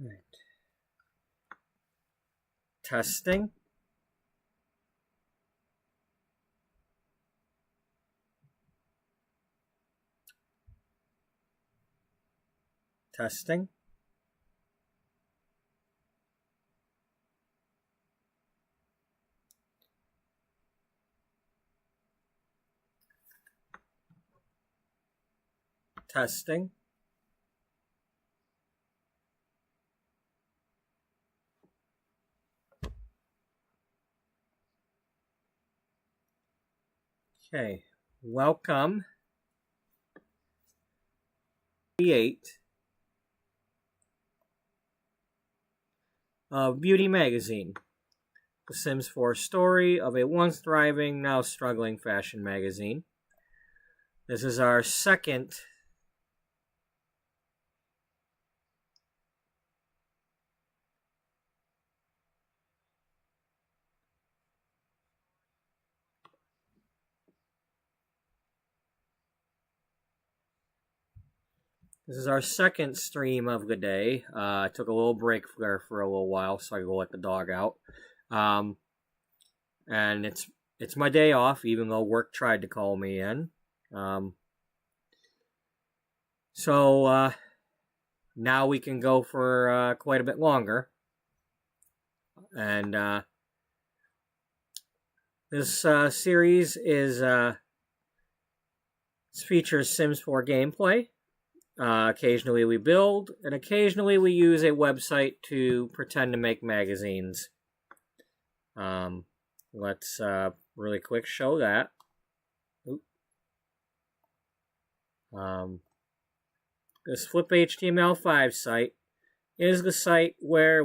Right. Testing. Testing. Testing. Okay, welcome. Create of Beauty Magazine, The Sims 4 story of a once thriving, now struggling fashion magazine. This is our second stream of the day. I took a little break there for a little while so I could go let the dog out. And it's my day off, even though work tried to call me in. So now we can go for quite a bit longer. And this series features Sims 4 gameplay. Occasionally we build, and occasionally we use a website to pretend to make magazines. Let's really quick show that. This fliphtml5 site is the site where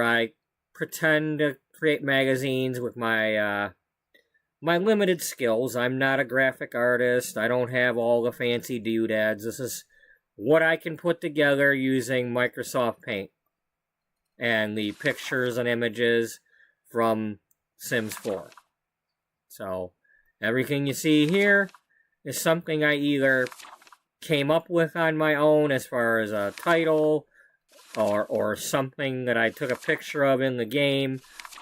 I pretend to create magazines with my my limited skills. I'm not a graphic artist. I don't have all the fancy doodads. This is what I can put together using Microsoft Paint and the pictures and images from Sims 4. So everything you see here is something I either came up with on my own as far as a title or something that I took a picture of in the game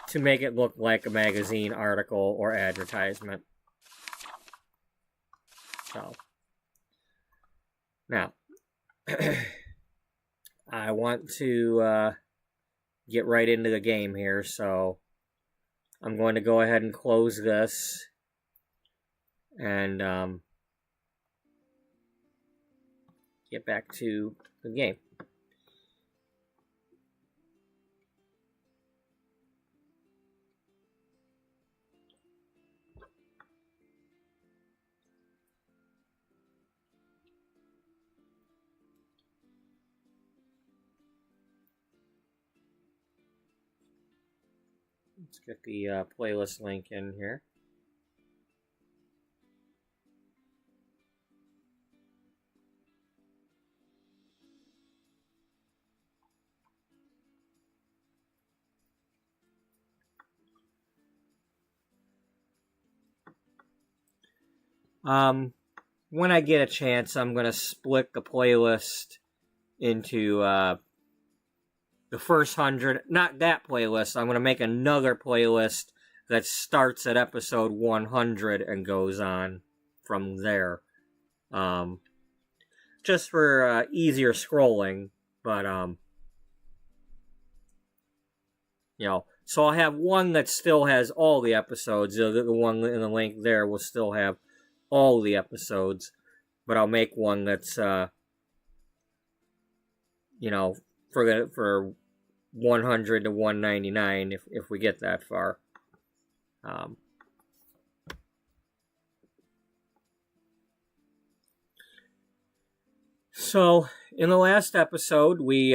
to make it look like a magazine article or advertisement. So, now, I want to get right into the game here, so I'm going to go ahead and close this and get back to the game. Let's get the playlist link in here. When I get a chance, I'm going to split the playlist into the first 100, not that playlist. I'm going to make another playlist that starts at episode 100 and goes on from there. Just for easier scrolling, but you know, so I'll have one that still has all the episodes. The one in the link there will still have all the episodes, but I'll make one that's you know, for 100 to 199 if we get that far. So in the last episode, we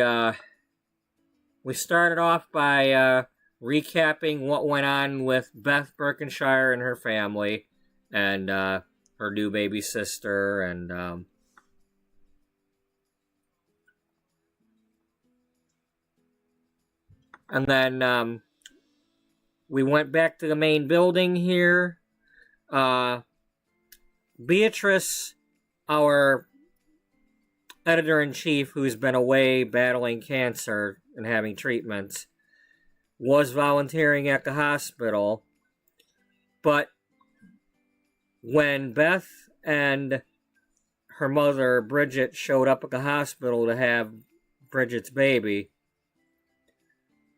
started off by recapping what went on with Beth Birkenshire and her family, and her new baby sister, and then we went back to the main building here. Beatrice, our editor-in-chief, who's been away battling cancer and having treatments, was volunteering at the hospital. But when Beth and her mother, Bridget, showed up at the hospital to have Bridget's baby,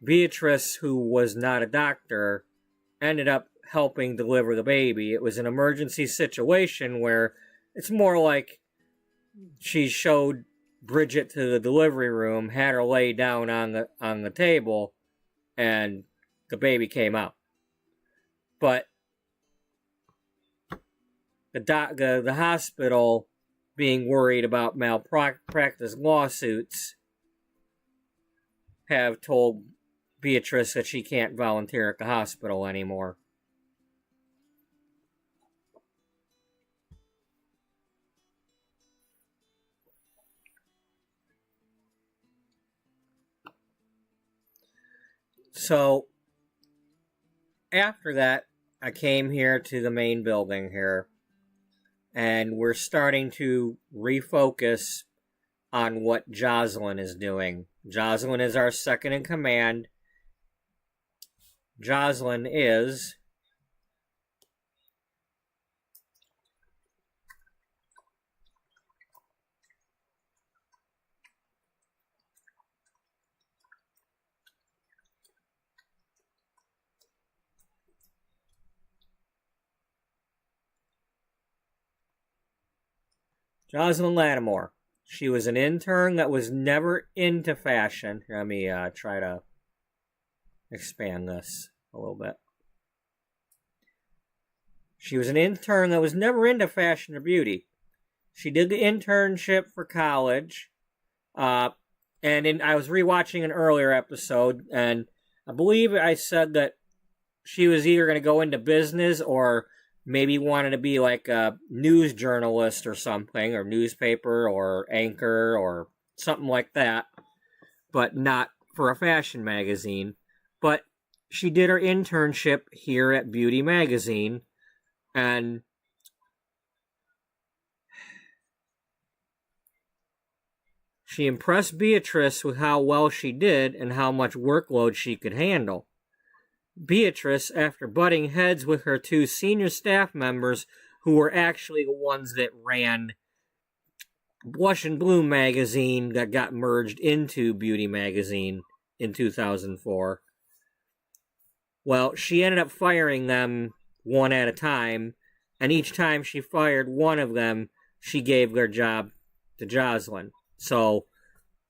Beatrice, who was not a doctor, ended up helping deliver the baby. It was an emergency situation where it's more like she showed Bridget to the delivery room, had her lay down on the table, and the baby came out. But the hospital, being worried about malpractice lawsuits, have told Beatrice that she can't volunteer at the hospital anymore. So, after that, I came here to the main building here, and we're starting to refocus on what Jocelyn is doing. Jocelyn is our second in command. Jocelyn is Jocelyn Lattimore. She was an intern that was never into fashion. Let me try to expand this a little bit. She was an intern that was never into fashion or beauty. She did the internship for college. I was rewatching an earlier episode, and I believe I said that she was either going to go into business or maybe wanted to be like a news journalist or something, or newspaper or anchor or something like that, but not for a fashion magazine. But she did her internship here at Beauty Magazine, and she impressed Beatrice with how well she did and how much workload she could handle. Beatrice, after butting heads with her two senior staff members, who were actually the ones that ran Blush and Bloom magazine that got merged into Beauty Magazine in 2004. Well, she ended up firing them one at a time, and each time she fired one of them, she gave their job to Jocelyn. So,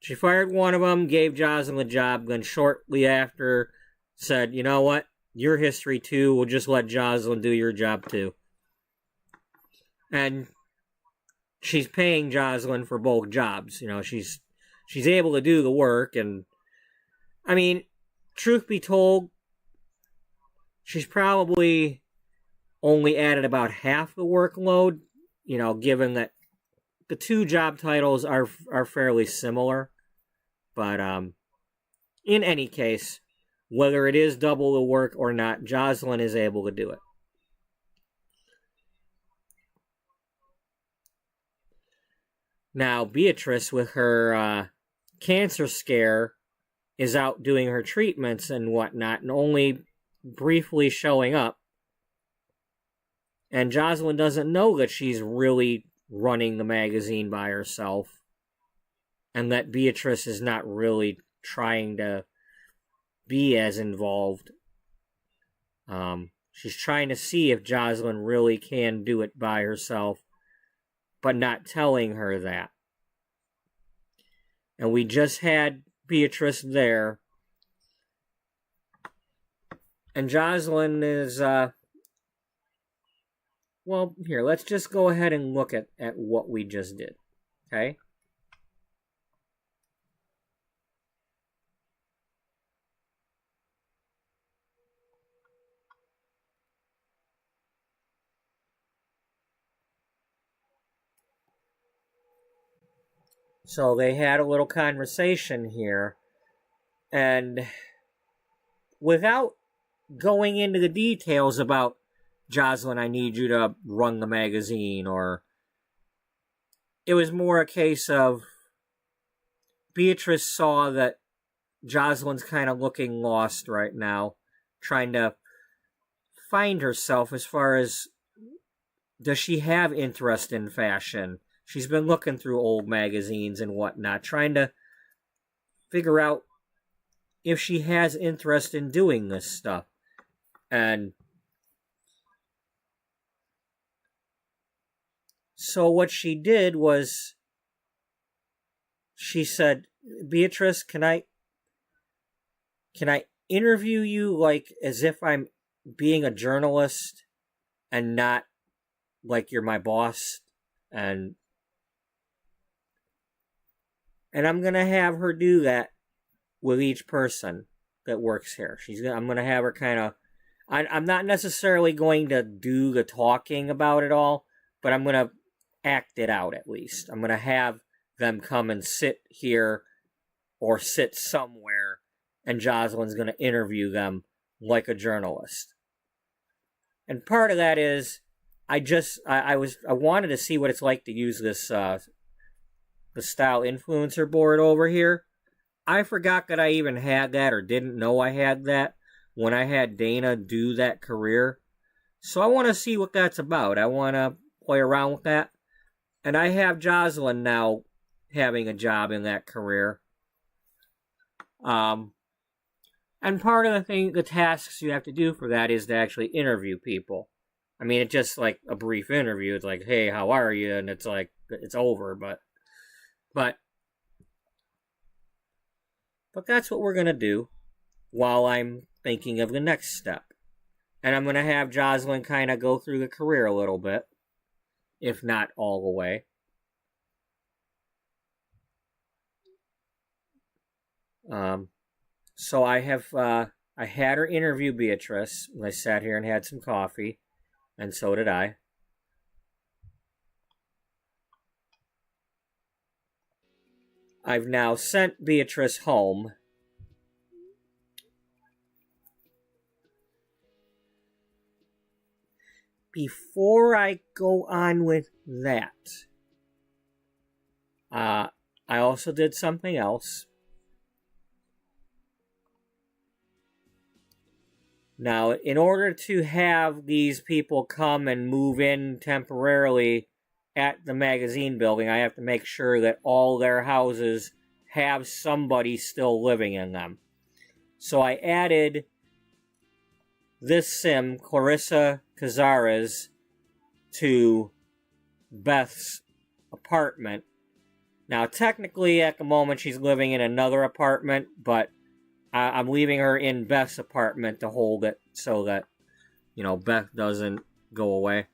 she fired one of them, gave Jocelyn the job, then shortly after said, you know what, your history too, we'll just let Jocelyn do your job too. And she's paying Jocelyn for both jobs. You know, she's able to do the work, and I mean, truth be told, she's probably only added about half the workload, you know, given that the two job titles are fairly similar. But in any case, whether it is double the work or not, Jocelyn is able to do it. Now, Beatrice, with her cancer scare, is out doing her treatments and whatnot, and only briefly showing up. And Jocelyn doesn't know that she's really running the magazine by herself, and that Beatrice is not really trying to be as involved. She's trying to see if Jocelyn really can do it by herself, but not telling her that. And we just had Beatrice there, and Jocelyn is, well, here, let's just go ahead and look at what we just did, okay? So they had a little conversation here, and without going into the details about, Jocelyn, I need you to run the magazine, or it was more a case of, Beatrice saw that Jocelyn's kind of looking lost right now, trying to find herself as far as, does she have interest in fashion? She's been looking through old magazines and whatnot, trying to figure out if she has interest in doing this stuff. And so what she did was, she said, Beatrice, can I interview you like as if I'm being a journalist and not like you're my boss? And I'm gonna have her do that with each person that works here. I'm gonna have her kind of, I'm not necessarily going to do the talking about it all, but I'm gonna act it out at least. I'm gonna have them come and sit here or sit somewhere, and Jocelyn's gonna interview them like a journalist. And part of that is, I wanted to see what it's like to use this the style influencer board over here. I forgot that I even had that, or didn't know I had that, when I had Dana do that career. So I want to see what that's about. I want to play around with that. And I have Jocelyn now having a job in that career. And part of the tasks you have to do for that is to actually interview people. I mean, it's just like a brief interview. It's like, hey, how are you? And it's like, it's over. But that's what we're going to do while I'm thinking of the next step. And I'm going to have Jocelyn kind of go through the career a little bit, if not all the way. So I had her interview Beatrice. I sat here and had some coffee, and so did I. I've now sent Beatrice home. Before I go on with that, I also did something else. Now, in order to have these people come and move in temporarily at the magazine building, I have to make sure that all their houses have somebody still living in them. So I added this sim, Clarissa Cazares, to Beth's apartment. Now, technically, at the moment, she's living in another apartment, but I'm leaving her in Beth's apartment to hold it so that, Beth doesn't go away.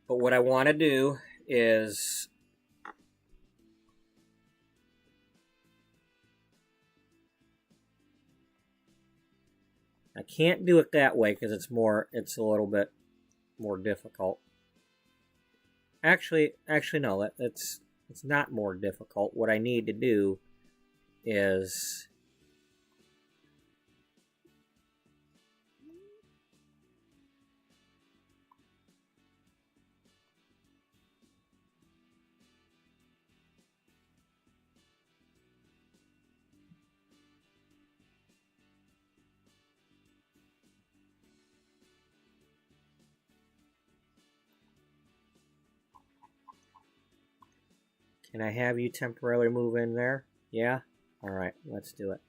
But what I want to do is I can't do it that way because it's a little bit more difficult. Actually no, it's not more difficult. What I need to do is can I have you temporarily move in there? Yeah? Alright, let's do it.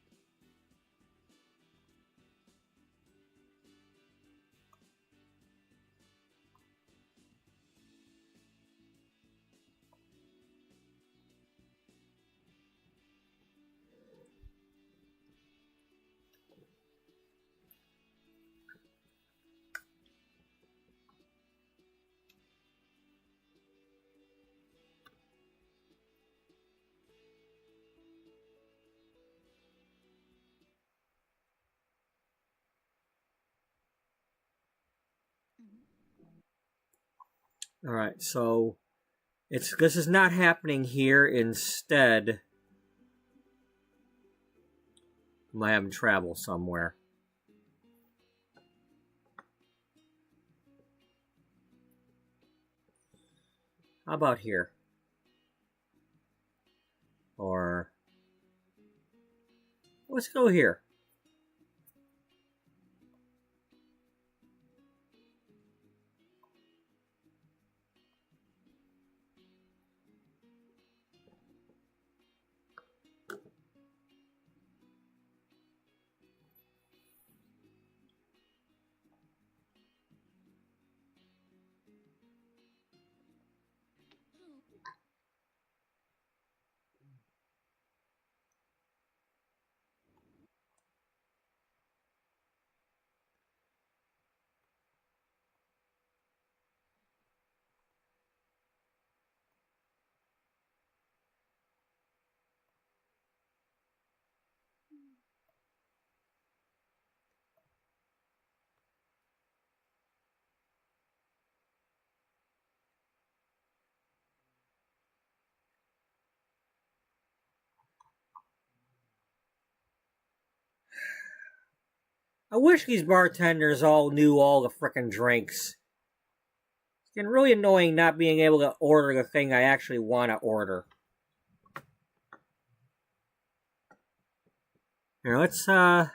All right, so this is not happening here. Instead, I'm having travel somewhere. How about here? Or let's go here. I wish these bartenders all knew all the frickin' drinks. It's getting really annoying not being able to order the thing I actually want to order. Here, let's, I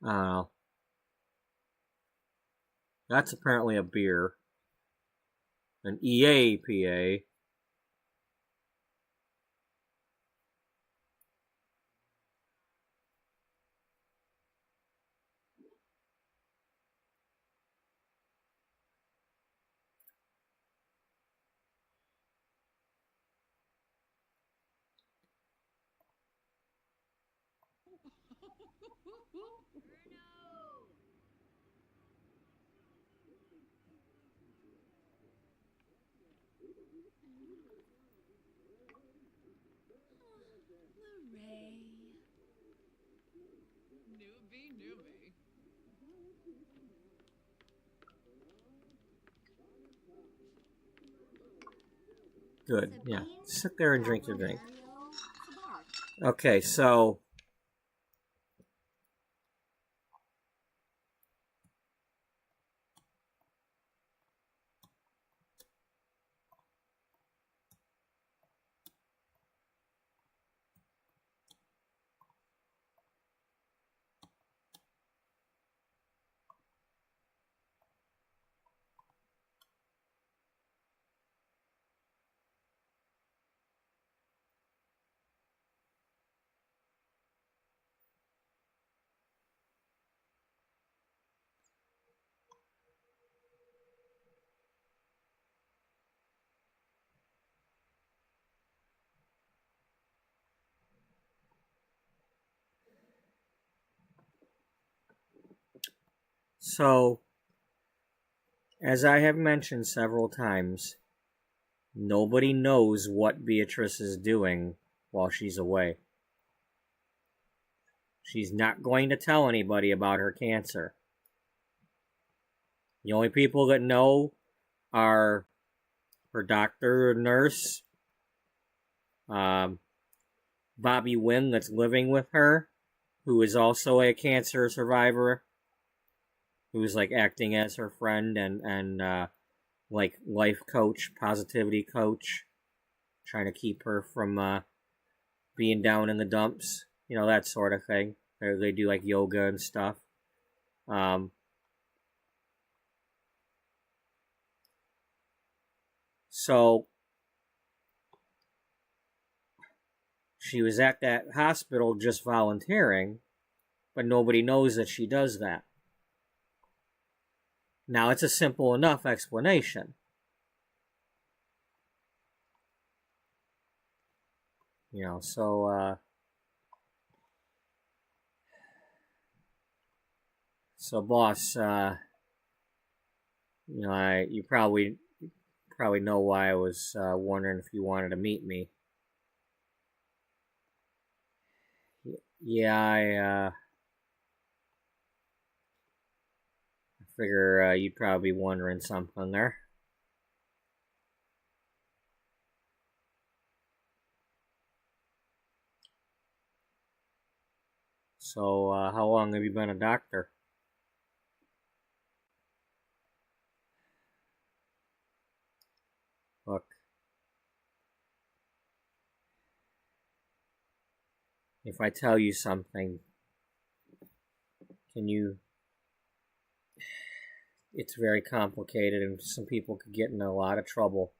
don't know. That's apparently a beer. An EAPA. Good, yeah. Sit there and drink your drink. Okay, so as I have mentioned several times, nobody knows what Beatrice is doing while she's away. She's not going to tell anybody about her cancer. The only people that know are her doctor or nurse, Bobby Wynn, that's living with her, who is also a cancer survivor, who's like acting as her friend and like life coach, positivity coach, trying to keep her from being down in the dumps, that sort of thing. They do like yoga and stuff. So she was at that hospital just volunteering, but nobody knows that she does that. Now, it's a simple enough explanation. So boss, you probably know why I was wondering if you wanted to meet me. Yeah, I figure you'd probably be wondering something there. So, how long have you been a doctor? Look, if I tell you something, can you... It's very complicated and some people could get in a lot of trouble.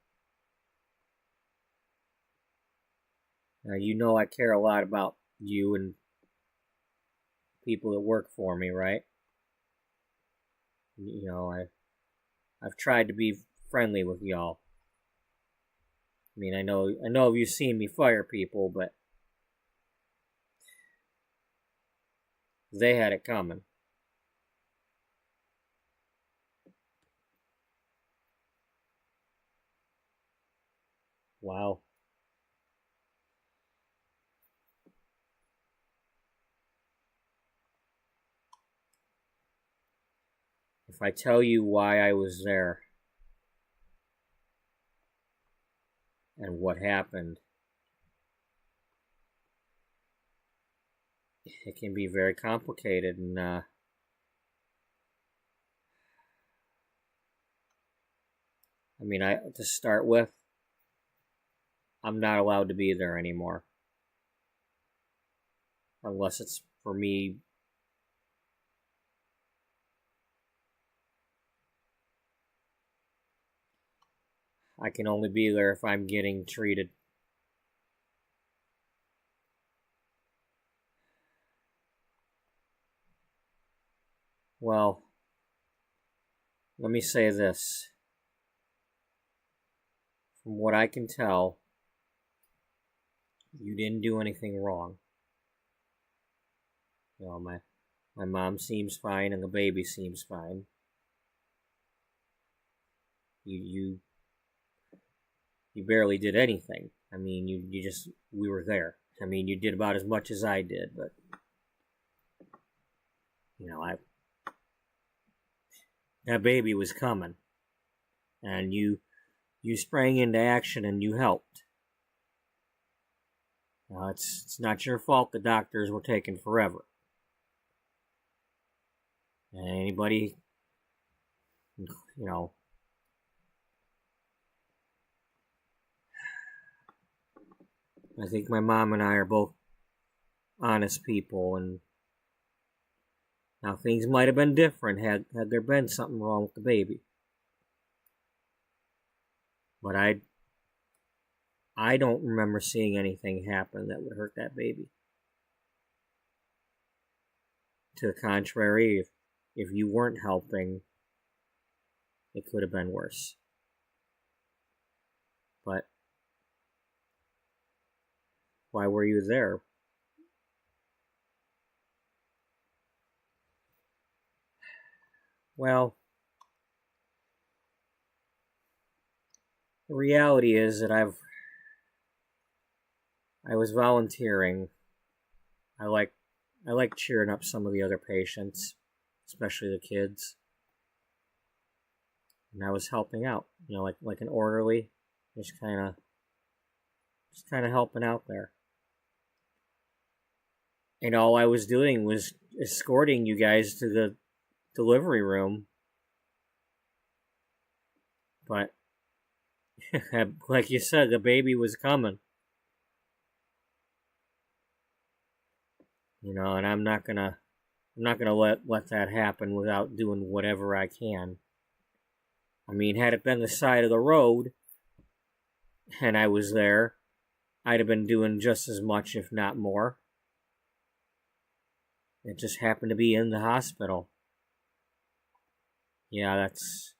Now, you know I care a lot about you and people that work for me, right? You know, I've tried to be friendly with y'all. I mean, I know you've seen me fire people, but they had it coming. Wow. If I tell you why I was there and what happened, it can be very complicated. And I mean, to start with, I'm not allowed to be there anymore, unless it's for me. I can only be there if I'm getting treated. Well, let me say this. From what I can tell, you didn't do anything wrong. You know, my mom seems fine and the baby seems fine. You barely did anything. I mean, you just, we were there. I mean, you did about as much as I did, but you know, that baby was coming, and you sprang into action and you helped. Now, it's not your fault the doctors were taking forever. And anybody, you know, I think my mom and I are both honest people, and now things might have been different had there been something wrong with the baby. But I don't remember seeing anything happen that would hurt that baby. To the contrary, if you weren't helping, it could have been worse. But why were you there? Well, the reality is that I was volunteering. I like cheering up some of the other patients, especially the kids. And I was helping out, you know, like an orderly, just kind of helping out there. And all I was doing was escorting you guys to the delivery room. But like you said, the baby was coming. You know, and I'm not gonna let that happen without doing whatever I can. I mean, had it been the side of the road and I was there, I'd have been doing just as much, if not more. It just happened to be in the hospital. Yeah, that's...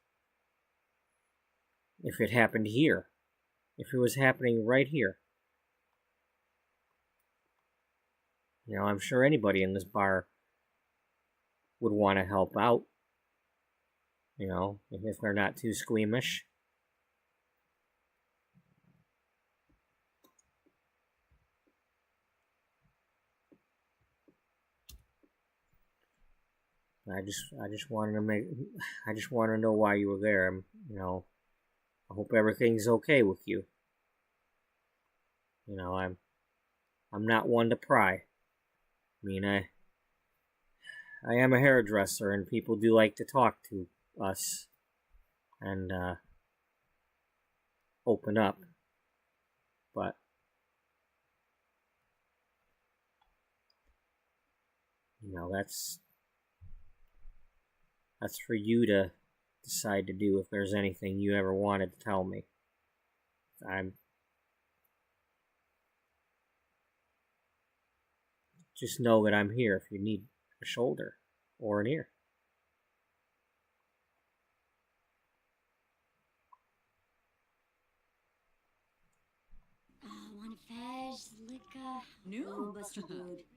If it happened here. If it was happening right here. You know, I'm sure anybody in this bar would want to help out. You know, if they're not too squeamish. I just wanted to I just wanted to know why you were there. I hope everything's okay with you. I'm not one to pry. I mean, I am a hairdresser, and people do like to talk to us and open up. But that's for you to decide to do if there's anything you ever wanted to tell me. I'm just know that I'm here if you need a shoulder or an ear.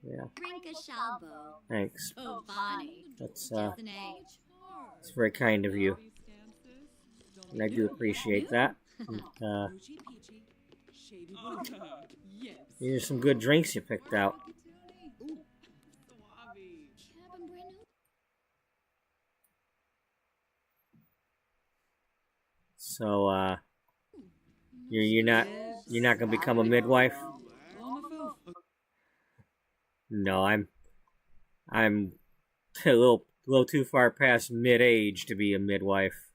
Yeah. Thanks. That's very kind of you. And I do appreciate that. And, these are some good drinks you picked out. So, you're not gonna become a midwife? No, I'm a little too far past mid-age to be a midwife.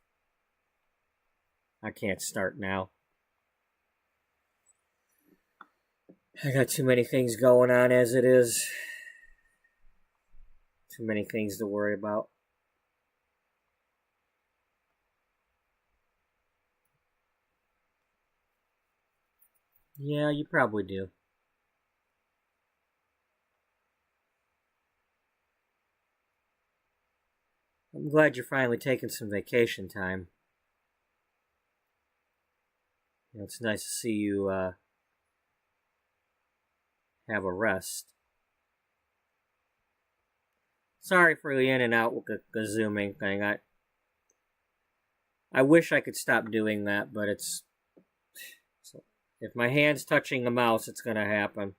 I can't start now. I got too many things going on as it is. Too many things to worry about. Yeah, you probably do. I'm glad you're finally taking some vacation time. It's nice to see you have a rest. Sorry for the in and out with the zooming thing. I wish I could stop doing that, but if my hand's touching the mouse, it's gonna happen.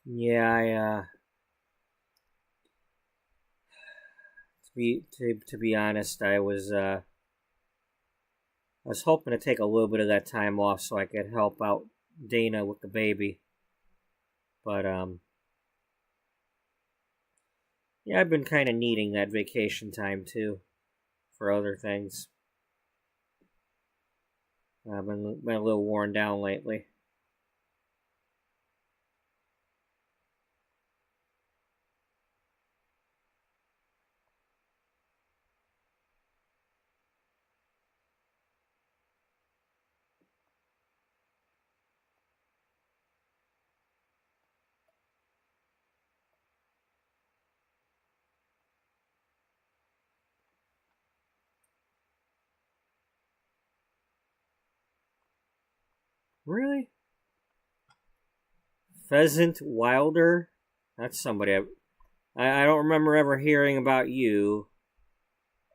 Yeah, to be honest, I was hoping to take a little bit of that time off so I could help out Dana with the baby. But yeah, I've been kind of needing that vacation time too for other things. I've been a little worn down lately. Really? Pheasant Wilder? That's somebody I don't remember ever hearing about you.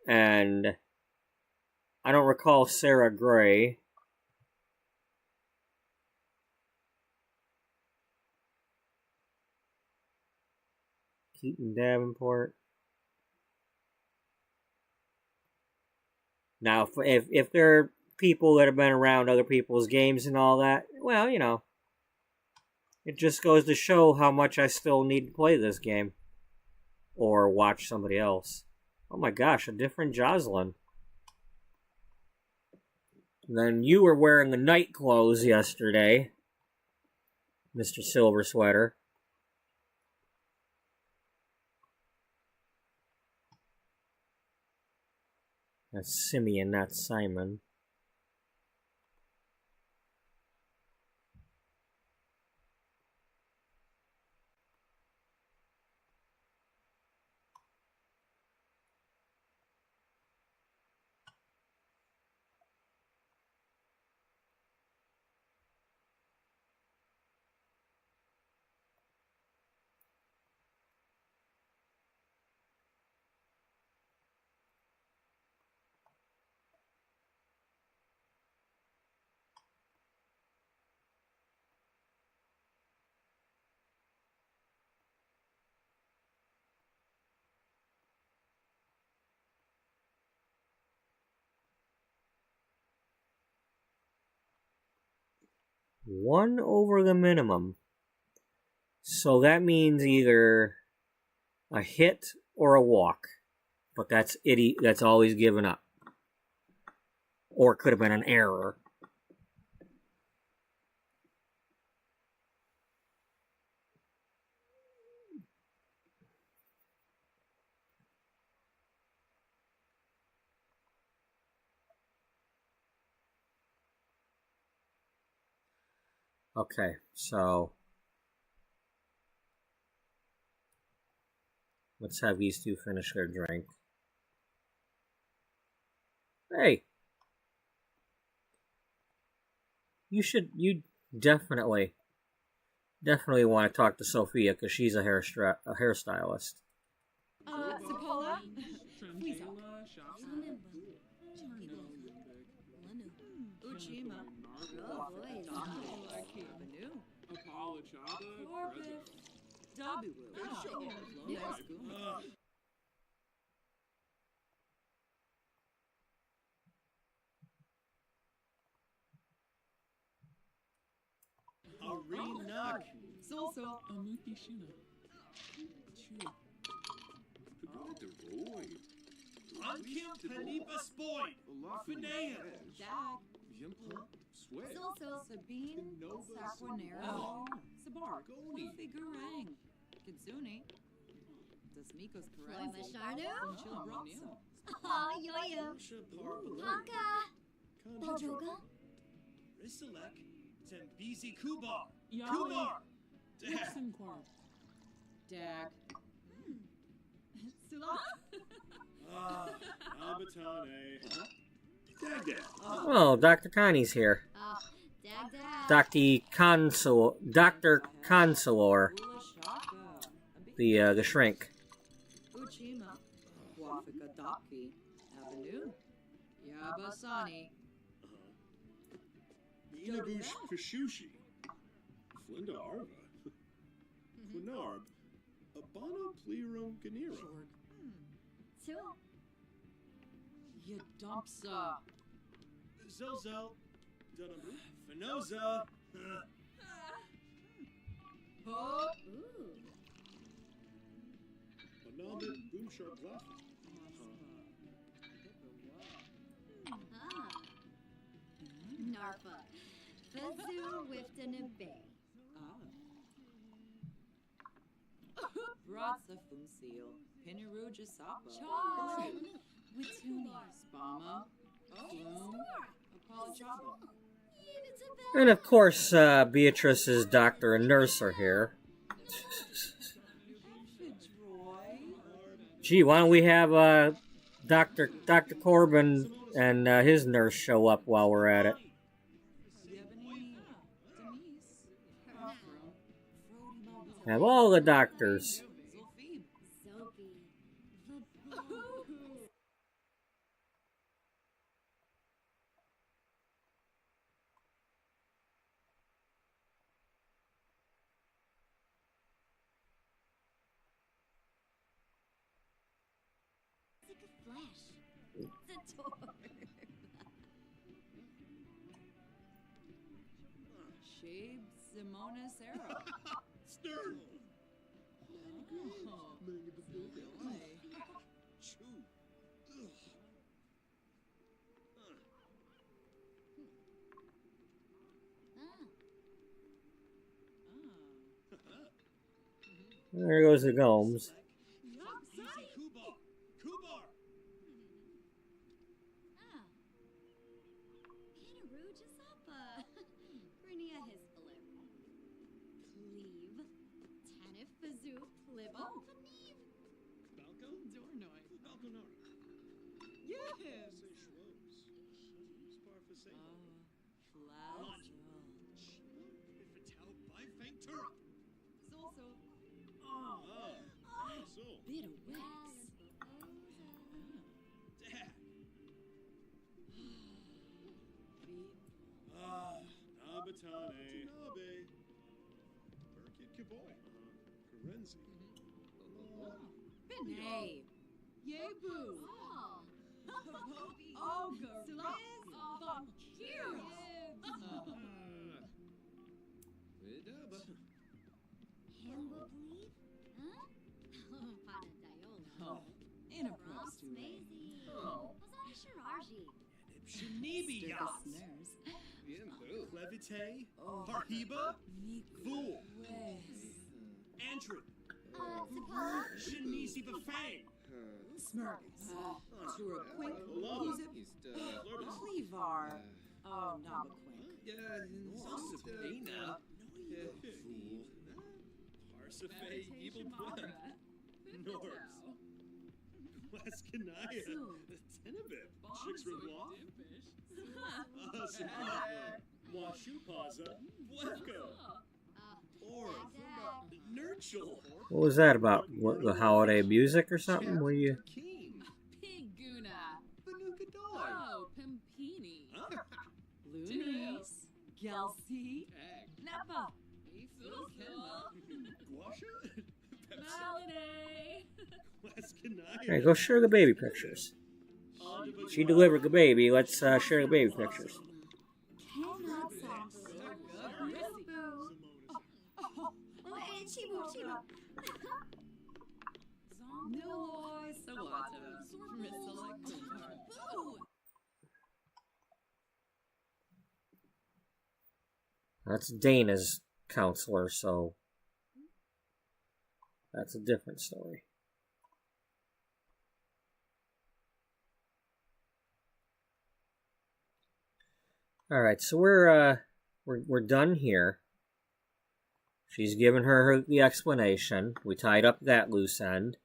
And I don't recall Sarah Gray. Keaton Davenport. Now, if there are people that have been around other people's games and all that, well, it just goes to show how much I still need to play this game. Or watch somebody else. Oh my gosh, a different Jocelyn. And then you were wearing the night clothes yesterday, Mr. Silver Sweater. That's Simeon, not Simon. 1 over the minimum. So that means either a hit or a walk. But that's always given up. Or it could have been an error. Okay, so let's have these two finish their drink. Hey, you definitely want to talk to Sophia because she's a hairstylist. Sakola? Arinak. So. Amukishina. Ankim Panipa Spoid. Finea. Dag. So. Sabine. Saquanero. Sabar. Figurang. Kitsune. Dasmikos Karenzi. Flamasharno. Chilabroxo. Yo-yo. Honka. Bojoga. Risalek. Tembizi Kubar. Yali. Kubar. Dixonquart. Dag. Sula. Abatane. Dag. Oh, Dr. Connie's here. Dag. Dr. Consolor, the shrink. Uchima. Wafika Daki. Avenue. Yabasani. Inabush Kashushi. Flinda Arva. Quinarb. Abano Plero Ganiro. Two. Yadumpsa. Zelzel. Dunabru. Fenoza. Ho. Anabit Boomsharp Left. Narfa. Fezu Wifton Bay. Bratza Fumsil. Pinaruja Sapa. Chon. Wituni. Spama. Flume. Apollo. And of course, Beatrice's doctor and nurse are here. Gee, why don't we have Dr. Corbin and his nurse show up while we're at it? Have all the doctors. Shabe Simona Sarah. Stern. There goes the Gomes. Bit of wax. Nabatane. Nabe. Burkit Kiboy. Karenzi. Benay. Yebu. Ogre. Liz. Cheers. Shinibi Yas. Snares. Levite. Oh. Harhiba. Fool. Antrid. Shinisi Bafang. Smurgus. Turaquink. Olama. Cleavar. Oh, Nabaquink. Sasabina. Parsafe. Evil Twin. Norse. Waskanaya. Tenebit. Chixrablock. Washupaza. Bwefko. Or. Nurchel. What was that about? What, the holiday music or something? What are you? Piguna. Banukadoi. Oh, Pimpini. Loonies. Gelsey. Nappa. Guasha? Holiday. Alright, go share the baby pictures. She delivered the baby. Let's share the baby pictures. Cannot Niloy. Sawata. Boo. That's Dana's counselor, so that's a different story. All right, so we're done here. She's given her the explanation. We tied up that loose end.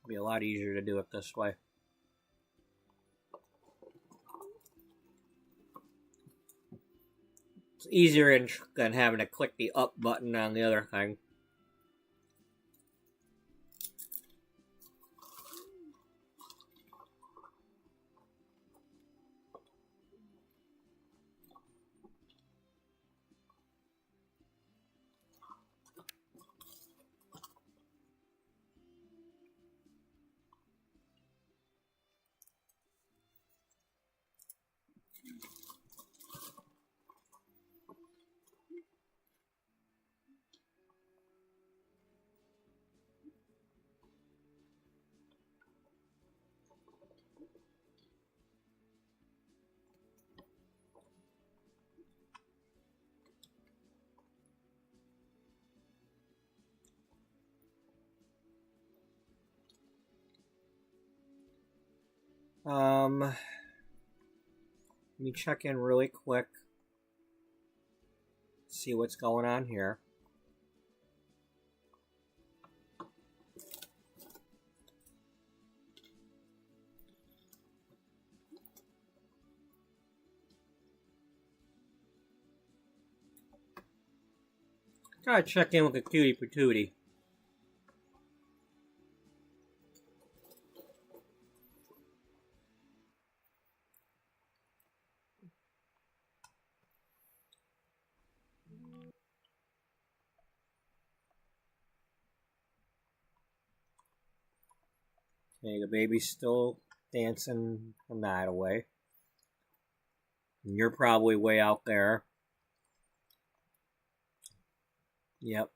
Be a lot easier to do it this way. It's easier than having to click the up button on the other thing. Let me check in really quick. See what's going on here. Gotta check in with the cutie patootie. Okay, the baby's still dancing the night away. And you're probably way out there. Yep.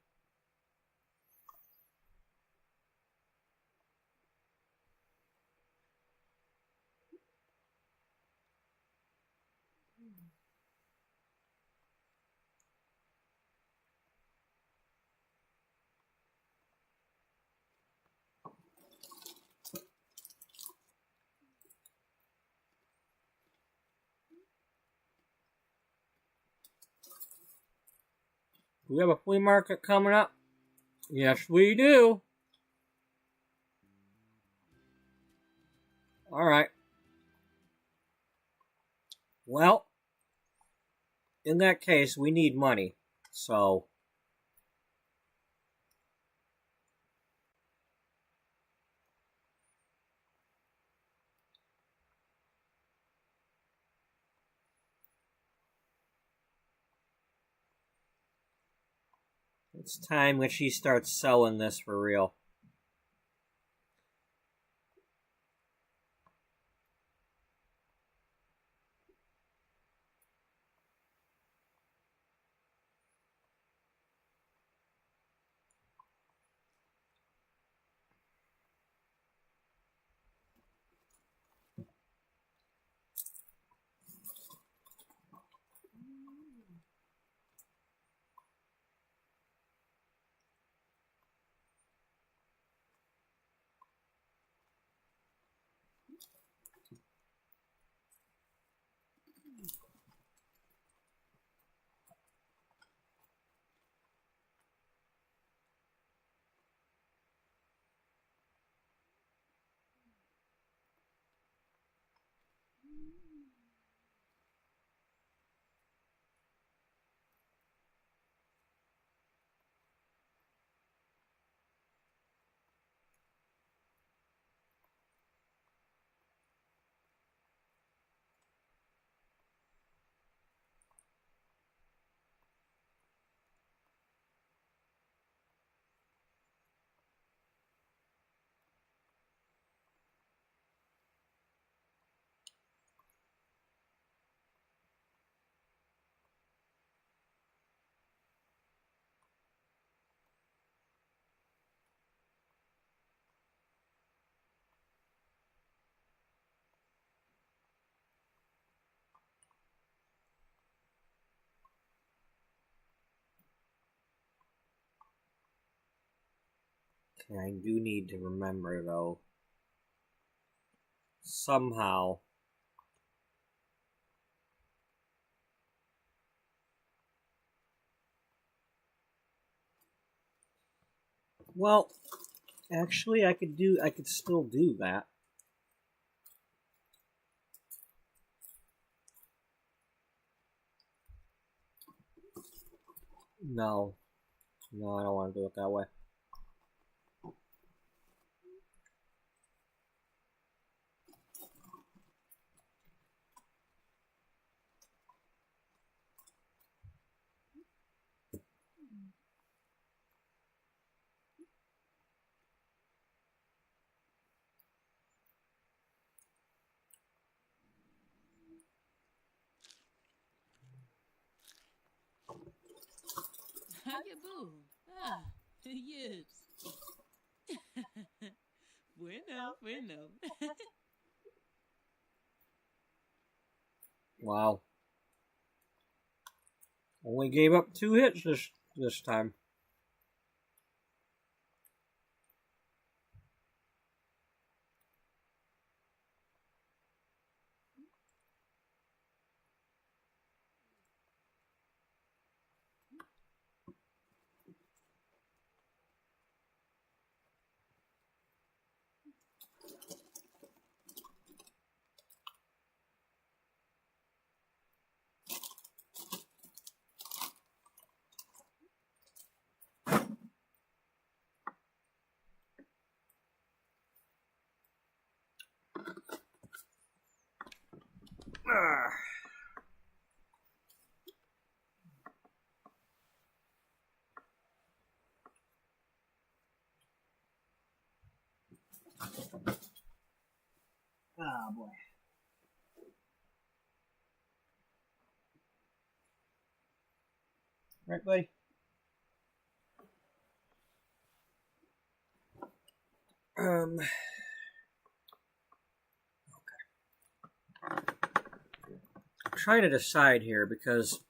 Do we have a flea market coming up? Yes, we do. Alright. Well, in that case, we need money. So, it's time that she starts selling this for real. Okay, I do need to remember, though, somehow. Well, actually, I could still do that. No. No, I don't want to do it that way. How you boo? Ah, yes. Bueno. Wow. Only gave up 2 hits this time. Oh boy. Right, buddy? I'm trying to decide here because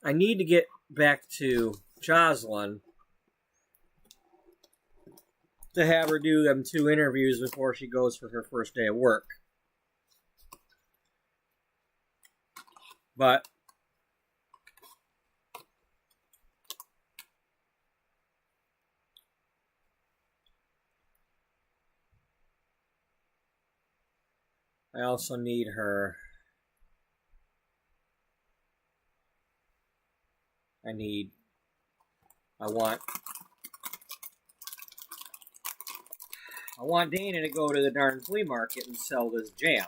I need to get back to Jocelyn to have her do them 2 interviews before she goes for her first day of work. But I also need her. I want Dana to go to the darn flea market and sell this jam.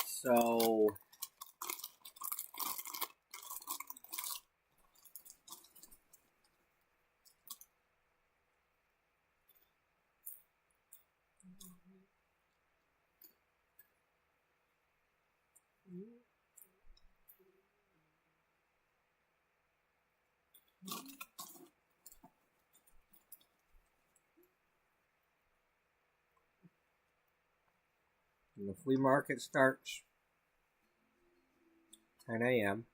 So the flea market starts 10 a.m.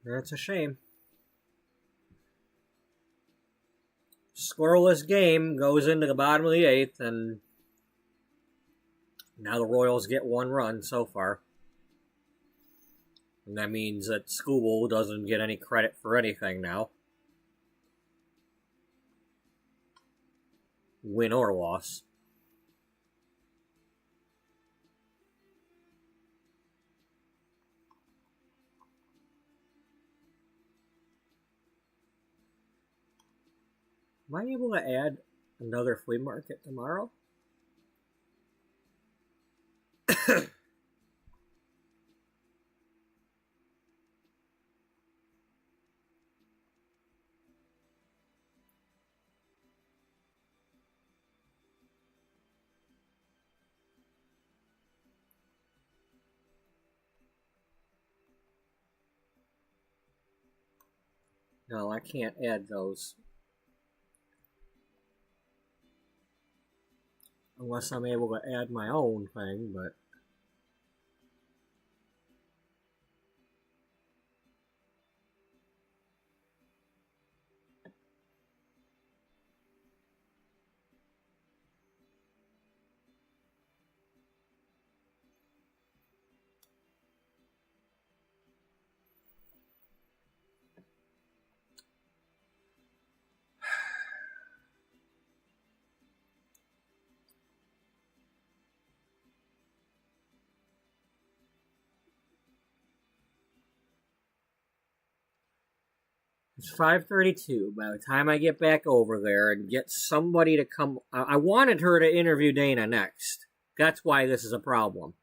That's a shame. Scoreless game goes into the bottom of the 8th, and now the Royals get 1 run so far. And that means that Scooble doesn't get any credit for anything now. Win or loss. Am I able to add another flea market tomorrow? No, I can't add those. Unless I'm able to add my own thing, but... It's 5:32. By the time I get back over there and get somebody to come... I wanted her to interview Dana next. That's why this is a problem.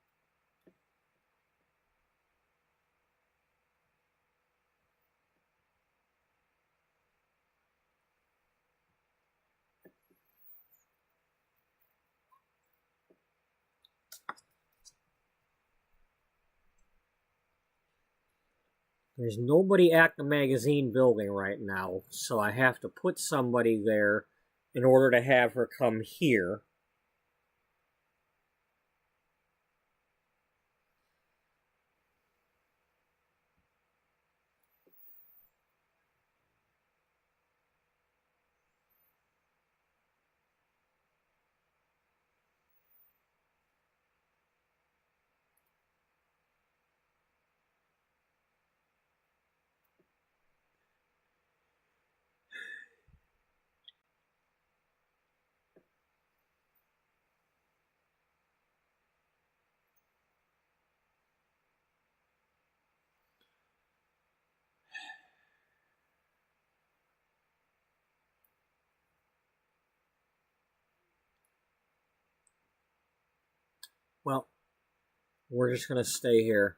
There's nobody at the magazine building right now, so I have to put somebody there in order to have her come here. Well, we're just gonna stay here.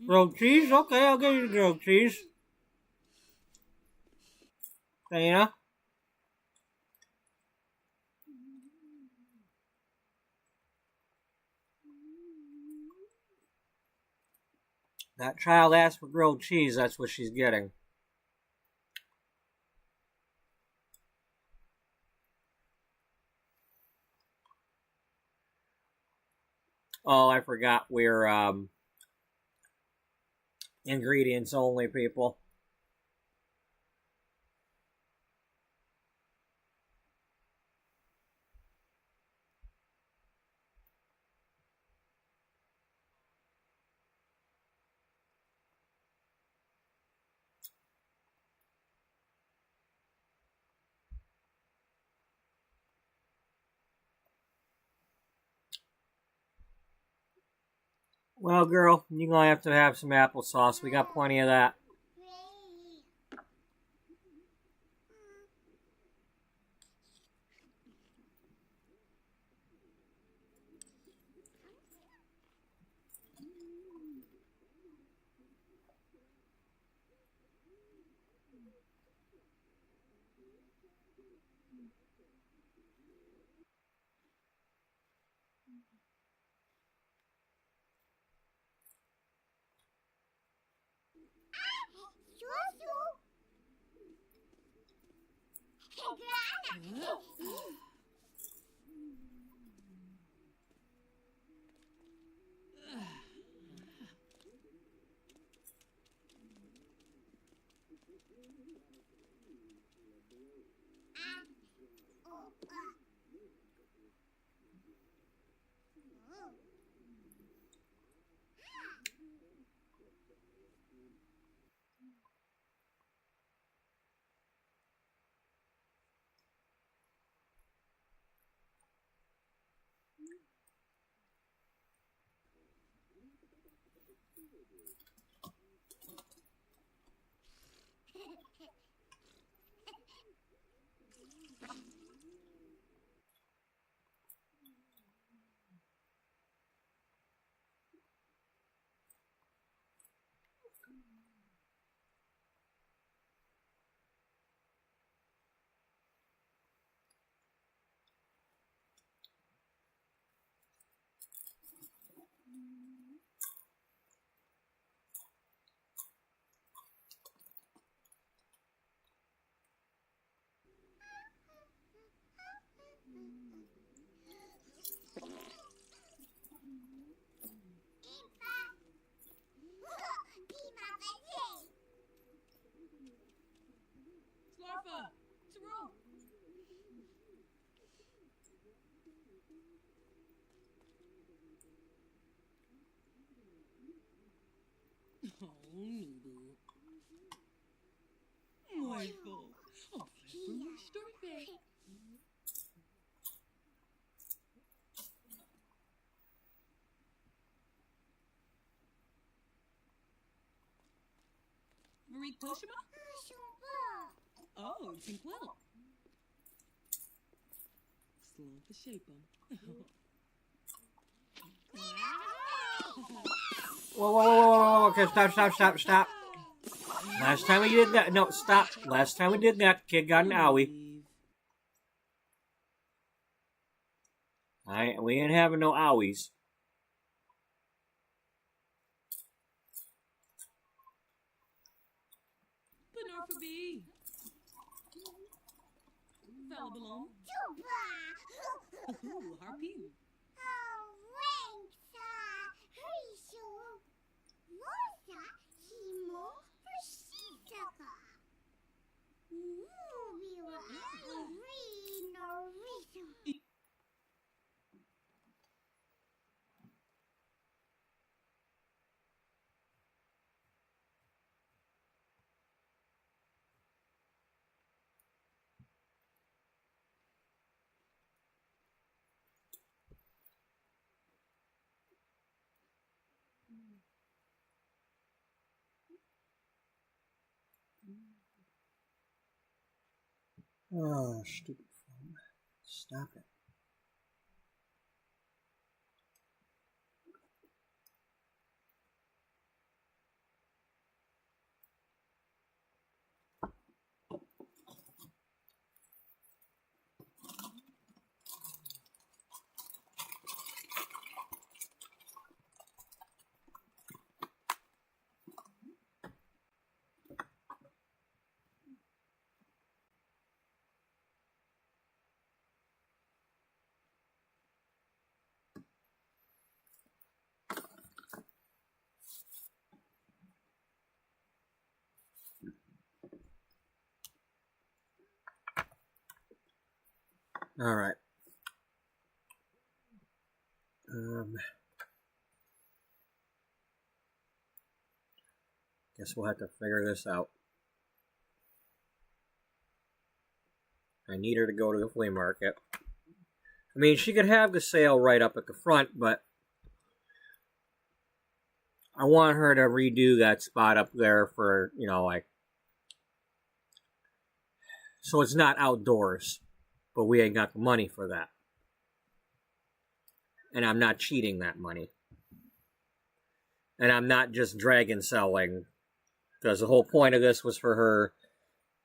Grilled cheese? Okay, I'll give you the grilled cheese. Dana? That child asked for grilled cheese, that's what she's getting. Oh, I forgot we're ingredients only, people. Well, girl, you're gonna have to have some applesauce. We got plenty of that. Slarfa! Saru! Oh, Nubu. Wonderful. Oh, flipbook story. Marie Toshima? Oh. think well. Slow the shape 'em. Whoa, whoa, whoa, whoa, whoa, okay, stop. Last time we did that, no, stop. Last time we did that, kid got an owie. We ain't having no owies. Banana for B. Fella balloon. Ooh, harpoon. Oh, stupid phone. Stop it. All right. Guess we'll have to figure this out. I need her to go to the flea market. I mean, she could have the sale right up at the front, but I want her to redo that spot up there for, you know, like, so it's not outdoors, but we ain't got the money for that. And I'm not cheating that money. And I'm not just dragon selling, because the whole point of this was for her,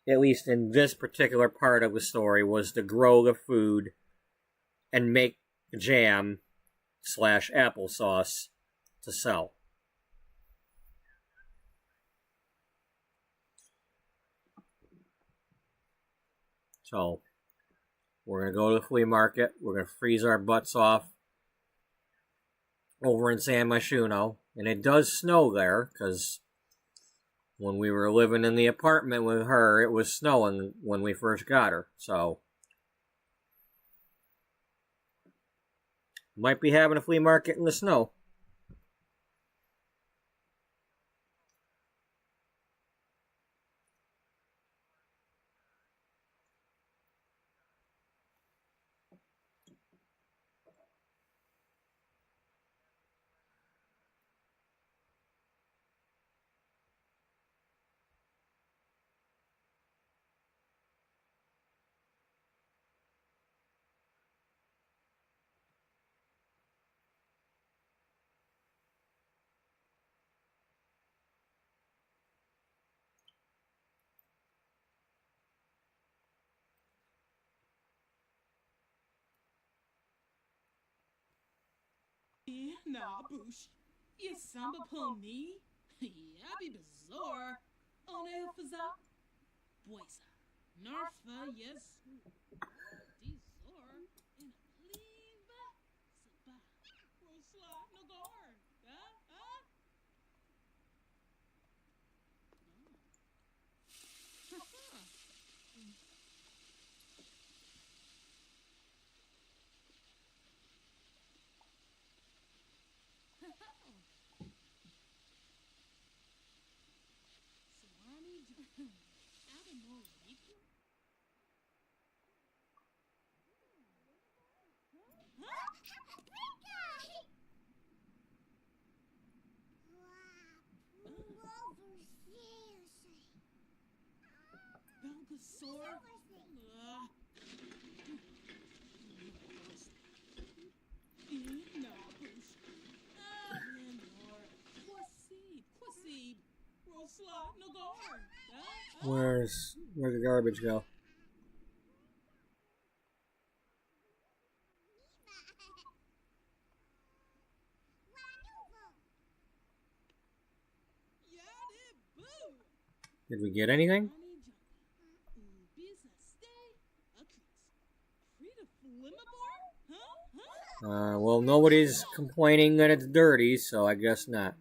at least in this particular part of the story, was to grow the food and make jam / applesauce to sell. So, we're going to go to the flea market. We're going to freeze our butts off over in San Myshuno. And it does snow there, because when we were living in the apartment with her, it was snowing when we first got her. So, might be having a flea market in the snow. Nah, boosh. You samba pony? Yeah, be bizarre. On Elfaza? Boisa. Narfa, yes. Dizor. In a cleave. Saba. Rosla, no guard. Huh? Swami, I don't know. bizarre. Nah, push. Landlord. Quasi. Roll slot, no guard. Where'd the garbage go? Did we get anything? Well, nobody's complaining that it's dirty, so I guess not.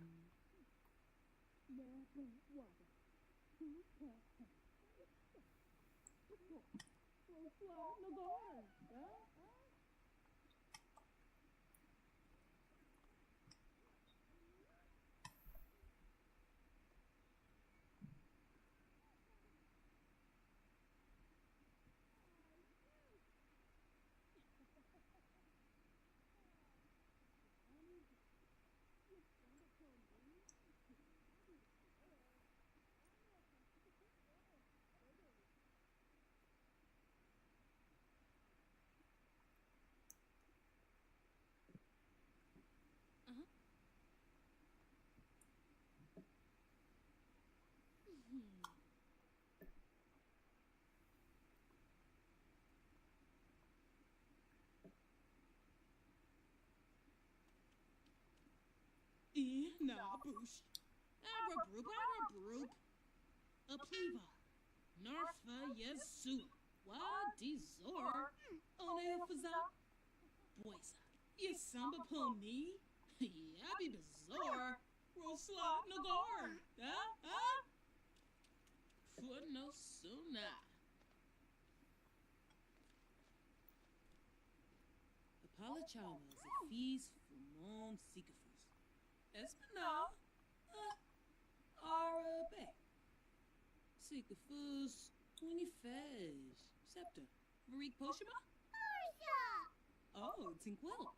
Nah, boosh. Abrabroop. A pleva. Narfa, yesu. Wadi zor. One fazat. Boisa. Yes, samba pony. Yabi bizarre. Roll slot, no guard. Put no sooner. Apologize a feast for non seekers. Espinal. Arabe. Seekers. 20 fez. Scepter. Marik Poshima? Oh, Tinkwell.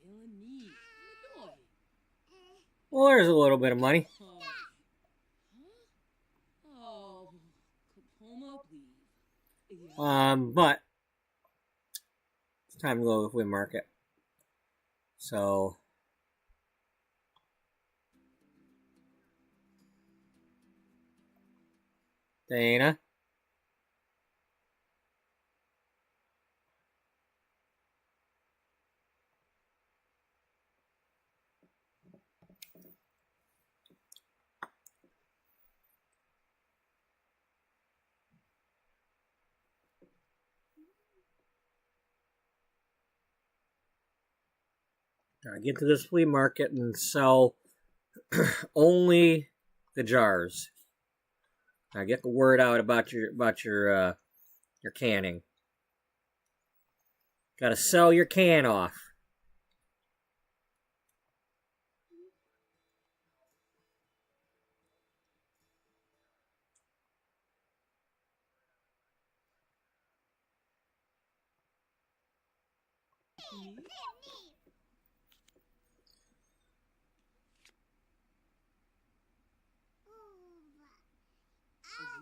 Eleni. Ledoy. Well, there's a little bit of money. Oh, Kapoma, please. But it's time to go to the flea market. So Dana. I get to this flea market and sell only the jars. I get the word out about your canning. Got to sell your can off.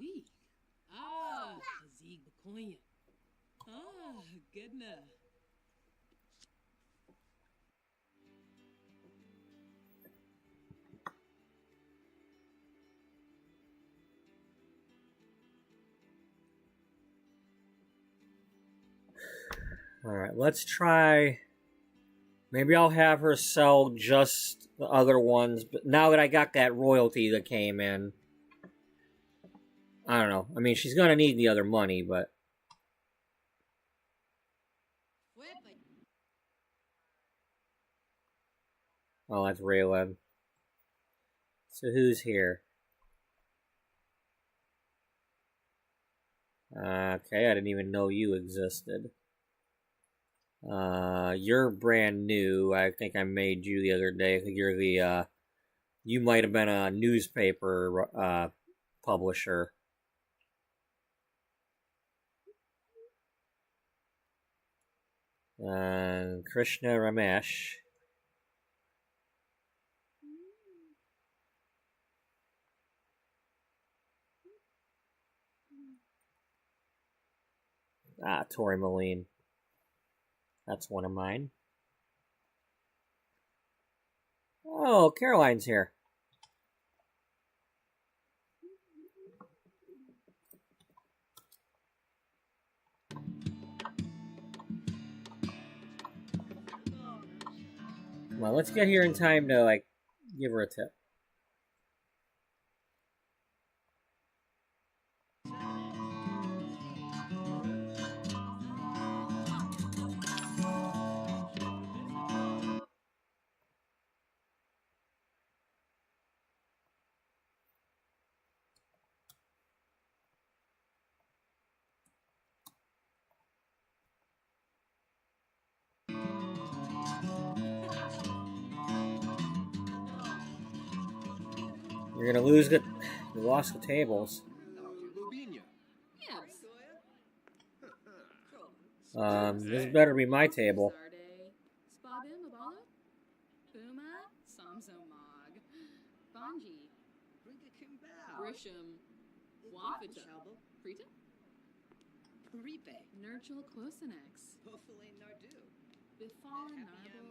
Azig. Azig Bakoya. Goodness. Alright, let's try. Maybe I'll have her sell just the other ones, but now that I got that royalty that came in, I don't know. I mean, she's gonna need the other money, but. Oh, that's Raylan. So who's here? Okay, I didn't even know you existed. You're brand new. I think I made you the other day. I think you're the, you might have been a newspaper, publisher. Krishna Ramesh. Tori Moline. That's one of mine. Oh, Caroline's here. Well, let's get here in time to, like, give her a tip. You're gonna lose the... You lost the tables. This better be my table. Nurchal Closenex. Bifal Narble.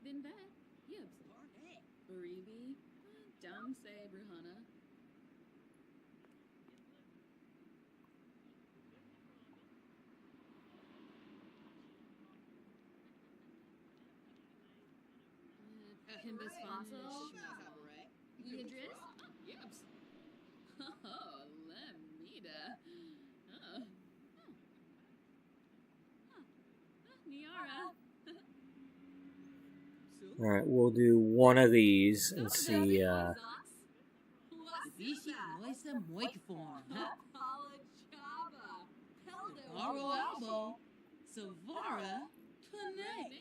Binbet. Yibs. Baribi. Damse Bruhana. Himbus Fonsel. Idris. Yibs. Oh, Lemida. Niara. Alright, we'll do one of these and see, Aro Elbow. Savara. Panay.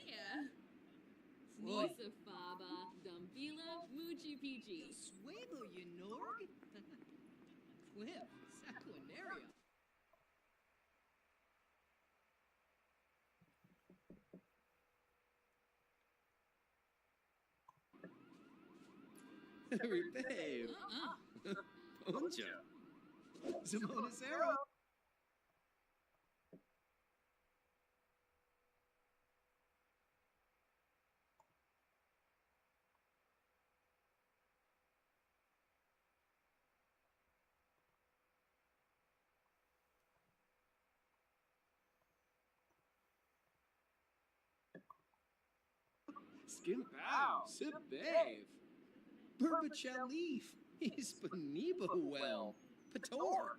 Snisafaba. Dumbila. Muchi Pichi. Suelo, you Norg? Quip. Saquinaria. Babe. Poncha. Zimonacero. Skin bow. Sip babe. Burbachalif. Hispaniba well. Pator.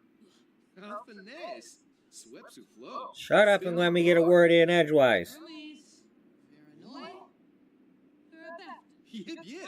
Alphanes. Swepsu flow. shut up and let me get a word in edgewise. Yip yip.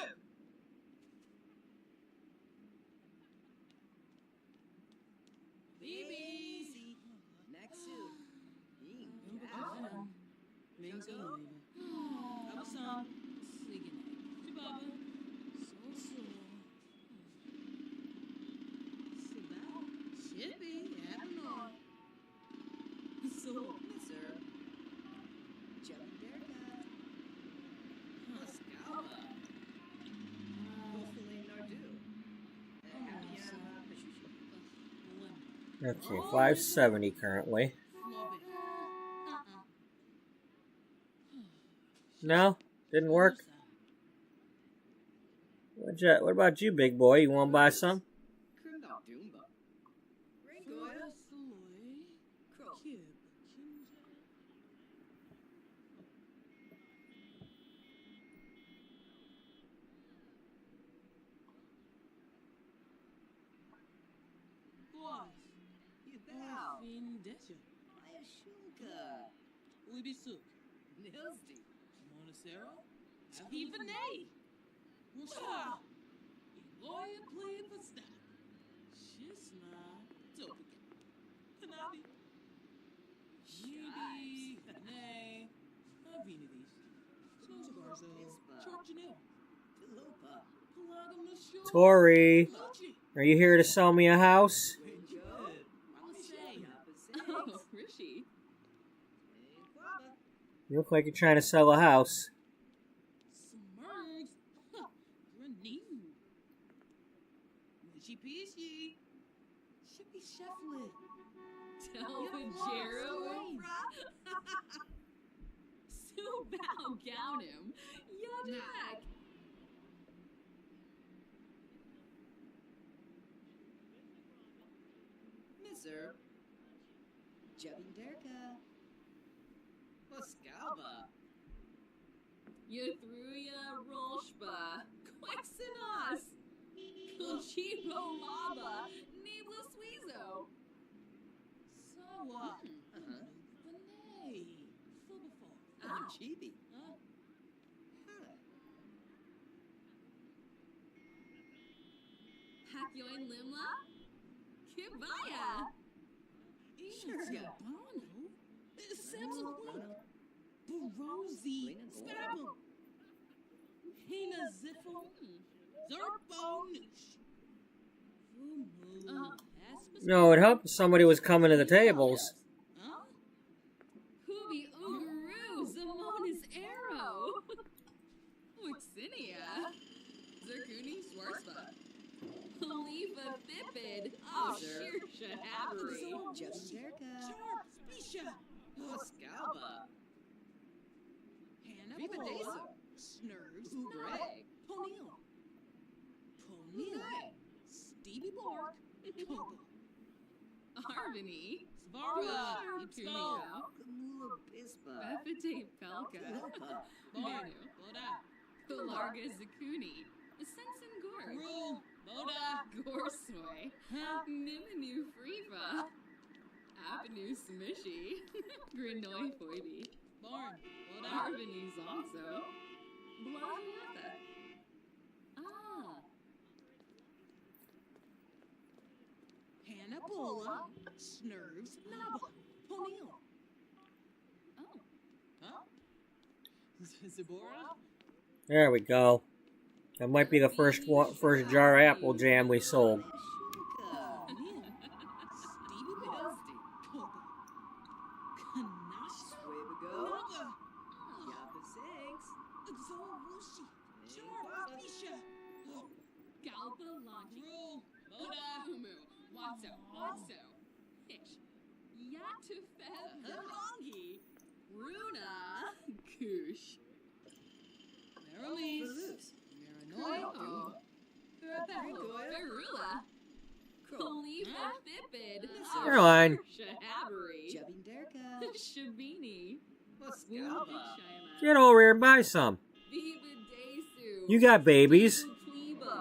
Okay, 570 currently. No? Didn't work? What about you, big boy? You want to buy some? Tori, are you here to sell me a house? Oh, Rishi. You look like you're trying to sell a house. Smurfs? Huh, renew. Wishy peasy. Shippy shufflet. Telvajero. Subao gown him. Yadak. Misser. Jabinderka. Wascalba. Yatruya Rolshba. Quaxinos. Kulchibo Lava. Nibla Sweezo. Sawa. Uh-huh. Vanay. Flubafo. Ah. Chibi. Huh? Hakyoin Limla. Kibaya. Sure. Bono. Samson. Barosi. Scabble. Hina Ziffle. Zarponish. No, it helped if somebody was coming to the tables. Huh? Hubi Ugaru. Zamona's Arrow. Wixinia. Zerkuni Swarspa. Khalifa Thipid. Oh, Shirsha Habri. Jabinderka. Sharp. Spisha. Wascalba. Hannah Viva Bola. Desa. Snurves. Ugreg. Poniel. Poniel. Stevie Bork. Kobo. Arvini. Svara. Ipsco. Gamula Bispa. Befete Pelka. Wilpa. Barn. Manu. Boda. Larga Zakuni. Sensen Gorg. Rule. Boda. Gorsoy. Huh? Nimanu Friva. Apanu Smishi. Grinoi Foibi. Barn. Boda. Arvini Zonzo. Blahiatha. Ah. Hannah Bola. Snurves. Naba. Poniel. Oh. Huh? Zibora. There we go. That might be the first jar of apple jam we sold. Shuka. Poniel. Stevie Bork. Kobo. Kanash. Swabigo. Naba. Yapa Sanks. Zowushi. Sharp. Spisha. Galpa Launchi. Rule. Boda. Umu. Watso. Hish. Yatufeb. Harangi. Runa. Kush. Merrilis. Marinoi. Oh. Berula. Khalifa Thipid. Caroline. Shahabri. Jabinderka. Shabini. Wascalba. Get over here and buy some. Viva Desu. You got babies. Plebo.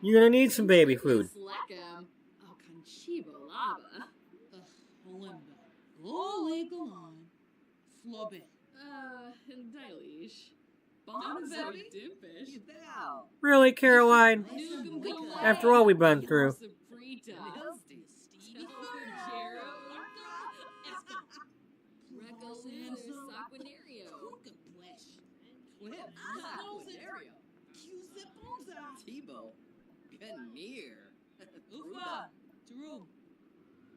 You're gonna need some baby food. Slackum. Oh, Conchibo Lava. Olimba. Holy Galon. Flubit. Dilish. Bonzo Dimpish. Yabao. Really, Caroline? Nugum Galak. After all we've been through. Sabrita. Nasty. Stevie Jero. Recolusu Saquinario. Kookablish. Twip. Ah. Aquanario. Q-Ziponza. Tebow. Ganir. Ufa. Taru.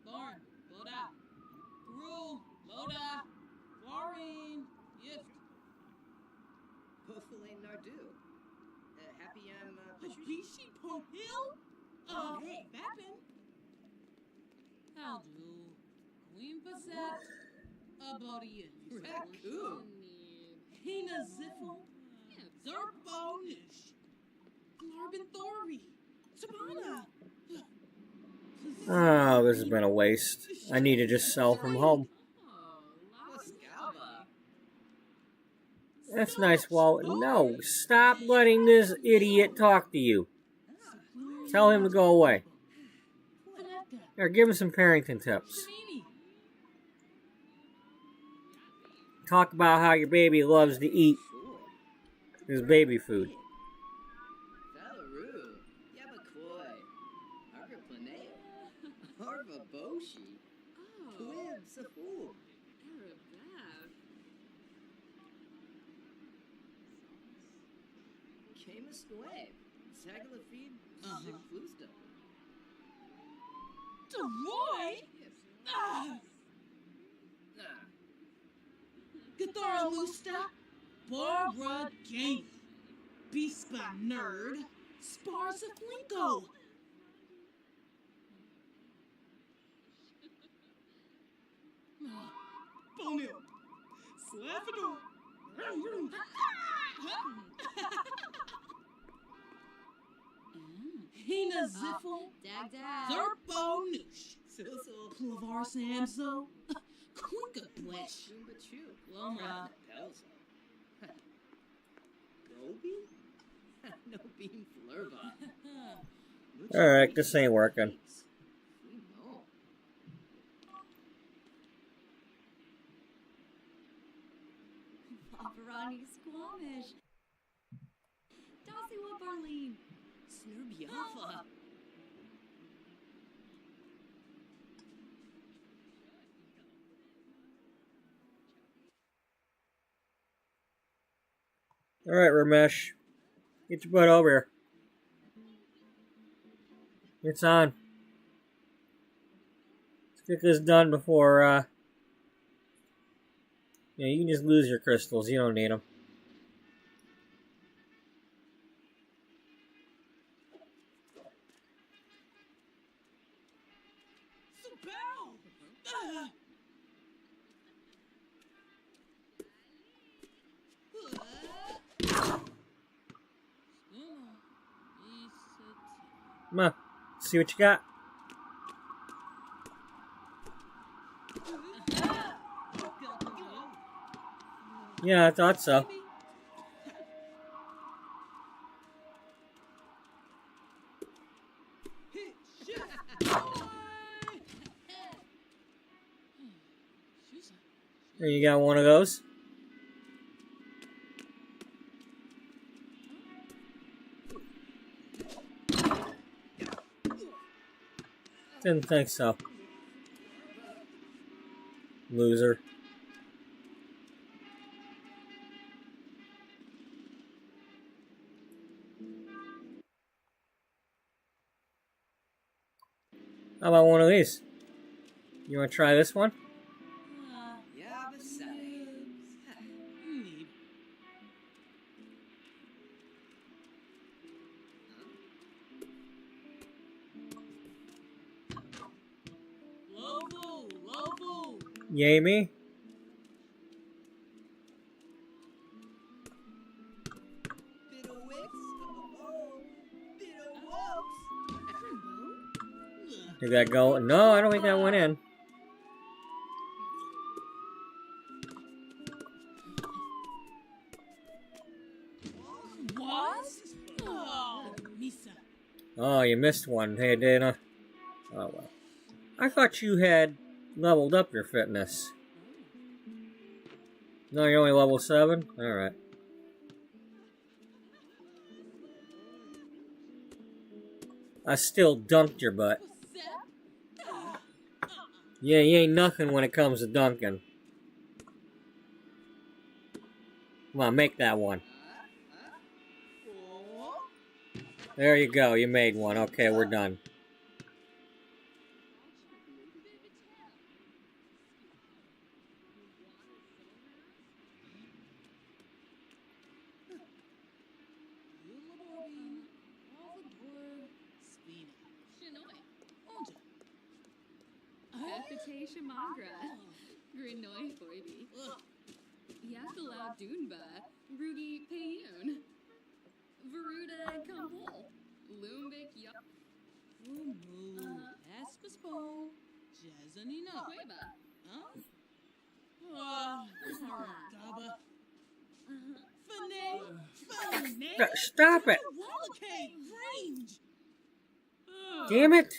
Barn. Boda. Taru. Boda. Warren. Yift. Hopefully Nardu. Happy Habishi Pohil. Hey. Bappin. How do? Queen Passat. Abodian. Raccoon. Hina Ziffle. Zarponish. Glarbin Thori. Sabana. Oh, this has been a waste. I need to just sell from home. Wascalba. That's nice, Walt. No, stop letting this idiot talk to you. Tell him to go away. Or give him some parenting tips. Shamini. Talk about how your baby loves to eat Sure. his baby food. Valaroo. Yabakoi. Hargaplaneo. Harva Boshi. Oh. Quib Saful. Arabab. Camus Squave. Zagalafid. Uh-huh. Ziklusta. Deroy. Ah. Guitar Lusta, Barbara Gamer, Bispa Nerd, Sparsa Flinko. Bonil, Slafador. Hina Ziffle, Dag dag. Zerpo Noosh, So. Plavar Samso, Quinka Blesh, Goomba Choo. Glomra, Pelzo. Gobi? No beam flurba. Alright, this ain't working. No. Paparani Squamish. Dossie Wabarleen. Snurbiafa. Alright, Ramesh. Get your butt over here. It's on. Let's get this done before, yeah, you can just lose your crystals. You don't need them. Subao! Come on. See what you got. Yeah, I thought so. There, you got one of those. Didn't think so. Loser. How about one of these? You want to try this one? Yeah, besides. Lovo! Yay me? Bit of wicks. Oh, bit of wokes. Did that go? No, I don't think that went in. Was? Oh, Misa. Oh, you missed one. Hey, Dana. Oh, well. I thought you had leveled up your fitness. No, you're only level 7? Alright. I still dunked your butt. Yeah, you ain't nothing when it comes to dunking. Come on, make that one. There you go, you made one. Okay, we're done. Reputation Magra. Grinoi Foibi. Yakalau Dunba. Rugi Payun. Veruda Kampol. Lumbik Yak. Aspaspo. Jazanina. Queba. Huh? Gaba. Fane. Stop it! Wallacay. Range. Damn it!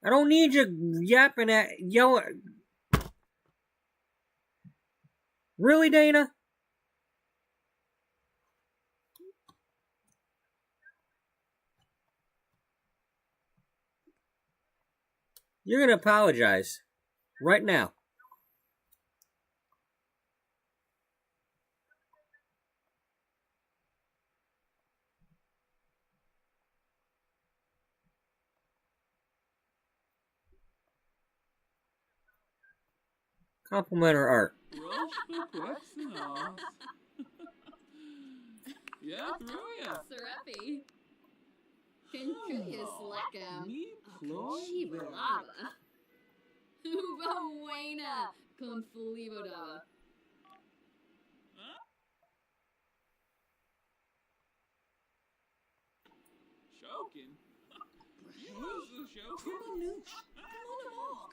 I don't need you yapping at yelling. Really, Dana? You're gonna apologize right now. Compliment her art. Yeah, through ya. Serapi. Kenkuya slacka. Me ploy. Chibalaba. Uba buena. Con fulibodaba. Shokin. Kumanoosh. Kumanamok.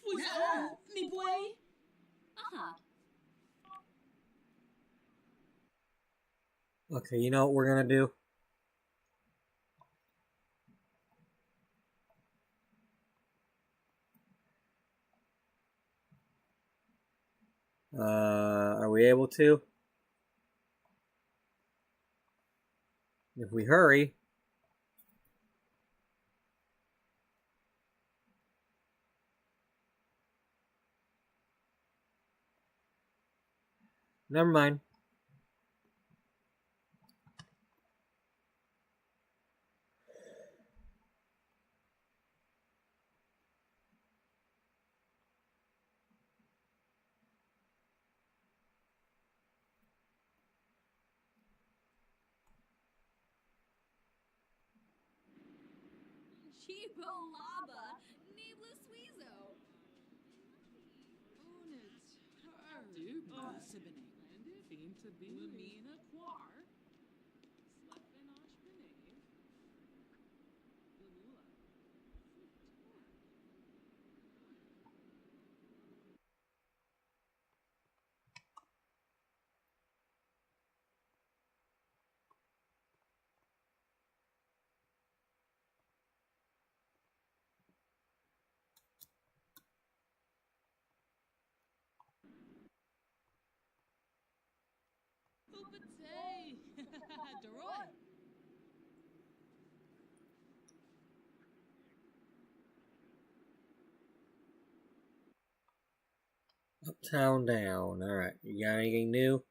Fuisa, me boy. Uh-huh. Okay, you know what we're gonna do? Are we able to? If we hurry. Never mind. Chibalaba. Nibla Suizo. Units. Dude, Sibine. Fiend to be. Lamina Quar. Slefinosh Benave. Lalula. Upate. Deroy. Uptown down. Alright, you got anything new?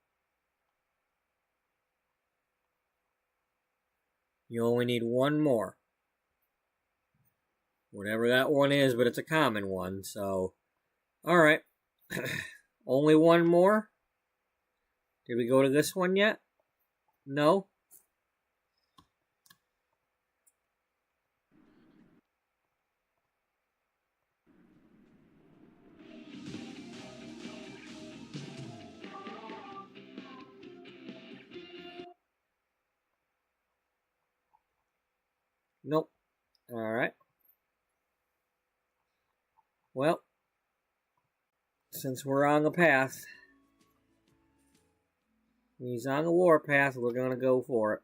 You only need one more. Whatever that one is, but it's a common one, so... Alright. Only one more? Did we go to this one yet? No? Nope. Alright. Well, since we're on the path, he's on the warpath, we're gonna go for it.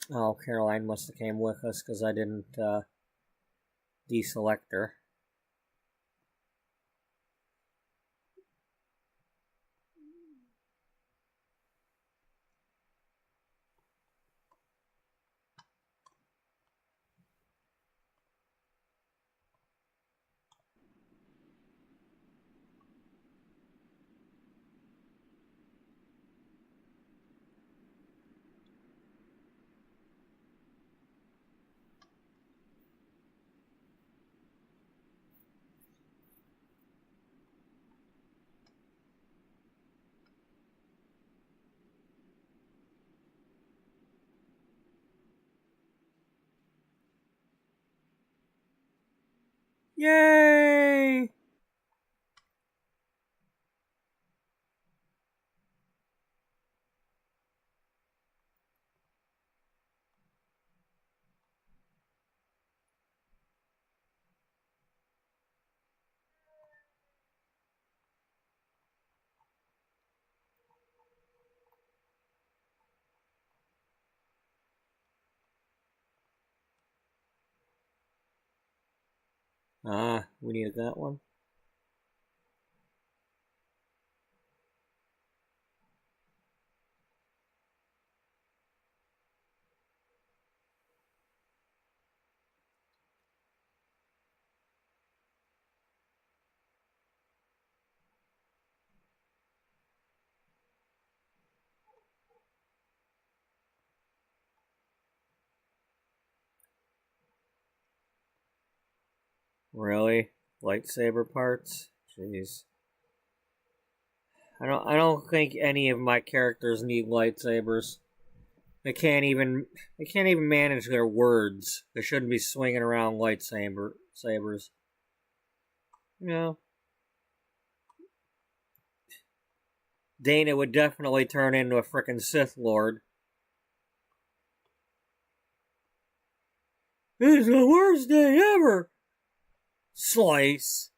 Oh, Caroline must have came with us because I didn't deselect her. Yay! Ah, we needed that one. Really? Lightsaber parts? Jeez. I don't think any of my characters need lightsabers. They can't even manage their words. They shouldn't be swinging around sabers. You know, Dana would definitely turn into a frickin' Sith Lord. This is the worst day ever! Slice.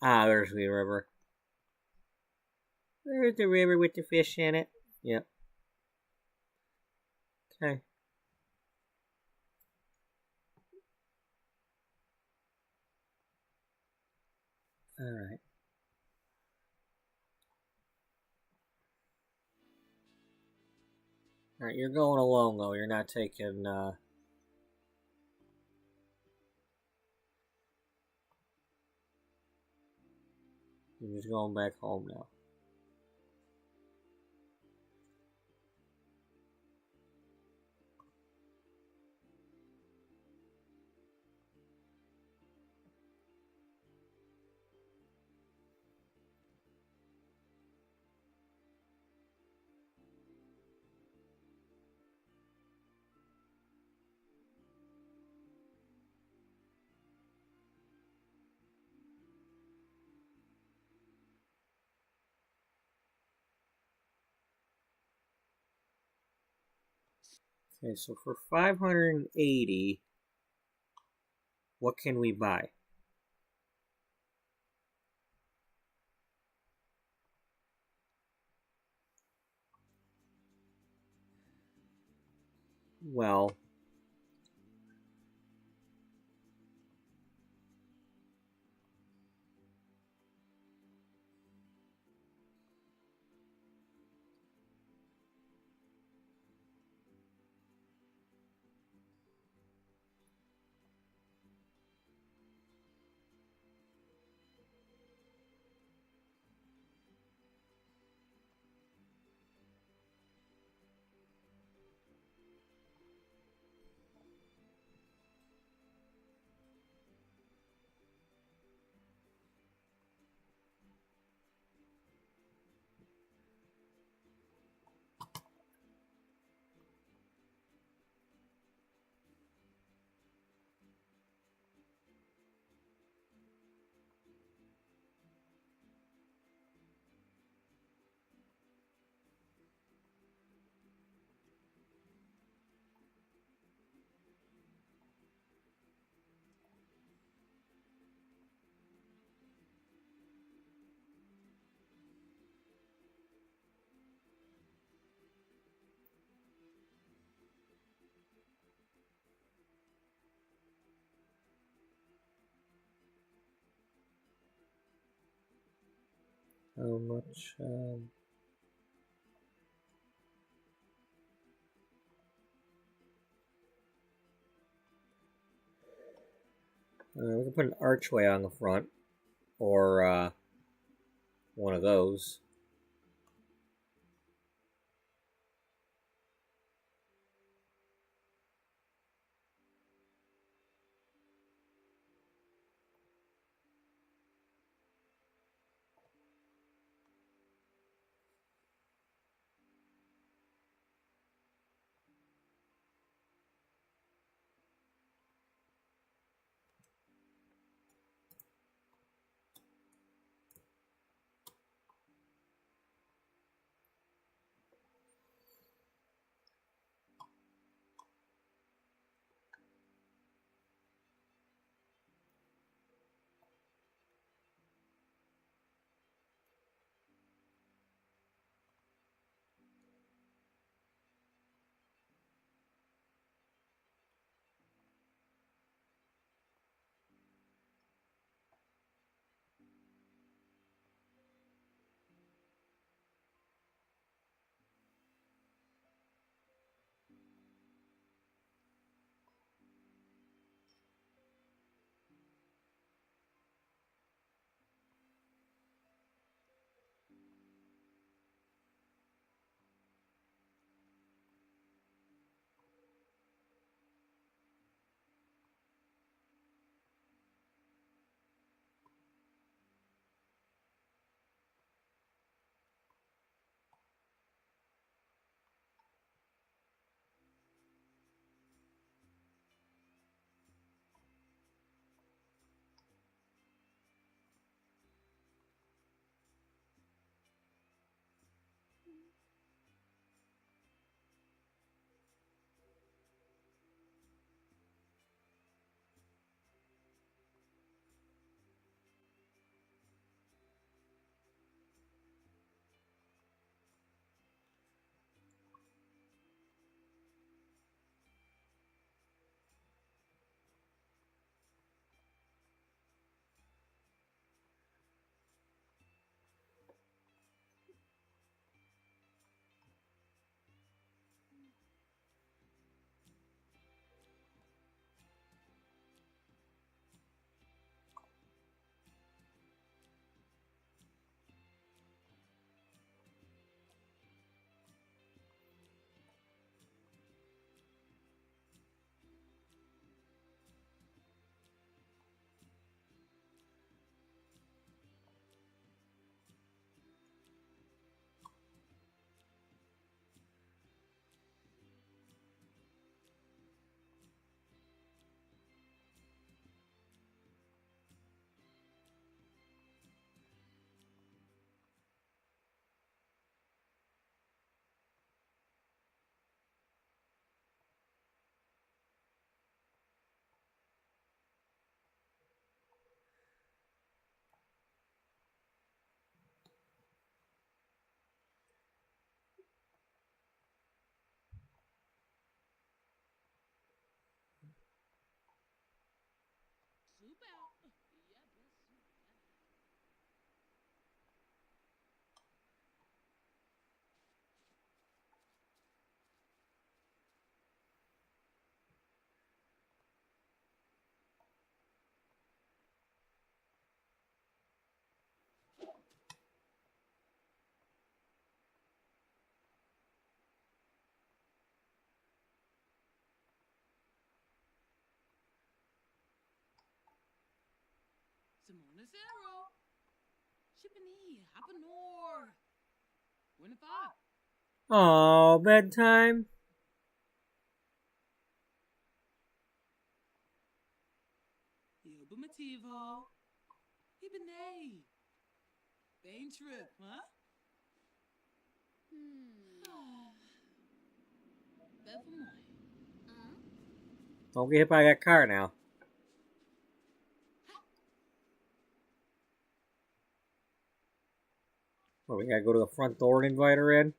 Ah, there's the river. There's the river with the fish in it. Yep. Okay. Alright. Alright, you're going alone though. You're not taking, you're just going back home now. Okay, so for 580, what can we buy? Well, how much, we can put an archway on the front, or, one of those. Soup out. Yeah, best soup ever. Simona Zero. Shippany, Hapanor. Winify. Oh, bedtime. Yobamativo. Hibane. Bane trip, huh? Bevamoy. Don't get hit by that car now. Well, we gotta go to the front door and invite her in.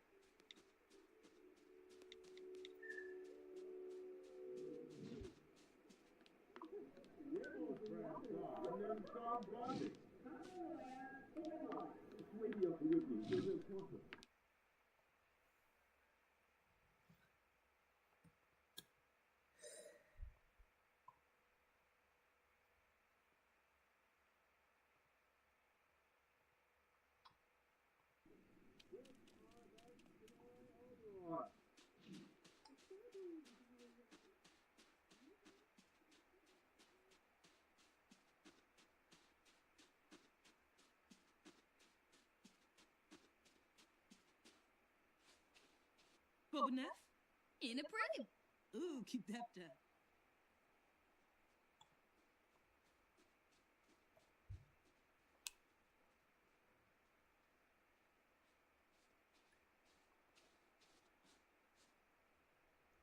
Bobanef? In a prib. Ooh, keep that down.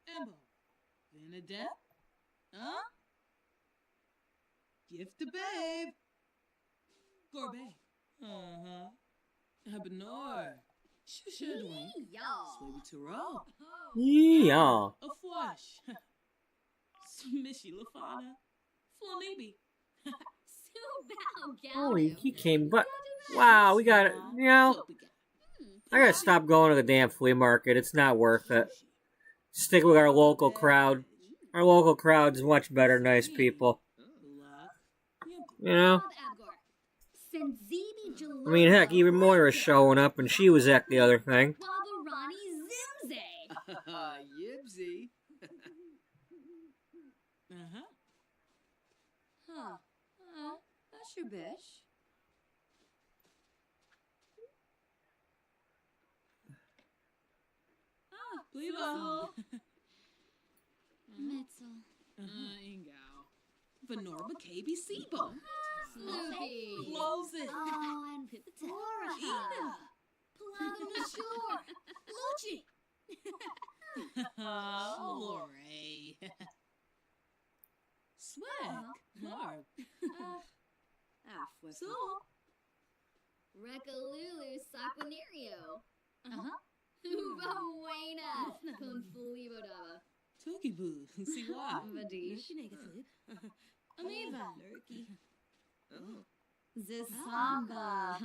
Embo, Vinadep? Huh? Gift to babe. Gorbet. Uh-huh. Habanor. Shushadwin. Y'all. Swaby Turo. Yeah. Afwash. Smishy Lafana. Flonibi. Subal Oh, Gallo. he came, but wow, we got it. You know, I gotta stop going to the damn flea market. It's not worth it. Stick with our local crowd. Our local crowd's much better, nice people. You know? I mean, heck, even Moira's showing up, and she was at the other thing. Wabarani Zimze. Yibsy. Uh-huh. Huh. That's your bish. Levo. Mitzel. Ingao. Venorba KB Sibo. Snoopy. Close it. Oh, and Pipita. Ina. Plum the shore. Luchi. Allure. Swag. Harp. Flip. So. Recalulu Saquinario. Uh-huh. Uva Buena. Con Fulibodava. Tukiboo. Siwa. Vadish. Amiva. Lurky. Oh. Zisamba.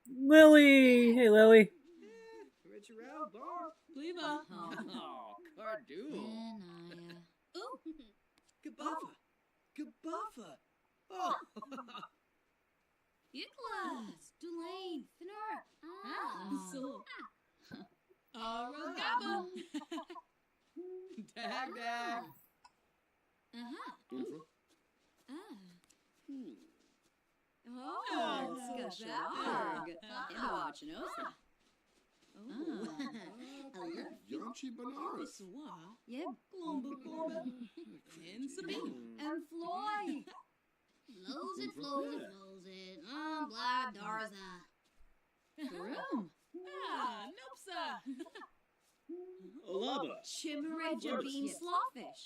Lily! Hey, Lily. Rich around bar. Levo. Oh, Cardool. Anaya. Ooh. Gabuffa. Gabuffa. Oh. Yiklas. Dulane. Finor. So. Aragaba. Dag, dag. Uh-huh. Oh, Skasharg. Iboachinosa. Yamchi Banaras. Swa. Yep. Glomba Gorba. And Sabine. And Floyd. Flows it, flows it, flows it. Blah, Darza. Groom. Nopsa. Olaba. Chimere Jabeen Slawfish.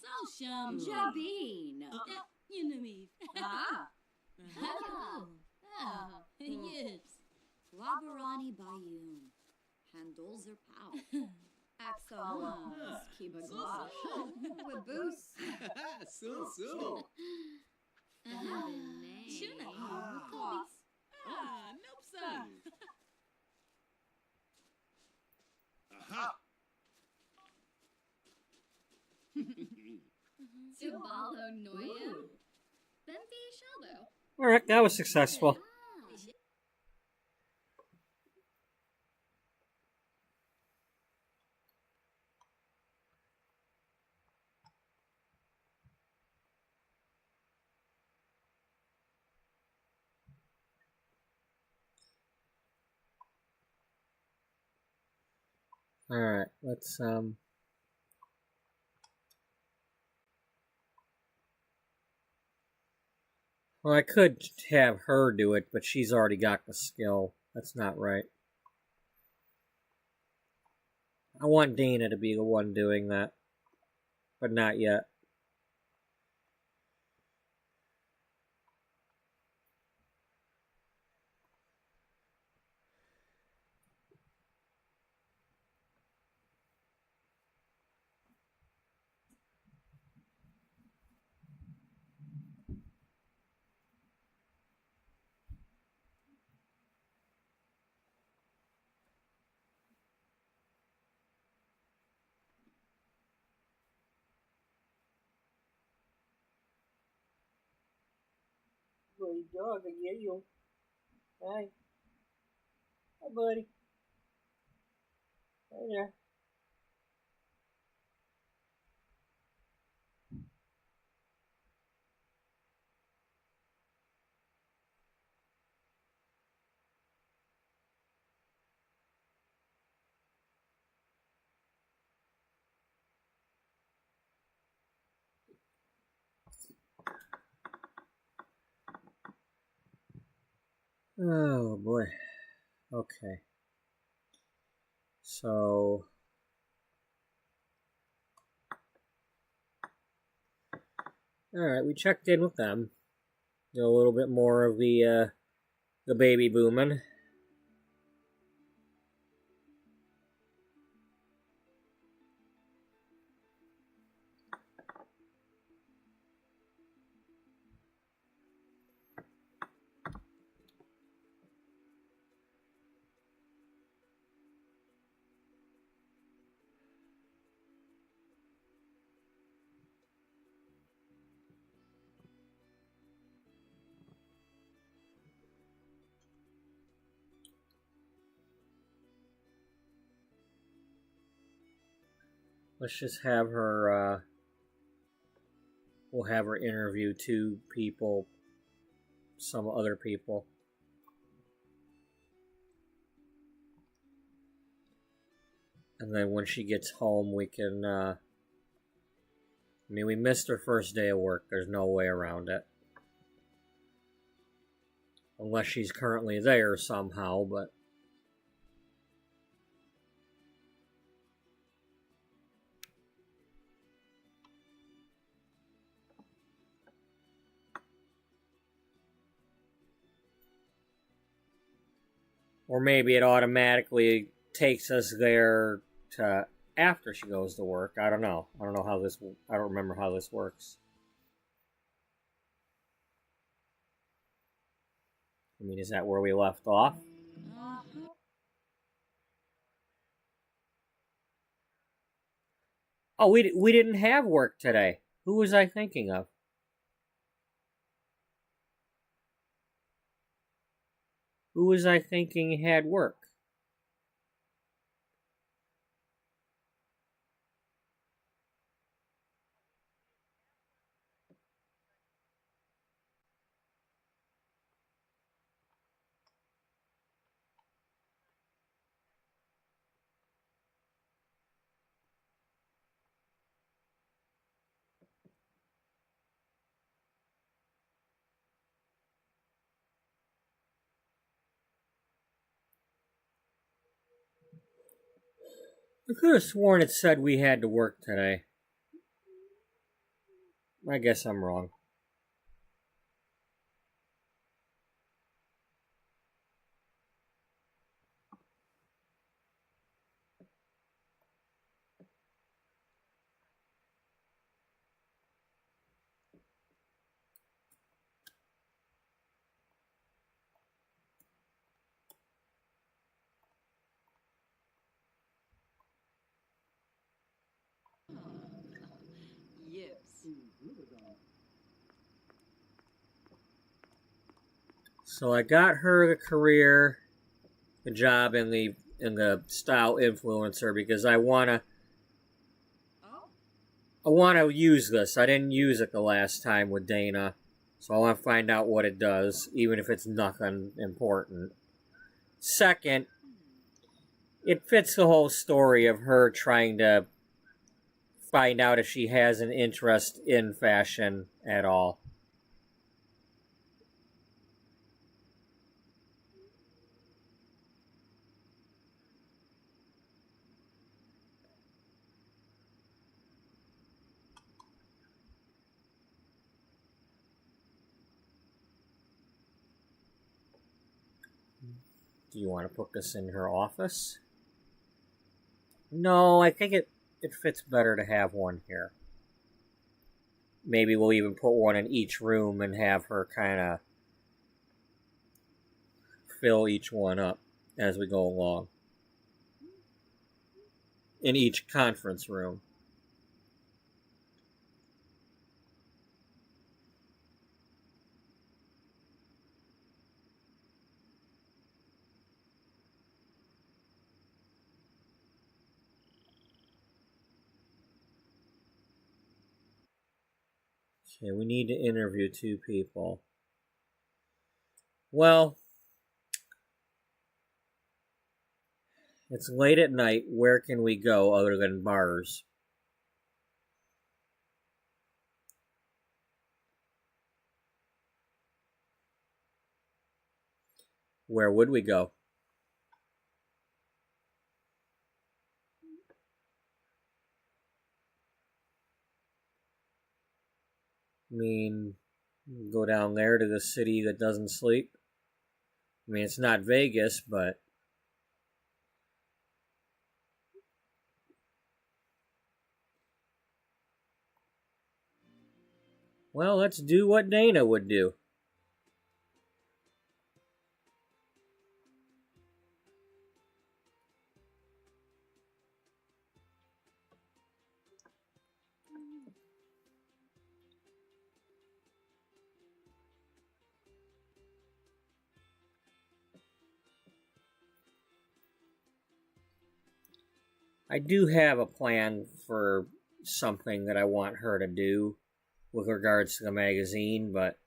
Sosham. Jabeen. Yunami. Yes. Labarani Bayun. Handles their pow. Axel. Skiba Glash. Waboose. So. Shuna. Ah. Nopsa. Aha! Tubalo Noya. Bembi Sheldo. Alright, that was successful. Alright, let's well, I could have her do it, but she's already got the skill. That's not right. I want Dana to be the one doing that, but not yet. Buddy dog, I get you. Hi. Hi, buddy. Hi there. Oh boy. Okay. So alright, we checked in with them. Did a little bit more of the baby booming. Let's just have her, we'll have her interview two people, some other people. And then when she gets home, we can, I mean, we missed her first day of work. There's no way around it. Unless she's currently there somehow, but... Or maybe it automatically takes us there to after she goes to work. I don't know. I don't know how this... I don't remember how this works. I mean, is that where we left off? Oh, we didn't have work today. Who was I thinking of? Who was I thinking had work? I could have sworn it said we had to work today. I guess I'm wrong. Yips. So I got her the career, the job in the style influencer because I wanna use this. I didn't use it the last time with Dana, so I want to find out what it does, even if it's nothing important. Second, it fits the whole story of her trying to find out if she has an interest in fashion at all. Do you want to put this in her office? No, I think it fits better to have one here. Maybe we'll even put one in each room and have her kind of fill each one up as we go along. In each conference room. Okay, we need to interview two people. Well, it's late at night. Where can we go other than bars? Where would we go? I mean, go down there to the city that doesn't sleep. I mean, it's not Vegas, but... Well, let's do what Dana would do. I do have a plan for something that I want her to do with regards to the magazine, but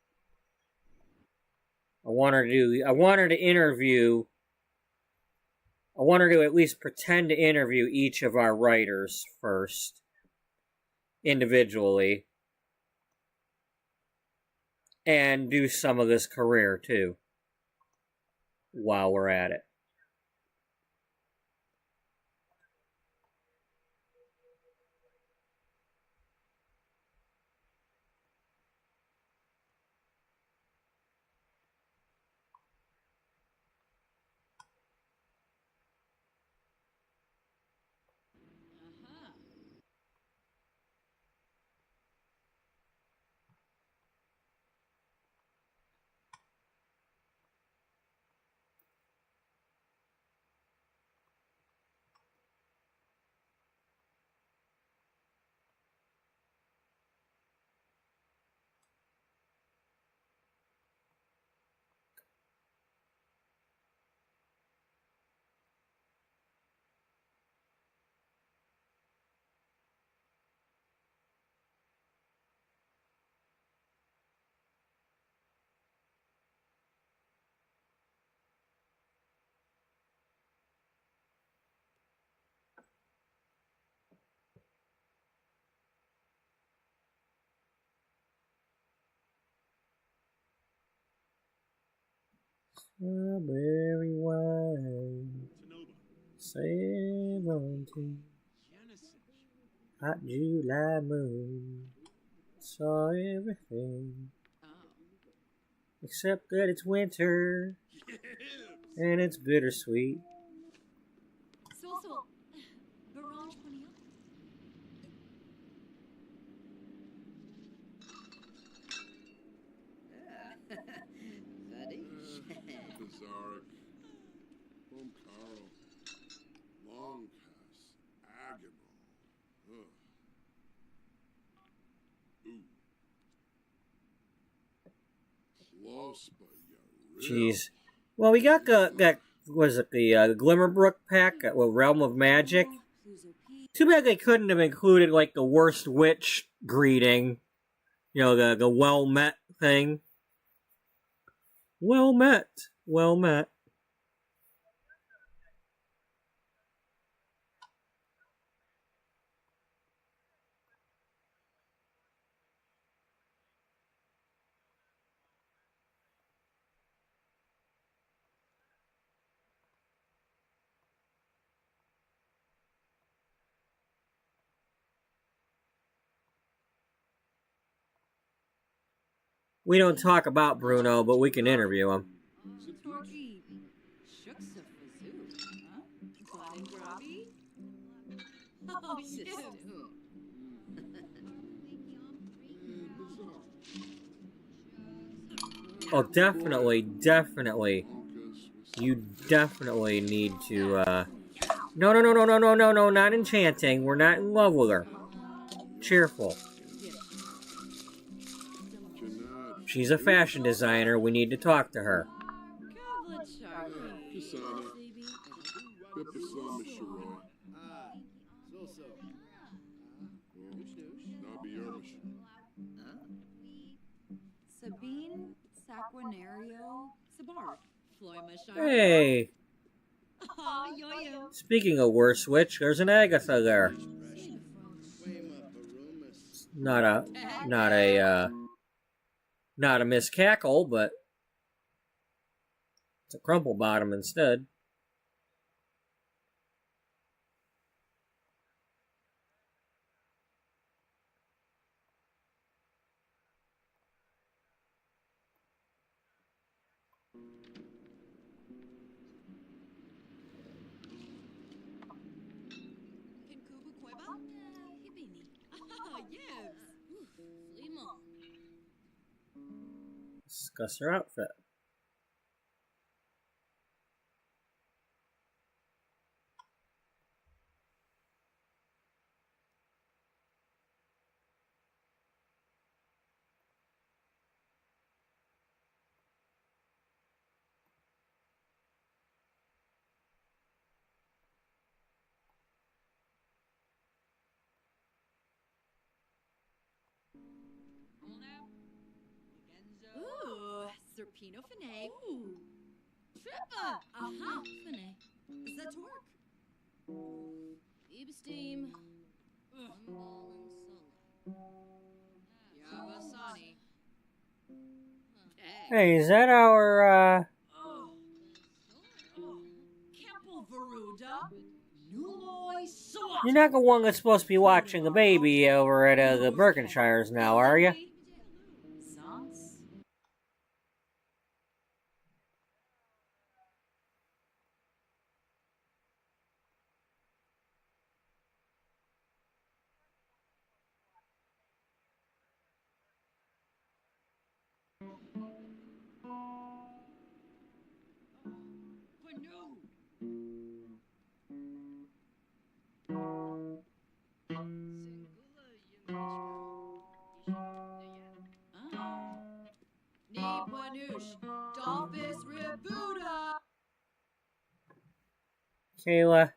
I want her to interview, I want her to at least pretend to interview each of our writers first, individually, and do some of this career too, while we're at it. Strawberry wine, 17, hot July moon, saw everything, except that it's winter, and it's bittersweet. Bizarre. Bomcaro. Longcast. Agable. Ugh. Ooh. Close, but you're real. Jeez. Well, we got that was it the Glimmerbrook pack, Realm of Magic. Too bad they couldn't have included like the worst witch greeting, you know, the well met thing. Well met, well met. We don't talk about Bruno, but we can interview him. Oh, definitely. You definitely need to, No, not enchanting. We're not in love with her. Cheerful. She's a fashion designer. We need to talk to her. Sabine Saquinario Sabar. Hey! Speaking of worst witch, there's an Agatha there. Not a Miss Cackle, but It's a crumple bottom instead. Can Kubu Koiba? Hibini. Ah, yes. Flimo. Discuss her outfit. Ooh, Serpino Fine. Ooh. Trippa. Aha. Fine. Zatork. Ibsteam. Umball and Solo. Yabasani. Hey, is that our, Kempel Veruda. Nuloi Soa. You're not the one that's supposed to be watching the baby over at the Berkshires now, are you? Sans. Nibuanush. Dolphus Rebuda. Kayla,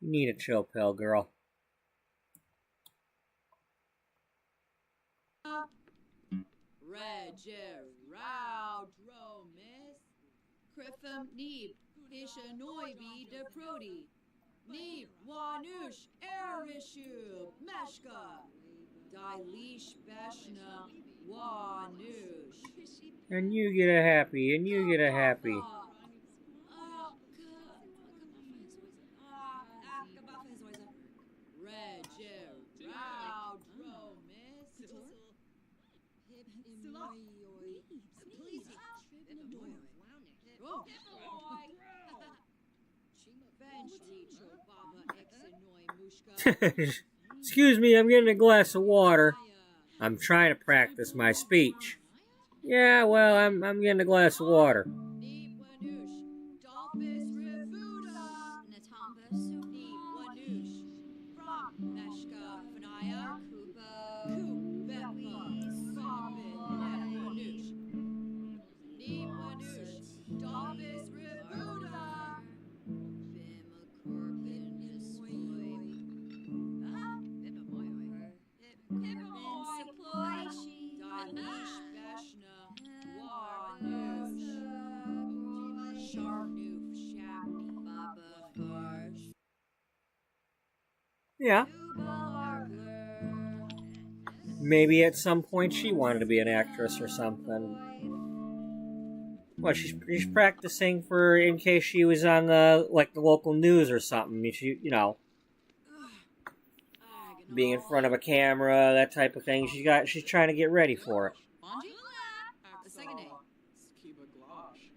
you need a chill pill, girl. Reger Roudro Miss. Criffum Neeb. Ishanoibi de Prodi. Neeb Wanush Erishu Meshka. Dailish Beshna Wanush. And you get a happy, and you get a happy. Reger Roudro Miss. Oh, Excuse me, I'm getting a glass of water. I'm trying to practice my speech. Yeah, well, I'm getting a glass of water. Yeah. Maybe at some point she wanted to be an actress or something. Well, she's practicing for in case she was on the local news or something. You know, being in front of a camera, that type of thing. She's trying to get ready for it. The second name. Skiba Glosh.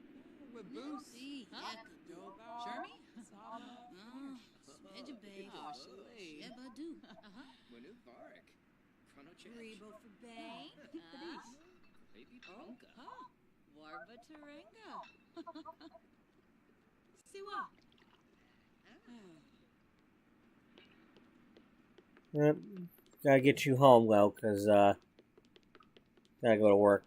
Waboose. Shermy? Edgebabe. Ebadu. Manu Varek. Chrono Rebo for Bay. Baby Ponka. Warba Tarenga. Siwa. Yep. Gotta get you home though, cause gotta go to work.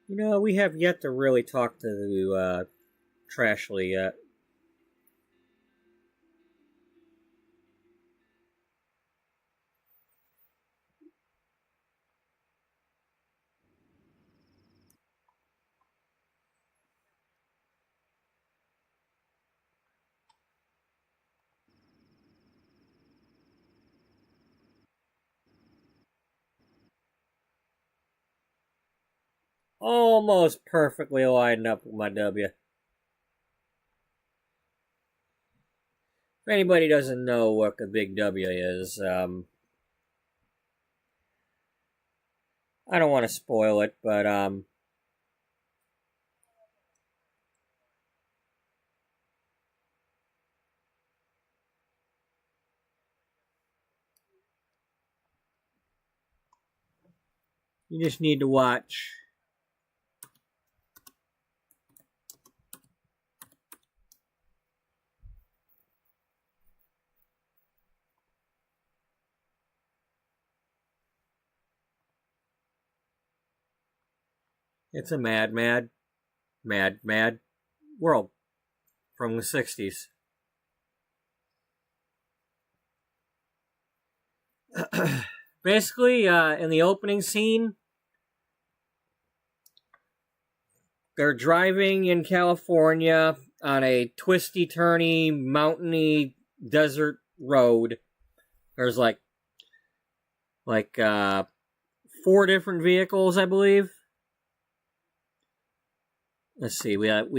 You know, we have yet to really talk to Trashly yet. Almost perfectly lined up with my W. If anybody doesn't know what the big W is, I don't want to spoil it, but you just need to watch. It's a mad world from the 60s. Basically, in the opening scene, they're driving in California on a twisty-turny, mountainy desert road. There's like 4 different vehicles, I believe. Let's see. We had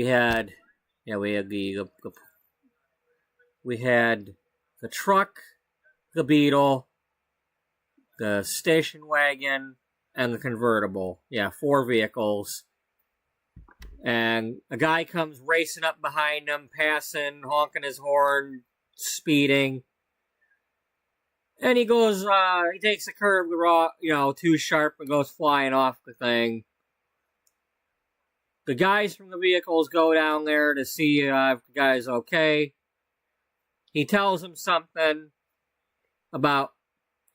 the truck, the Beetle, the station wagon, and the convertible. Yeah, 4 vehicles. And a guy comes racing up behind them, passing, honking his horn, speeding. And he goes, he takes a curve, too sharp, and goes flying off the thing. The guys from the vehicles go down there to see if the guy's okay. He tells them something about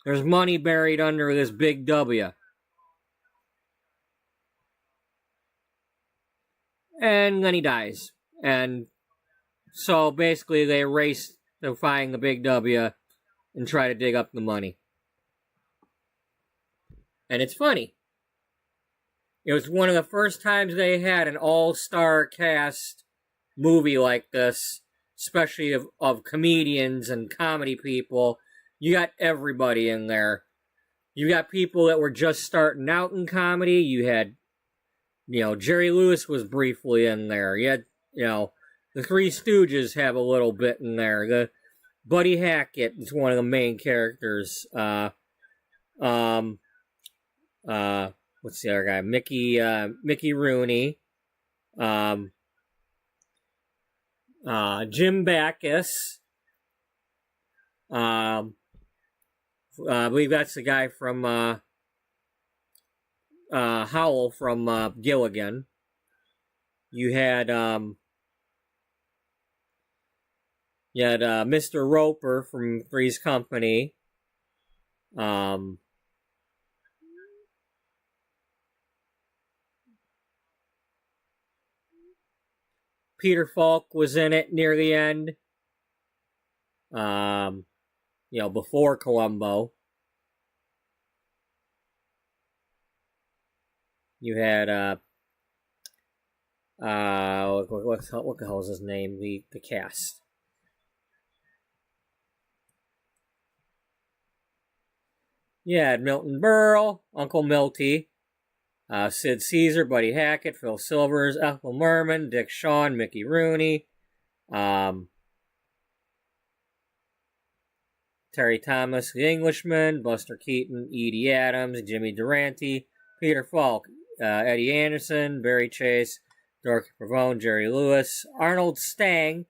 there's money buried under this big W. And then he dies. And so basically they race to find the big W and try to dig up the money. And it's funny. It was one of the first times they had an all-star cast movie like this, especially of comedians and comedy people. You got everybody in there. You got people that were just starting out in comedy. You had, Jerry Lewis was briefly in there. You had, the Three Stooges have a little bit in there. The Buddy Hackett is one of the main characters. What's the other guy? Mickey Rooney. Jim Backus. I believe that's the guy from Howell from Gilligan. You had Mr. Roper from Three's Company. Peter Falk was in it near the end. Before Columbo. You had what the hell is his name? The cast. You had Milton Berle, Uncle Milty, Sid Caesar, Buddy Hackett, Phil Silvers, Ethel Merman, Dick Shawn, Mickey Rooney, Terry Thomas, The Englishman, Buster Keaton, Edie Adams, Jimmy Durante, Peter Falk, Eddie Anderson, Barry Chase, Dorothy Pavone, Jerry Lewis, Arnold Stang.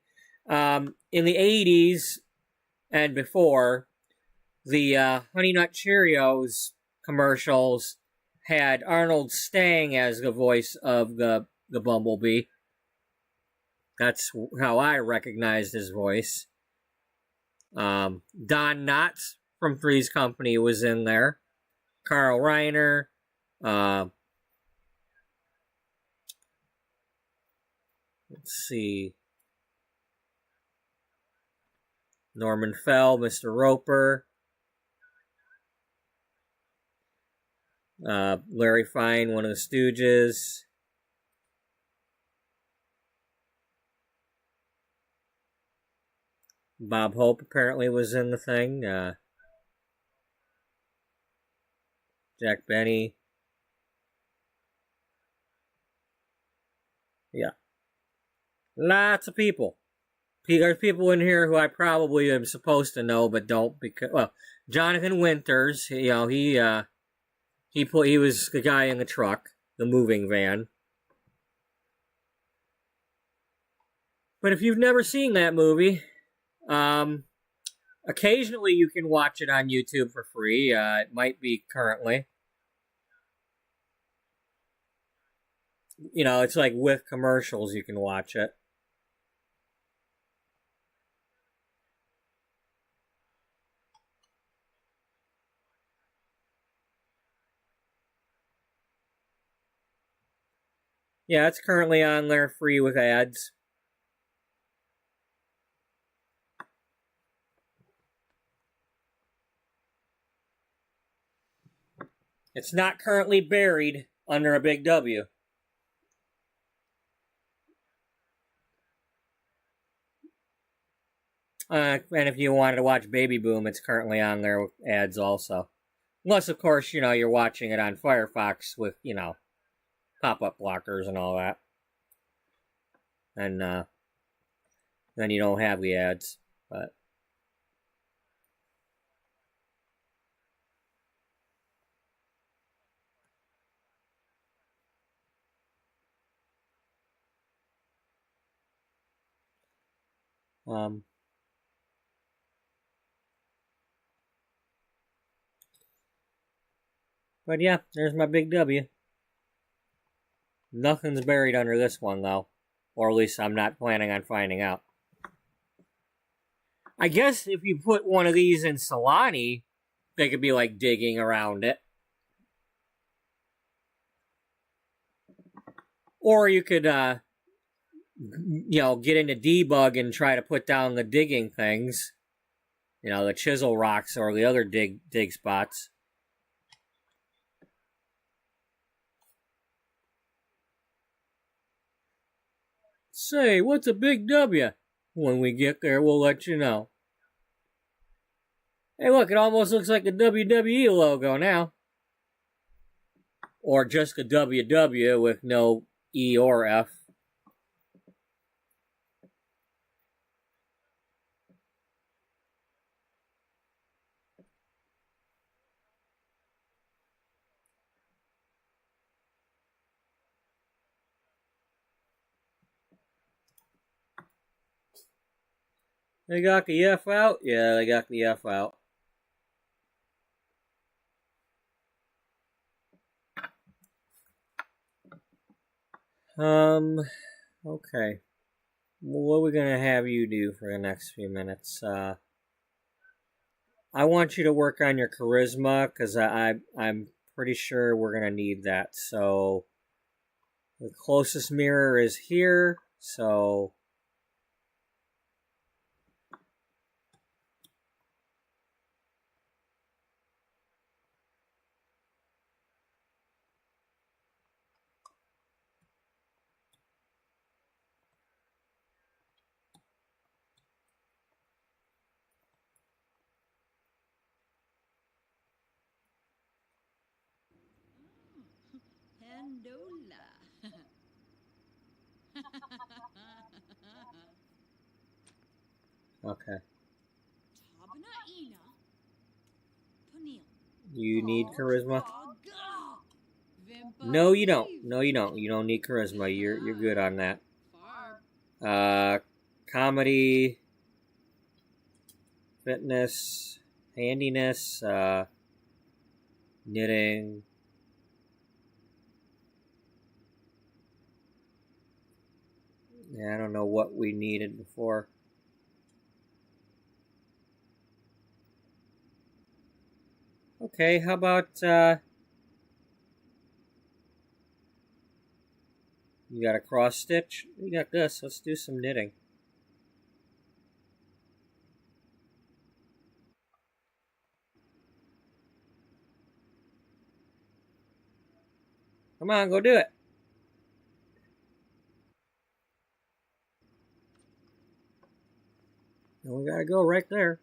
In the 80s and before, the Honey Nut Cheerios commercials had Arnold Stang as the voice of the Bumblebee. That's how I recognized his voice. Don Knotts from Three's Company was in there. Carl Reiner. Let's see. Norman Fell, Mr. Roper. Larry Fine, one of the Stooges. Bob Hope apparently was in the thing. Jack Benny. Yeah. Lots of people. There's people in here who I probably am supposed to know, but don't because, well, Jonathan Winters, you know, he was the guy in the truck, the moving van. But if you've never seen that movie, occasionally you can watch it on YouTube for free. It might be currently. You know, it's like with commercials you can watch it. Yeah, it's currently on there free with ads. It's not currently buried under a big W. And if you wanted to watch Baby Boom, it's currently on there with ads also. Unless, of course, you know, you're watching it on Firefox with, you know, pop-up blockers and all that. And then you don't have the ads. But but yeah, there's my big W. Nothing's buried under this one, though. Or at least I'm not planning on finding out. I guess if you put one of these in Solani, they could be like digging around it. Or you could, you know, get into debug and try to put down the digging things. You know, the chisel rocks or the other dig spots. Say, what's a big W? When we get there, we'll let you know. Hey, look, it almost looks like a WWE logo now. Or just a WW with no E or F. They got the F out? Yeah, they got the F out. Okay. What are we going to have you do for the next few minutes? I want you to work on your charisma, because I'm pretty sure we're going to need that. So, the closest mirror is here, so... Pandola. Okay. Tabanaina. Panil. You need charisma? Vimpa No, you don't. Steve. No, you don't. You don't need charisma. You're good on that. Farb. Comedy, fitness, handiness, knitting. Yeah, I don't know what we needed before. Okay, how about You got a cross stitch? We got this. Let's do some knitting. Come on, go do it. And we gotta go right there.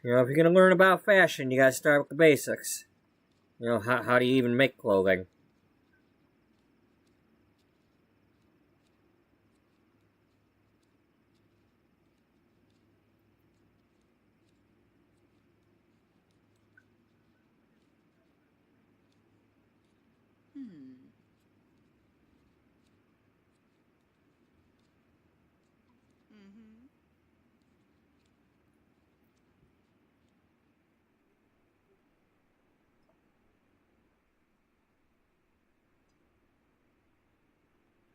You know, if you're gonna learn about fashion, you gotta start with the basics. You know, how do you even make clothing?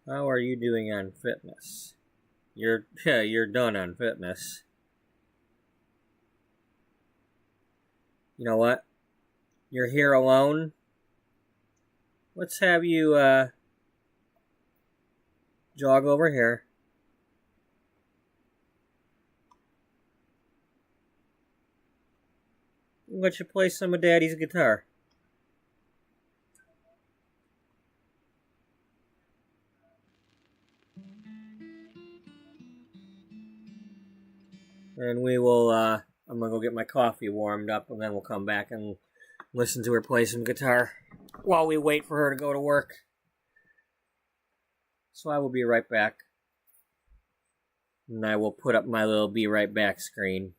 How are you doing on fitness? You're done on fitness. You know what? You're here alone. Let's have you jog over here. Let you play some of Daddy's guitar. And we will, I'm gonna go get my coffee warmed up, and then we'll come back and listen to her play some guitar while we wait for her to go to work. So I will be right back. And I will put up my little be right back screen.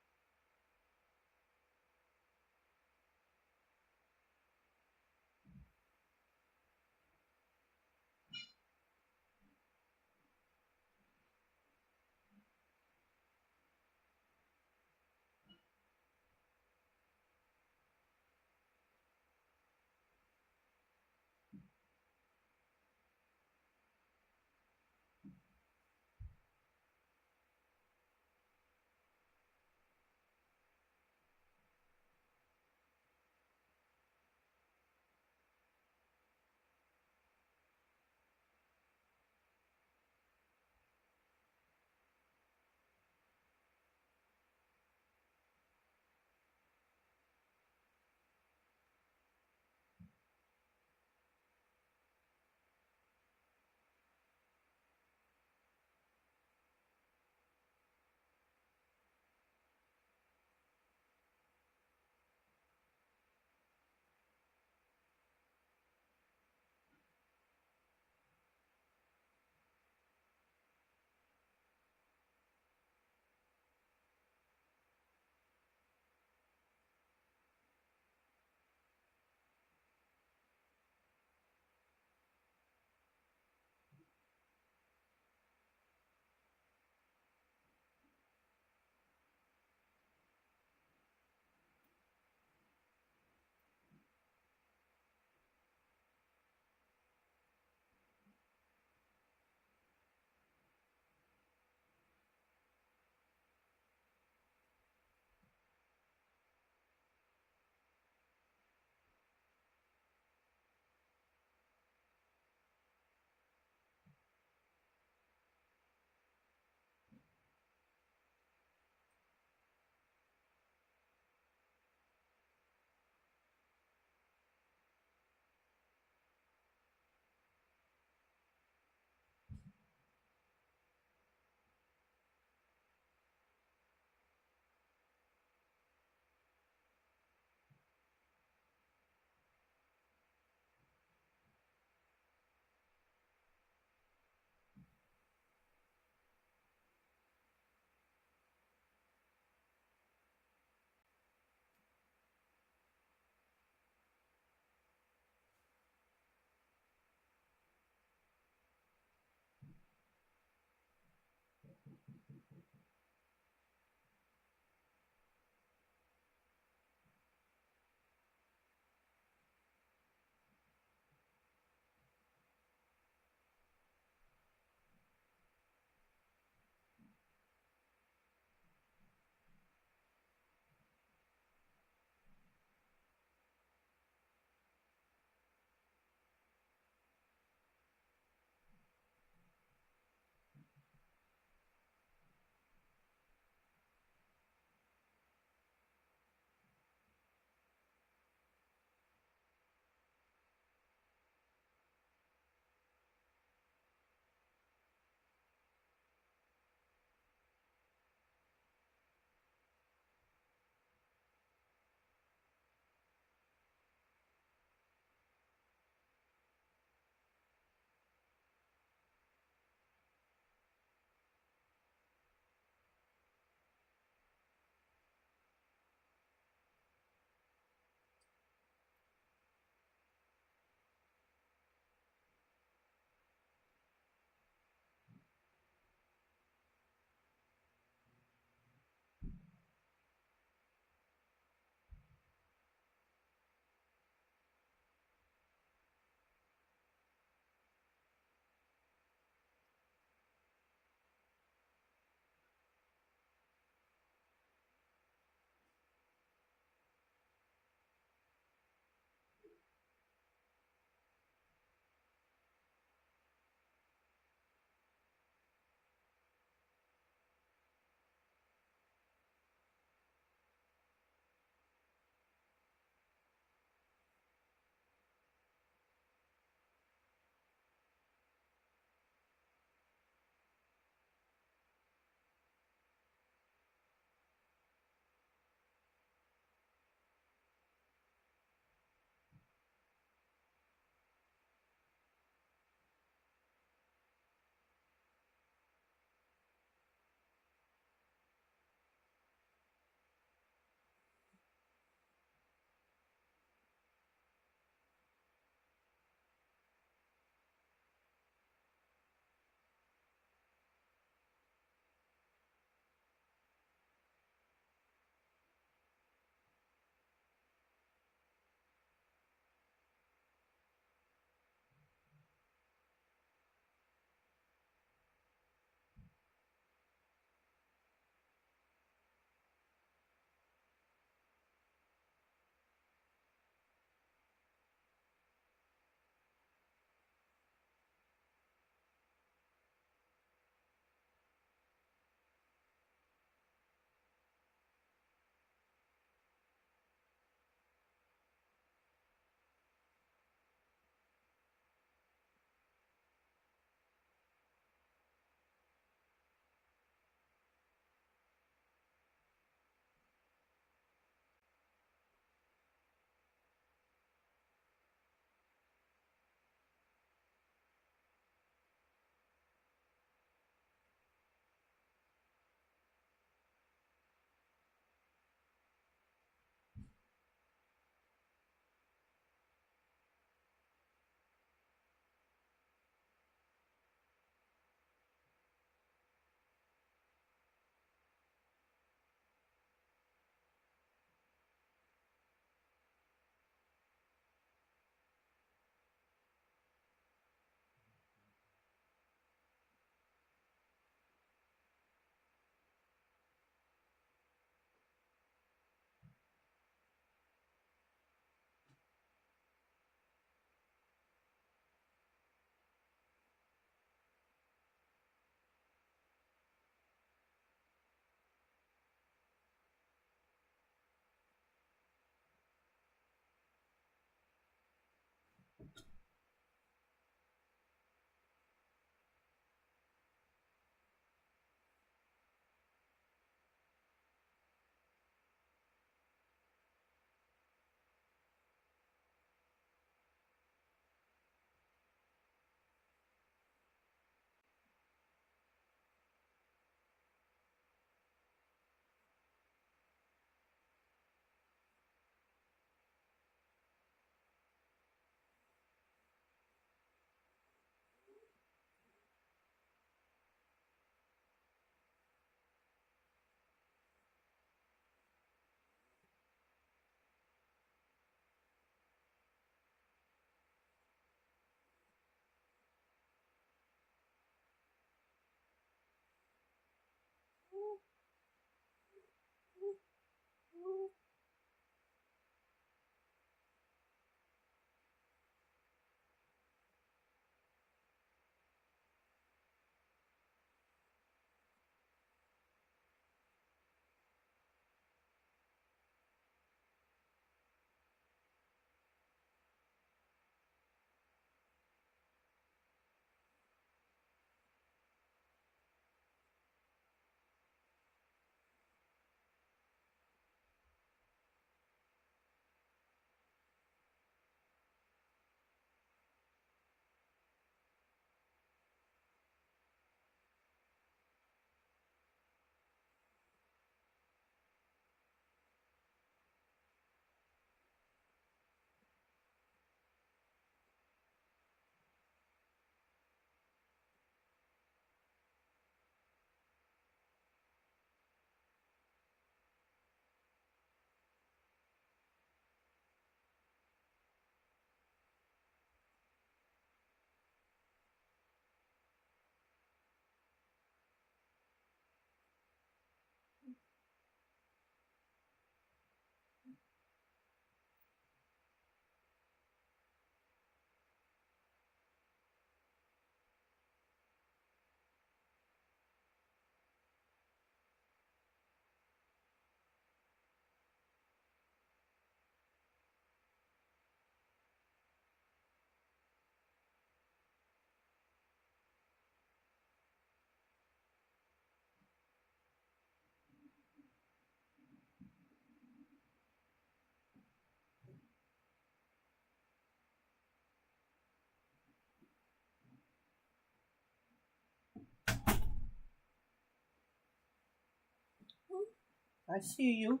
I see you.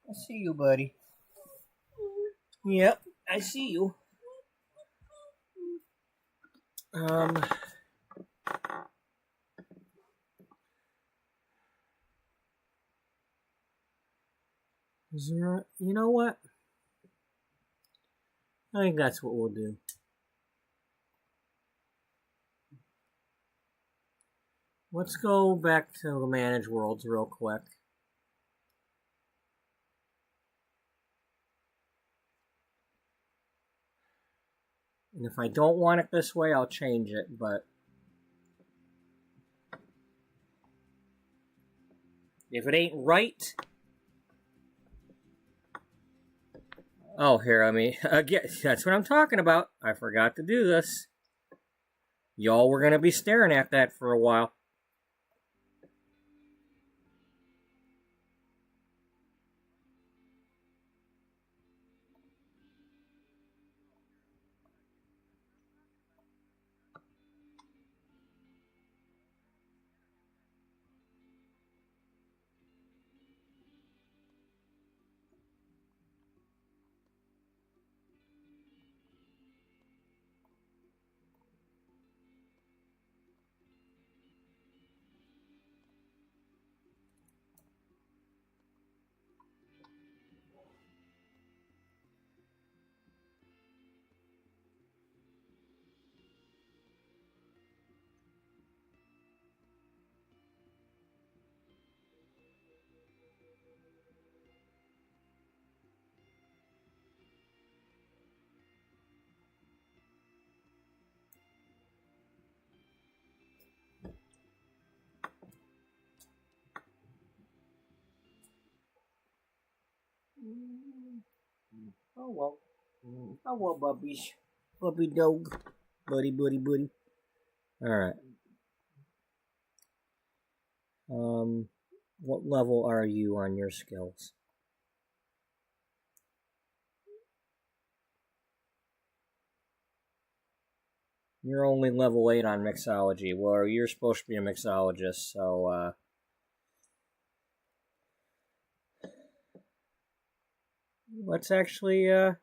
I see you, buddy. Yep, I see you. Is there, you know what? I think that's what we'll do. Let's go back to the Manage Worlds real quick. And if I don't want it this way, I'll change it, but if it ain't right... Oh, here, again, that's what I'm talking about. I forgot to do this. Y'all were going to be staring at that for a while. Oh well. Oh well, puppies. Puppy dog. Buddy. Alright. What level are you on your skills? You're only level 8 on mixology. Well, you're supposed to be a mixologist, so, let's actually, can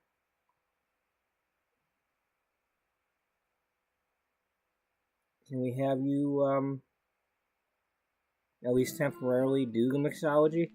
we have you, at least temporarily do the mixology?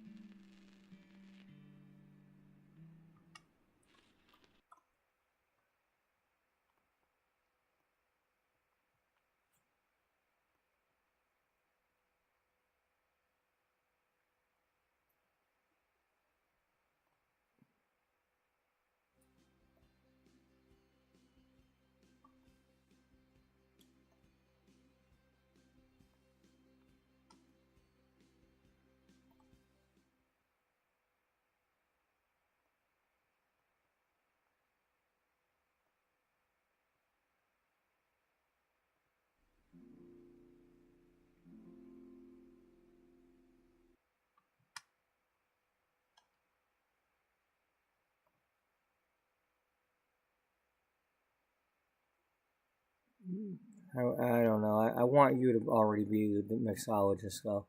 I don't know. I want you to already be the mixologist, though.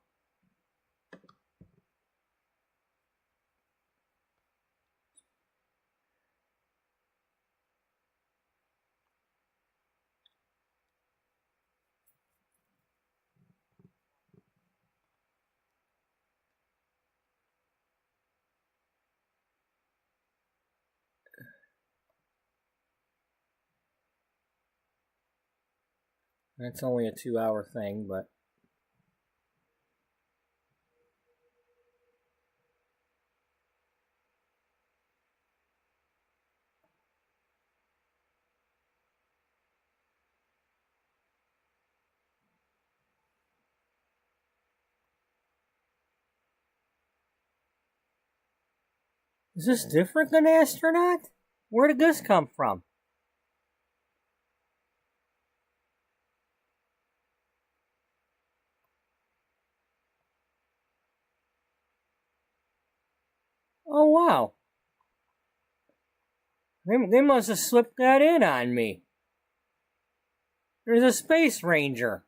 That's only a 2-hour thing, but... Is this different than astronaut? Where did this come from? Oh, wow. They must have slipped that in on me. There's a Space Ranger.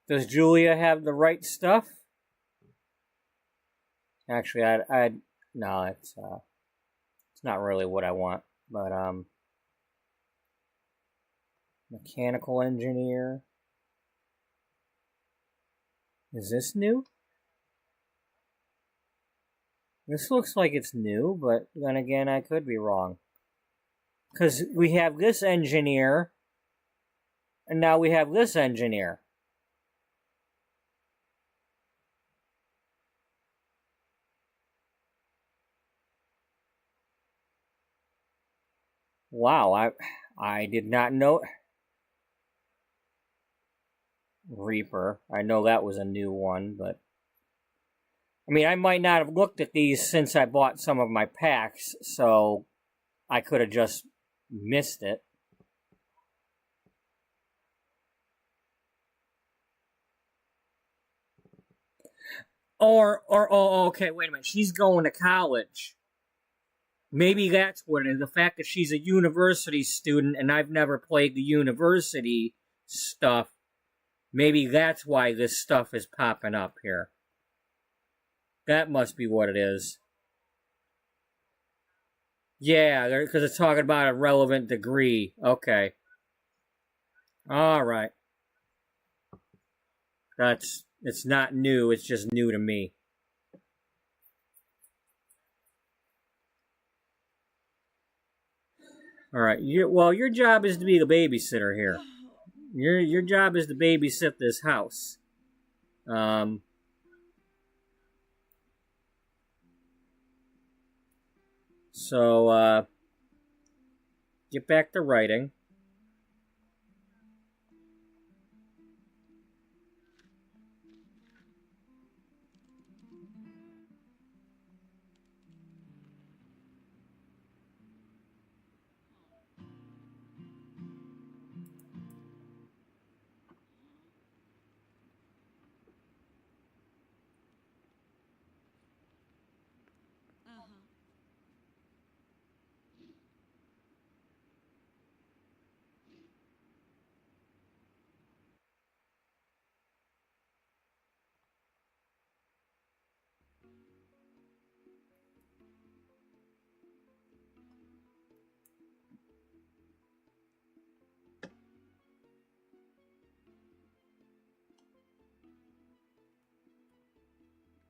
Does Julia have the right stuff? Actually, no, it's not really what I want. But mechanical engineer. Is this new? This looks like it's new, but then again, I could be wrong. Because we have this engineer, and now we have this engineer. Wow, I did not know. Reaper. I know that was a new one, but I mean, I might not have looked at these since I bought some of my packs, so I could have just missed it. Oh, okay, wait a minute. She's going to college. Maybe that's what it is. The fact that she's a university student and I've never played the university stuff. Maybe that's why this stuff is popping up here. That must be what it is. Yeah, because it's talking about a relevant degree. Okay. Alright. It's not new, it's just new to me. Alright, your job is to be the babysitter here. Your job is to babysit this house. So, get back to writing.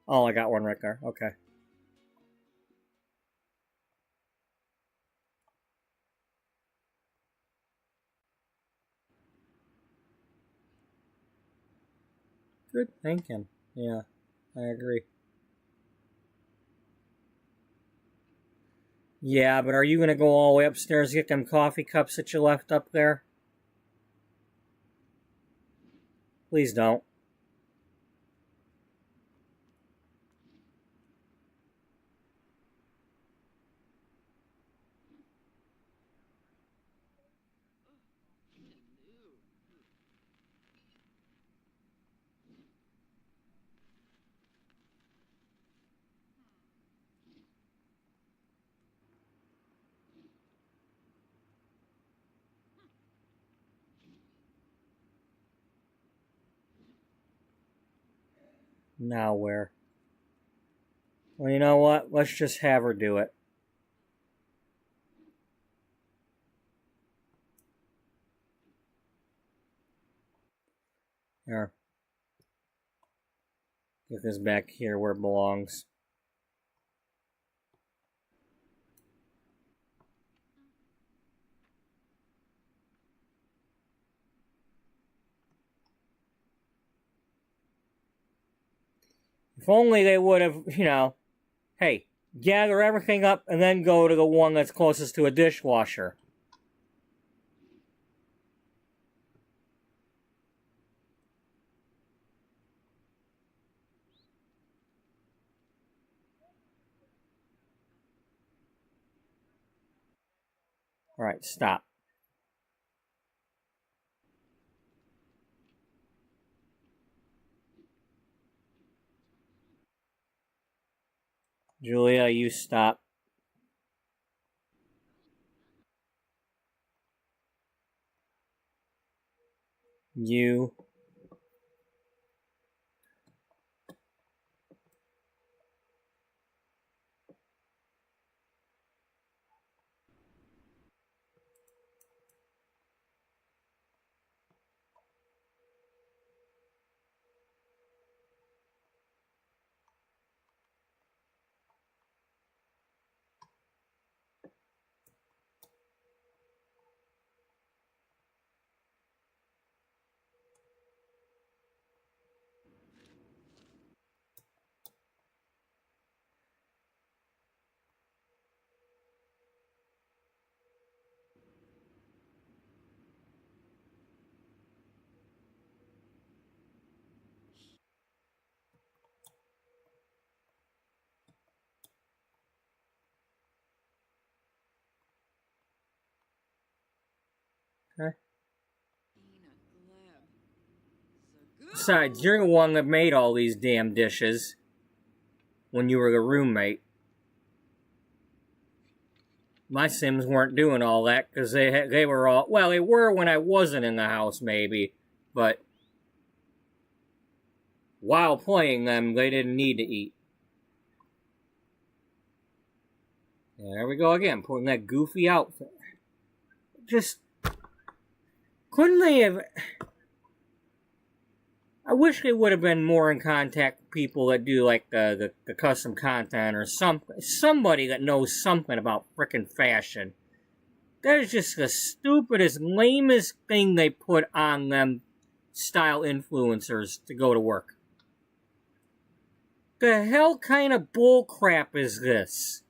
Oh, I got one right there. Okay. Good thinking. Yeah, I agree. Yeah, but are you going to go all the way upstairs to get them coffee cups that you left up there? Please don't. Now where? Well, you know what? Let's just have her do it. Here. Get this back here where it belongs. If only they would have, hey, gather everything up and then go to the one that's closest to a dishwasher. Alright, stop. Julia, you stop. You Besides, you're the one that made all these damn dishes when you were the roommate. My Sims weren't doing all that because they were all... Well, they were when I wasn't in the house, maybe. But while playing them, they didn't need to eat. There we go again, putting that goofy outfit. Just... Couldn't they have... I wish they would have been more in contact with people that do, like, the custom content or something. Somebody that knows something about frickin' fashion. That is just the stupidest, lamest thing they put on them style influencers to go to work. The hell kind of bull crap is this?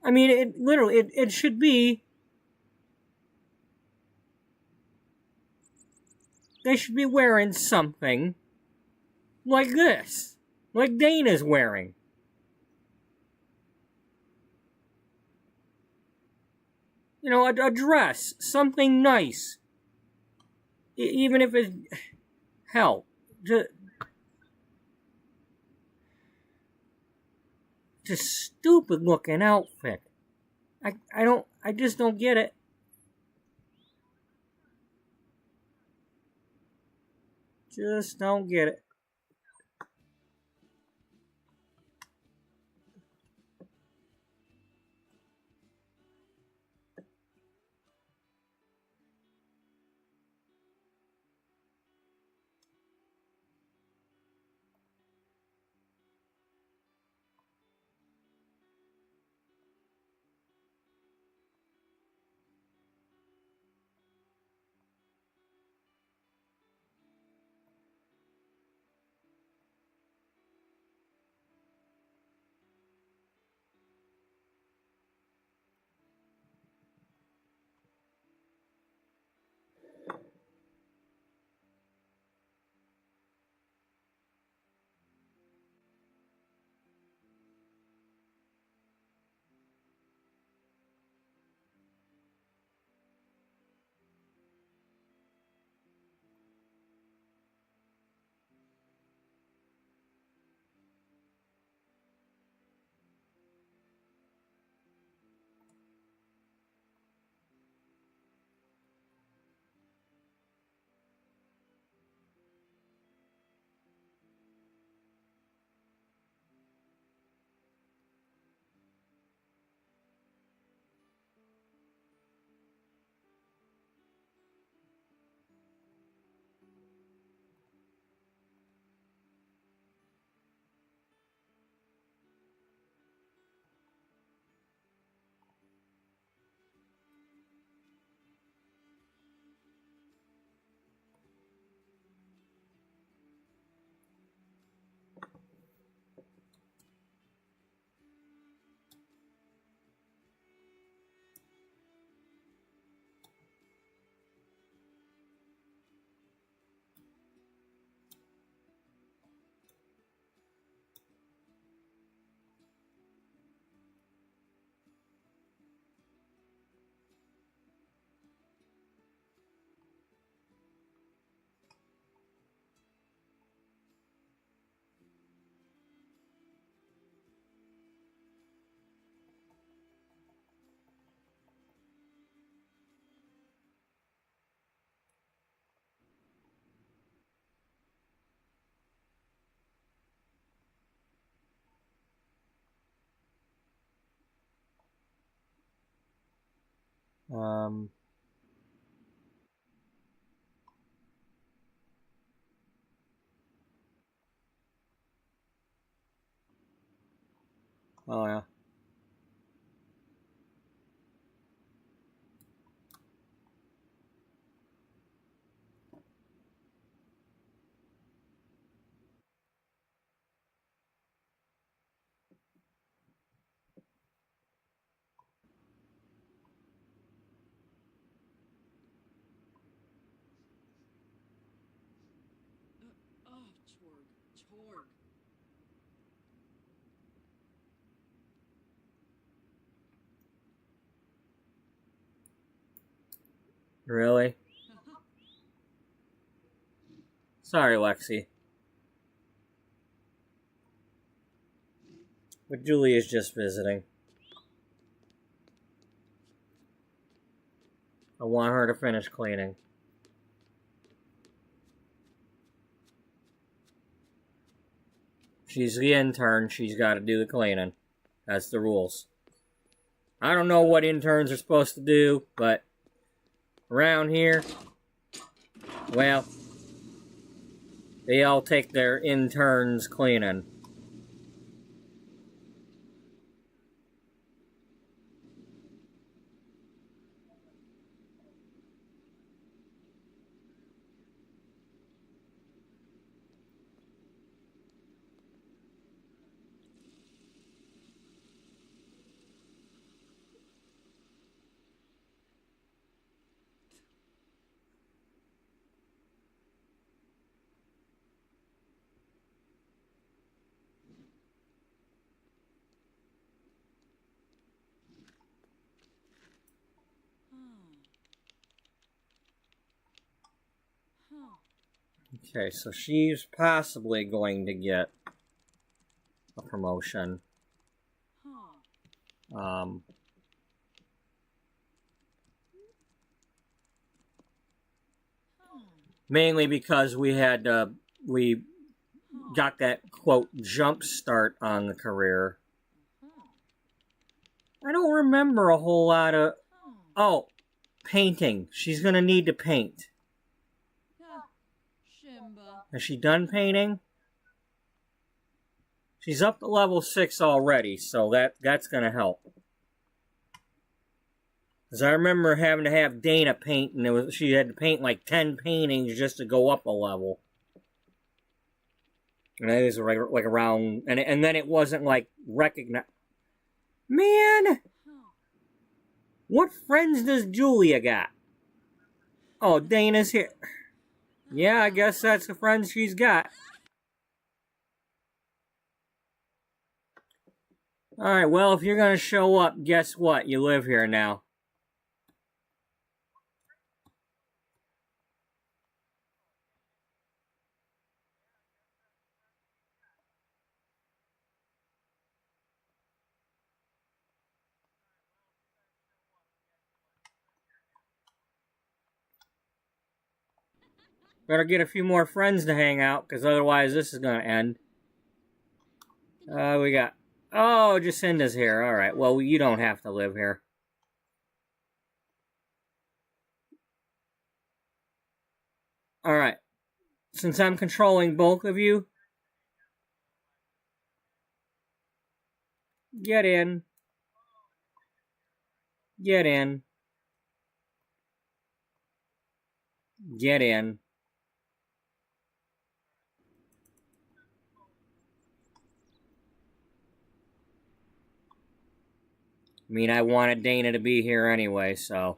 I mean, it should be... They should be wearing something like this. Like Dana's wearing. You know, a dress. Something nice. Even if it's... Hell. Just stupid looking outfit. I just don't get it. Just don't get it. Oh yeah. Torg. Really? Sorry, Lexi. But Julia's just visiting. I want her to finish cleaning. She's the intern. She's got to do the cleaning. That's the rules. I don't know what interns are supposed to do, but around here, well, they all take their interns cleaning. Okay, so she's possibly going to get a promotion. Mainly because we got that, quote, jump start on the career. I don't remember a whole lot of... Oh, painting. She's going to need to paint. Has she done painting? She's up to level 6 already, so that's going to help. Because I remember having to have Dana paint, and she had to paint like 10 paintings just to go up a level. And that is like around... And then it wasn't like recognized... Man! What friends does Julia got? Oh, Dana's here. Yeah, I guess that's the friends she's got. Alright, well, if you're gonna show up, guess what? You live here now. Better get a few more friends to hang out, because otherwise this is going to end. We got... Oh, Jacinda's here. Alright, well, you don't have to live here. Alright. Since I'm controlling both of you, get in. Get in. Get in. I mean, I wanted Dana to be here anyway, so...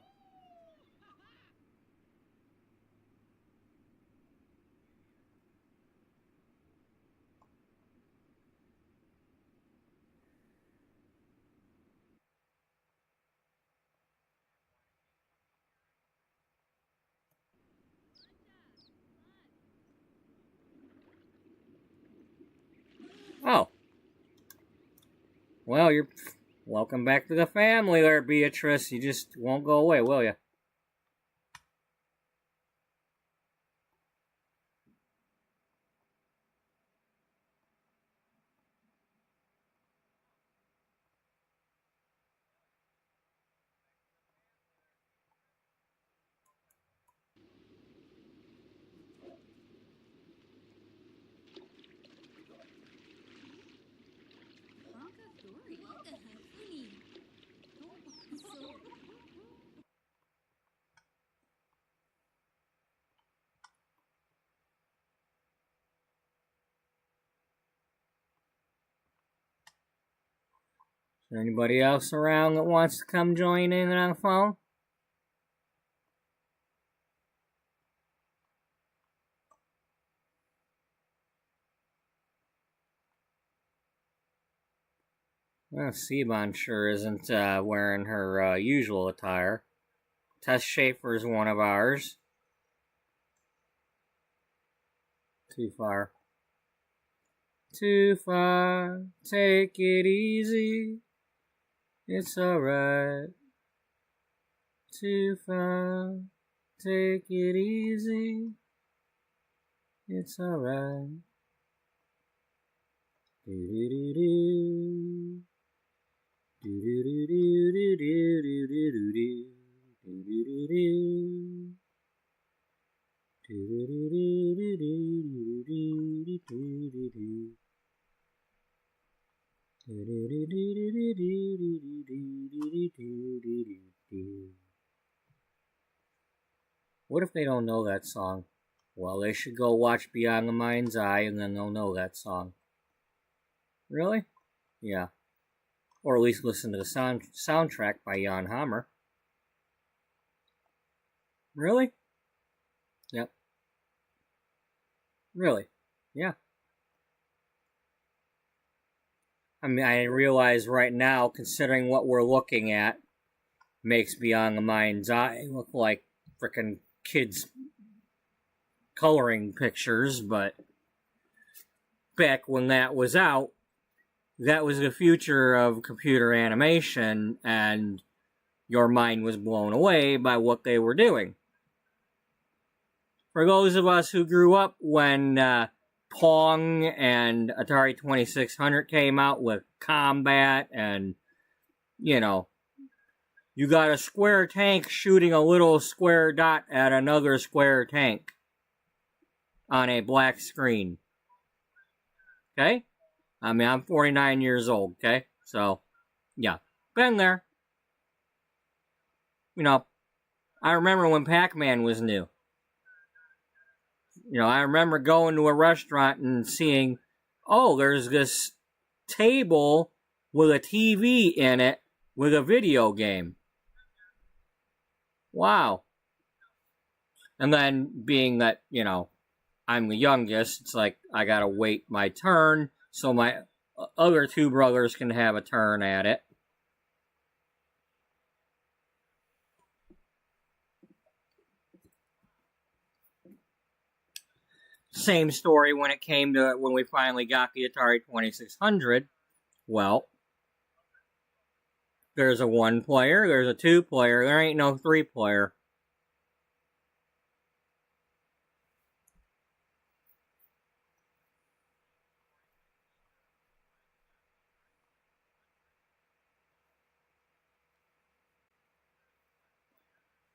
Oh. Well, you're... Welcome back to the family there, Beatrice. You just won't go away, will you? Is there anybody else around that wants to come join in on the phone? Well, Seabon sure isn't wearing her usual attire. Tess Schaefer's one of ours. Too far. Too far, take it easy. It's alright. Too far, take it easy. It's alright. Do do do do. Do do do do do do do do do do. Do do do do. Do do do do do do do do do do. What if they don't know that song? Well, they should go watch Beyond the Mind's Eye and then they'll know that song. Really? Yeah. Or at least listen to the soundtrack by Jan Hammer. Really? Yep. Really? Yeah. I mean, I realize right now, considering what we're looking at, makes Beyond the Mind's Eye look like frickin' kids' coloring pictures, but back when that was out, that was the future of computer animation, and your mind was blown away by what they were doing. For those of us who grew up when Pong and Atari 2600 came out with combat and, you know, you got a square tank shooting a little square dot at another square tank on a black screen. Okay? I mean, I'm 49 years old, okay? So, yeah. Been there. You know, I remember when Pac-Man was new. You know, I remember going to a restaurant and seeing, oh, there's this table with a TV in it with a video game. Wow. And then being that, you know, I'm the youngest, it's like I gotta wait my turn so my other two brothers can have a turn at it. Same story when it came to when we finally got the Atari 2600. Well, there's a 1-player, there's a 2-player, there ain't no 3-player.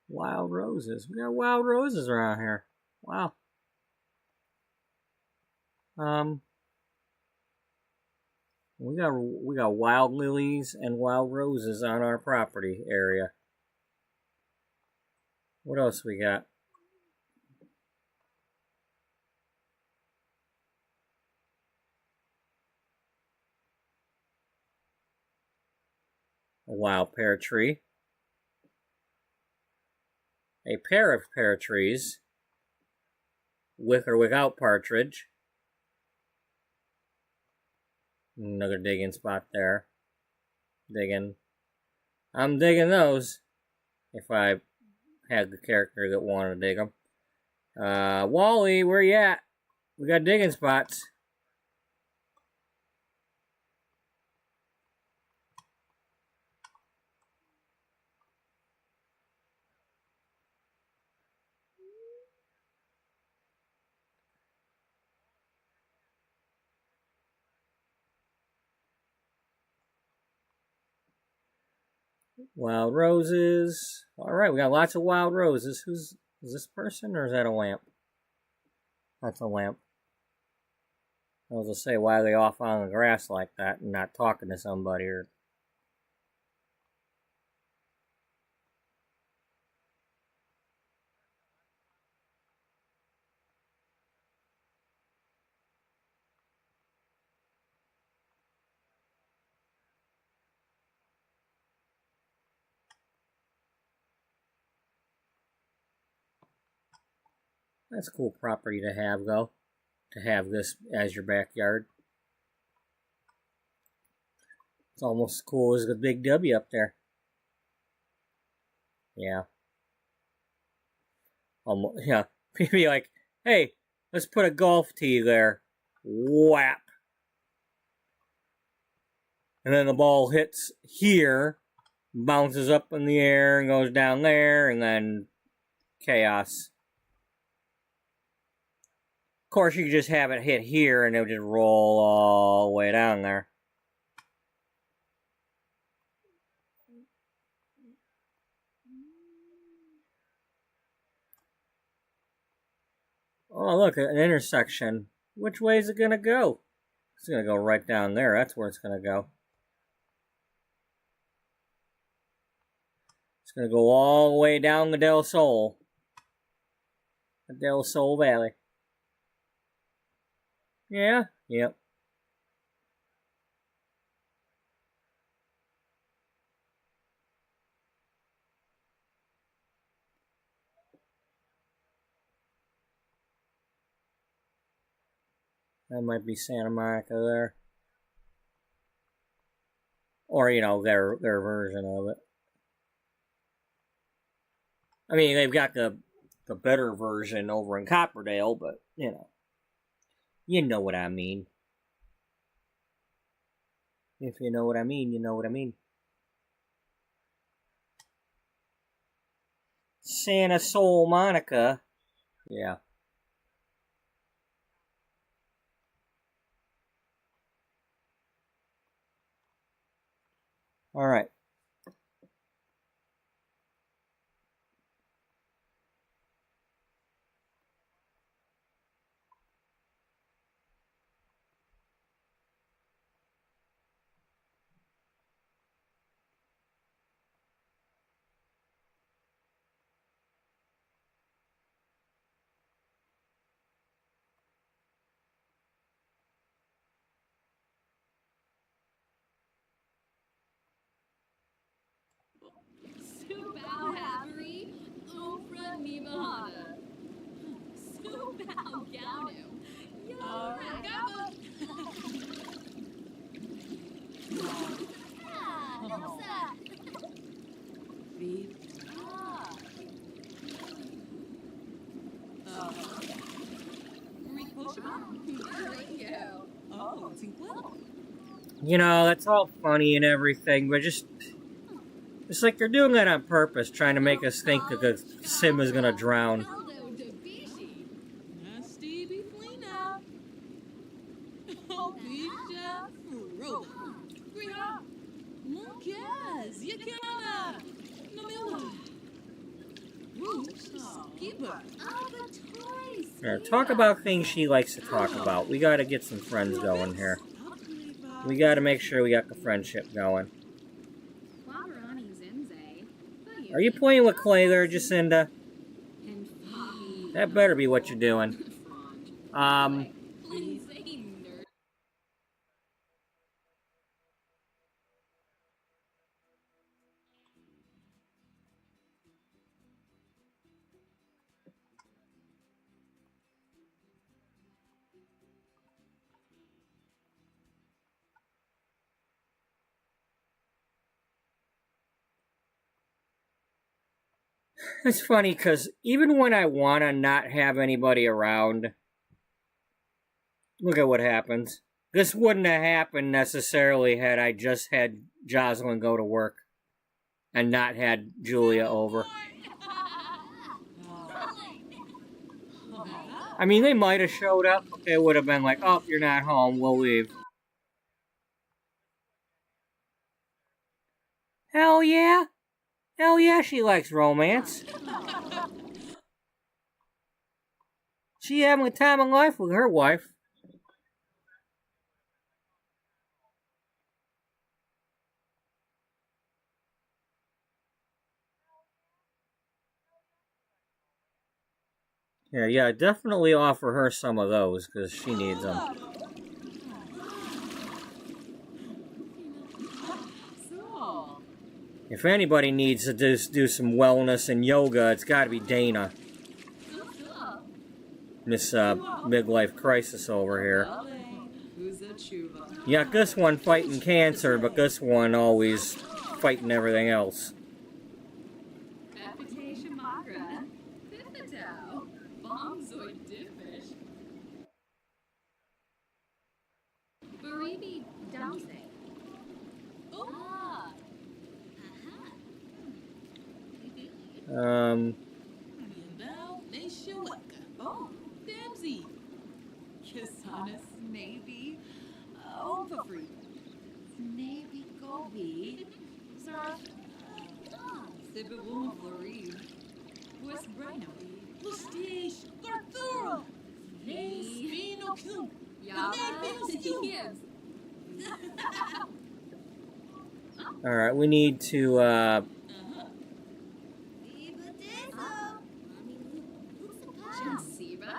Wild roses. We got wild roses around here. Wow. We got wild lilies and wild roses on our property area. What else we got? A wild pear tree. A pair of pear trees, with or without partridge. Another digging spot there. Digging. I'm digging those. If I had the character that wanted to dig them. Wally, where you at? We got digging spots. Wild roses. Alright, we got lots of wild roses. Is this person or is that a lamp? That's a lamp. I was gonna say, why are they off on the grass like that and not talking to somebody or... That's a cool property to have, though. To have this as your backyard. It's almost as cool as the big W up there. Yeah. Almost, yeah. Maybe like, hey, let's put a golf tee there. Whap. And then the ball hits here, bounces up in the air and goes down there, and then chaos. Of course, you could just have it hit here and it would just roll all the way down there. Oh, look, an intersection. Which way is it going to go? It's going to go right down there. That's where it's going to go. It's going to go all the way down the Del Sol. The Del Sol Valley. Yeah? Yep. That might be Santa Monica there. Or, you know, their version of it. I mean, they've got the better version over in Copperdale, but, you know. You know what I mean. If you know what I mean, you know what I mean. Santa Soul Monica. Yeah. All right. Subao Habri, Ufra Nibahana. Subao Ganu. Yoragaba. Beep. Oh, Tinkwell. You know, that's all funny and everything, but just... It's like they're doing that on purpose, trying to make us think that the sim is going to drown. Nasty Beeflina. Oh, Beefja. Rola. Griha. Lucas. Yakana. Namila. Roots. Skipper. Here, talk about things she likes to talk about. We got to get some friends going here. We got to make sure we got the friendship going. Are you playing with clay there, Jacinda? That better be what you're doing. It's funny because even when I want to not have anybody around, look at what happens. This wouldn't have happened necessarily had I just had Jocelyn go to work and not had Julia over. I mean, they might have showed up, but they would have been like, oh, you're not home, we'll leave. Hell yeah. Hell yeah, she likes romance. She having a time of life with her wife. Yeah, definitely offer her some of those, because she needs them. If anybody needs to do some wellness and yoga, it's got to be Dana. Miss midlife crisis over here. Shuva. You got this one fighting cancer, but this one always fighting everything else. Reputation Magra. Pipitao. Bombzoid Diffish. Baribi Downsay. Ah. Um, Now, they shulaka. Oh, Damsy. Kisanis, maybe. Oh, for free. Maybe Gobi. Sir. Sibibum Floride. West Brino. Lustish. Garthura. Spino Kum. Yes. Alright, we need to, Jansiba.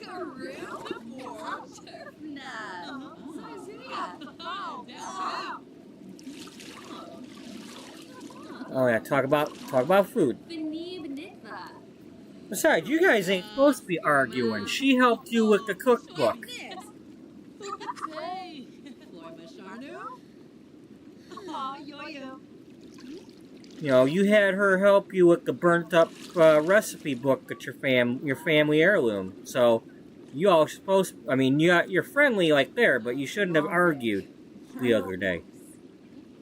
Karoo. Nah. oh yeah, talk about food. Benib Nitva. Besides, you guys ain't supposed to be arguing. She helped you with the cookbook. Hey, Floy Masharnu. Aw, yo-yo. You know, you had her help you with the burnt-up recipe book at your family heirloom. So, you all supposed... I mean, you're friendly like there, but you shouldn't have argued the other day.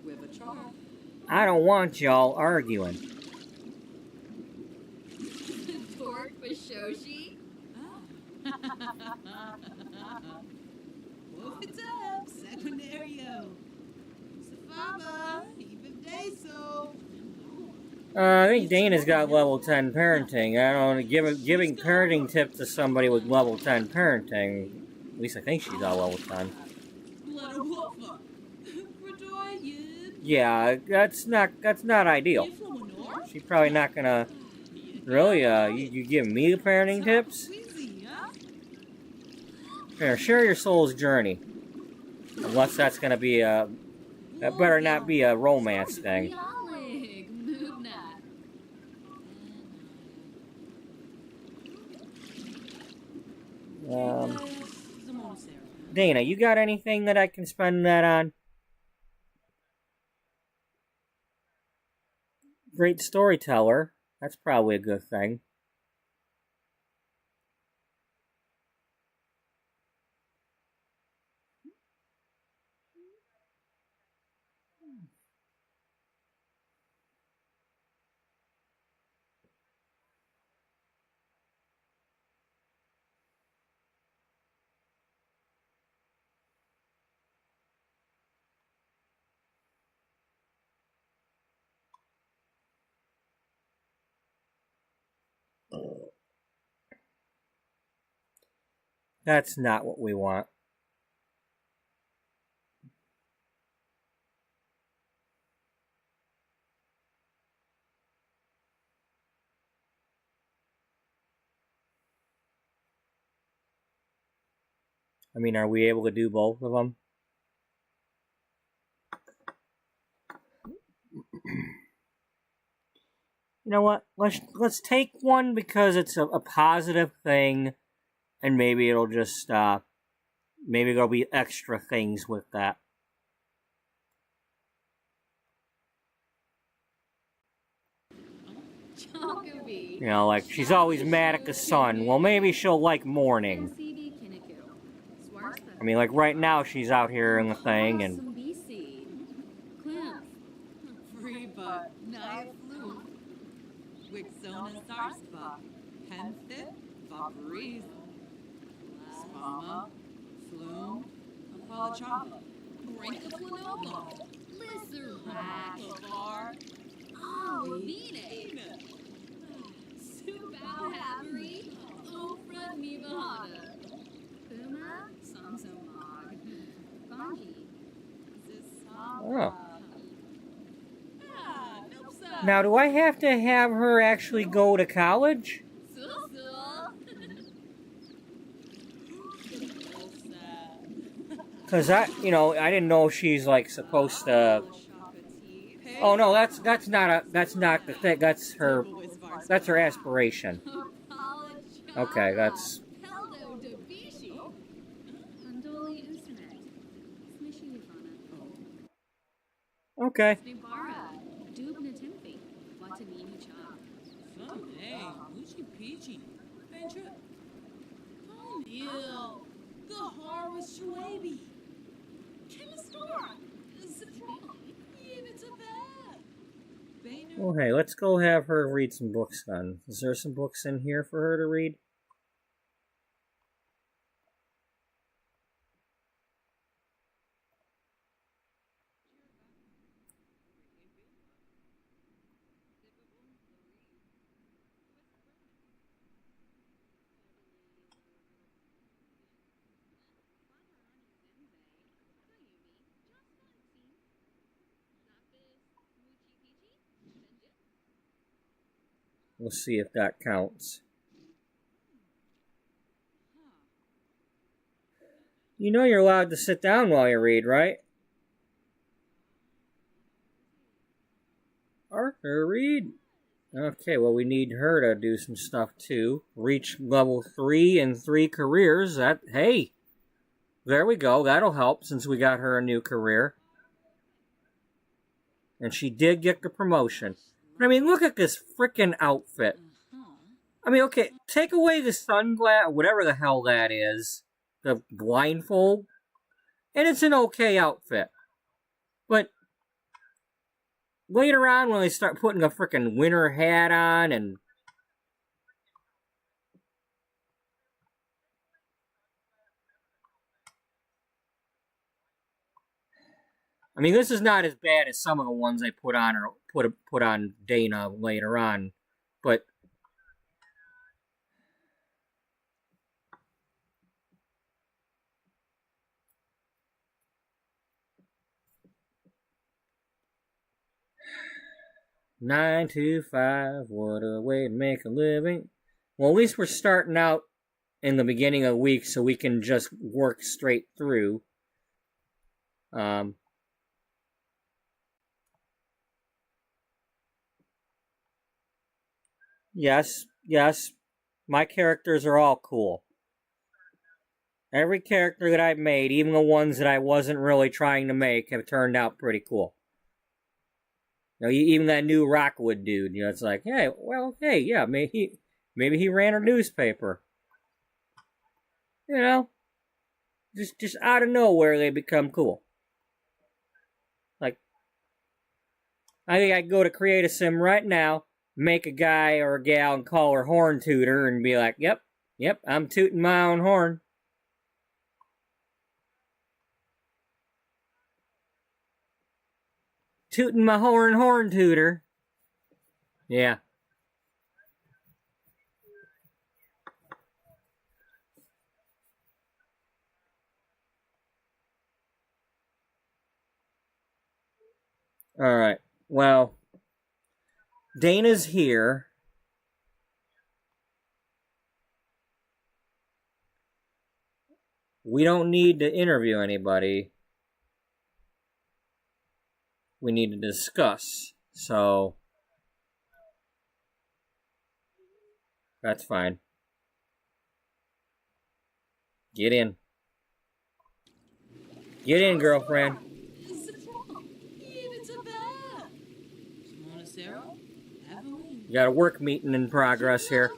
With a char. I don't want y'all arguing. Torque Bashoshi. Wolf it up, Sequinario. Safaba, even day so. I think Dana's got level 10 parenting. I don't know, giving parenting tips to somebody with level 10 parenting. At least I think she's at level 10. Blood of Wolfa. Redoyen. Yeah, that's not ideal. Influenor. She's probably not gonna... Really? You giving me the parenting tips? Squeezy, huh? Here, share your soul's journey. Unless that's gonna be a... That better not be a romance thing. Yalig. Movna. Dana, you got anything that I can spend that on? Great storyteller. That's probably a good thing. That's not what we want. I mean, are we able to do both of them? You know what? Let's take one because it's a positive thing, and maybe it'll just maybe there'll be extra things with that. Chocobi. You know, like she's always mad at the sun. Well, maybe she'll like morning. CD Kinniku. Swartha. I mean, like right now she's out here in the thing, and Some BC. Clamp. Free but knife flu. Wixona Sarspa. Penfit. Vaporiz. Spama. Flume. Apolachava. Brinka Flanobo. Lizard Bar. Oh, Vine. Subao Havery. Ofra Nibahana. Puma. Samsamog. Bongi. oh. Now, do I have to have her actually go to college? Cause I didn't know she's like supposed to. Oh no, that's not the thing. That's her aspiration. Okay, that's. Okay. Snibara, Dubna Timfi, Watanini Cha. Some hey, Lucy Peachy. Venture. O'Neill. Gahar was Shuabi. Kimistora. Zitron. Even to bad. Bainer. Well, hey, let's go have her read some books then. Is there some books in here for her to read? We'll see if that counts. You know you're allowed to sit down while you read, right? Arthur, read. Okay, well, we need her to do some stuff too. Reach level 3 in 3 careers. Hey, there we go. That'll help since we got her a new career. And she did get the promotion. But I mean, look at this freaking outfit. I mean, okay, take away the sunglass, whatever the hell that is, the blindfold, and it's an okay outfit. But later on, when they start putting a freaking winter hat on and... I mean, this is not as bad as some of the ones they put on or put on Dana later on, but... Nine to 5, what a way to make a living. Well, at least we're starting out in the beginning of the week so we can just work straight through. Yes, my characters are all cool. Every character that I've made, even the ones that I wasn't really trying to make, have turned out pretty cool. You know, even that new Rockwood dude, you know, it's like, hey, well, hey, yeah, maybe he ran a newspaper. You know, just out of nowhere they become cool. Like, I think I could go to Create a Sim right now, make a guy or a gal and call her Horn Tutor and be like, yep, I'm tooting my own horn. Tooting my horn tutor. Yeah. Alright. Well, Dana's here. We don't need to interview anybody. We need to discuss. So, that's fine. Get in. Get in, girlfriend. You got a work meeting in progress here.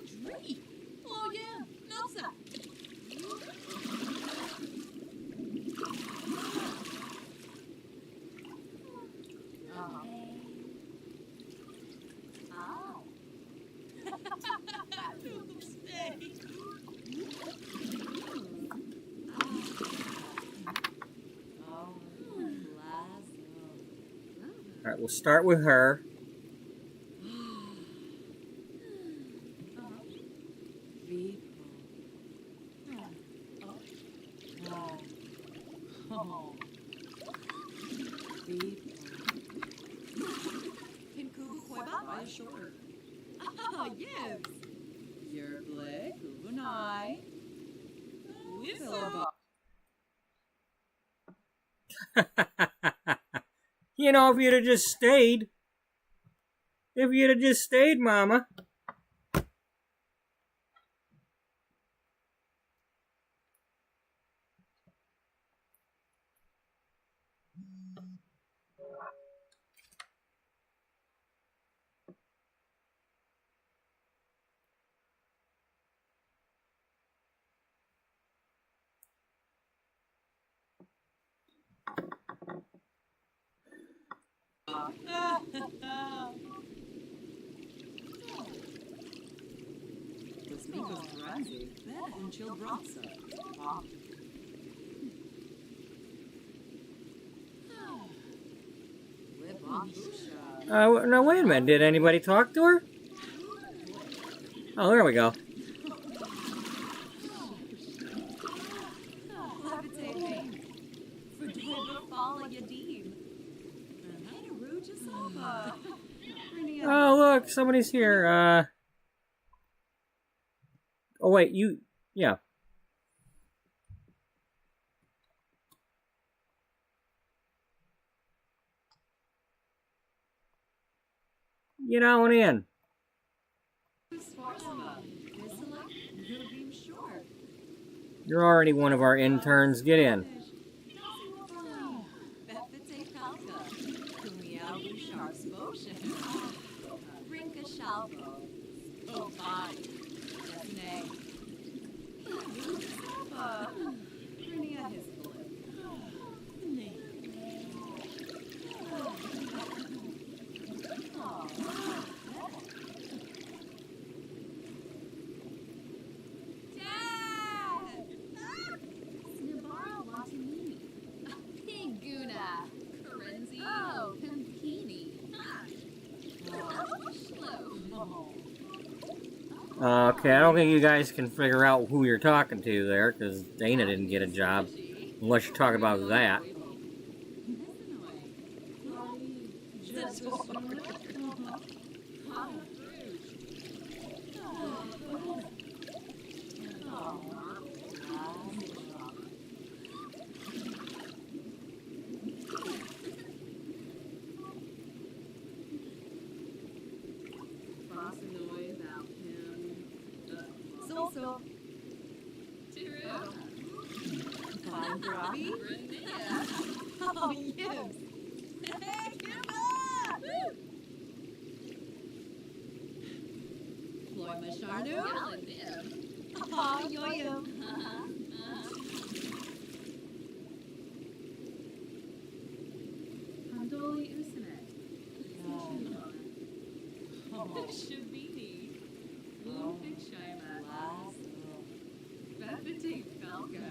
Alright, we'll start with her. Oh, yes. You're black, Ubunai. You know, if you'd have just stayed. If you'd have just stayed, Mama. Los micos Franzi, and Chilbroxa. Now wait a minute. Did anybody talk to her? Oh, there we go. Oh, look, somebody's here. Oh, wait, yeah. Get on in. You're already one of our interns. Get in. Okay, I don't think you guys can figure out who you're talking to there, because Dana didn't get a job. Unless you talk about that. Oh, yes. Floy Machardo? Oh, yo-yo. Pandoli Usinet. Shabini. Big Shima. Baptiste Falca.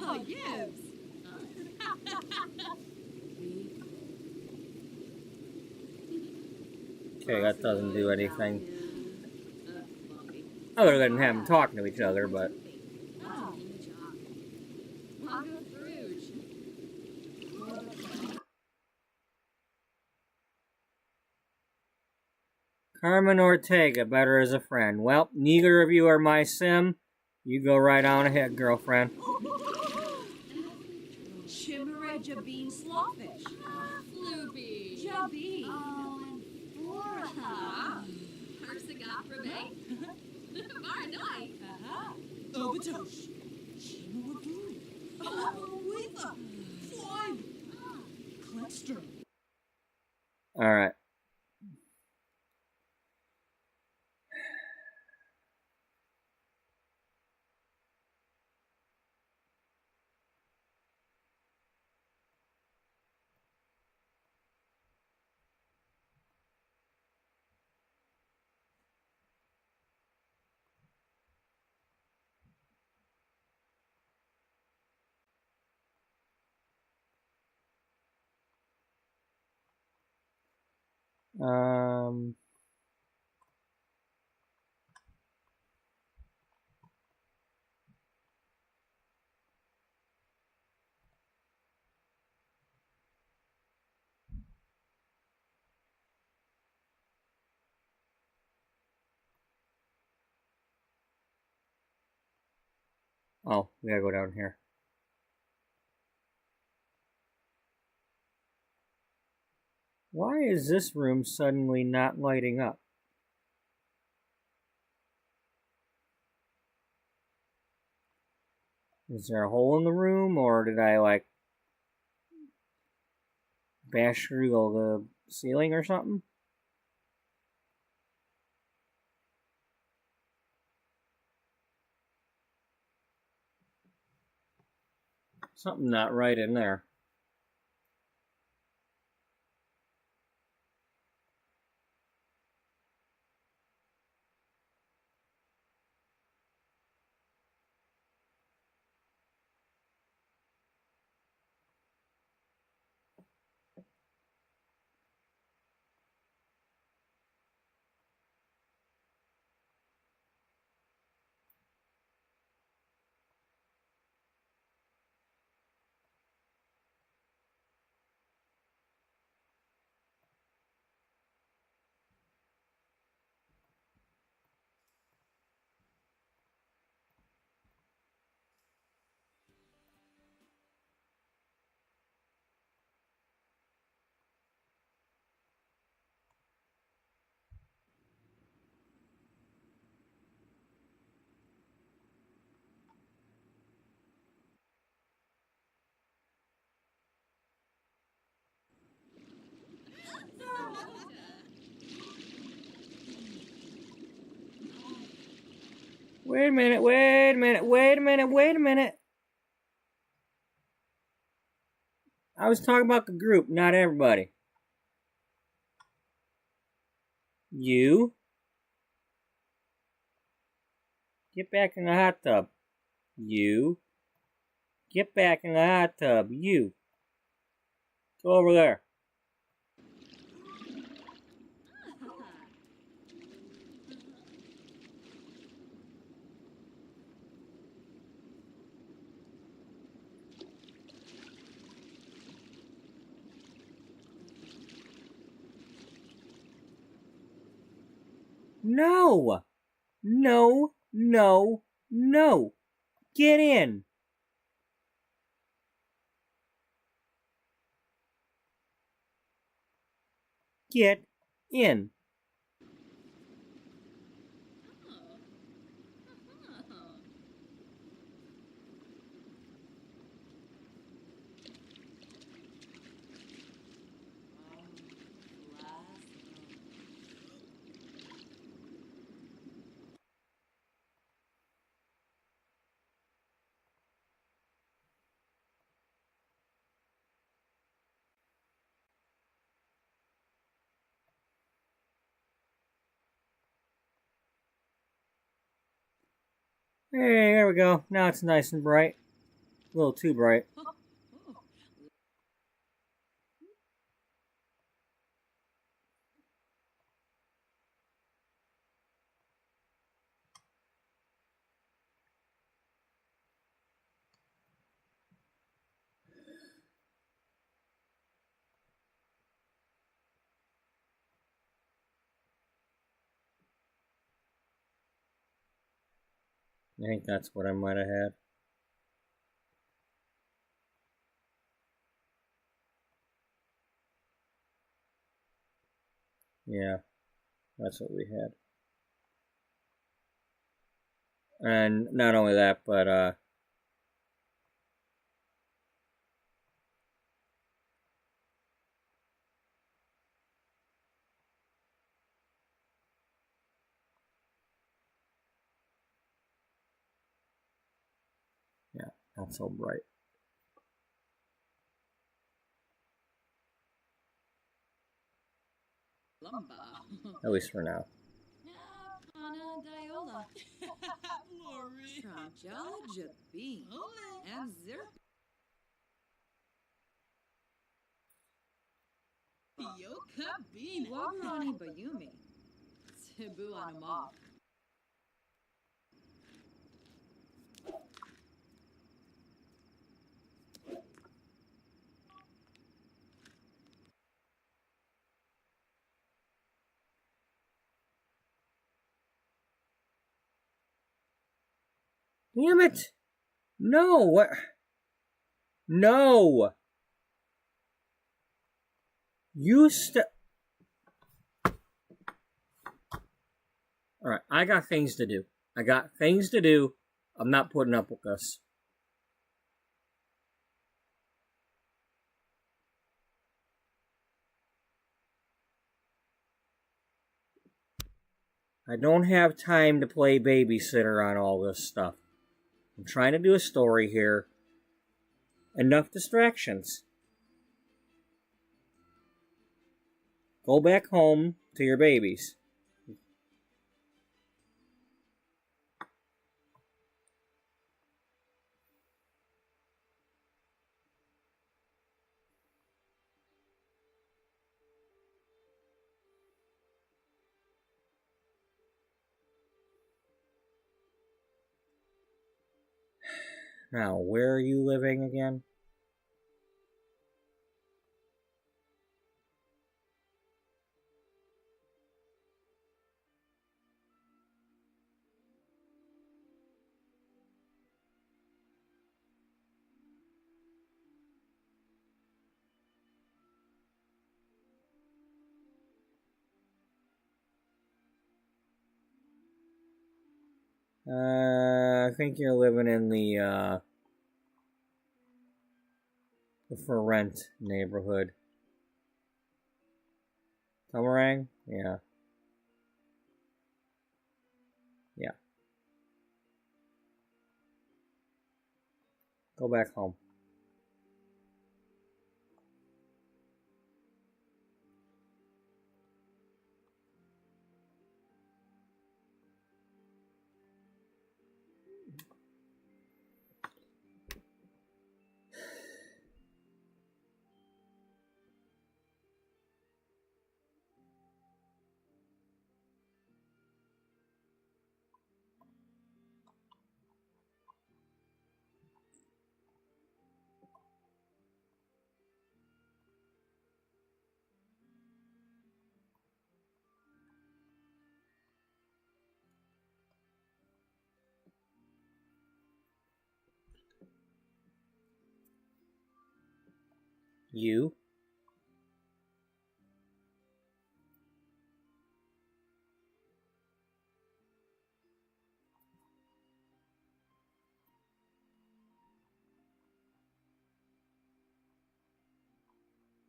Oh, yes. Okay, that doesn't do anything. Other than having talking to each other, but... Carmen Ortega, better as a friend. Well, neither of you are my sim. You go right on ahead, girlfriend. Chimera Jabeen Slawfish. Floopy. Jabeen. Oh, and Flora. Persagopra Bay. Varnoi. Obatosh. Chimera Oh, Witha. Floyd. Cluster. Alright. Oh, we gotta go down here. Why is this room suddenly not lighting up? Is there a hole in the room, or did I, like... bash through the ceiling or something. Something not right in there. Wait a minute, wait a minute, wait a minute, wait a minute. I was talking about the group, not everybody. You. Get back in the hot tub. You. Get back in the hot tub. You. Go over there. No! No, no, no. Get in. Get in. Hey, there we go. Now it's nice and bright. A little too bright. I think that's what I might have had. Yeah, that's what we had. And not only that, but yeah, not so bright. At least for now. Pana Diola. Tranjala Jabin. And Zirp. Yoka Bean. Wabrani Bayumi. Tibu Anamok. Damn it! No! What? No! You Alright, I got things to do. I got things to do. I'm not putting up with this. I don't have time to play babysitter on all this stuff. I'm trying to do a story here. Enough distractions. Go back home to your babies. Now, where are you living again? I think you're living in the for rent neighborhood. Tamarang? Yeah. Yeah. Go back home. You?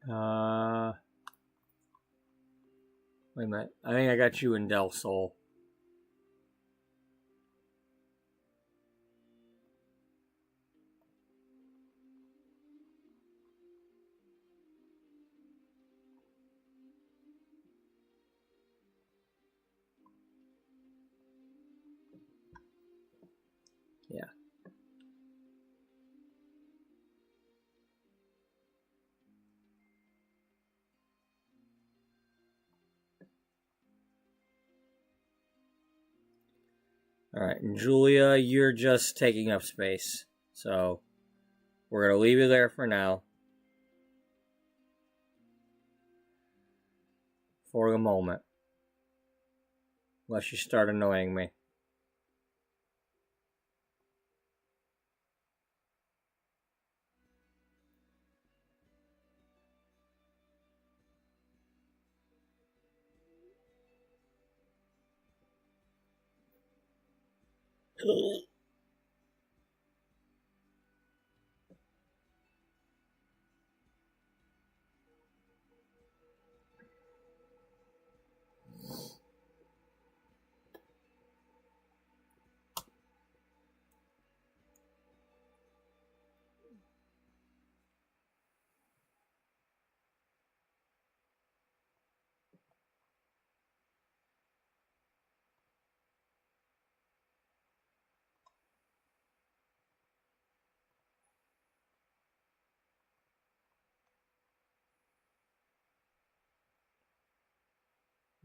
Wait a minute. I think I got you in Del Sol. Yeah. Alright, and Julia, you're just taking up space. So, we're going to leave you there for now. For the moment. Unless you start annoying me.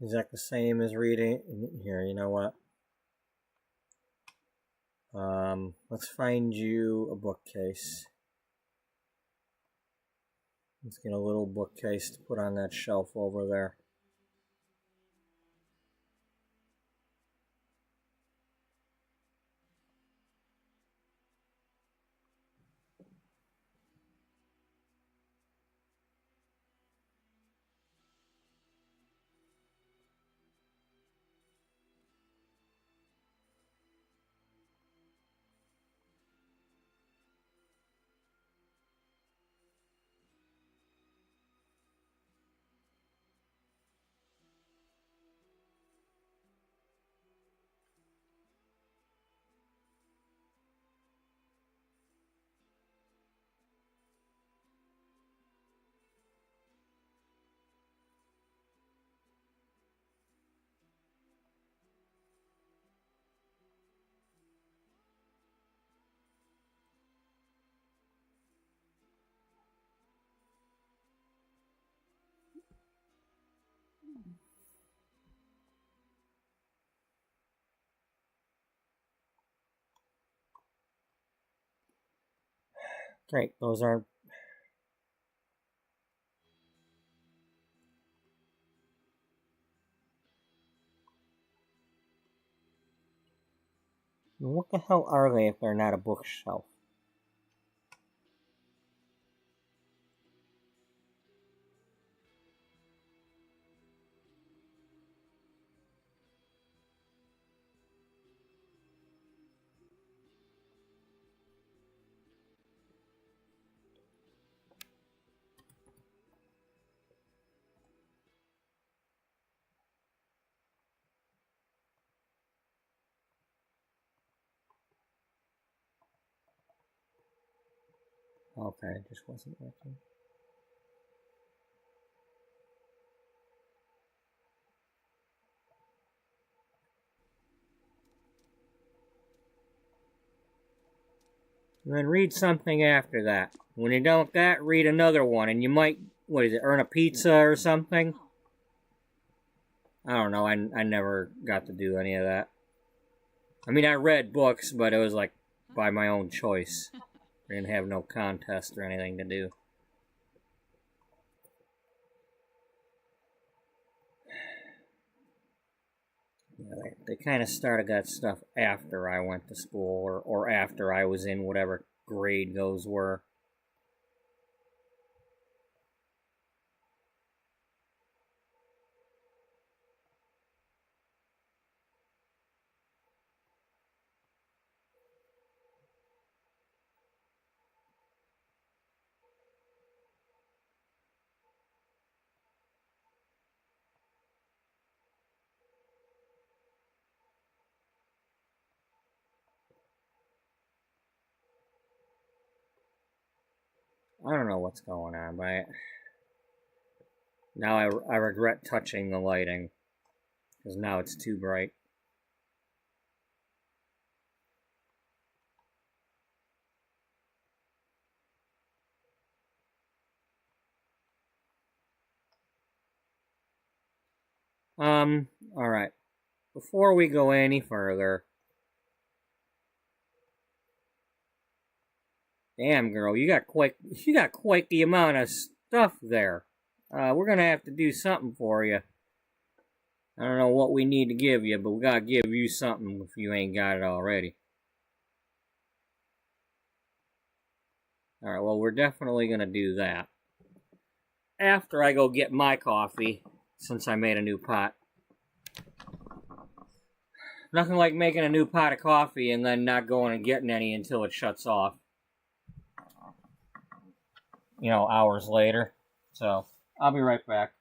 Is that the same as reading? Here, you know what? Let's find you a bookcase. Let's get a little bookcase to put on that shelf over there. Great, those are... What the hell are they if they're not a bookshelf? Okay, it just wasn't working. And then read something after that. When you don't that, read another one, and you might, what is it, earn a pizza or something? I don't know, I never got to do any of that. I mean, I read books, but it was like by my own choice. I didn't have no contest or anything to do. Yeah, they kind of started that stuff after I went to school, or after I was in whatever grade those were. I don't know what's going on, but now I regret touching the lighting, because now it's too bright. Alright. Before we go any further... Damn, girl, you got quite the amount of stuff there. We're gonna have to do something for you. I don't know what we need to give you, but we gotta give you something if you ain't got it already. Alright, well, we're definitely gonna do that. After I go get my coffee, since I made a new pot. Nothing like making a new pot of coffee and then not going and getting any until it shuts off. You know, hours later. So, I'll be right back.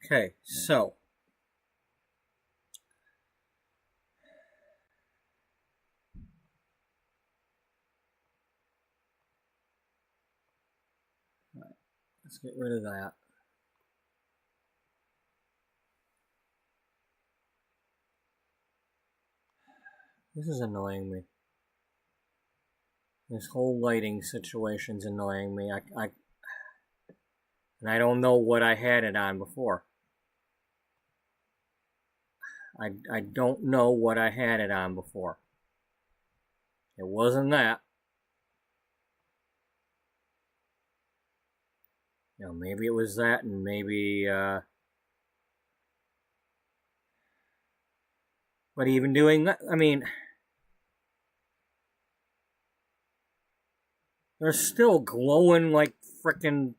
Okay, so let's get rid of that. This is annoying me. This whole lighting situation's annoying me. And I don't know what I had it on before. I don't know what I had it on before. It wasn't that. You know, maybe it was that, and maybe, but even doing that, I mean, they're still glowing like frickin'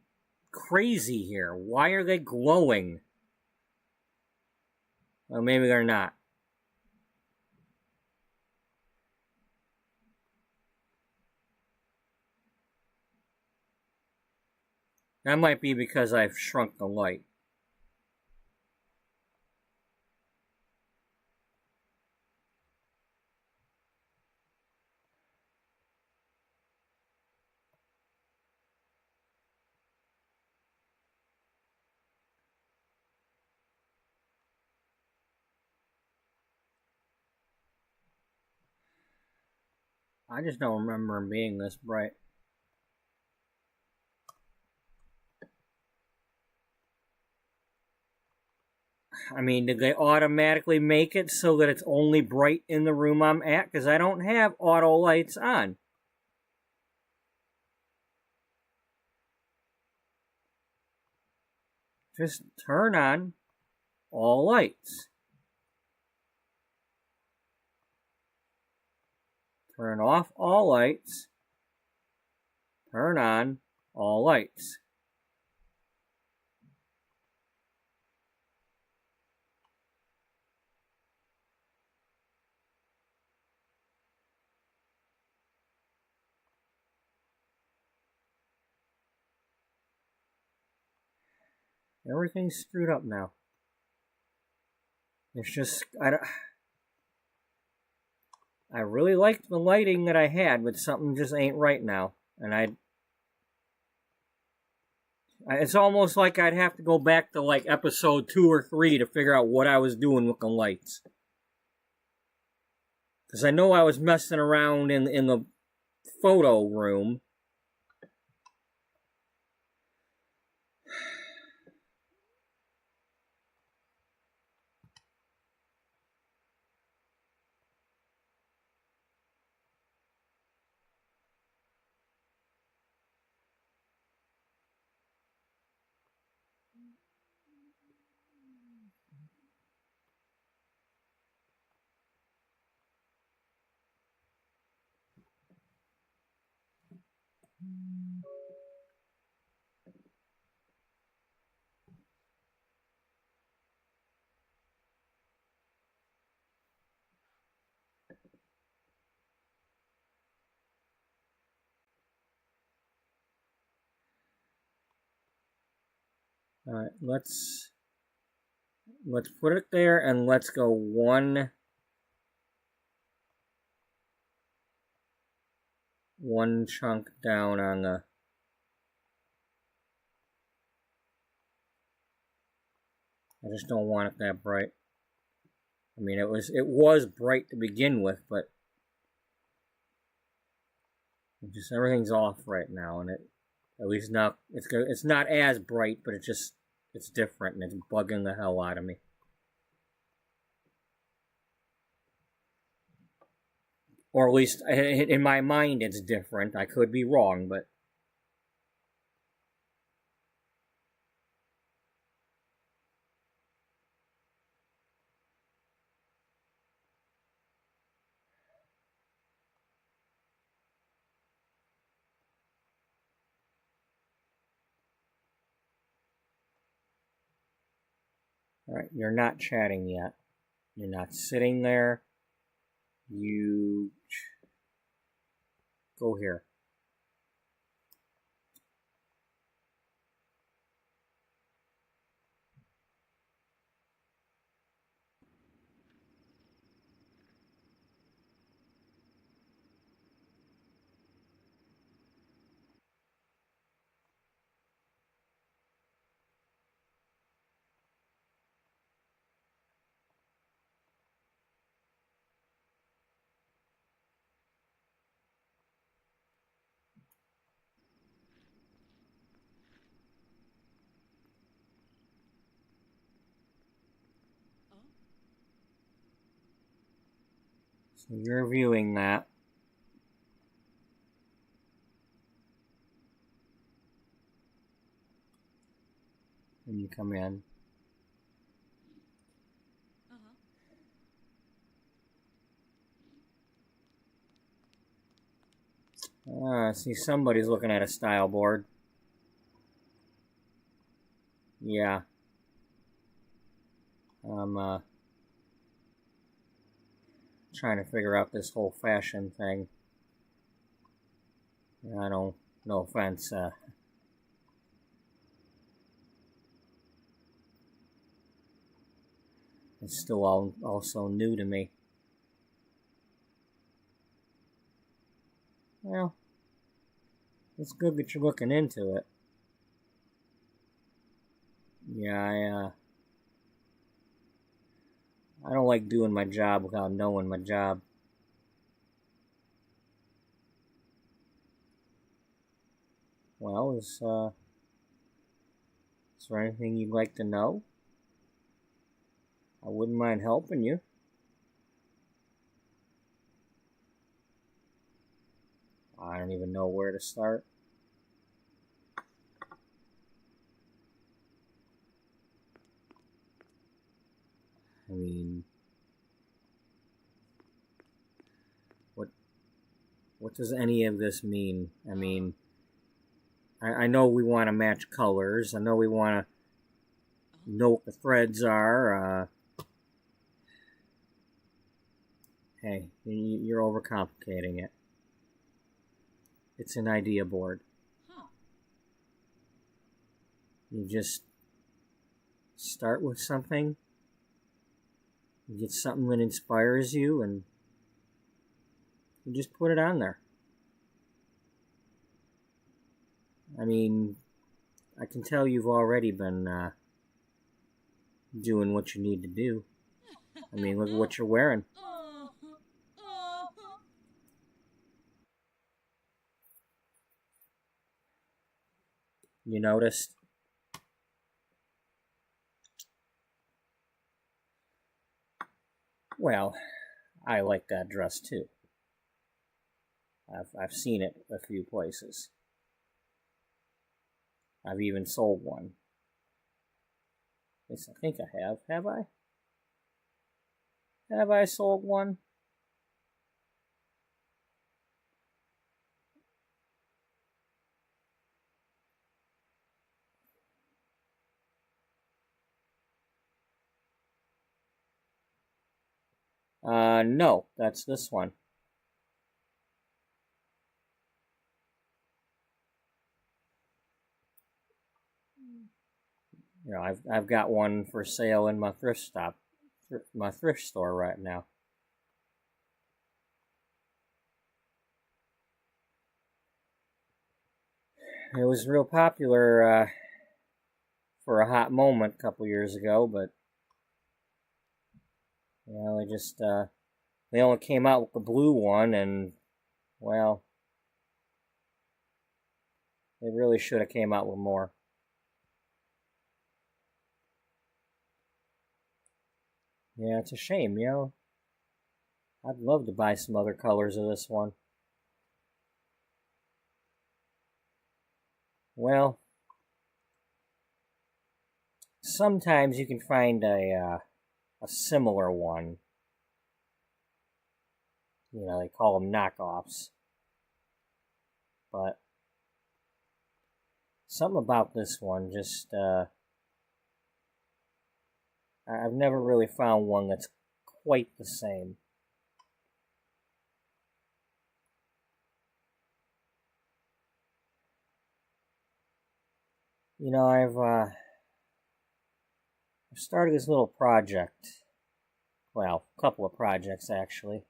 crazy here. Why are they glowing? Well, maybe they're not. That might be because I've shrunk the light. I just don't remember them being this bright. I mean, did they automatically make it so that it's only bright in the room I'm at? Because I don't have auto lights on. Just turn on all lights. Turn off all lights. Turn on all lights. Everything's screwed up now. It's just, I really liked the lighting that I had, but something just ain't right now. And it's almost like I'd have to go back to like episode 2 or 3 to figure out what I was doing with the lights. Because I know I was messing around in the photo room. Alright, let's put it there and let's go one chunk down on the I just don't want it that bright. I mean, it was bright to begin with, but just everything's off right now, and at least not it's not as bright, but it's different, and it's bugging the hell out of me. Or at least in my mind, it's different. I could be wrong, but. Right, you're not chatting yet. You're not sitting there. You go here. So you're viewing that. And you come in. I see somebody's looking at a style board. Yeah. I'm trying to figure out this whole fashion thing. I don't, no offense, it's still all so new to me. Well, it's good that you're looking into it. Yeah, I don't like doing my job without knowing my job. Well, is there anything you'd like to know? I wouldn't mind helping you. I don't even know where to start. I mean, what does any of this mean? I mean, I know we want to match colors. I know we want to know what the threads are. Hey, you're overcomplicating it. It's an idea board. You just start with something. You get something that inspires you, and you just put it on there. I mean, I can tell you've already been doing what you need to do. I mean, look at what you're wearing. You noticed? Well, I like that dress too. I've seen it a few places. I've even sold one. At least I think I have. Have I? Have I sold one? No, that's this one. You know, I've got one for sale in my thrift store right now. It was real popular for a hot moment a couple years ago, but you know, they only came out with the blue one, and well, they really should have came out with more. Yeah, it's a shame, you know. I'd love to buy some other colors of this one. Well, sometimes you can find a similar one. You know, they call them knockoffs. But something about this one just I've never really found one that's quite the same. You know, I've started this little project. Well, a couple of projects actually.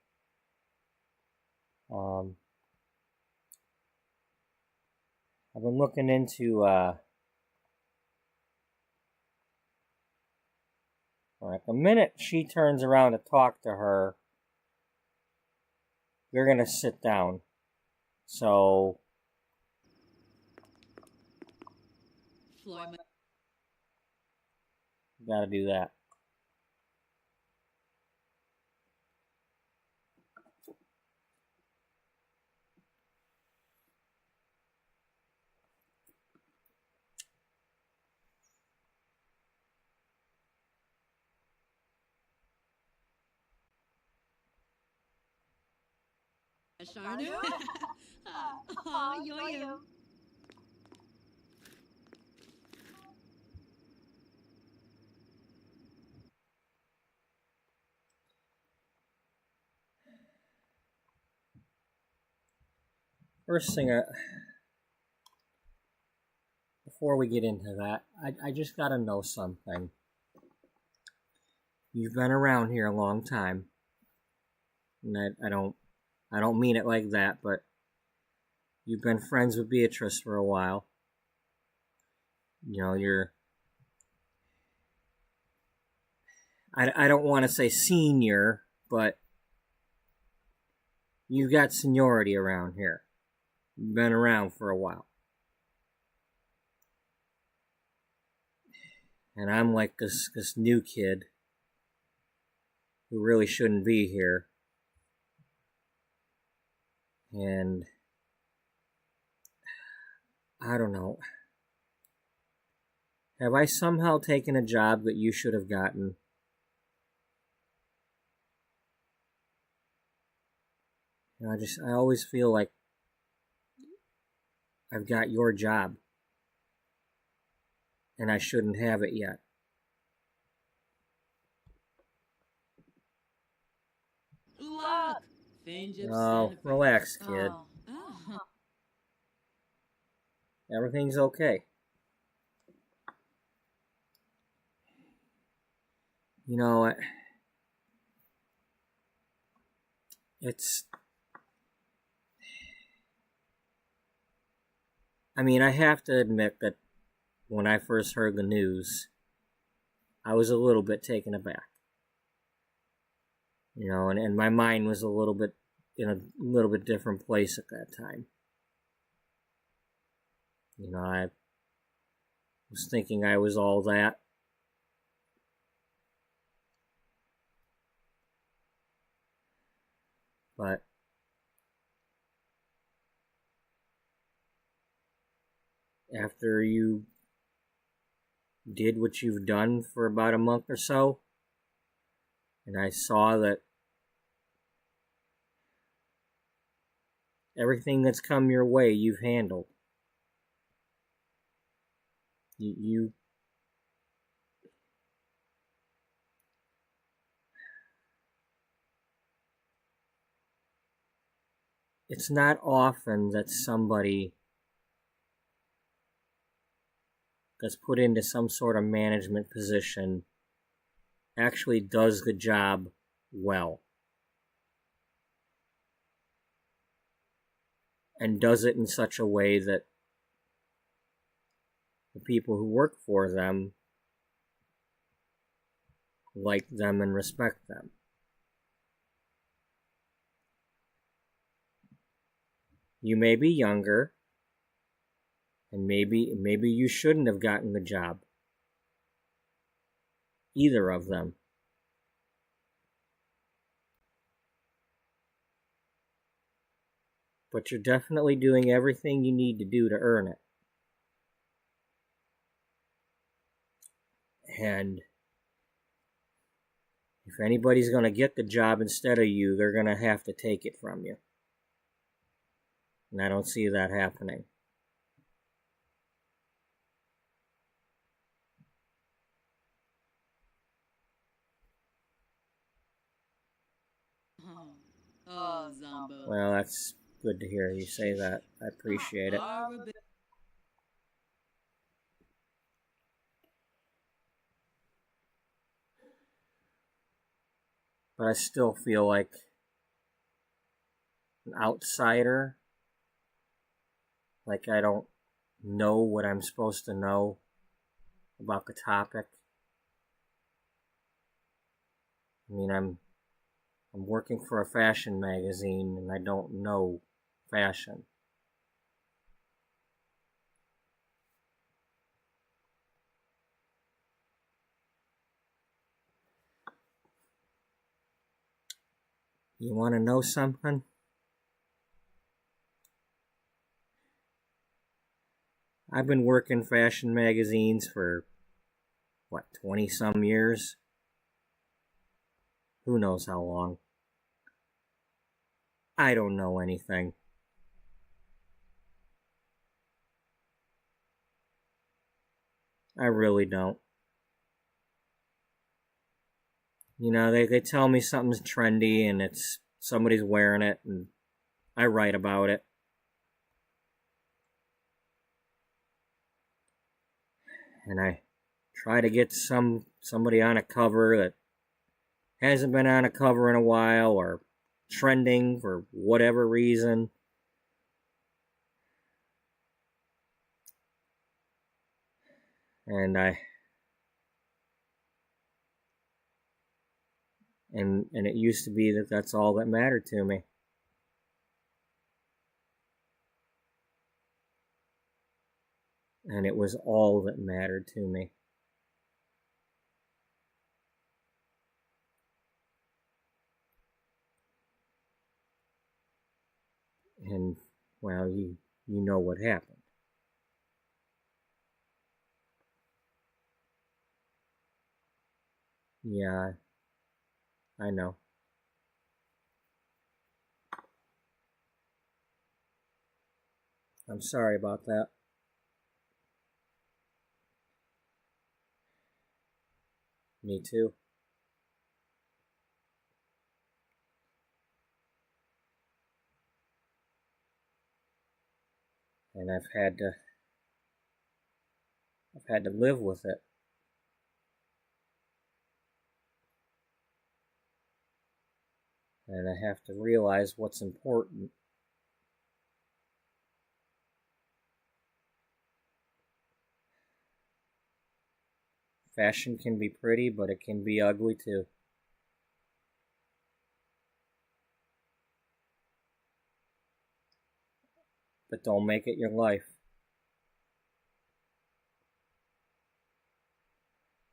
I've been looking into like the minute she turns around to talk to her, you're gonna sit down. So Floyd, gotta do that. Sharnu? Aw, yo-yo. First thing, before we get into that, I just gotta know something. You've been around here a long time, and I don't mean it like that, but you've been friends with Beatrice for a while. You know, I don't want to say senior, but you've got seniority around here. You've been around for a while. And I'm like this new kid who really shouldn't be here. And I don't know. Have I somehow taken a job that you should have gotten? You know, I always feel like I've got your job, and I shouldn't have it yet. Look! Oh, relax, kid. Oh. Everything's okay. You know, I mean, I have to admit that when I first heard the news, I was a little bit taken aback. You know, and my mind was a little bit in a little bit different place at that time. You know, I was thinking I was all that. But after you did what you've done for about a month or so, and I saw that everything that's come your way you've handled. You it's not often that somebody that's put into some sort of management position actually does the job well. And does it in such a way that the people who work for them like them and respect them. You may be younger, and maybe you shouldn't have gotten the job. Either of them. But you're definitely doing everything you need to do to earn it. And if anybody's going to get the job instead of you, they're going to have to take it from you. And I don't see that happening. Oh, Zombo. Well, that's good to hear you say that. I appreciate it. Arab- But I still feel like an outsider. Like I don't know what I'm supposed to know about the topic. I mean, I'm working for a fashion magazine and I don't know fashion. You want to know something? I've been working fashion magazines for, 20 some years? Who knows how long? I don't know anything. I really don't. You know, they tell me something's trendy and it's somebody's wearing it and I write about it. And I try to get somebody on a cover that hasn't been on a cover in a while or trending for whatever reason. And it used to be that that's all that mattered to me. And it was all that mattered to me. And, well, you know what happened. Yeah, I know. I'm sorry about that. Me too. And I've had to live with it. And I have to realize what's important. Fashion can be pretty, but it can be ugly too. But don't make it your life.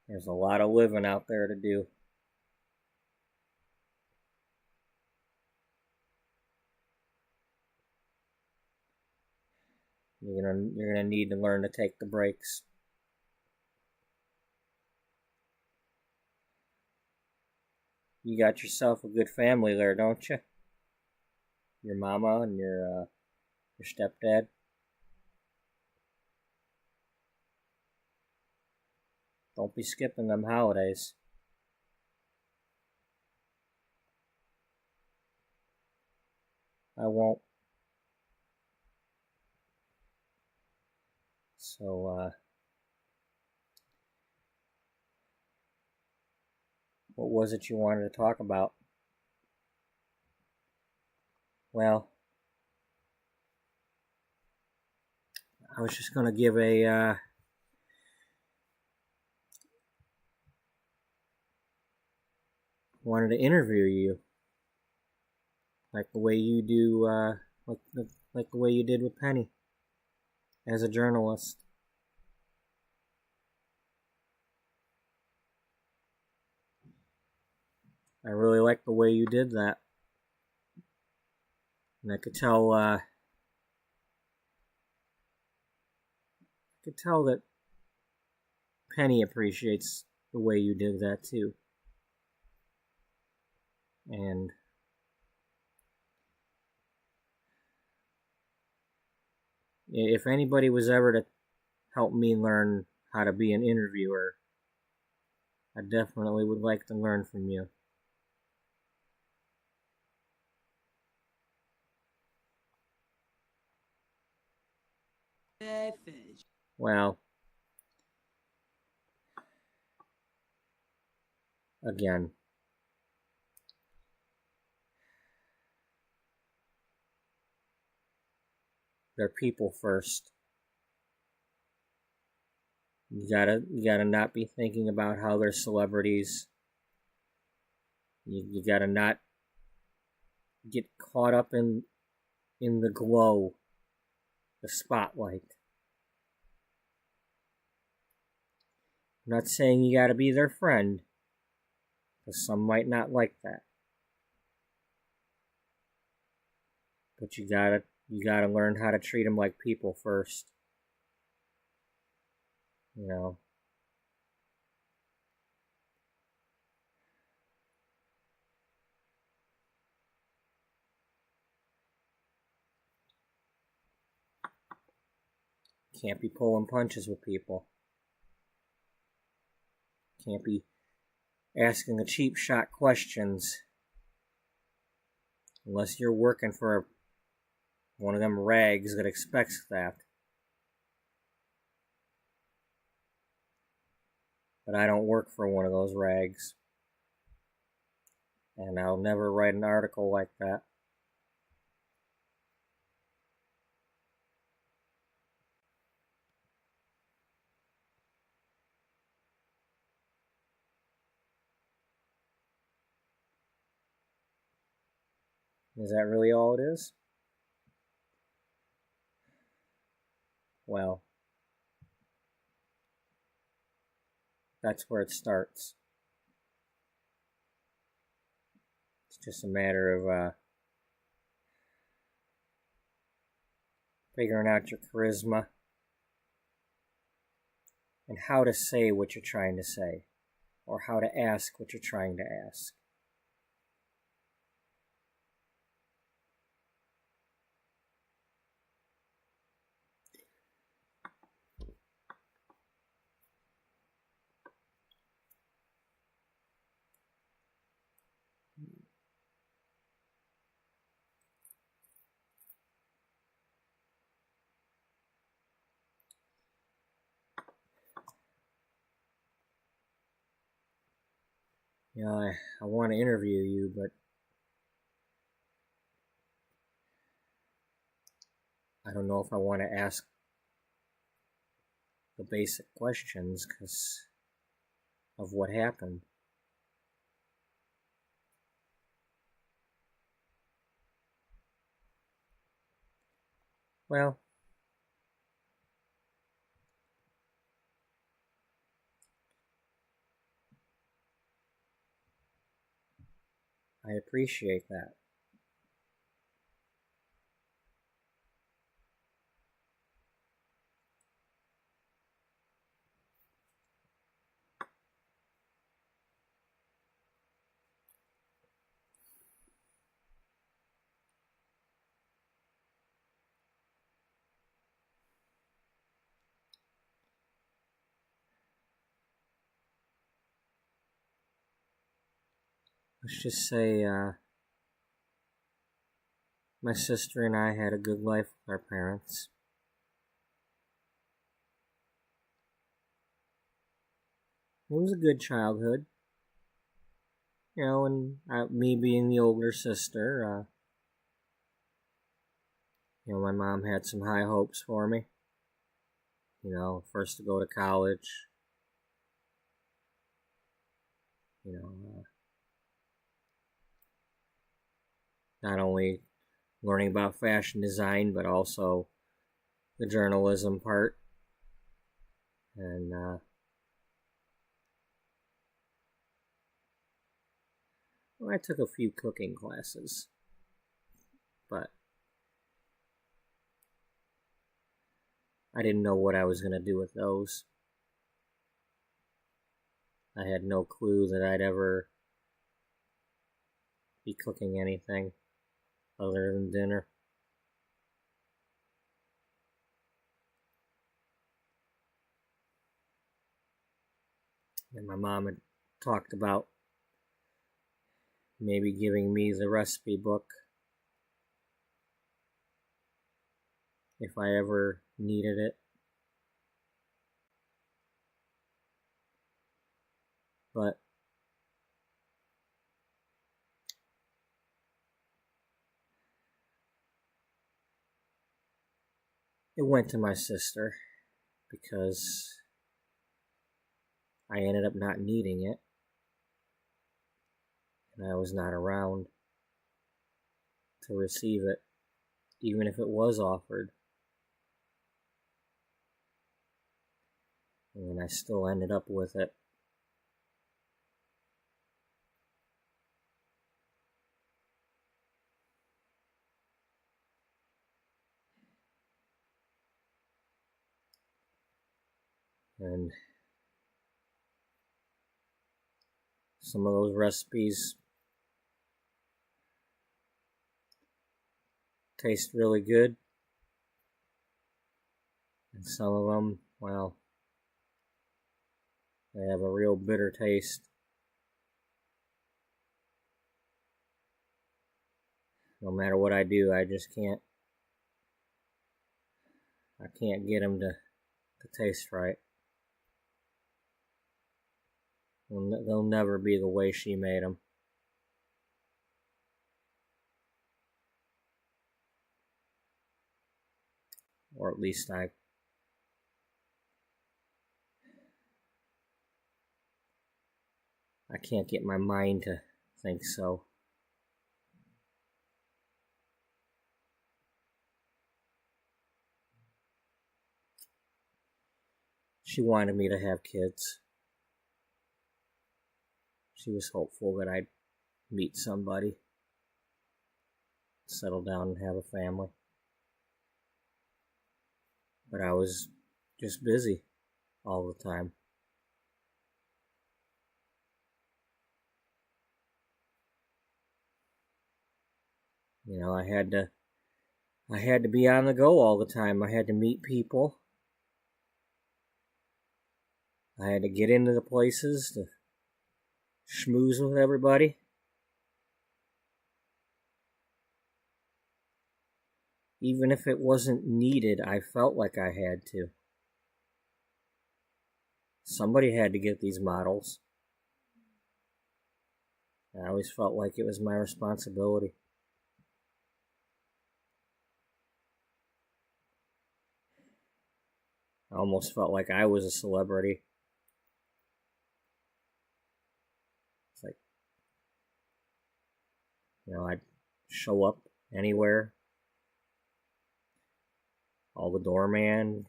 There's a lot of living out there to do. You're gonna need to learn to take the breaks. You got yourself a good family there, don't you? Your mama and your stepdad. Don't be skipping them holidays. I won't. So, what was it you wanted to talk about? Well, I was just gonna give wanted to interview you, like the way you do, like the way you did with Penny, as a journalist. I really like the way you did that, and I could tell that Penny appreciates the way you did that too. And if anybody was ever to help me learn how to be an interviewer, I definitely would like to learn from you. fish. Well, again, they're people first. You gotta not be thinking about how they're celebrities. You gotta not get caught up in the glow, the spotlight. I'm not saying you gotta be their friend, because some might not like that. But you gotta learn how to treat them like people first. You know. Can't be pulling punches with people. Can't be asking the cheap shot questions. Unless you're working for one of them rags that expects that. But I don't work for one of those rags. And I'll never write an article like that. Is that really all it is? Well, that's where it starts. It's just a matter of figuring out your charisma and how to say what you're trying to say, or how to ask what you're trying to ask. You know, I want to interview you, but I don't know if I want to ask the basic questions because of what happened. Well, I appreciate that. Let's just say, my sister and I had a good life with our parents. It was a good childhood. You know, and me being the older sister, you know, my mom had some high hopes for me. You know, first to go to college. You know, not only learning about fashion design, but also the journalism part. And well, I took a few cooking classes, but I didn't know what I was going to do with those. I had no clue that I'd ever be cooking anything other than dinner. And my mom had talked about maybe giving me the recipe book if I ever needed it. But it went to my sister because I ended up not needing it, and I was not around to receive it, even if it was offered. And I still ended up with it. And some of those recipes taste really good. And some of them, well, they have a real bitter taste. No matter what I do, I just can't get them to taste right. They'll never be the way she made them. Or at least I can't get my mind to think so. She wanted me to have kids. She was hopeful that I'd meet somebody, settle down and have a family. But I was just busy all the time. You know, I had to be on the go all the time. I had to meet people. I had to get into the places to schmooze with everybody. Even if it wasn't needed, I felt like I had to. Somebody had to get these models. I always felt like it was my responsibility. I almost felt like I was a celebrity. It's like, you know, I'd show up anywhere. All the doorman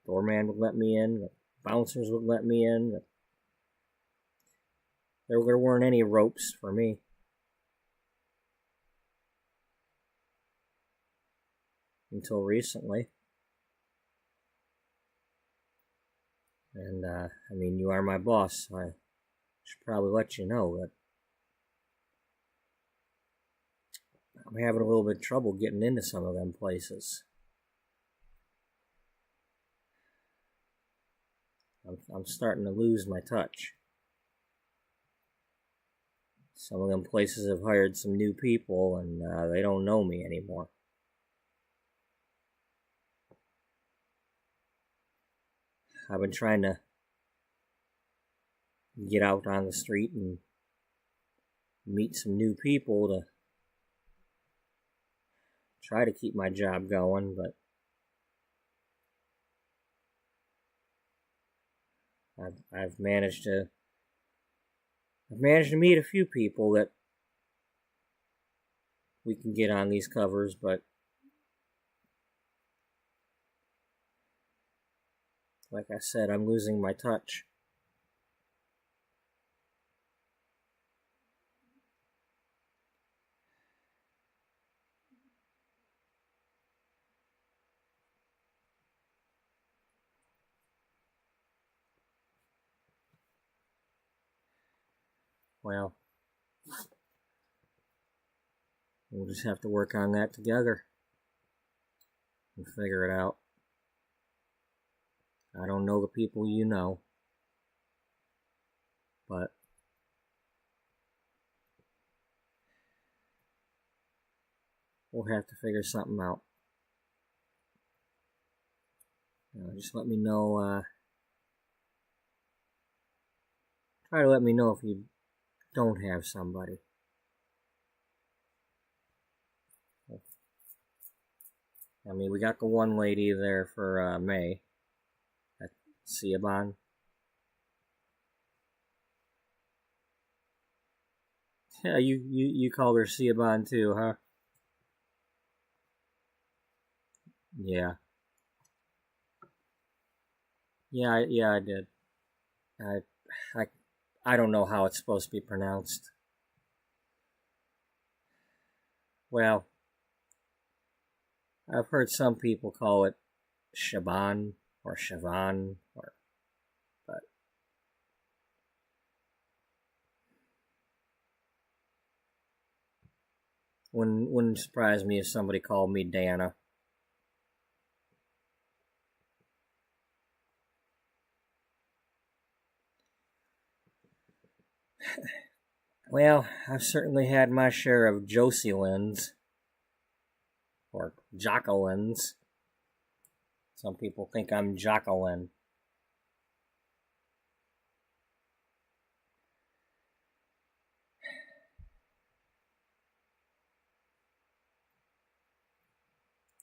would let me in. The bouncers would let me in. There weren't any ropes for me. Until recently. And, I mean, you are my boss, so I should probably let you know that I'm having a little bit of trouble getting into some of them places. I'm starting to lose my touch. Some of them places have hired some new people, and they don't know me anymore. I've been trying to get out on the street and meet some new people to try to keep my job going, but I've managed to meet a few people that we can get on these covers, but like I said, I'm losing my touch. Well, we'll just have to work on that together and figure it out. I don't know the people you know, but we'll have to figure something out. Just let me know. Try to let me know if you don't have somebody. I mean, we got the one lady there for May at Ciabon. Yeah, you called her Ciabon too, huh? Yeah. Yeah, I did. I, I, I don't know how it's supposed to be pronounced. Well, I've heard some people call it Shaban or Shavan, but wouldn't surprise me if somebody called me Dana. Well, I've certainly had my share of Joselyns or Jacquelines. Some people think I'm Jacqueline.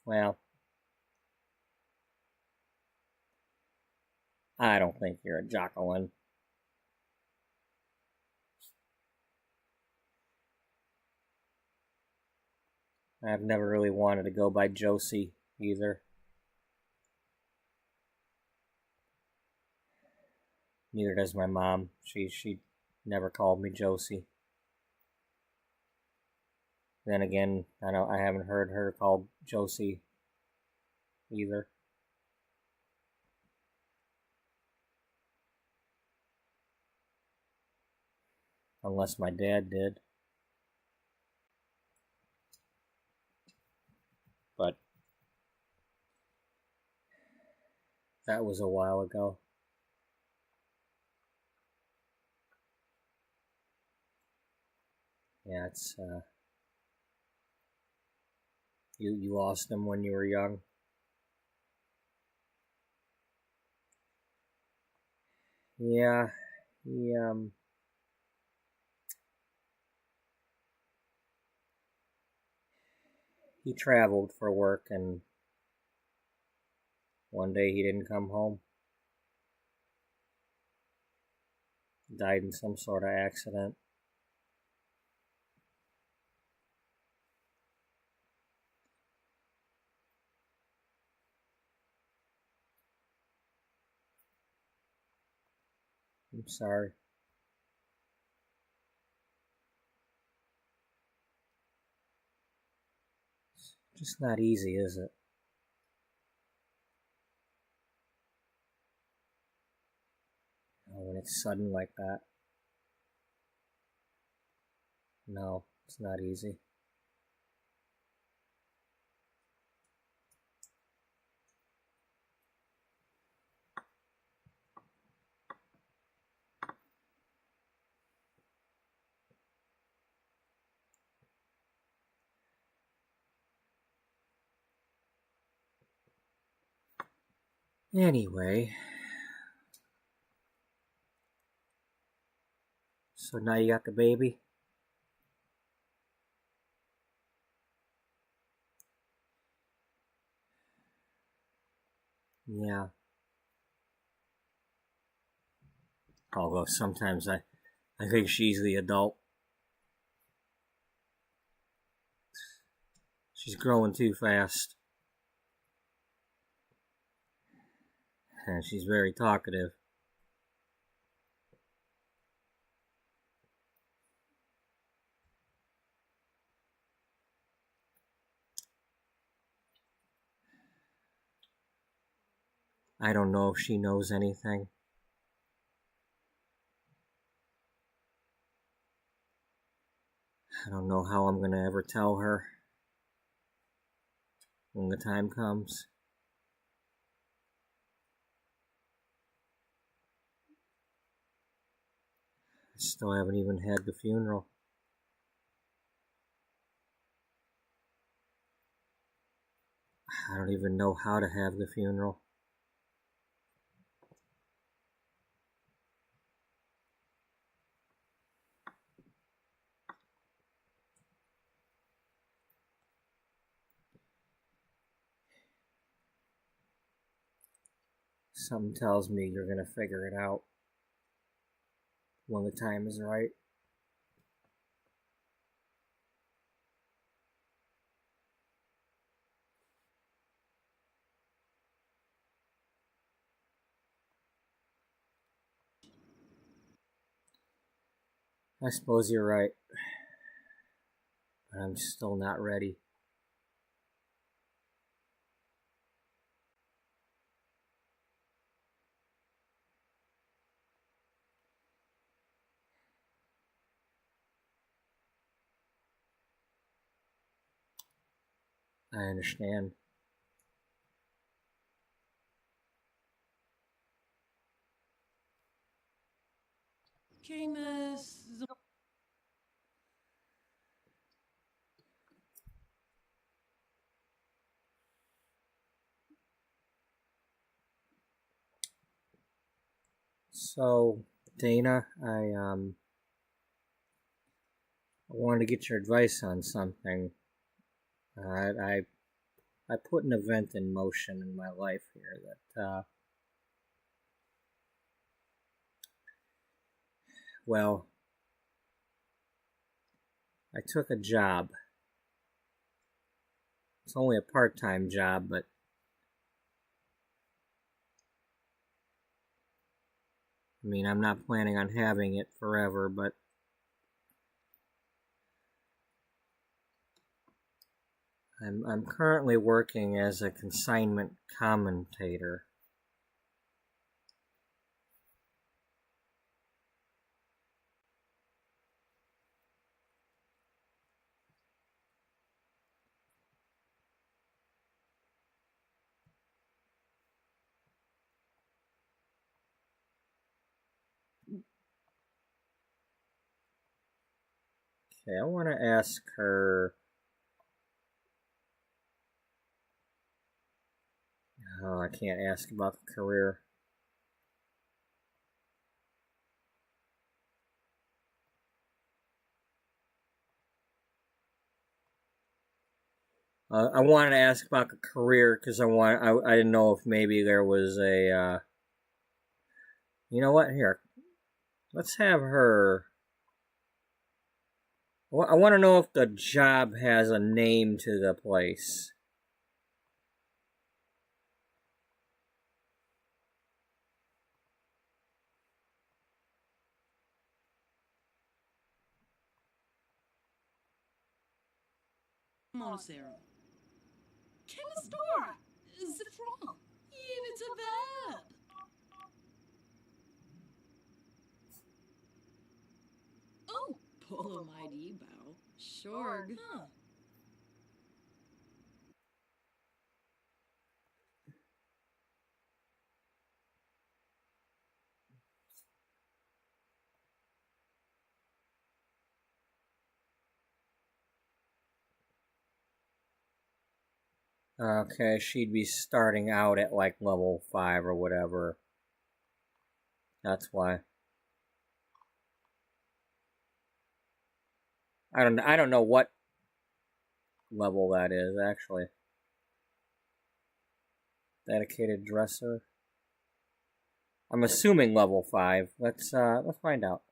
Well, I don't think you're a Jacqueline. I've never really wanted to go by Josie either. Neither does my mom. She never called me Josie. Then again, I haven't heard her called Josie either. Unless my dad did. But that was a while ago. Yeah, it's you lost him when you were young. Yeah, he traveled for work, and one day he didn't come home. Died in some sort of accident. I'm sorry. It's just not easy, is it? When it's sudden like that. No, it's not easy. Anyway, so now you got the baby? Yeah. Although sometimes I think she's the adult. She's growing too fast. And she's very talkative. I don't know if she knows anything. I don't know how I'm going to ever tell her when the time comes. I still haven't even had the funeral. I don't even know how to have the funeral. Something tells me you're gonna figure it out when the time is right. I suppose you're right. But I'm still not ready. I understand. Camus. So, Dana, I wanted to get your advice on something. I put an event in motion in my life here that well, I took a job. It's only a part-time job, but I mean, I'm not planning on having it forever, but I'm currently working as a consignment commentator. Okay, I want to ask her. Oh, I can't ask about the career. I wanted to ask about the career because I didn't know if maybe there was a. You know what? Here, let's have her. I want to know if the job has a name to the place. Monocero. Camus store. The frog. Yeah, it's a verb. Oh, Polo mighty bow. Shorg. Huh. Okay, she'd be starting out at like level 5 or whatever. That's why. I don't know what level that is actually. Dedicated dresser. I'm assuming level 5. Let's find out.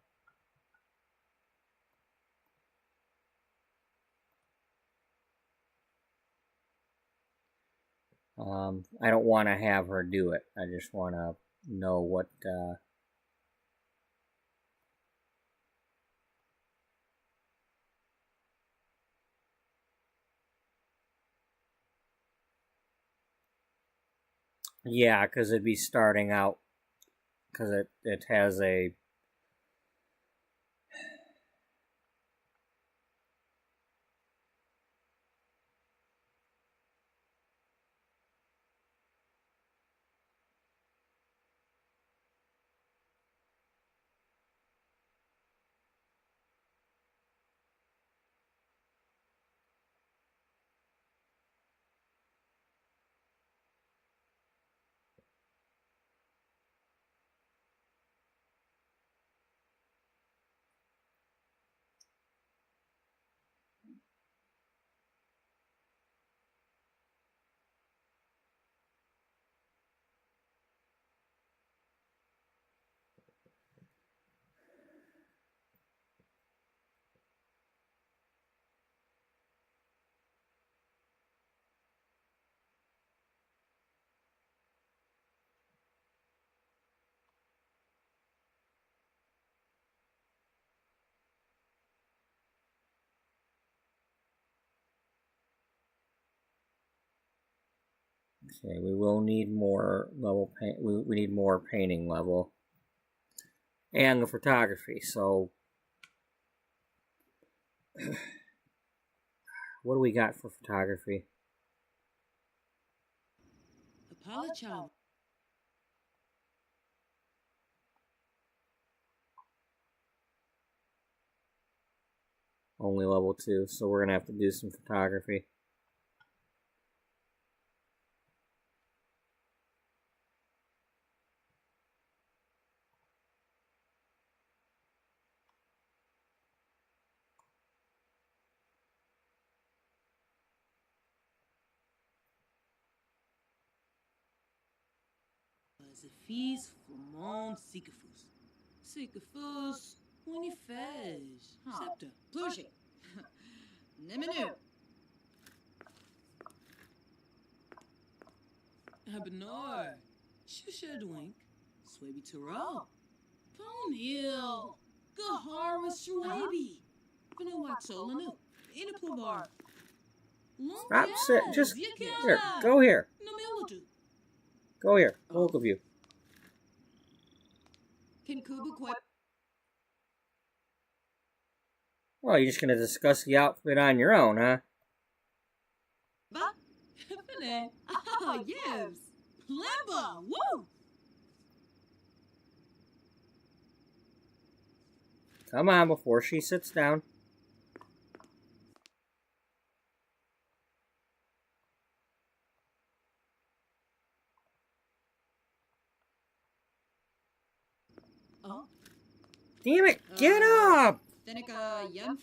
I don't want to have her do it. I just want to know what. Yeah, because it'd be starting out. Because it has a. Okay, we will need more level paint. We need more painting level. And the photography, so what do we got for photography? Apologize. Only level 2, so we're gonna have to do some photography. Fiz Fumon Sisyphus. Sisyphus, Unifez, Scepter, Plushing. Nemenu. Abnor, Shushadwink, Swaby Turo, Ponil, Gahara Swaby, Vanuatsolanu, Inaplavar. Stop sit. Just here. Go here. Namiladu. Go here. Both of you. Can Kuba quite Well, you're just gonna discuss the outfit on your own, huh? Ah, yes. Plemba, woo! Come on, before she sits down. Oh, Damn it! Get up! Denica Yemph.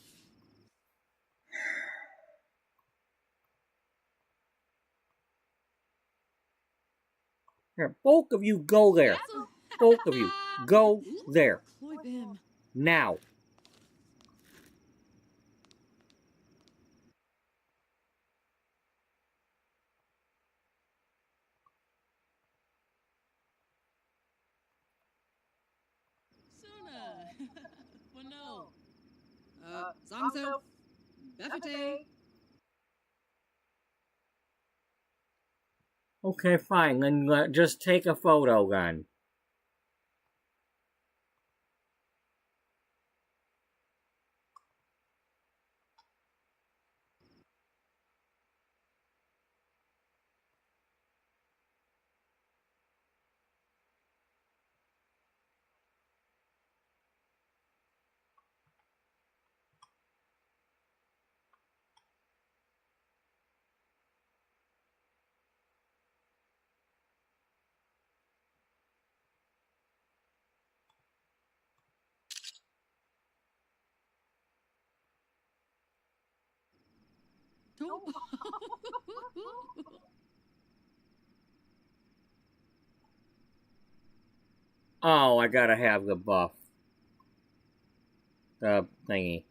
Here, both of you go there. Both of you. Go there. Boy Bim. Now. Suna. Wano. Zangzo. Befete. Okay, fine. Then just take a photo, then. Oh, I gotta have the buff. The thingy.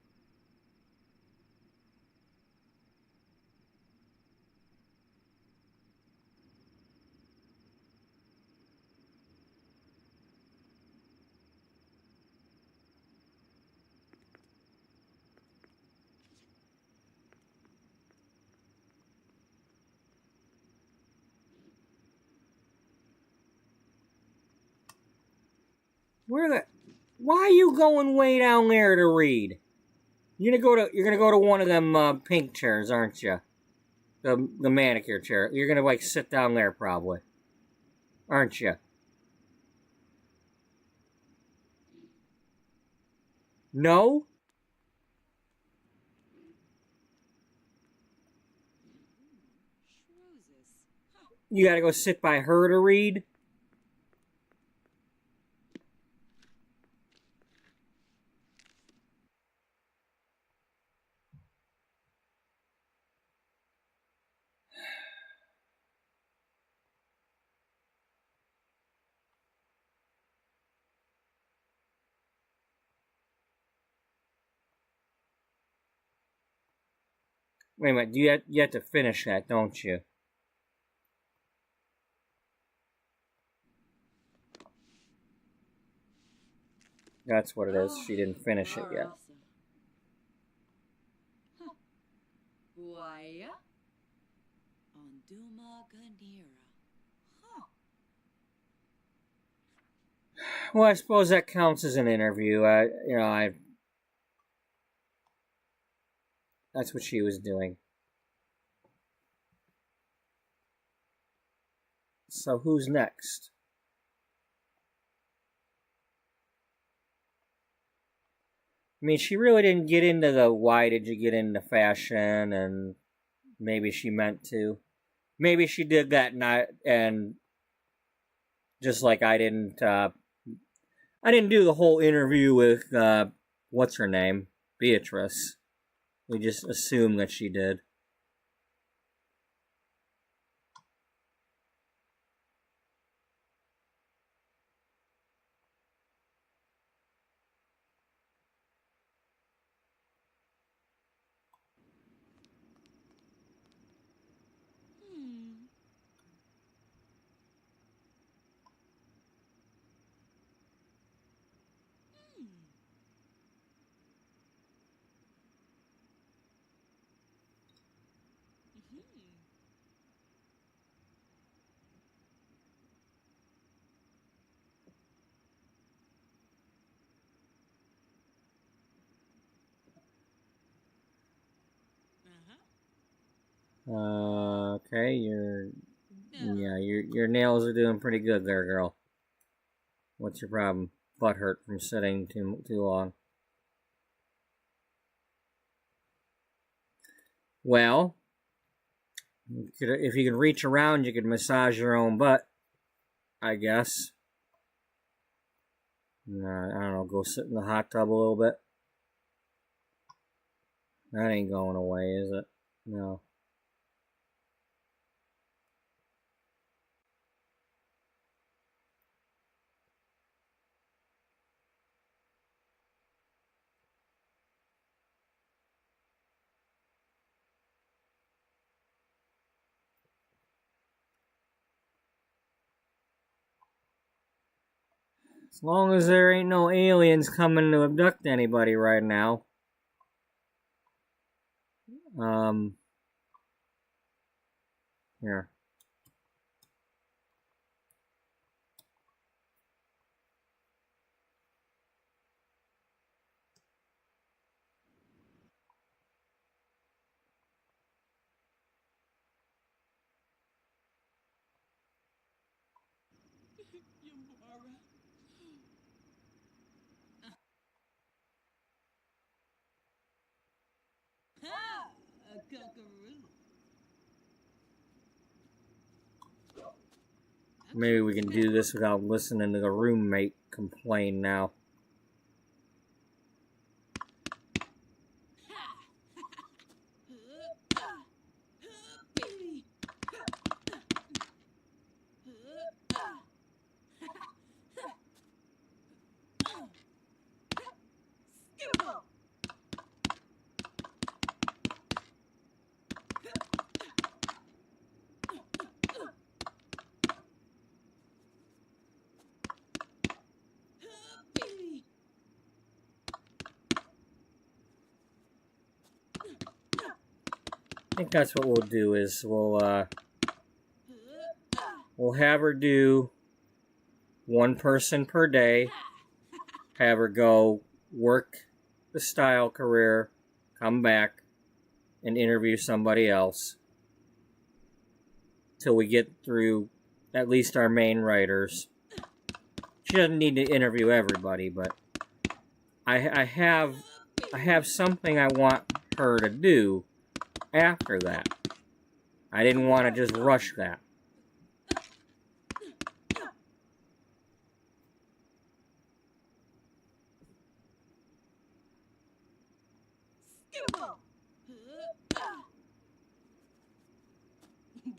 Why are you going way down there to read? You're gonna go to one of them pink chairs, aren't you? The manicure chair. You're gonna like sit down there probably, aren't you? No? You gotta go sit by her to read? Wait a minute, you have to finish that, don't you? That's what it is. She didn't finish it yet. Waya. Onduma Ganira. Well, I suppose that counts as an interview. That's what she was doing. So who's next? I mean, she really didn't get into the why did you get into fashion, and maybe she meant to. Maybe she did that and just like I didn't do the whole interview with what's her name? Beatrice. We just assumed that she did. Okay, your nails are doing pretty good there, girl. What's your problem? Butt hurt from sitting too long. Well, if you can reach around, you can massage your own butt, I guess. I don't know, go sit in the hot tub a little bit. That ain't going away, is it? No. As long as there ain't no aliens coming to abduct anybody right now. Here. Yamara. Ha! A cockaroo. Maybe we can do this without listening to the roommate complain now. I think that's what we'll do is we'll have her do one person per day, have her go work the style career, come back, and interview somebody else till we get through at least our main writers. She doesn't need to interview everybody, but I have something I want her to do after that. I didn't want to just rush that.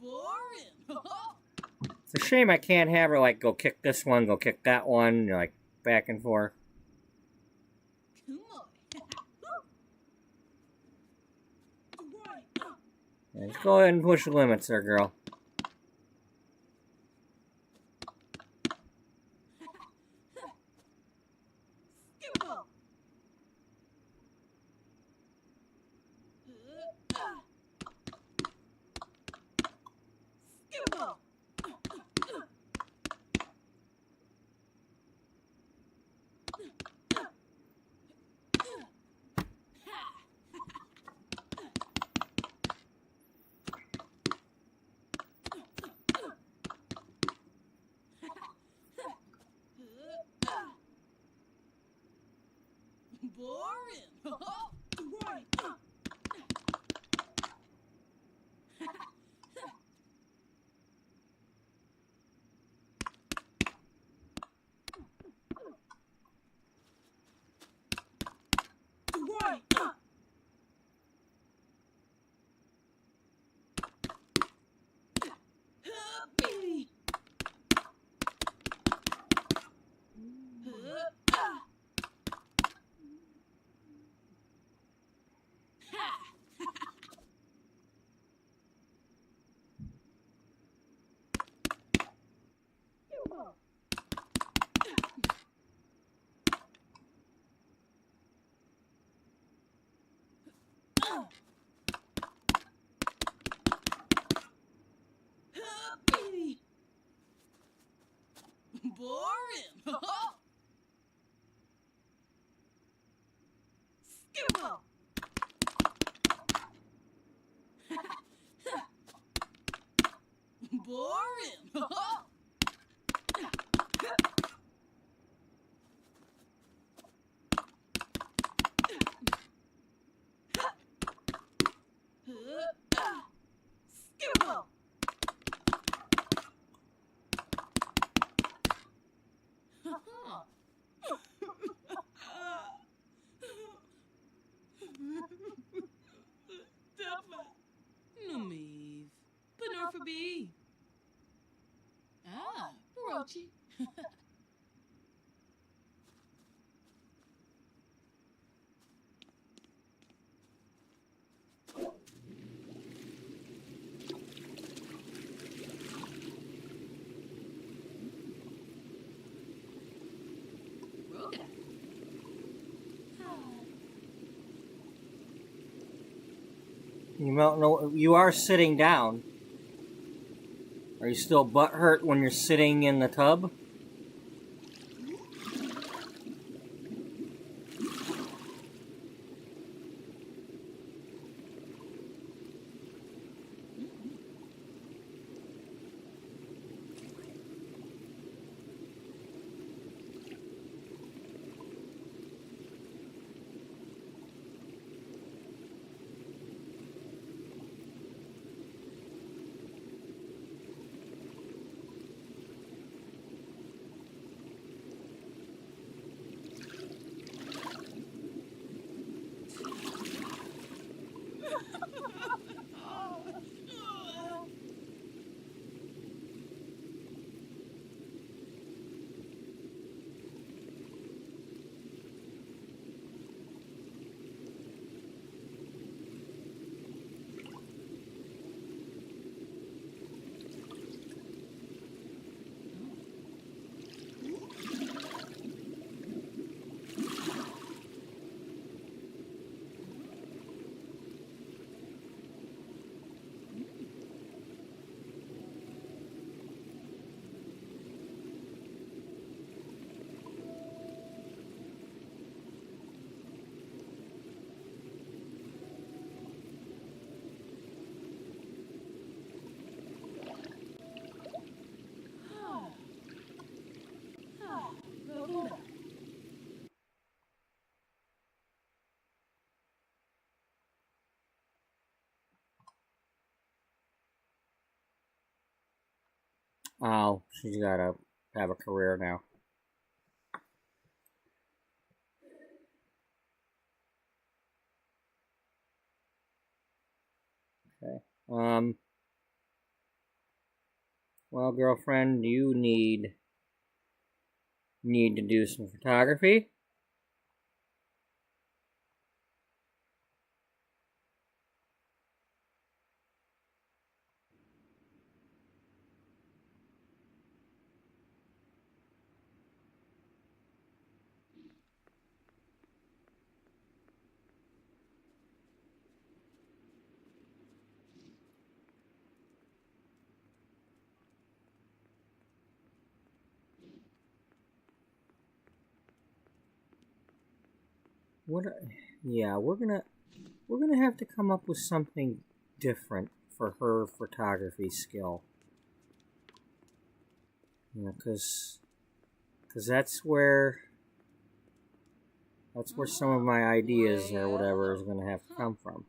Boring. It's a shame I can't have her like go kick this one, go kick that one, like back and forth. Come on. Yeah, just go ahead and push the limits there, girl. Boring. Right. Right. Baby. Baby. Boring. Skibble. Boring. Skibble. No me. Benor for B. Ah, Barochi. Roga. You don't know. You are sitting down. Are you still butthurt when you're sitting in the tub? Oh, she's gotta have a career now. Okay. Well, girlfriend, you need to do some photography. What? Yeah, we're gonna have to come up with something different for her photography skill. You know, cause that's where That's where some of my ideas or whatever is going to have to come from.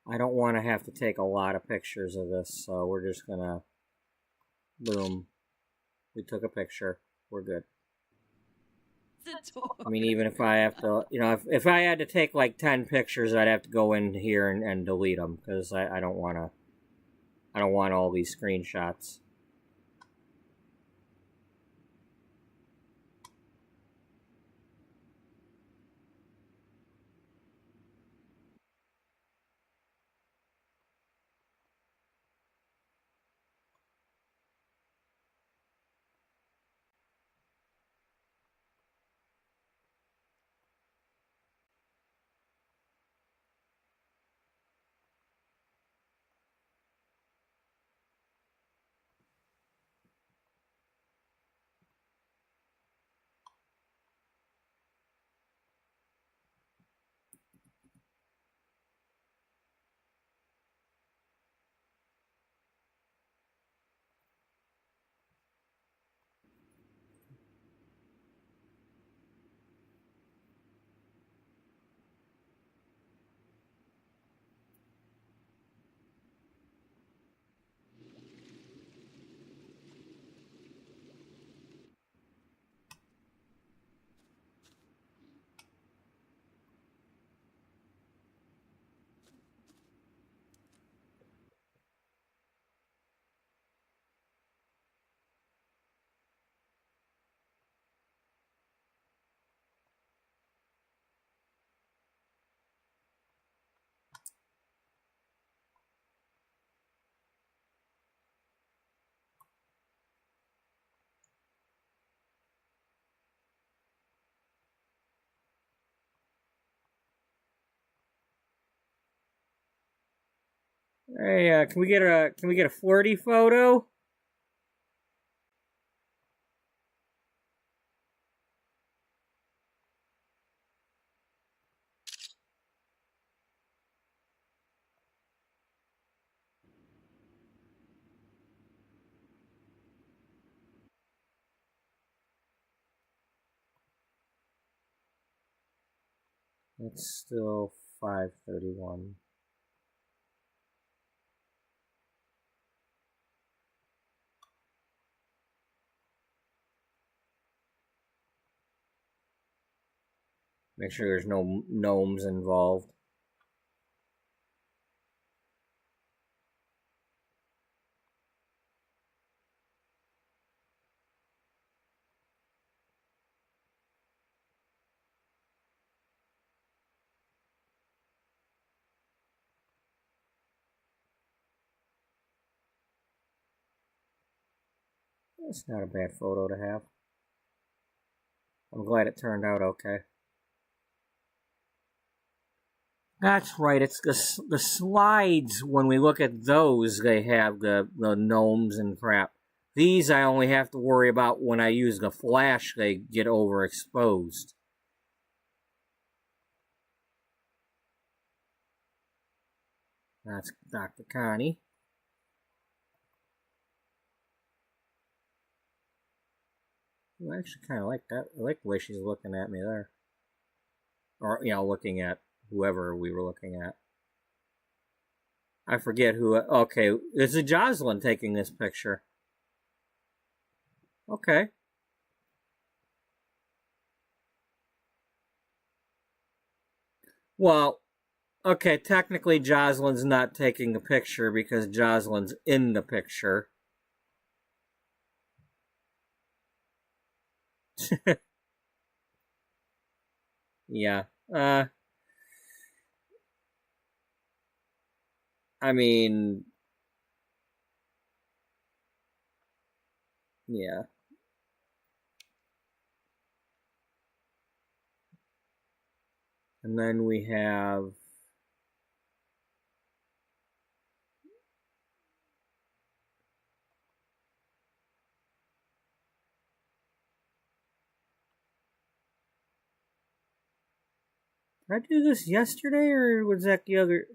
I don't want to have to take a lot of pictures of this, so we're just going to, boom, we took a picture, we're good. I mean, even if I have to, you know, if I had to take like 10 pictures, I'd have to go in here and delete them, because I don't want to, I don't want all these screenshots. Hey, can we get a flirty photo? It's still 5:31. Make sure there's no gnomes involved. It's not a bad photo to have. I'm glad it turned out okay. That's right, it's the slides, when we look at those, they have the gnomes and crap. These I only have to worry about when I use the flash, they get overexposed. That's Dr. Connie. I actually kind of like that. I like the way she's looking at me there. Or, you know, looking at whoever we were looking at. I forget who. Okay, this is Jocelyn taking this picture. Okay. Well, okay, technically Jocelyn's not taking the picture because Jocelyn's in the picture. Yeah. I mean, yeah. And then we have Did I do this yesterday, or was that the other?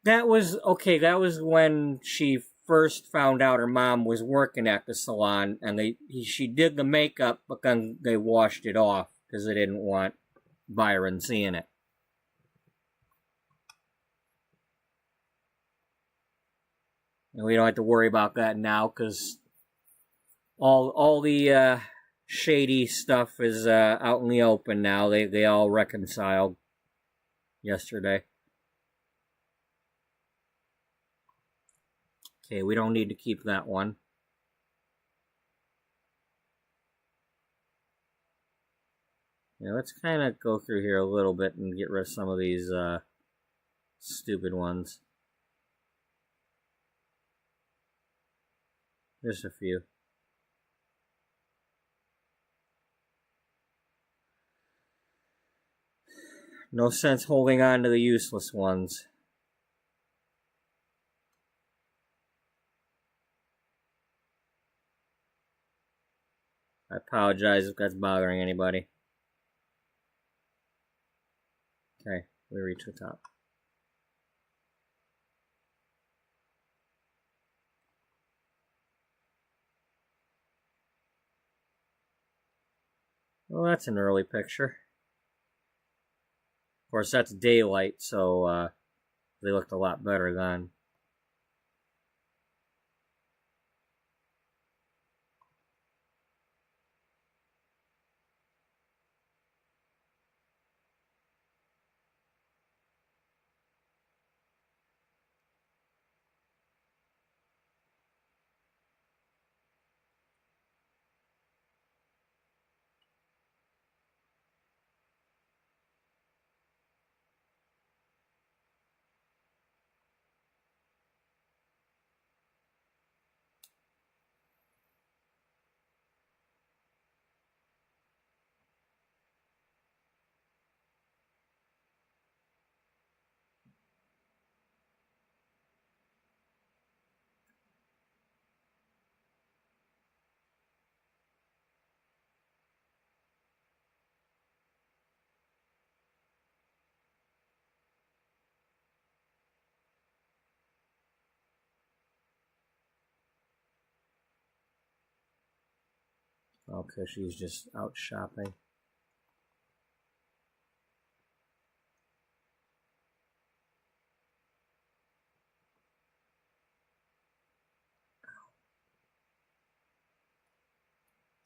That was okay. That was when she first found out her mom was working at the salon, and she did the makeup, but then they washed it off because they didn't want Byron seeing it. And we don't have to worry about that now because all the shady stuff is out in the open now. They all reconciled yesterday. Okay, we don't need to keep that one. Yeah, let's kind of go through here a little bit and get rid of some of these stupid ones. Just a few. No sense holding on to the useless ones. I apologize if that's bothering anybody. Okay, we reach the top. Well, that's an early picture. Of course, that's daylight, so they looked a lot better then. Okay, she's just out shopping.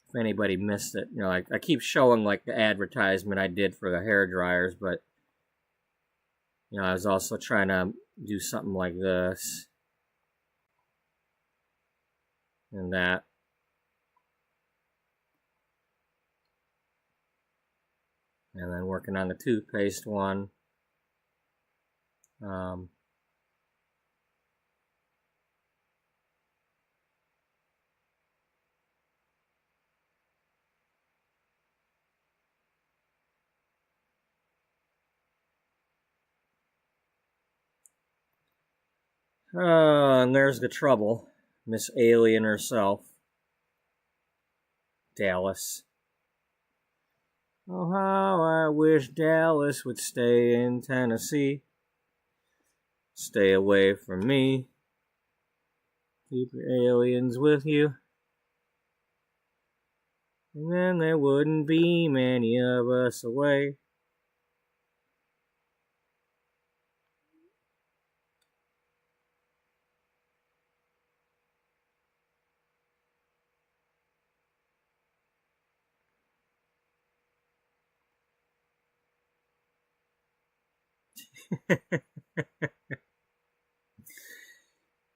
If anybody missed it, I keep showing like the advertisement I did for the hair dryers, but I was also trying to do something like this and that. And then working on the toothpaste one. And there's the trouble. Miss Alien herself. Dallas. Oh, how I wish Dallas would stay in Tennessee. Stay away from me. Keep your aliens with you. And then there wouldn't be many of us away.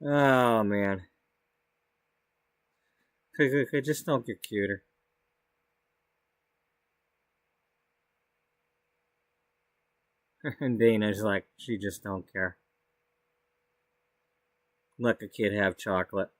Oh, man. Just don't get cuter. And Dana's like, she just don't care. Let the kid have chocolate.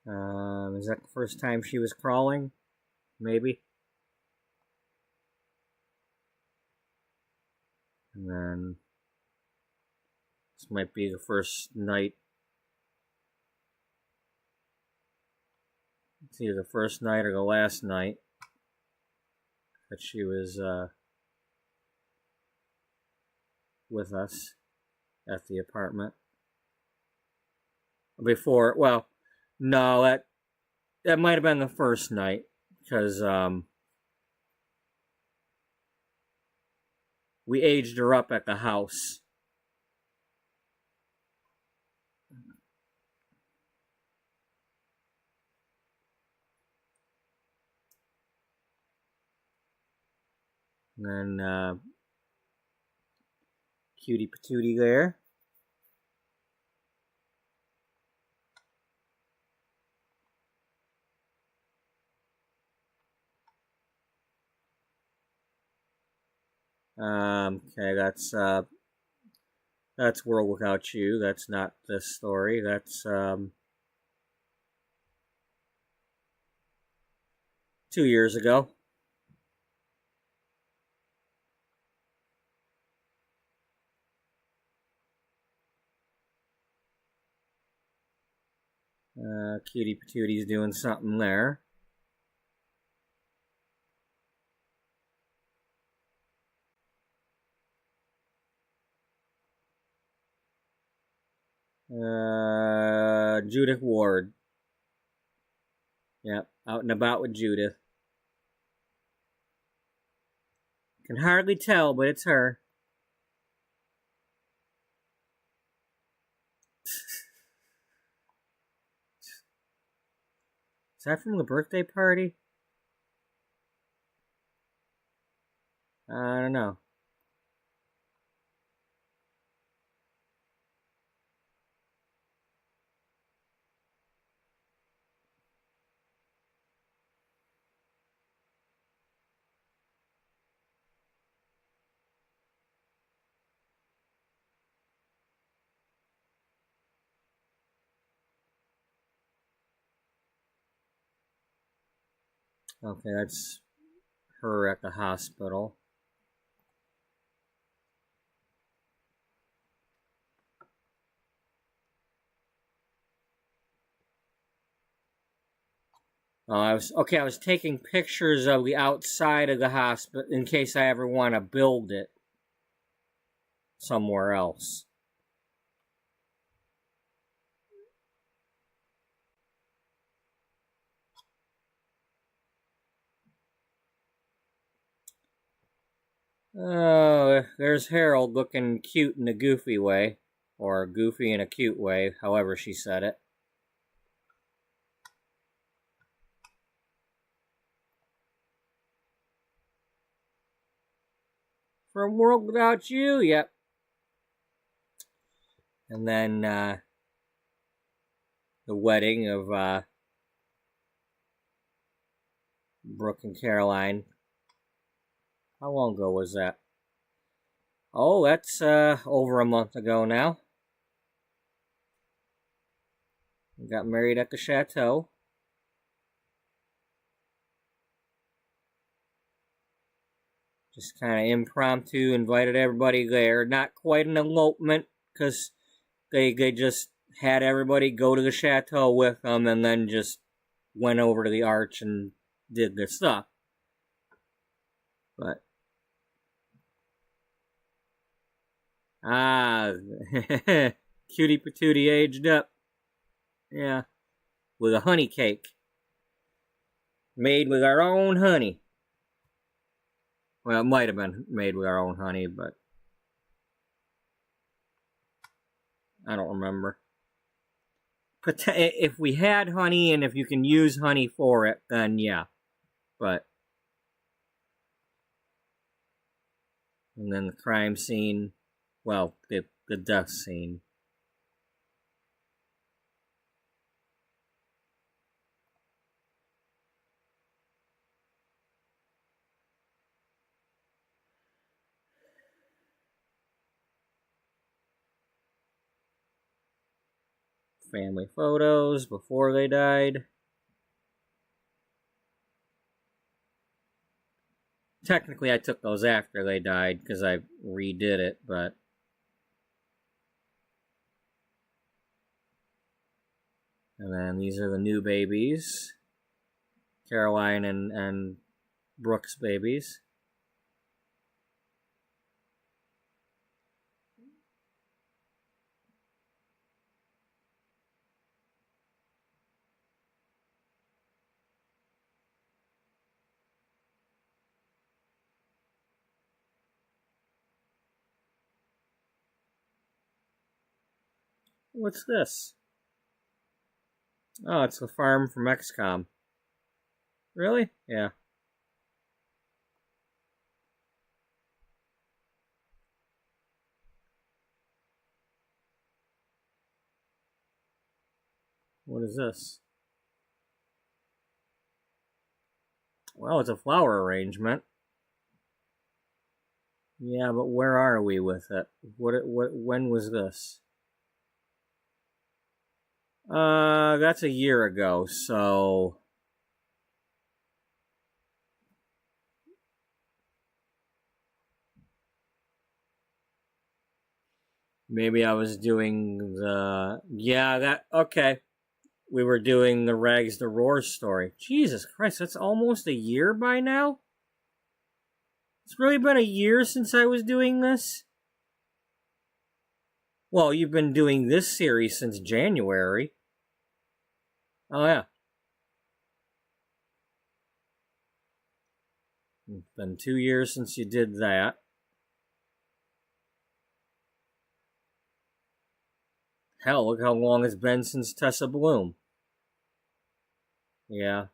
Is that the first time she was crawling? Maybe. And then this might be the first night. It's either the first night or the last night that she was with us at the apartment. Before, well, no, that might have been the first night, because we aged her up at the house. And then cutie patootie there. Okay, that's World Without You. That's not this story. That's 2 years ago. Cutie Patootie's doing something there. Judith Ward. Yep, out and about with Judith. Can hardly tell, but it's her. Is that from the birthday party? I don't know. Okay, that's her at the hospital. I was taking pictures of the outside of the hospital in case I ever want to build it somewhere else. Oh, there's Harold looking cute in a goofy way, or goofy in a cute way, however she said it. From World Without You, yep. And then the wedding of Brooke and Caroline. How long ago was that? Oh, that's over a month ago now. We got married at the chateau. Just kind of impromptu, invited everybody there. Not quite an elopement, because they just had everybody go to the chateau with them and then just went over to the arch and did their stuff. But cutie patootie aged up. Yeah, with a honey cake made with our own honey. Well, it might have been made with our own honey, but I don't remember. If we had honey and if you can use honey for it, then yeah. But and then the crime scene, well, the death scene. family photos before they died. Technically, I took those after they died because I redid it, but... And then these are the new babies. Caroline and Brooke's babies. What's this? Oh, it's the farm from XCOM. Really? Yeah. What is this? Well, it's a flower arrangement. Yeah, but where are we with it? When was this? That's a year ago, so... Maybe I was doing the... Yeah, that... Okay. We were doing the Rags to Roar story. Jesus Christ, that's almost a year by now? It's really been a year since I was doing this? Well, you've been doing this series since January. Oh, yeah. It's been 2 years since you did that. Hell, look how long it's been since Tessa Bloom. Yeah.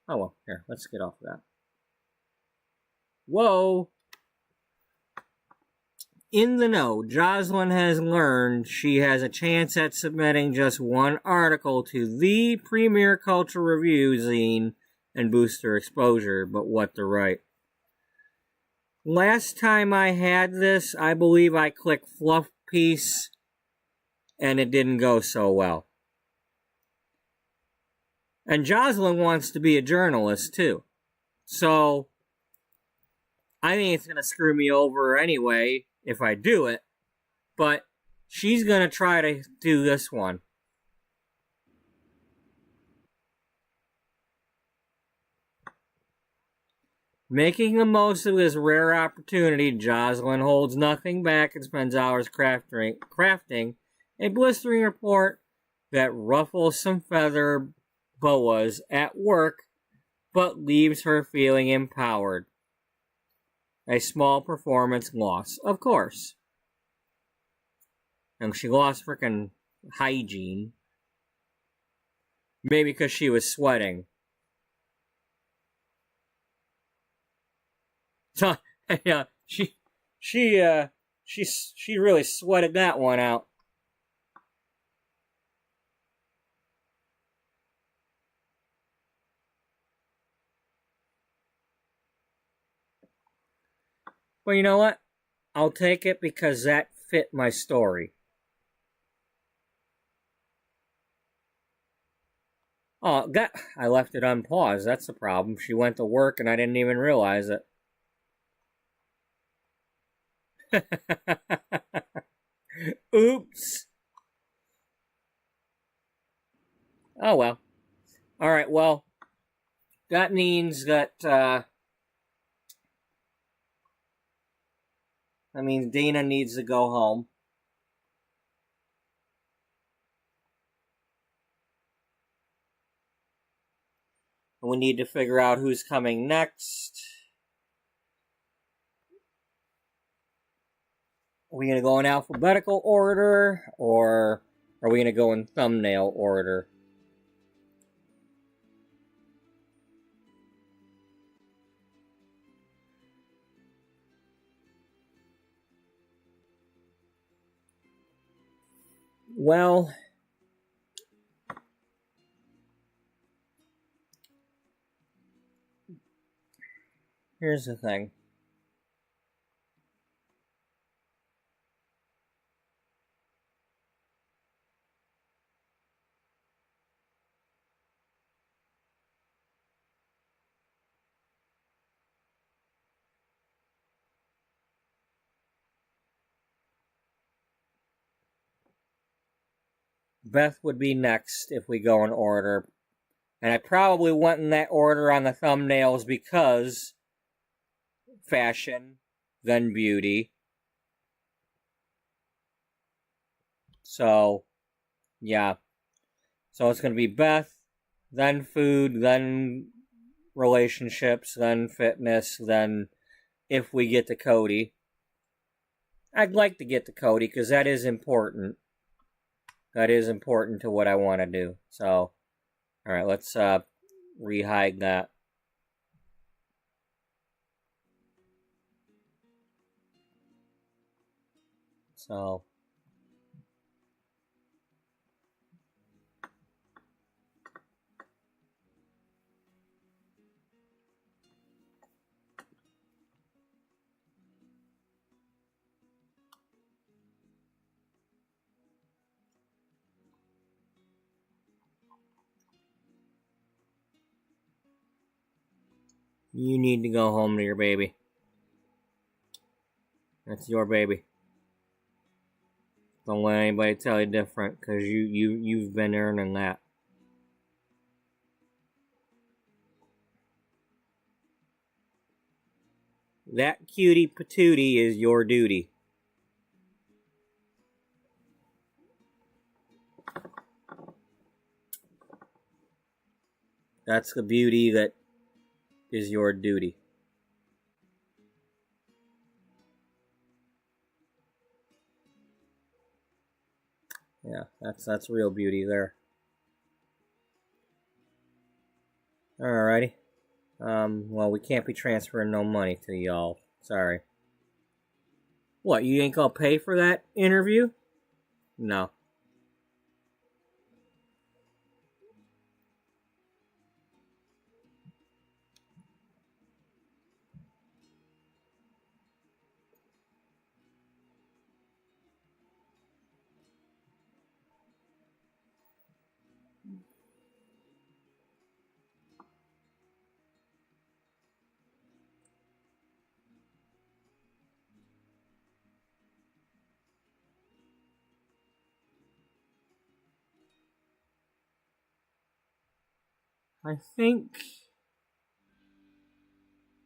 Oh, well, here, let's get off of that. Whoa! In the know, Jocelyn has learned she has a chance at submitting just one article to the premier culture review zine and boost her exposure, but what to write? Last time I had this, I believe I clicked fluff piece, and it didn't go so well. And Jocelyn wants to be a journalist, too. So, I think it's going to screw me over anyway if I do it. But she's going to try to do this one. Making the most of this rare opportunity, Jocelyn holds nothing back and spends hours crafting a blistering report that ruffles some feather boas at work, but leaves her feeling empowered. A small performance loss, of course. And she lost frickin' hygiene. Maybe because she was sweating. So, yeah, she really sweated that one out. Well, you know what? I'll take it because that fit my story. Oh, I left it unpaused. That's the problem. She went to work and I didn't even realize it. Oops. Oh, well. Alright, well, that means that, Dana needs to go home. We need to figure out who's coming next. Are we going to go in alphabetical order, or are we going to go in thumbnail order? Well, here's the thing. Beth would be next if we go in order. And I probably went in that order on the thumbnails because fashion, then beauty. So, yeah. So it's going to be Beth, then food, then relationships, then fitness, then if we get to Cody. I'd like to get to Cody because that is important. That is important to what I want to do. So, alright, let's re-hide that. So, you need to go home to your baby. That's your baby. Don't let anybody tell you different, because you've been earning that. That cutie patootie is your duty. That's the beauty that is your duty. Yeah, that's real beauty there. Alrighty. Well, we can't be transferring no money to y'all. Sorry. What, you ain't gonna pay for that interview? No. I think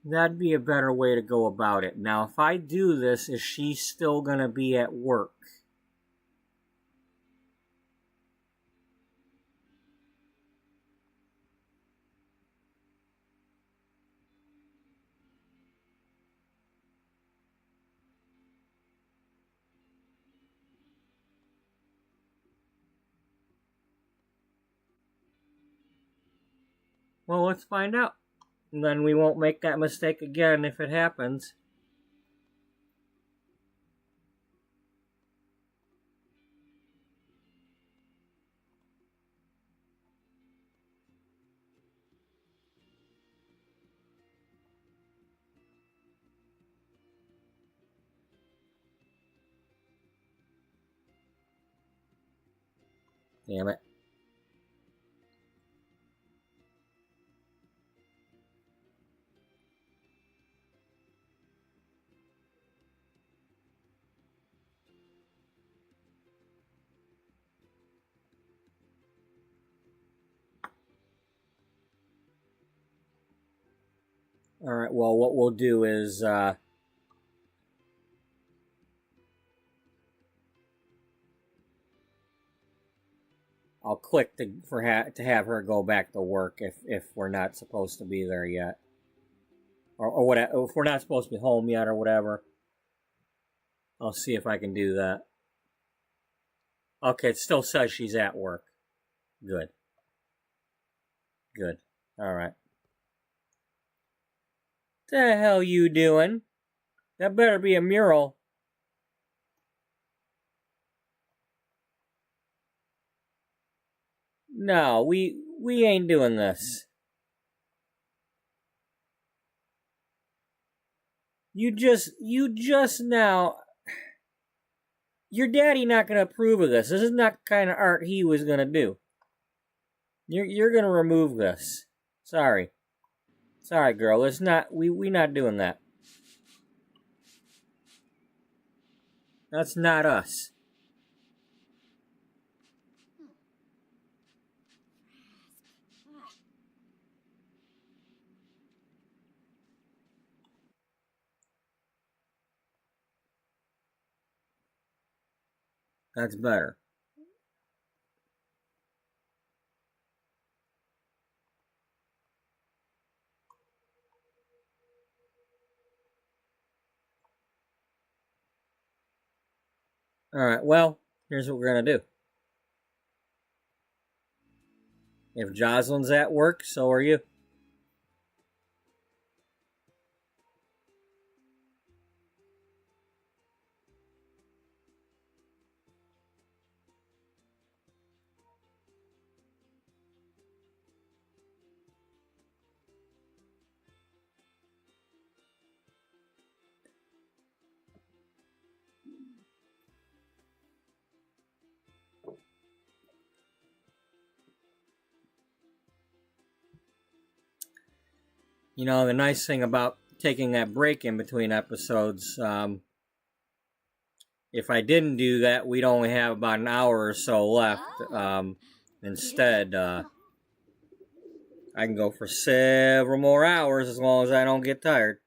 that'd be a better way to go about it. Now, if I do this, is she still gonna be at work? Well, let's find out. And then we won't make that mistake again if it happens. Damn it. Alright, well, what we'll do is, I'll click to have her go back to work if we're not supposed to be there yet. Or whatever, if we're not supposed to be home yet or whatever. I'll see if I can do that. Okay, it still says she's at work. Good. Good. Alright. The hell you doing? That better be a mural. No, we ain't doing this. You just now. Your daddy not gonna approve of this. This is not the kind of art he was gonna do. You're gonna remove this. Sorry, girl. It's not. We not doing that. That's not us. That's better. Alright, well, here's what we're gonna do. If Jocelyn's at work, so are you. You know, the nice thing about taking that break in between episodes, if I didn't do that, we'd only have about an hour or so left. Instead, I can go for several more hours as long as I don't get tired.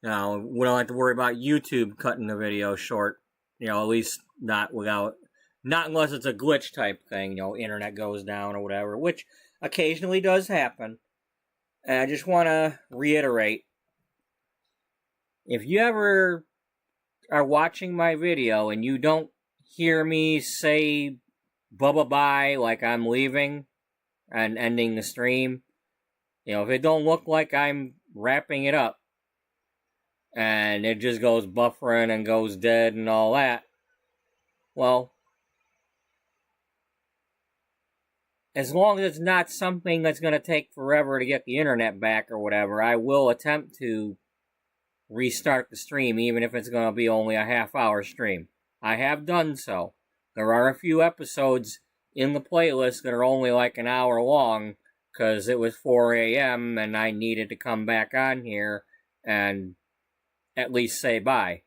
Now, we don't have to worry about YouTube cutting the video short. You know, at least not unless it's a glitch type thing, you know, internet goes down or whatever, which occasionally does happen. And I just want to reiterate, if you ever are watching my video and you don't hear me say bye like I'm leaving and ending the stream, you know, if it don't look like I'm wrapping it up and it just goes buffering and goes dead and all that, well, as long as it's not something that's going to take forever to get the internet back or whatever, I will attempt to restart the stream, even if it's going to be only a half-hour stream. I have done so. There are a few episodes in the playlist that are only like an hour long, because it was 4 a.m. and I needed to come back on here and at least say bye.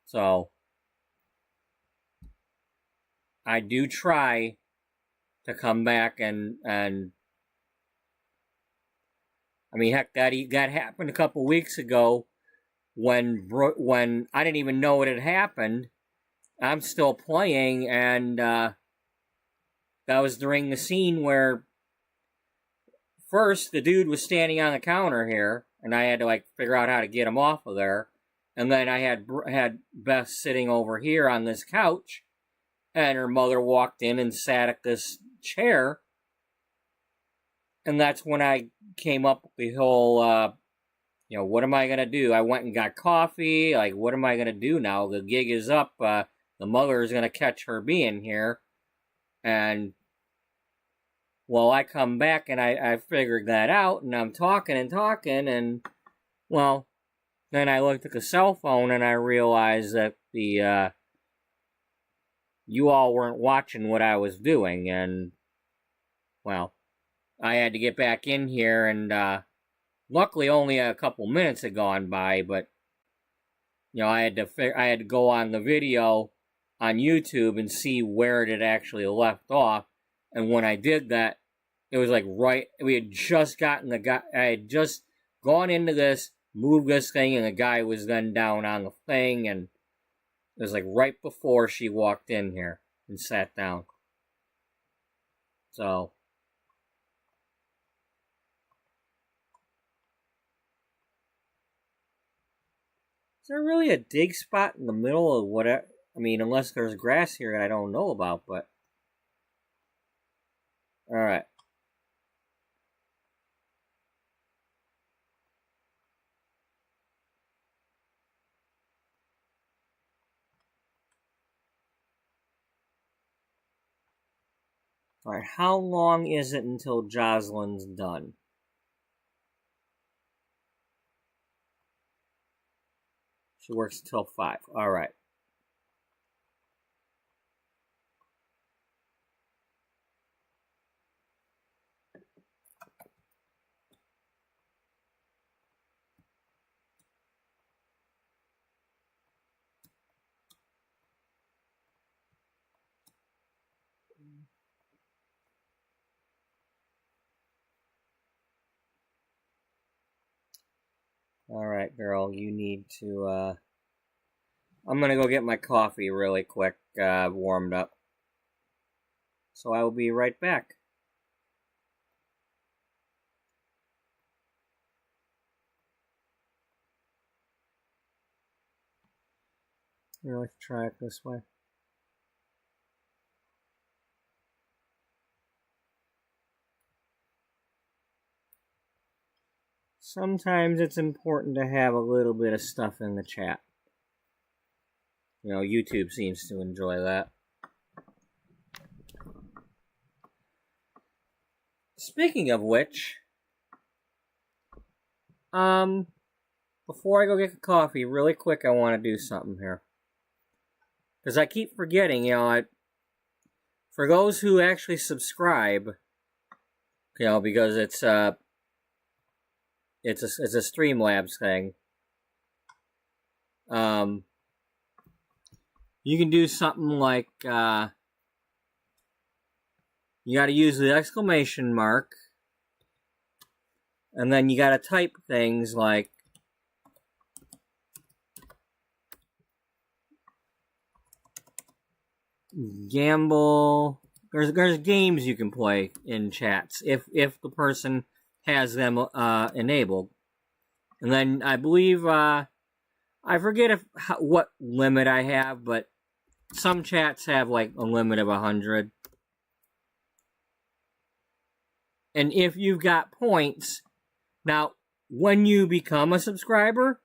So, I do try to come back and I mean, heck, that happened a couple weeks ago when I didn't even know it had happened. I'm still playing, and that was during the scene where first the dude was standing on the counter here, and I had to like figure out how to get him off of there, and then I had Beth sitting over here on this couch, and her mother walked in and sat at this chair. And that's when I came up with the whole, you know, what am I going to do? I went and got coffee. Like, what am I going to do now? The gig is up. The mother is going to catch her being here. And, well, I come back and I figured that out. And I'm talking, and, well, then I looked at the cell phone and I realized that you all weren't watching what I was doing. And, well, I had to get back in here, and luckily only a couple minutes had gone by, but you know, I had to go on the video on YouTube and see where it had actually left off. And when I did that, it was like we had just gotten the guy. I had just gone into this, moved this thing, and the guy was then down on the thing, and it was like right before she walked in here and sat down. So. Is there really a dig spot in the middle of whatever? I mean, unless there's grass here that I don't know about, but. Alright. Alright, how long is it until Jocelyn's done? She works till 5. Alright. Alright, girl, you need to, I'm gonna go get my coffee really quick, warmed up. So I will be right back. Here, let's try it this way. Sometimes it's important to have a little bit of stuff in the chat. You know, YouTube seems to enjoy that. Speaking of which, before I go get the coffee, really quick, I want to do something here. Because I keep forgetting, you know, for those who actually subscribe, you know, because it's a Streamlabs thing. You can do something like, you gotta use the exclamation mark, and then you gotta type things like gamble. There's games you can play in chats if the person has them enabled. And then I believe I forget what limit I have, but some chats have like a limit of 100. And if you've got points, now when you become a subscriber,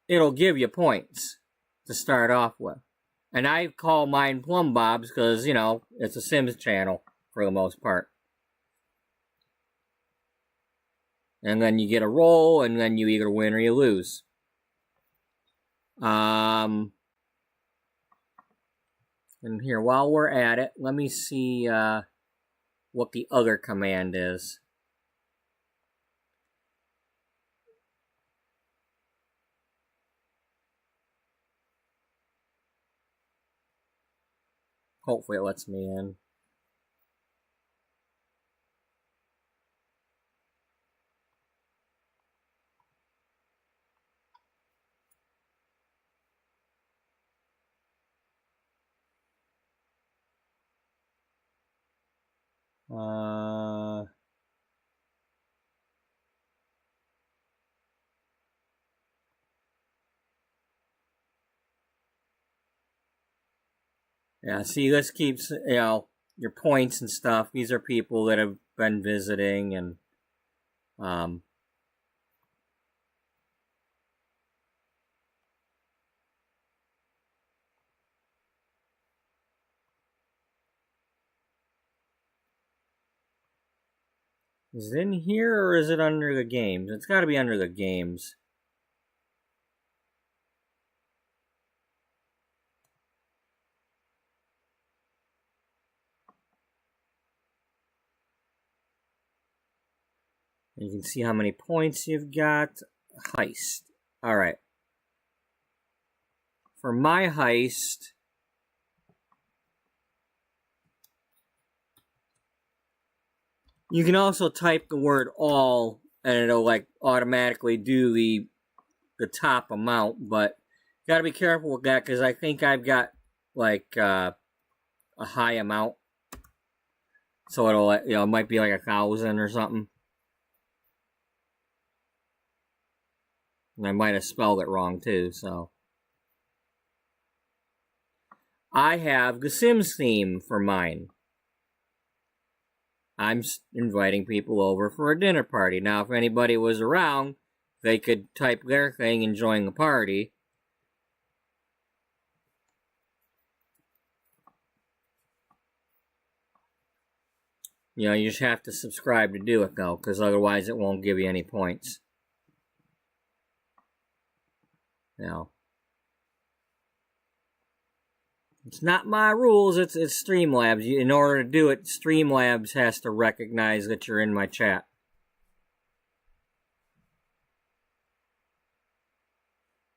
it'll give you points to start off with. And I call mine Plum Bobs because, you know, it's a Sims channel for the most part. And then you get a roll, and then you either win or you lose. And here, while we're at it, let me see what the other command is. Hopefully it lets me in. Yeah, see, this keeps, you know, your points and stuff. These are people that have been visiting, and, is it in here, or is it under the games? It's gotta be under the games. You can see how many points you've got. Heist. Alright. For my heist, you can also type the word all, and it'll like automatically do the top amount, but you gotta be careful with that, because I think I've got like a high amount. So it'll, you know, it might be like 1,000 or something. And I might have spelled it wrong too, so. I have the Sims theme for mine. I'm inviting people over for a dinner party. Now, if anybody was around, they could type their thing and join the party. You know, you just have to subscribe to do it, though, because otherwise it won't give you any points. You know. It's not my rules, it's Streamlabs. In order to do it, Streamlabs has to recognize that you're in my chat.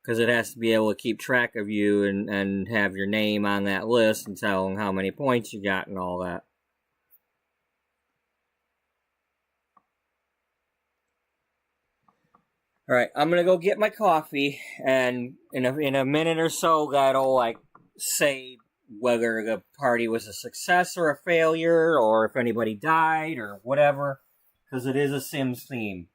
Because it has to be able to keep track of you and have your name on that list and tell them how many points you got and all that. Alright, I'm gonna go get my coffee, and in a minute or so, that'll, like, say whether the party was a success or a failure, or if anybody died, or whatever, because it is a Sims theme.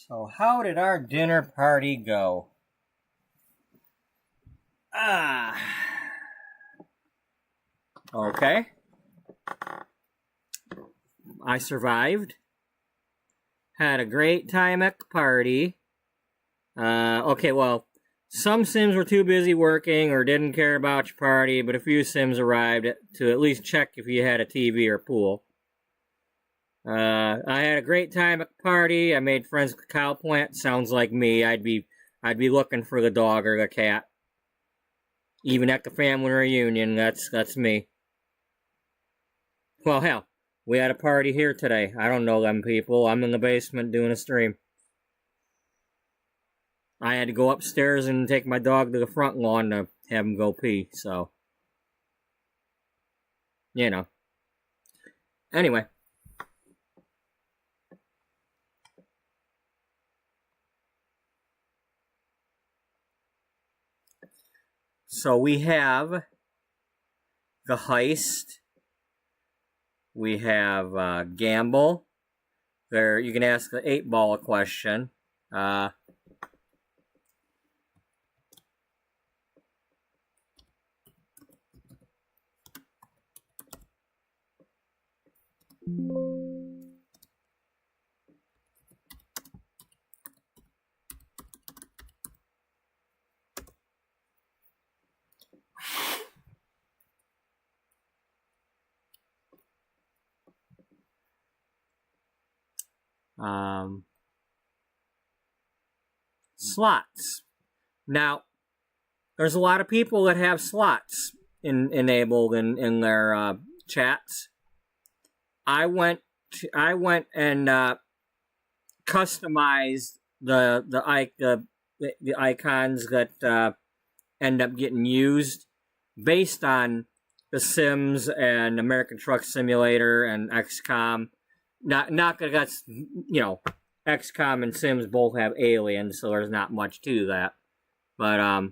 So how did our dinner party go? Okay. I survived. Had a great time at the party. Okay, well, some Sims were too busy working or didn't care about your party, but a few Sims arrived to at least check if you had a TV or pool. I had a great time at the party. I made friends with the cow plant. Sounds like me. I'd be looking for the dog or the cat. Even at the family reunion, that's me. Well, hell, we had a party here today. I don't know them people. I'm in the basement doing a stream. I had to go upstairs and take my dog to the front lawn to have him go pee, so. You know. Anyway. So we have the heist. We have gamble. There, you can ask the 8-ball a question. Slots. Now, there's a lot of people that have slots enabled in their chats. I went and customized the icons that end up getting used based on The Sims and American Truck Simulator and XCOM. Not that that's, you know, XCOM and Sims both have aliens, so there's not much to that. But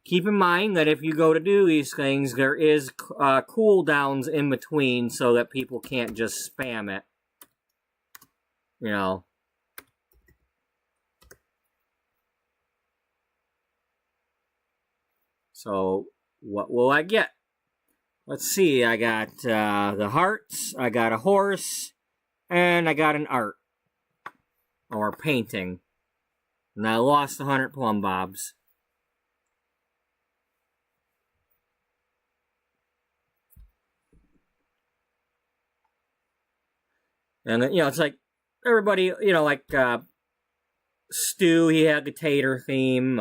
keep in mind that if you go to do these things, there is cooldowns in between so that people can't just spam it. You know. So, what will I get? Let's see, I got the hearts, I got a horse, and I got an art. Or painting. And I lost 100 plumb bobs. And, you know, it's like, everybody, you know, like, Stu, he had the tater theme,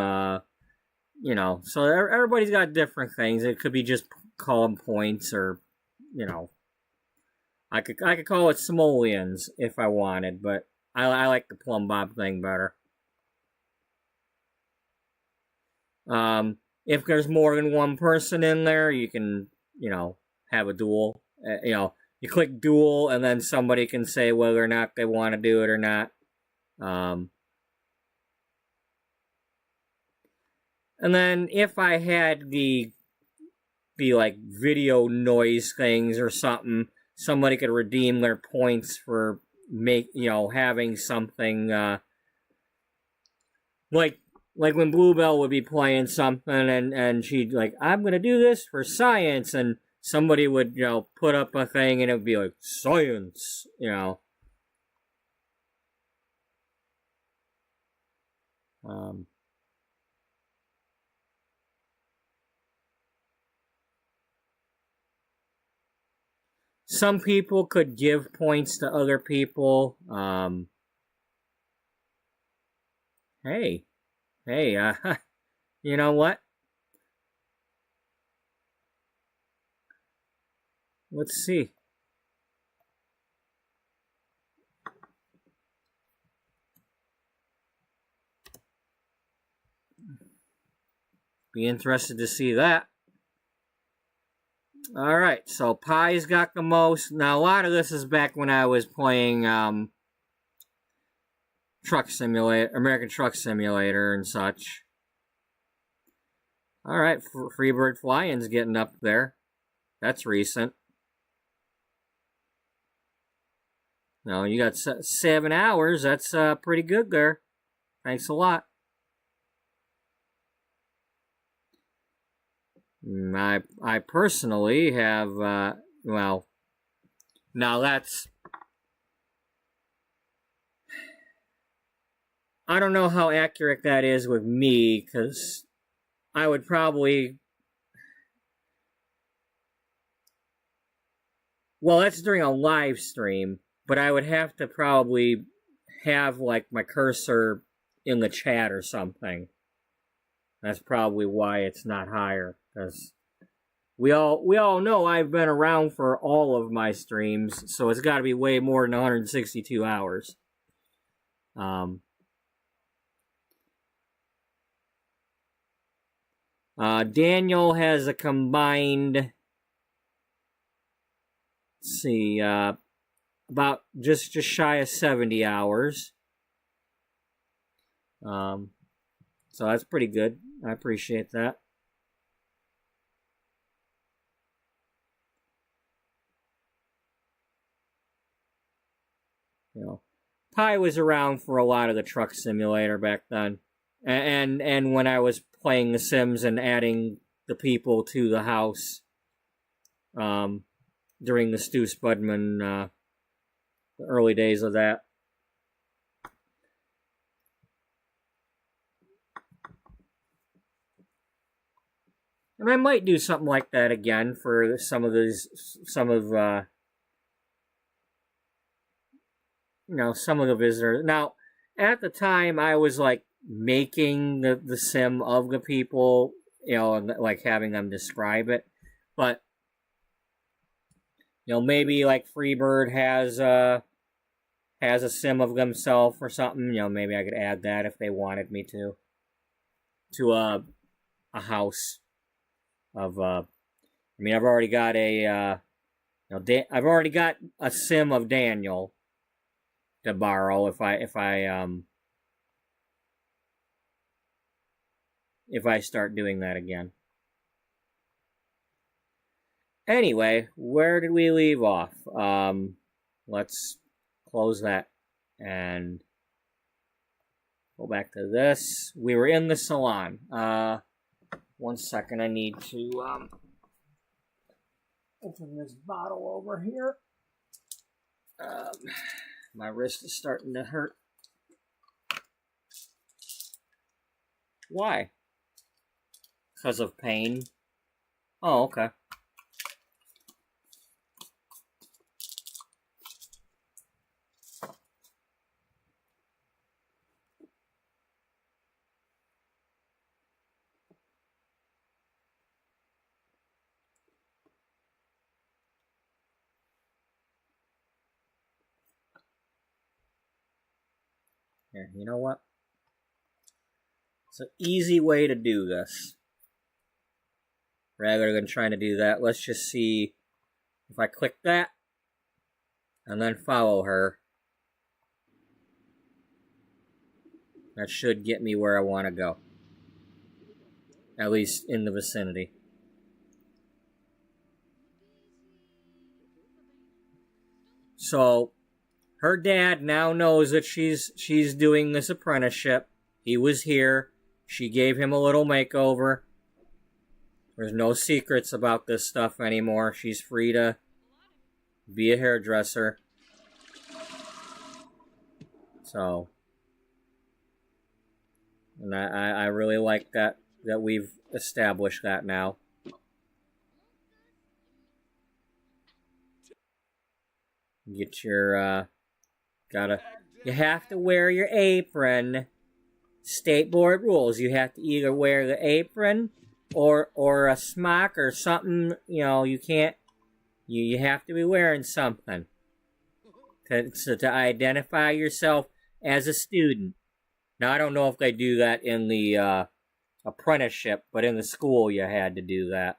you know, so everybody's got different things. It could be just call them points, or, you know, I could call it simoleons if I wanted, but I like the plumb bob thing better. If there's more than one person in there, you can, you know, have a duel. You know, you click duel, and then somebody can say whether or not they want to do it or not. And then if I had the like video noise things or something, somebody could redeem their points for having something like when Bluebell would be playing something and she'd like, I'm gonna do this for science, and somebody would, you know, put up a thing and it would be like, science, you know. Some people could give points to other people. Hey, you know what? Let's see. Be interested to see that. Alright, so Pi's got the most. Now, a lot of this is back when I was playing Truck Simulator, American Truck Simulator and such. Alright, Freebird Flying's getting up there. That's recent. No, you got 7 hours. That's pretty good there. Thanks a lot. I personally have, well, now that's, I don't know how accurate that is with me, because I would probably, well, that's during a live stream, but I would have to probably have, like, my cursor in the chat or something. That's probably why it's not higher, because we all know I've been around for all of my streams, so it's got to be way more than 162 hours. Daniel has a combined, let's see, about just shy of 70 hours. So that's pretty good. I appreciate that. You know, Pi was around for a lot of the Truck Simulator back then, and when I was playing The Sims and adding the people to the house, during the Stu Spudman, the early days of that. And I might do something like that again for some of the visitors. Now, at the time, I was like making the sim of the people, and like having them describe it. But maybe like Freebird has a sim of themselves or something. Maybe I could add that if they wanted me to a house of. I've already got I've already got a sim of Daniel to borrow if I start doing that again. Anyway, where did we leave off? Let's close that and go back to this. We were in the salon. 1 second, I need to open this bottle over here. My wrist is starting to hurt. Why? Because of pain? Oh, okay. Here, you know what? It's an easy way to do this. Rather than trying to do that, let's just see if I click that and then follow her. That should get me where I want to go. At least in the vicinity. So, her dad now knows that she's doing this apprenticeship. He was here. She gave him a little makeover. There's no secrets about this stuff anymore. She's free to be a hairdresser. So, and I really like that we've established that now. Get your, you have to wear your apron. State board rules. You have to either wear the apron or a smock or something. You can't, you have to be wearing something to identify yourself as a student. Now, I don't know if they do that in the apprenticeship, but in the school you had to do that.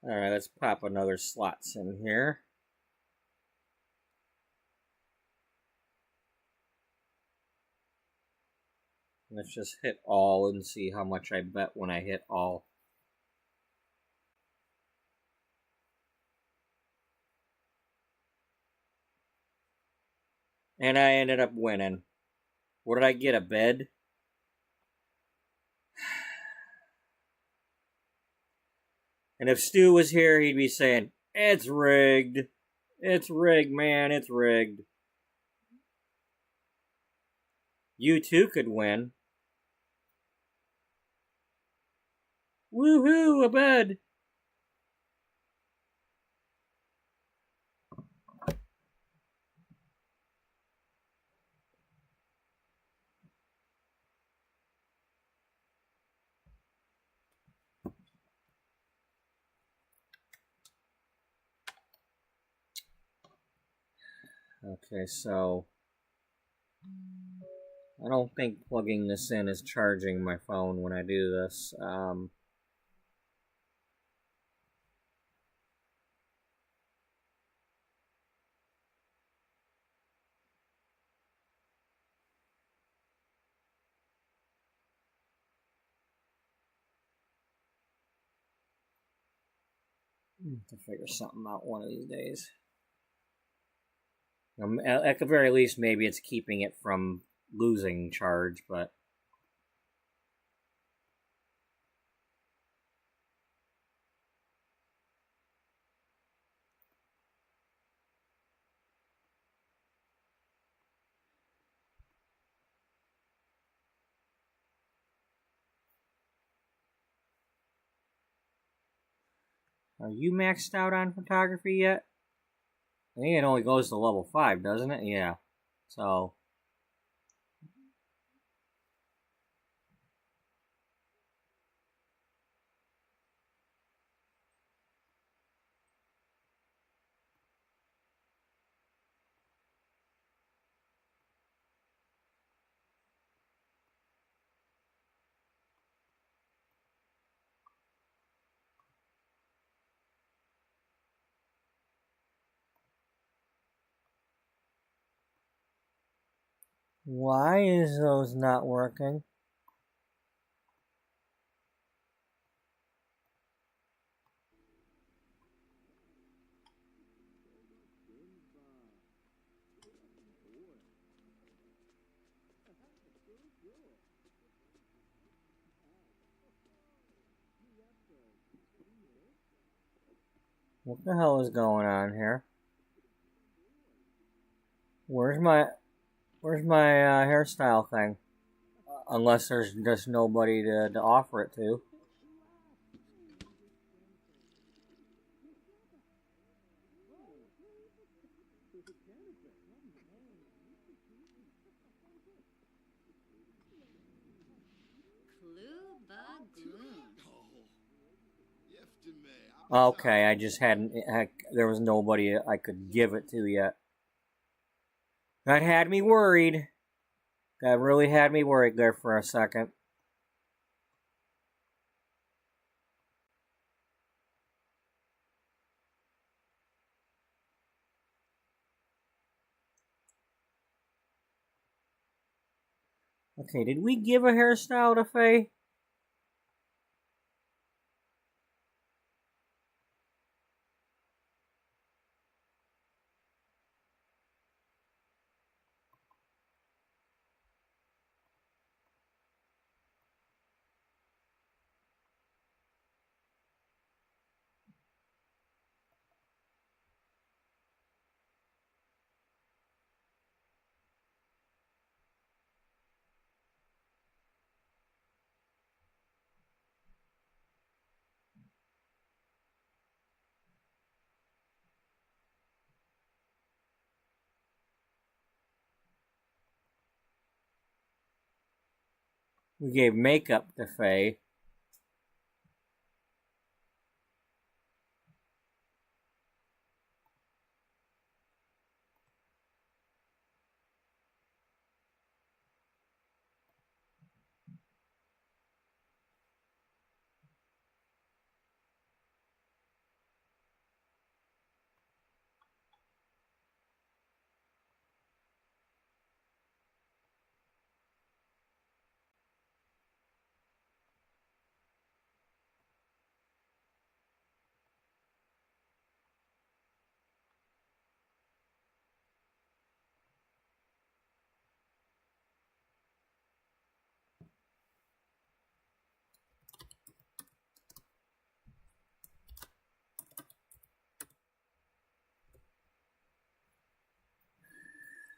Alright, let's pop another slots in here. Let's just hit all and see how much I bet when I hit all. And I ended up winning. What did I get, a bed? And if Stu was here, he'd be saying, it's rigged. It's rigged, man, it's rigged. You too could win. Woohoo, a bed! Okay, so I don't think plugging this in is charging my phone when I do this. To figure something out one of these days. At the very least, maybe it's keeping it from losing charge, but... Are you maxed out on photography yet? I think it only goes to level 5, doesn't it? Yeah. So... Why is those not working? What the hell is going on here? Where's my hairstyle thing? Unless there's just nobody to offer it to. Okay, I just hadn't. There was nobody I could give it to yet. That had me worried. That really had me worried there for a second. Okay, did we give a hairstyle to Faye? We gave makeup to Faye.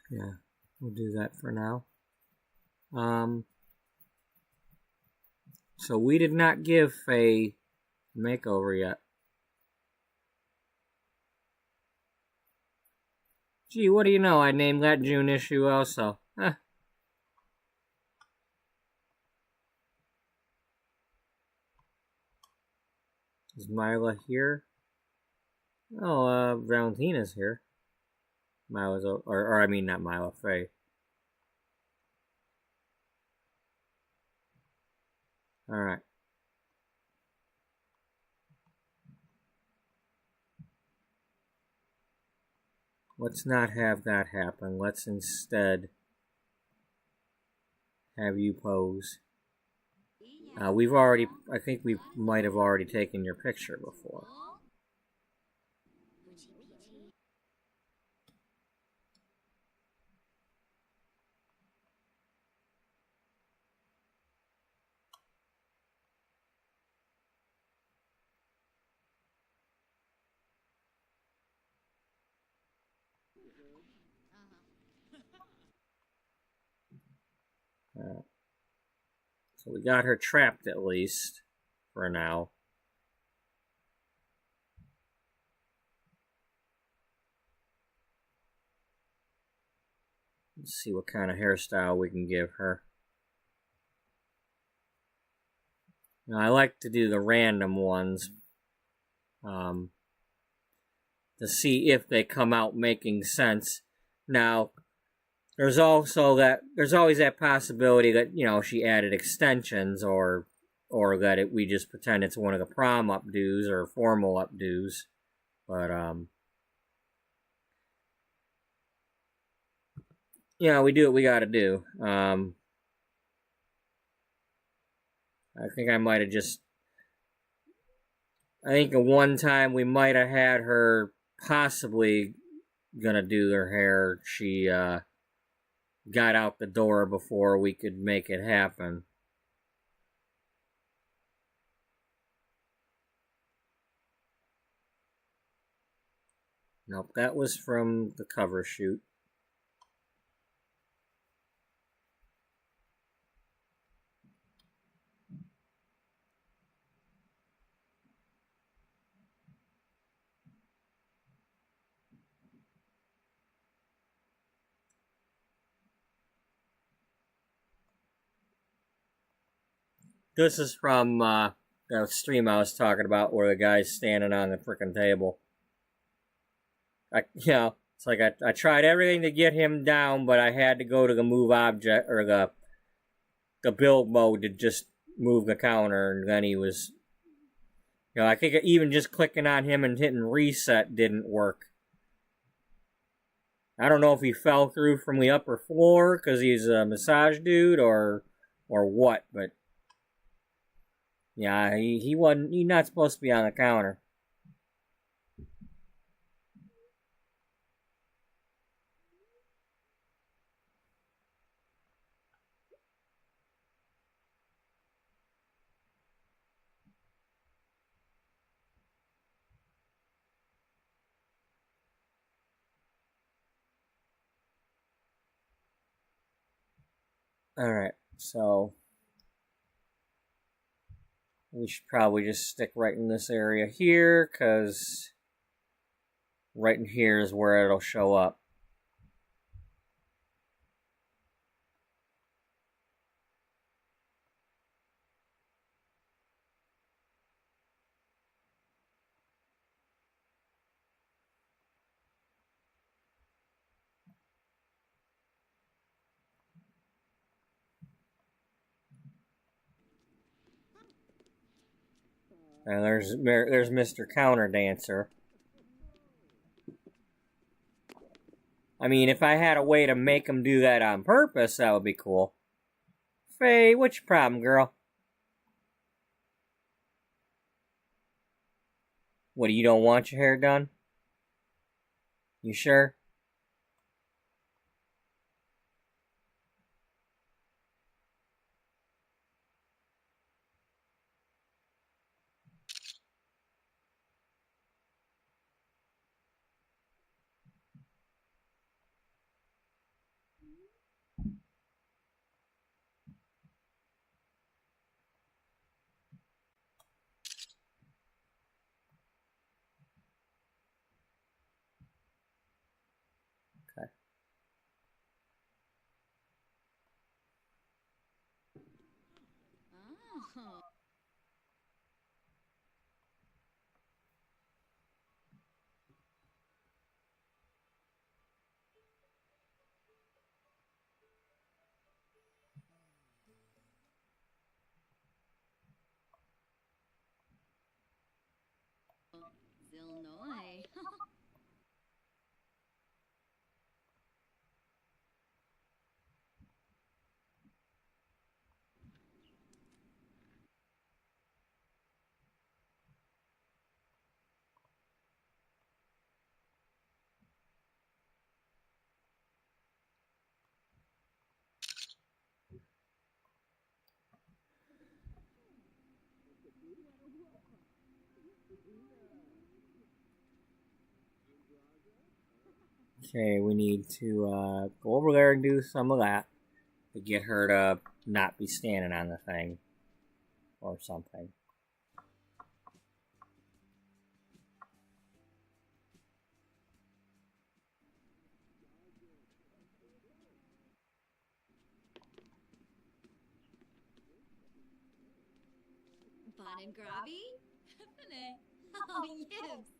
Yeah, we'll do that for now. So we did not give Faye a makeover yet. Gee, what do you know? I named that June issue also. Huh. Is Mila here? Oh, Valentina's here. Mila's, or I mean, not Mila, Faye. Alright. Let's not have that happen. Let's instead have you pose. We've already, I think we might have already taken your picture before. So we got her trapped at least, for now. Let's see what kind of hairstyle we can give her. Now, I like to do the random ones to see if they come out making sense. Now, there's always that possibility that, you know, she added extensions or that we just pretend it's one of the prom updos or formal updos. But, yeah, we do what we gotta do. I think I might have just... I think at one time we might have had her possibly gonna do her hair. She got out the door before we could make it happen. Nope, that was from the cover shoot. This is from the stream I was talking about where the guy's standing on the frickin' table. It's like I tried everything to get him down, but I had to go to the move object, or the build mode to just move the counter, and then he was... I think even just clicking on him and hitting reset didn't work. I don't know if he fell through from the upper floor because he's a massage dude or what, but... Yeah, he's not supposed to be on the counter. Alright, so... we should probably just stick right in this area here, because right in here is where it'll show up. And there's Mr. Counter Dancer. I mean, if I had a way to make him do that on purpose, that would be cool. Faye, what's your problem, girl? What, you don't want your hair done? You sure? Illinois. Okay, we need to go over there and do some of that to get her to not be standing on the thing or something. Bon and Grabby? Funny. Oh, yibs.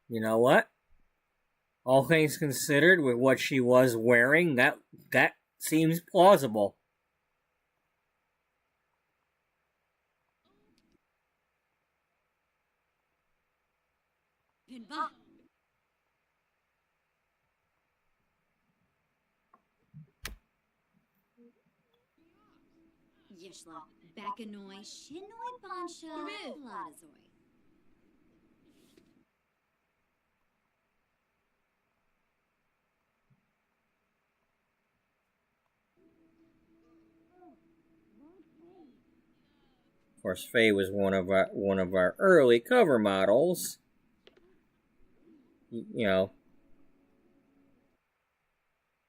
You know what? All things considered, with what she was wearing, that seems plausible. Pinba. Yeshla, Bakanoi, Shinoi Bansha, Ladazoi. Of course, Faye was one of our early cover models. You know,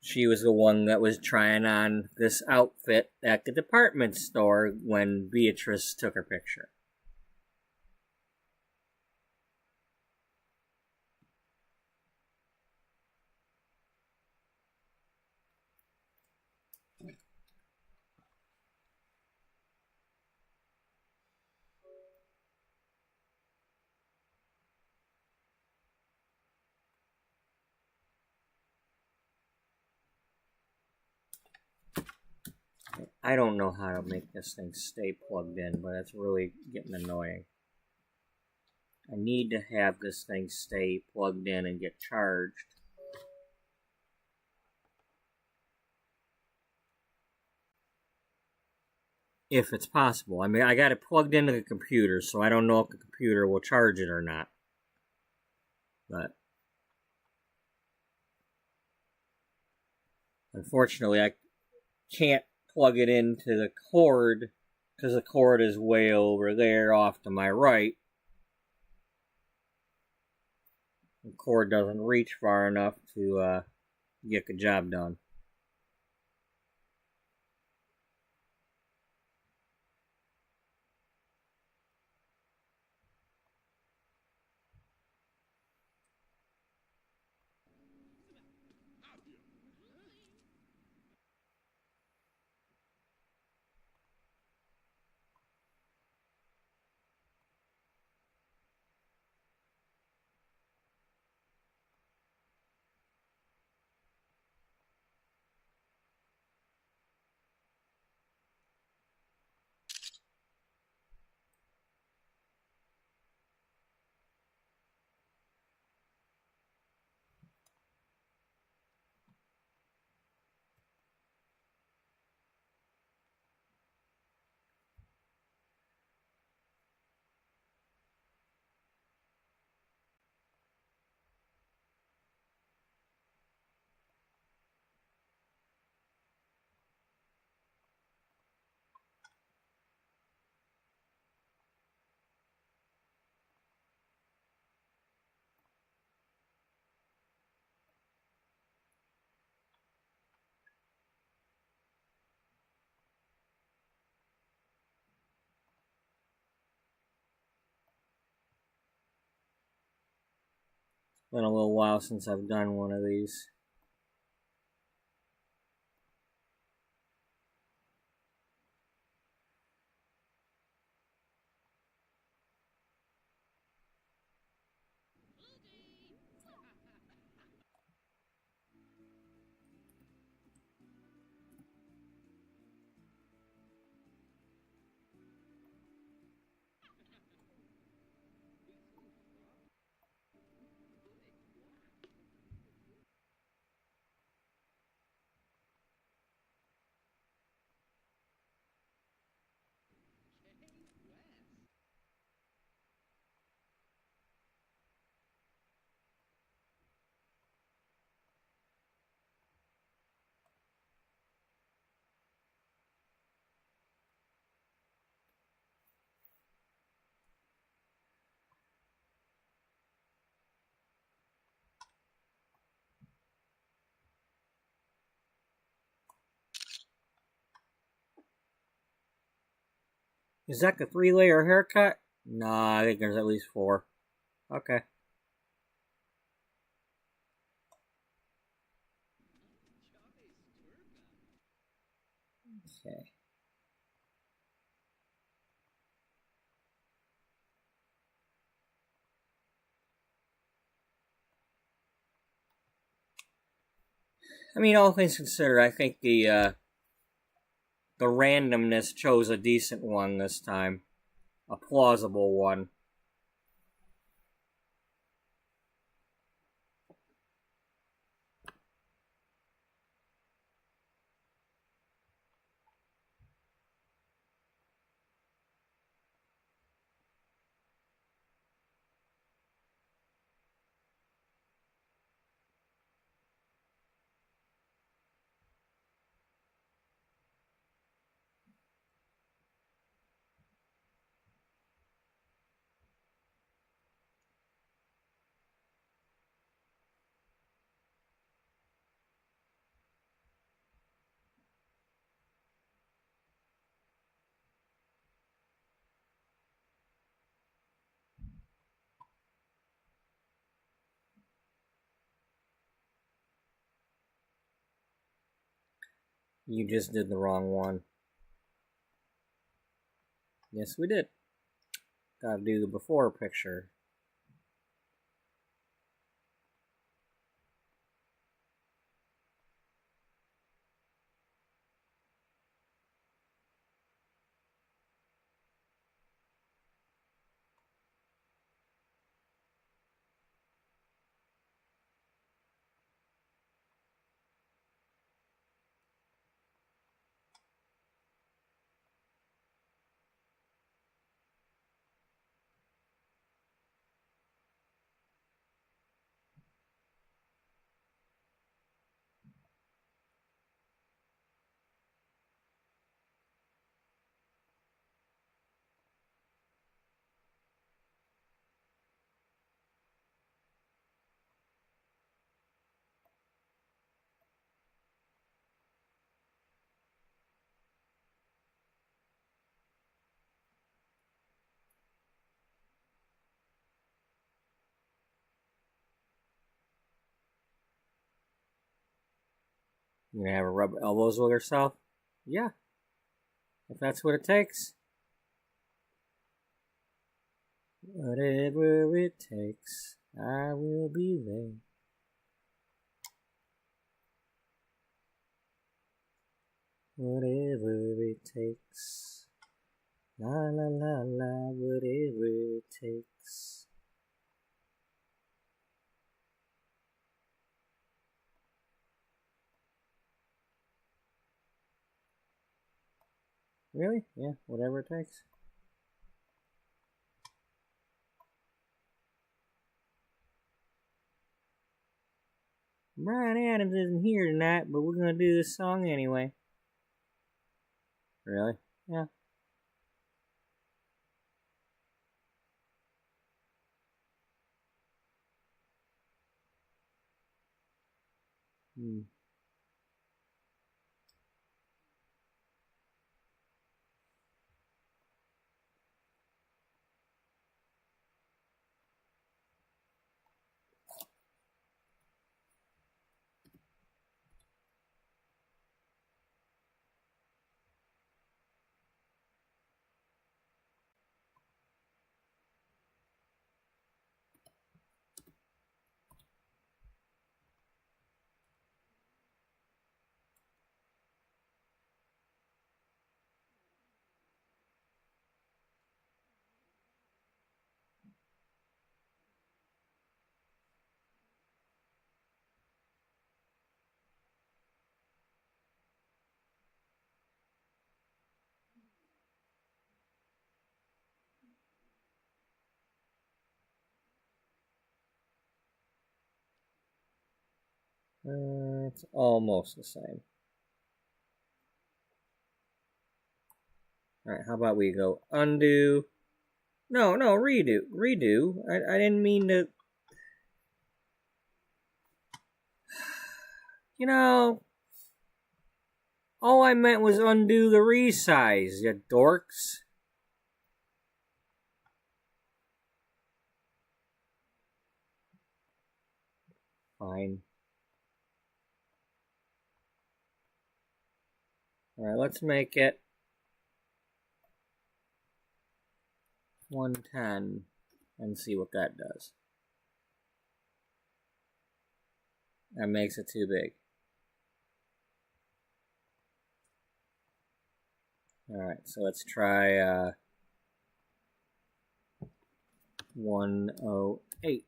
she was the one that was trying on this outfit at the department store when Beatrice took her picture. I don't know how to make this thing stay plugged in, but it's really getting annoying. I need to have this thing stay plugged in and get charged. If it's possible. I mean, I got it plugged into the computer, so I don't know if the computer will charge it or not. But unfortunately, I can't plug it into the cord because the cord is way over there off to my right. The cord doesn't reach far enough to get the job done. Been a little while since I've done one of these. Is that the 3-layer haircut? Nah, I think there's at least 4. Okay. Okay. I mean, all things considered, I think the randomness chose a decent one this time. A plausible one. You just did the wrong one. Yes, we did. Gotta do the before picture. You gonna have her rub elbows with herself? Yeah. If that's what it takes. Whatever it takes, I will be there. Whatever it takes. La la la la, whatever it takes. Really? Yeah, whatever it takes. Brian Adams isn't here tonight, but we're gonna do this song anyway. Really? Yeah. Hmm. It's almost the same. Alright, how about we go undo? No, redo. Redo. I didn't mean to... You know... All I meant was undo the resize, you dorks. Fine. Alright, let's make it 110 and see what that does. That makes it too big. Alright, so let's try 108.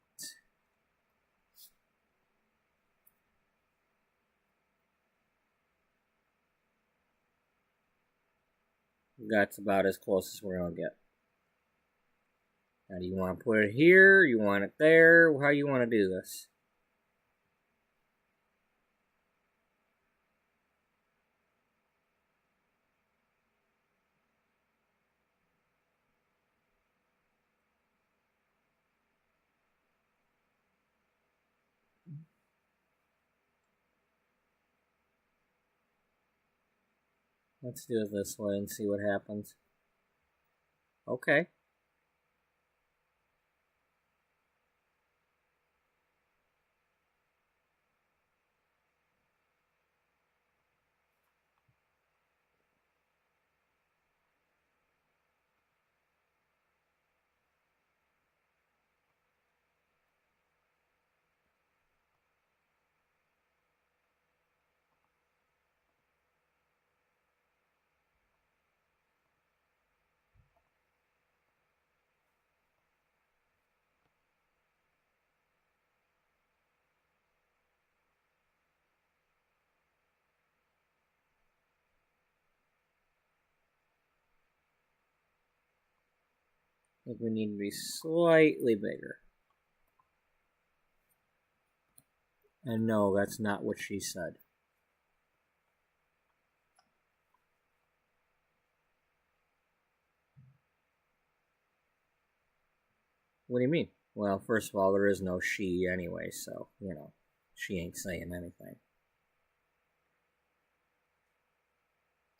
That's about as close as we're going to get. Now, do you want to put it here? You want it there? How do you want to do this? Let's do it this way and see what happens. Okay. I think we need to be slightly bigger. And no, that's not what she said. What do you mean? Well, first of all, there is no she anyway, so, you know, she ain't saying anything.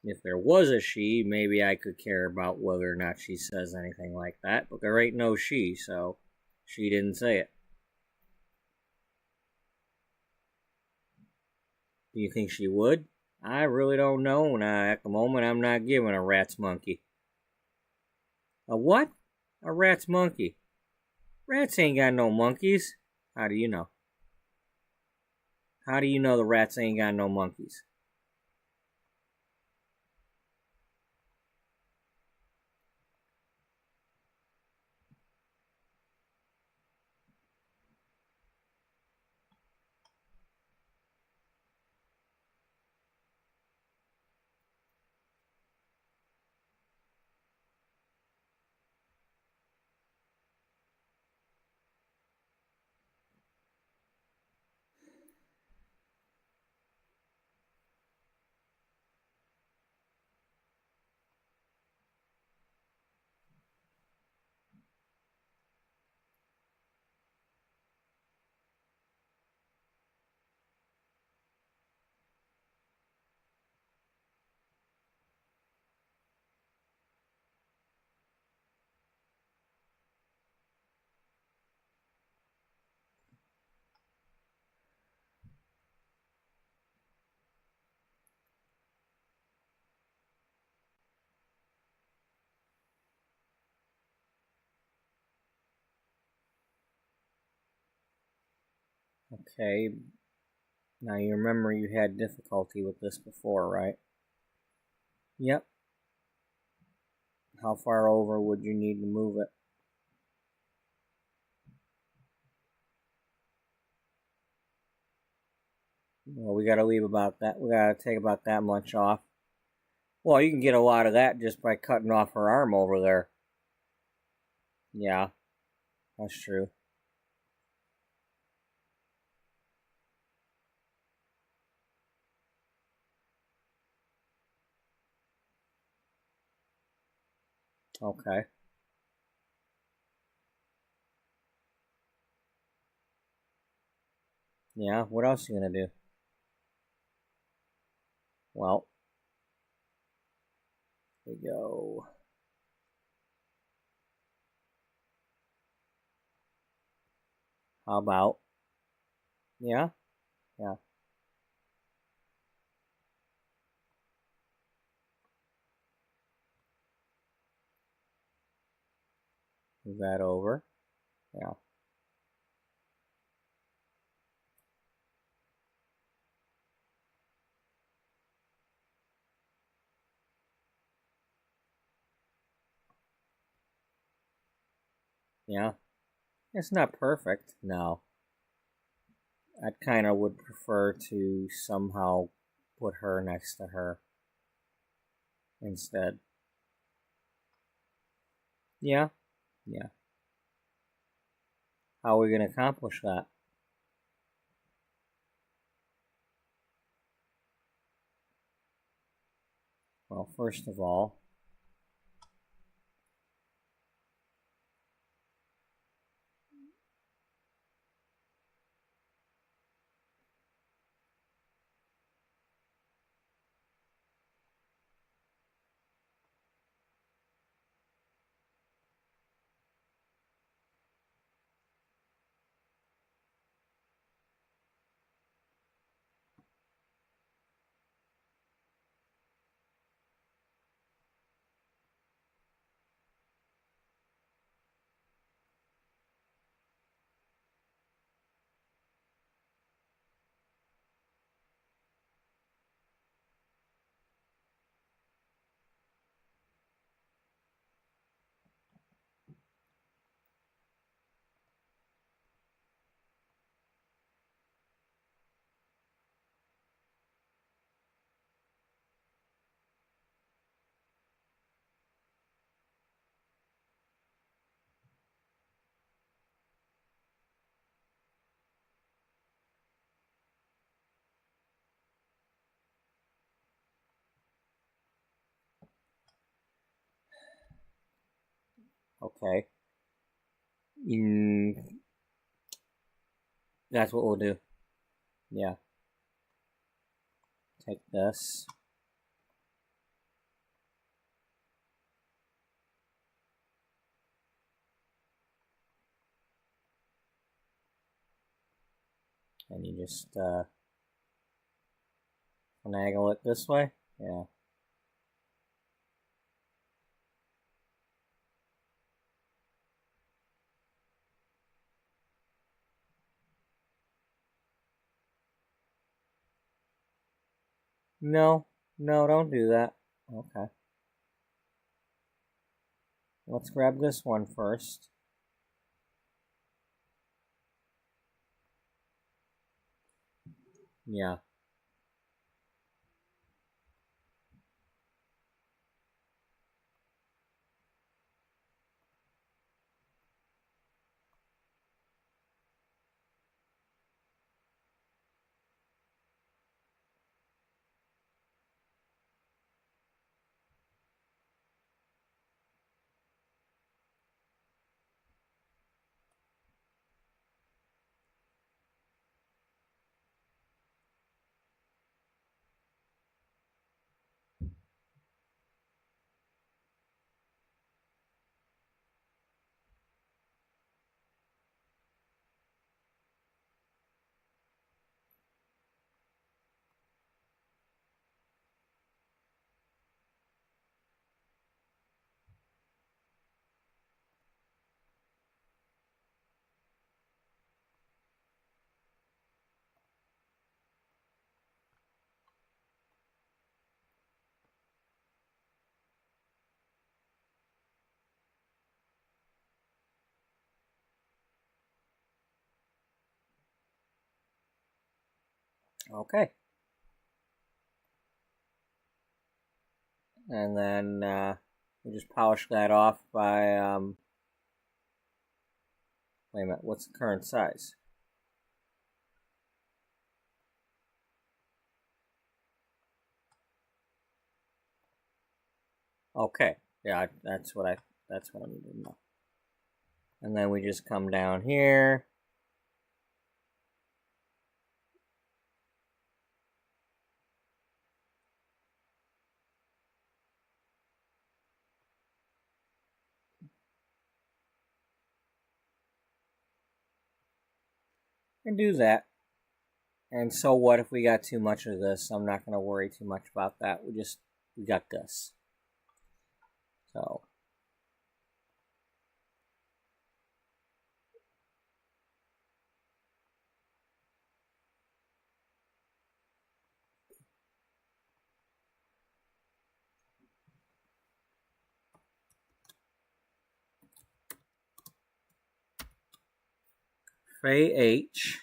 If there was a she, maybe I could care about whether or not she says anything like that, but there ain't no she, so she didn't say it. Do you think she would? I really don't know. Now, at the moment, I'm not giving a rat's monkey. A what? A rat's monkey. Rats ain't got no monkeys. How do you know? How do you know the rats ain't got no monkeys? Okay. Now you remember you had difficulty with this before, right? Yep. How far over would you need to move it? Well, we gotta leave about that. We gotta take about that much off. Well, you can get a lot of that just by cutting off her arm over there. Yeah, that's true. Okay. Yeah, what else are you gonna do? Well, here we go. How about, yeah, yeah. Move that over. Yeah. Yeah. It's not perfect, no. I kind of would prefer to somehow put her next to her instead. Yeah, yeah. How are we going to accomplish that? Well, first of all, okay. Mm, that's what we'll do. Yeah. Take this. And you just finagle it this way. Yeah. No, no, don't do that. Okay. Let's grab this one first. Yeah. Okay. And then we just polish that off by, wait a minute, what's the current size? Okay, Yeah, that's what I need to know. And then we just come down here. And do that. And so what if we got too much of this? I'm not going to worry too much about that. We got this. So. Faye H.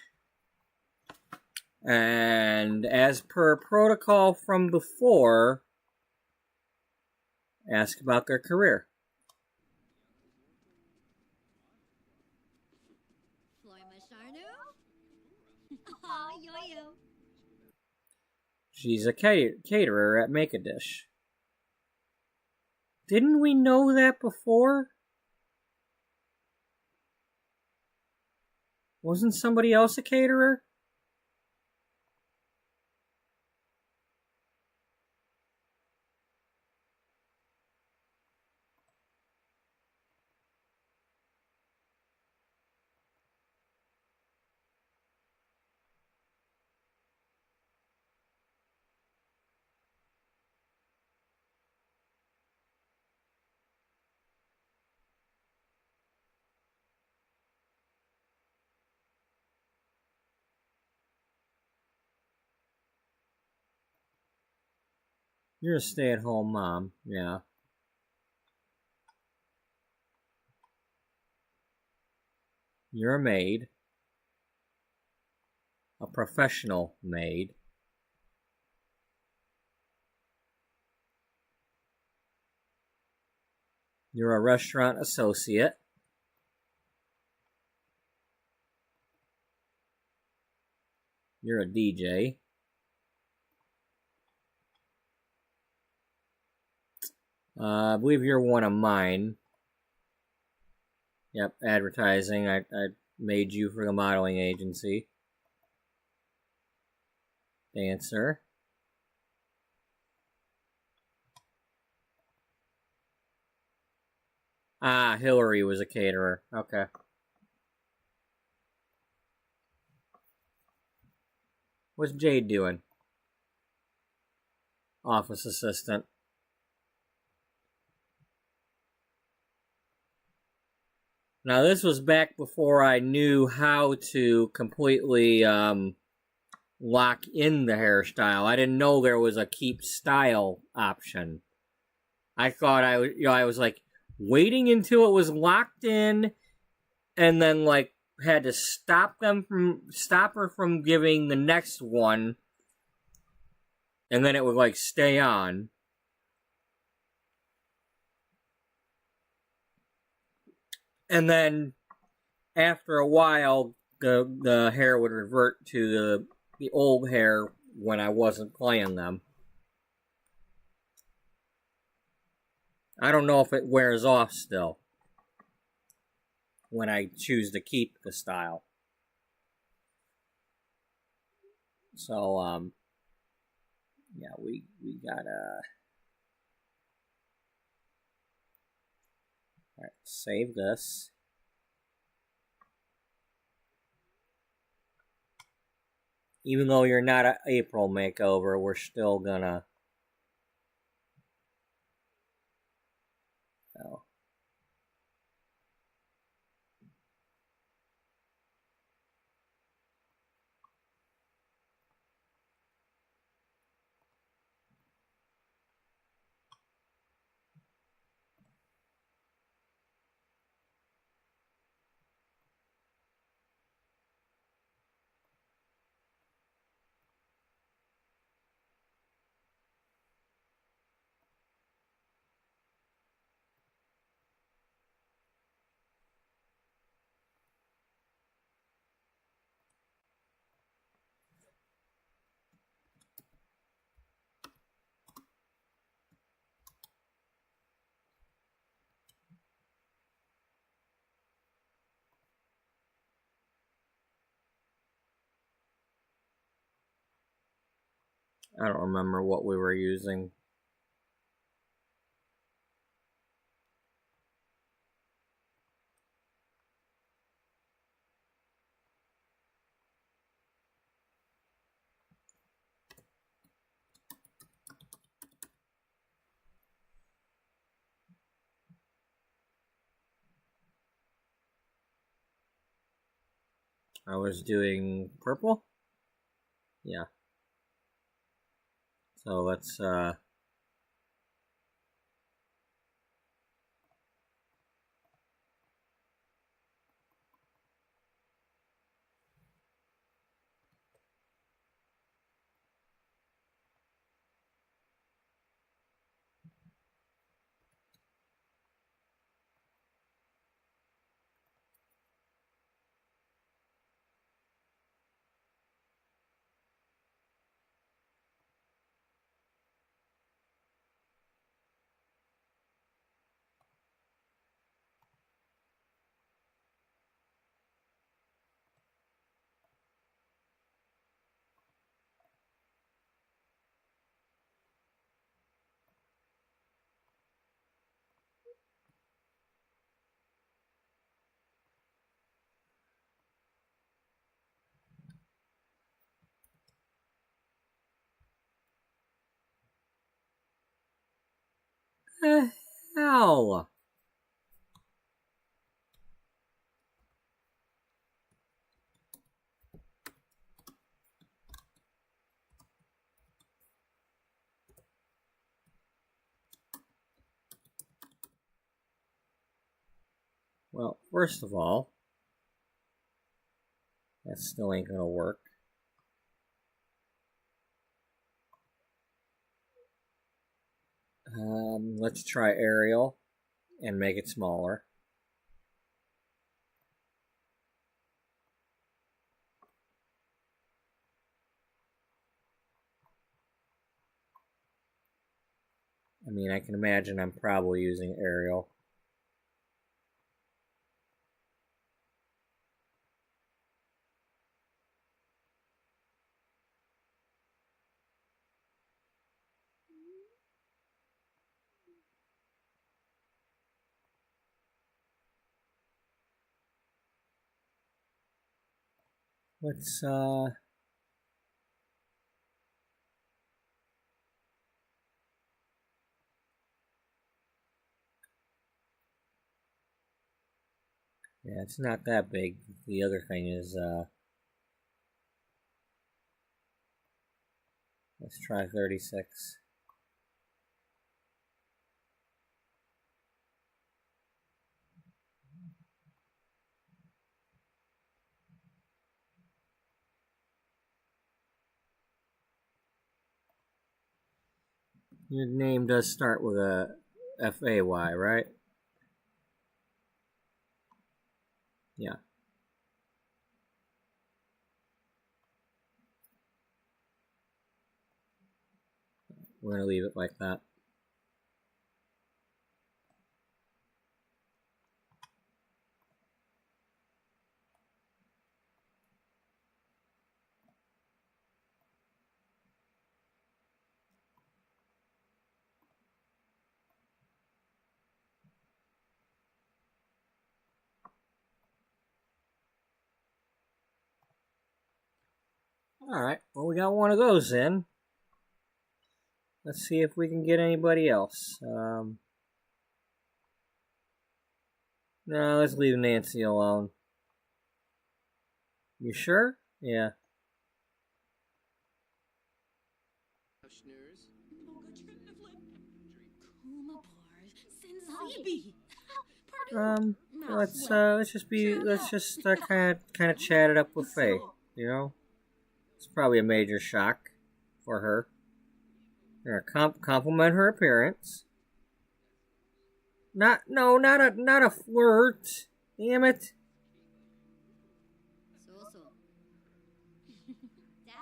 And as per protocol from before, ask about their career. Floy Masharnu? Aw, yo-yo. She's a caterer at Make-A-Dish. Didn't we know that before? Wasn't somebody else a caterer? You're a stay-at-home mom, yeah. You're a maid. A professional maid. You're a restaurant associate. You're a DJ. I believe you're one of mine. Yep, advertising. I made you for the modeling agency. Dancer. Ah, Hillary was a caterer. Okay. What's Jade doing? Office assistant. Now, this was back before I knew how to completely lock in the hairstyle. I didn't know there was a keep style option. I thought I was like waiting until it was locked in, and then like had to stop her from giving the next one, and then it would like stay on. And then after a while, the hair would revert to the old hair when I wasn't playing them. I don't know if it wears off still when I choose to keep the style. So, yeah, we gotta... Alright, save this. Even though you're not an April makeover, we're still gonna... Oh. I don't remember what we were using. I was doing purple? Yeah. So let's hell. Well, first of all, that still ain't gonna work. Let's try Arial and make it smaller. I mean, I can imagine I'm probably using Arial. Let's yeah, it's not that big. The other thing is let's try 36. Your name does start with a F-A-Y, right? Yeah. We're going to leave it like that. Alright, well, we got one of those in. Let's see if we can get anybody else. No, let's leave Nancy alone. You sure? Yeah. Let's just kind of chat it up with Faye. You know, it's probably a major shock for her. You're gonna compliment her appearance. Not a flirt. Damn it. So. Dag.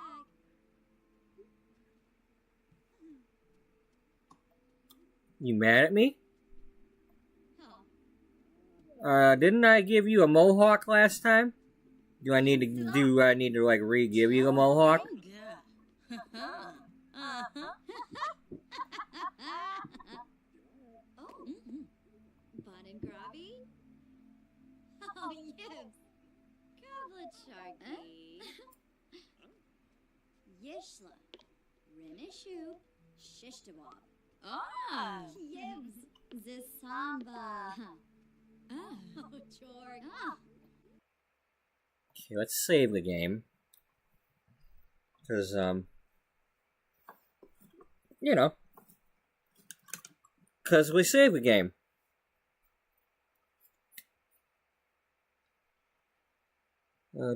You mad at me? Oh. Didn't I give you a mohawk last time? Do I need to like re-give you the mohawk? Oh, yibs. Goblet sharky. Yishla. Renishu. Shishtawab. Ah. Yibs. Zisamba. Ah. Oh, Jorg. Okay, let's save the game. Because, you know. Because we saved the game.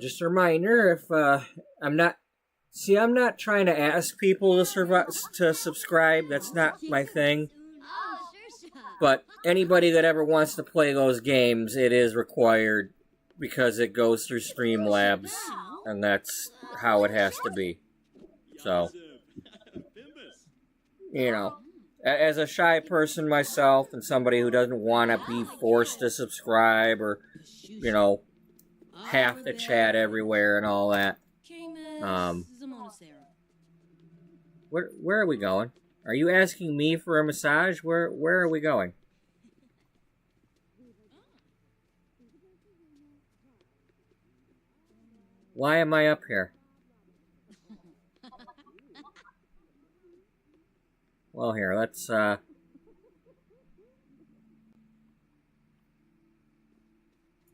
Just a reminder, if I'm not trying to ask people to subscribe. That's not my thing. Oh, sure. But anybody that ever wants to play those games, it is required because it goes through Streamlabs, and that's how it has to be. So, you know, as a shy person myself, and somebody who doesn't want to be forced to subscribe or, you know, have to chat everywhere and all that. Where are we going? Are you asking me for a massage? Where are we going? Why am I up here? Well, here, let's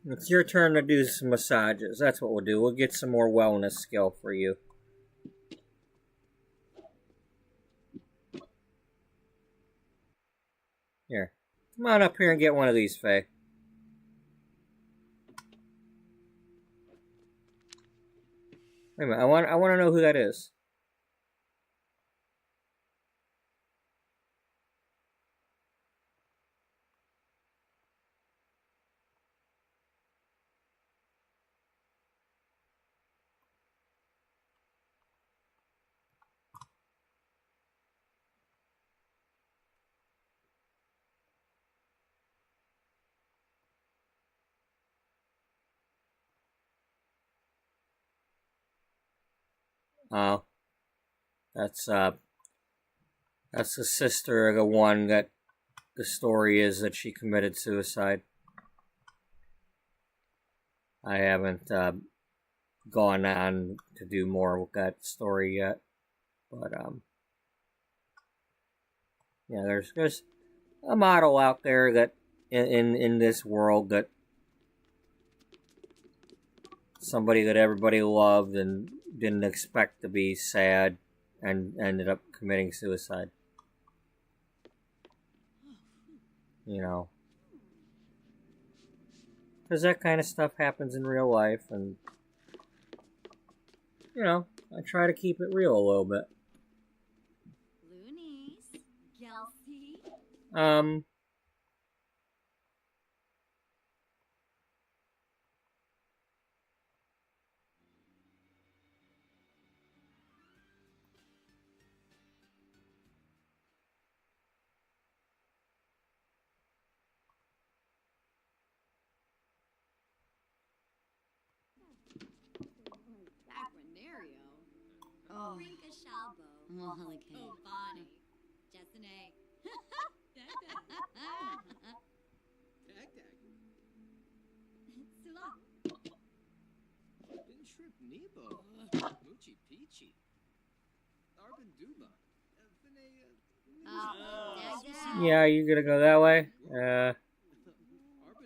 it's your turn to do some massages. That's what we'll do. We'll get some more wellness skill for you. Here. Come on up here and get one of these, Faye. Wait a minute, I want to know who that is. Oh. That's the sister of the one that the story is that she committed suicide. I haven't gone on to do more with that story yet, but yeah, there's a model out there that in this world that somebody that everybody loved and didn't expect to be sad and ended up committing suicide. You know. Because that kind of stuff happens in real life, and, you know, I try to keep it real a little bit. Loonies. Gelsey. Aquanario. Oh. Rinka Shalbo. Molly Oh, Bonnie. Jessene. Sula. Bin Trip Nebo. Moochie Peachy. Arbin Duma. Oh, Yeah, you gonna go that way? Arbin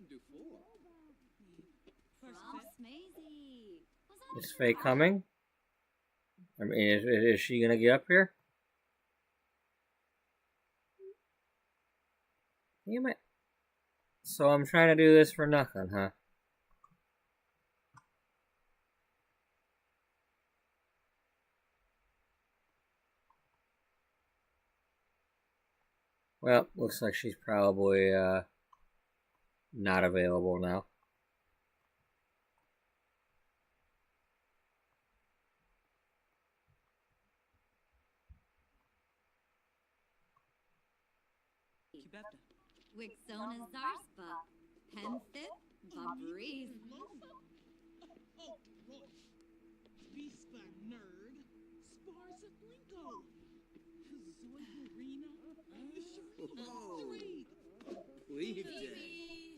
Dufour. Is Faye coming? I mean, is she gonna get up here? Damn it. So I'm trying to do this for nothing, huh? Well, looks like she's probably not available now. Wixona Zarspa. Penfit. Babris. Oh, Roy. Bispa nerd. Sparsa Blinko. Zoidarina. Oh. Street. Leave Baby.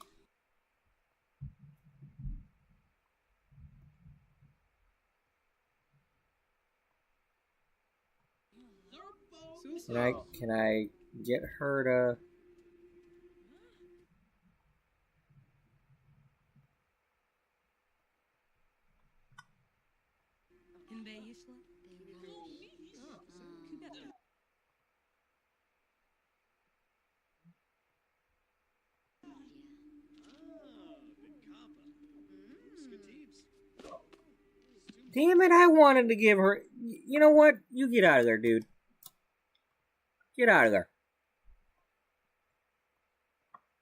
Can I get her to? Damn it! I wanted to give her. You know what? You get out of there, dude. Get out of there.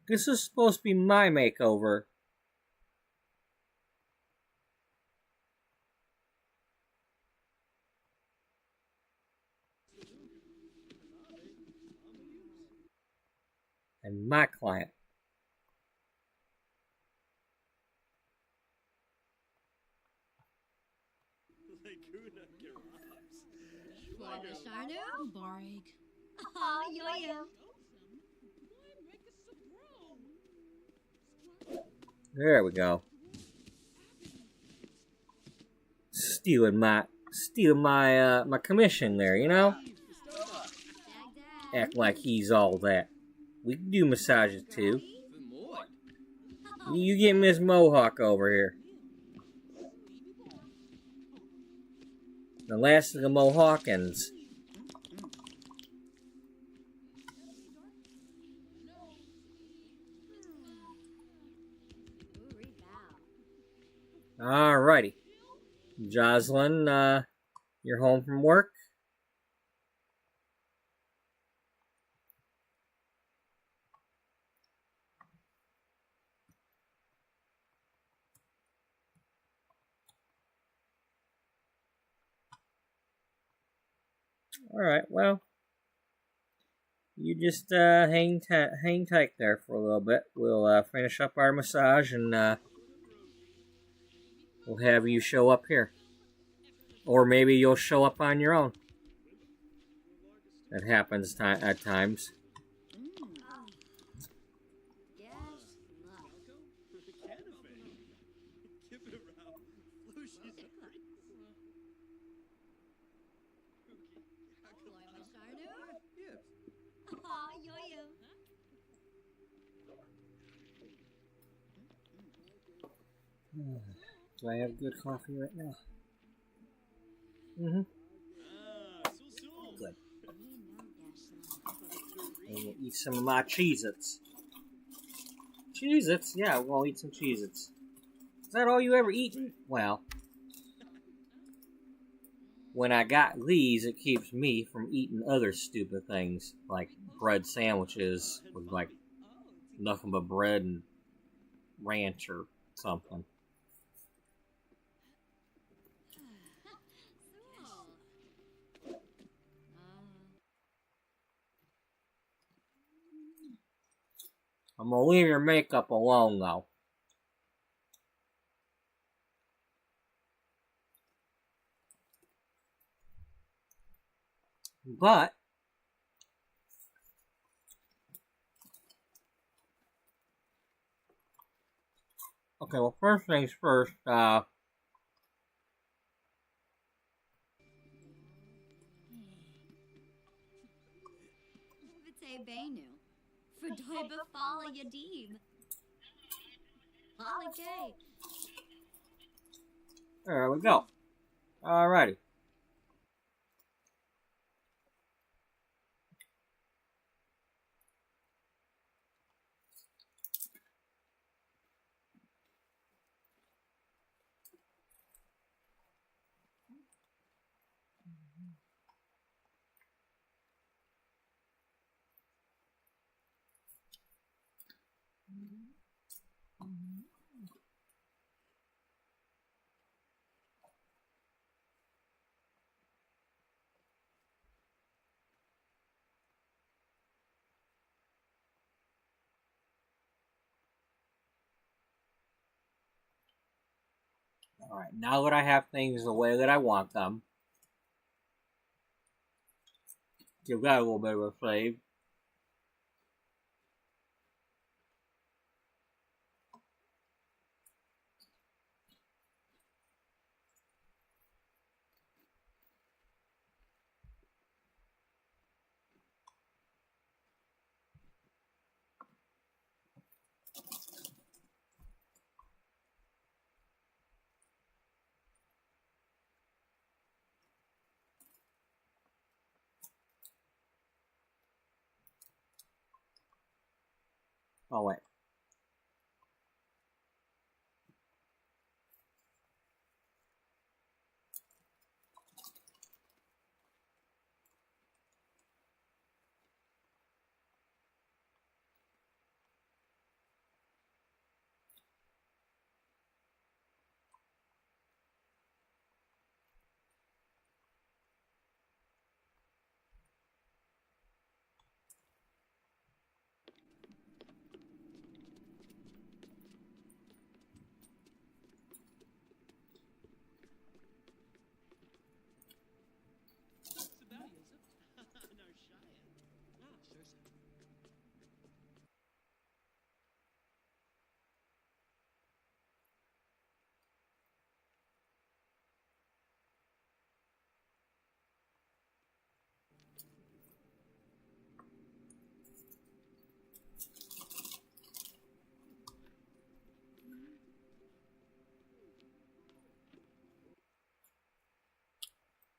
This is supposed to be my makeover. And my client. Barg. Oh, yo-yo. There we go. Stealing my my commission there, you know? Act like he's all that. We can do massages too. You get Miss Mohawk over here. The last of the Mohawkins. Alrighty. Jocelyn, you're home from work? Alright, well, you just hang tight there for a little bit. We'll finish up our massage and we'll have you show up here. Or maybe you'll show up on your own. That happens at times. Do I have good coffee right now? Mm-hmm. Good. And we'll eat some of my Cheez-Its. Cheez-Its? Yeah, we'll eat some Cheez-Its. Is that all you ever eaten? Well, when I got these, it keeps me from eating other stupid things, like bread sandwiches with, like, nothing but bread and ranch or something. I'm gonna leave your makeup alone, though. But okay, well, first things first, Vite Benu. Verdoi befala Yadib. Halakay. there we go. Alrighty. Alright, now that I have things the way that I want them, give that a little bit of a flavor. Oh, wait. Sabal, Yusuf. No Shia. Ah, sure, sir.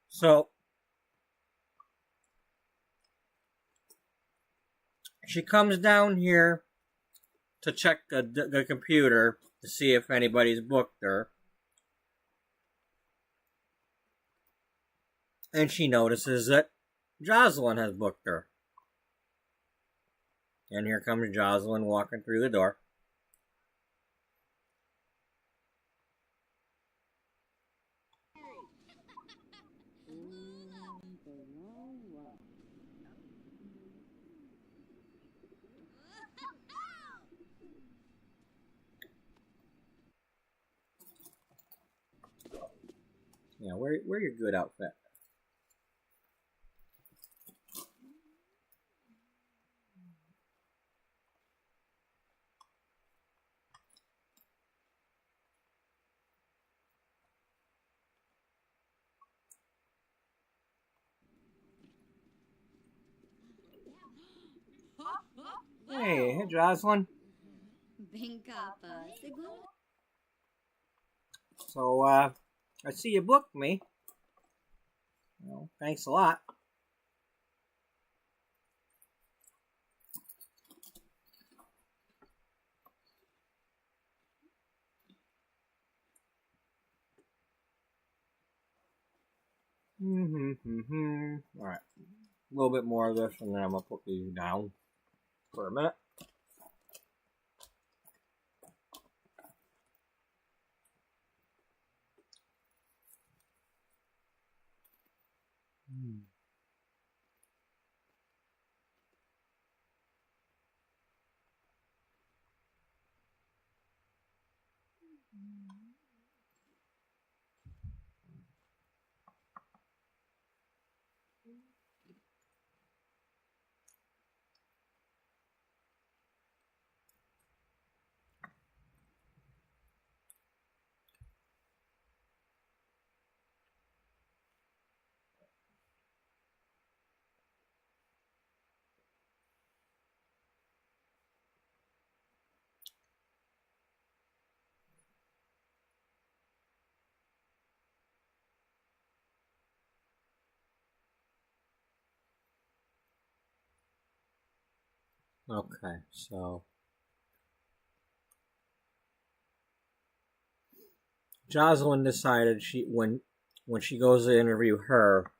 So, she comes down here to check the computer to see if anybody's booked her. And she notices that Jocelyn has booked her. And here comes Jocelyn walking through the door. Yeah, wear your good outfit. Hey, Jocelyn. Binkapa, Siglo. So, I see you booked me. Well, thanks a lot. Alright. A little bit more of this, and then I'm going to put these down for a minute. Okay, so Jocelyn decided when she goes to interview her,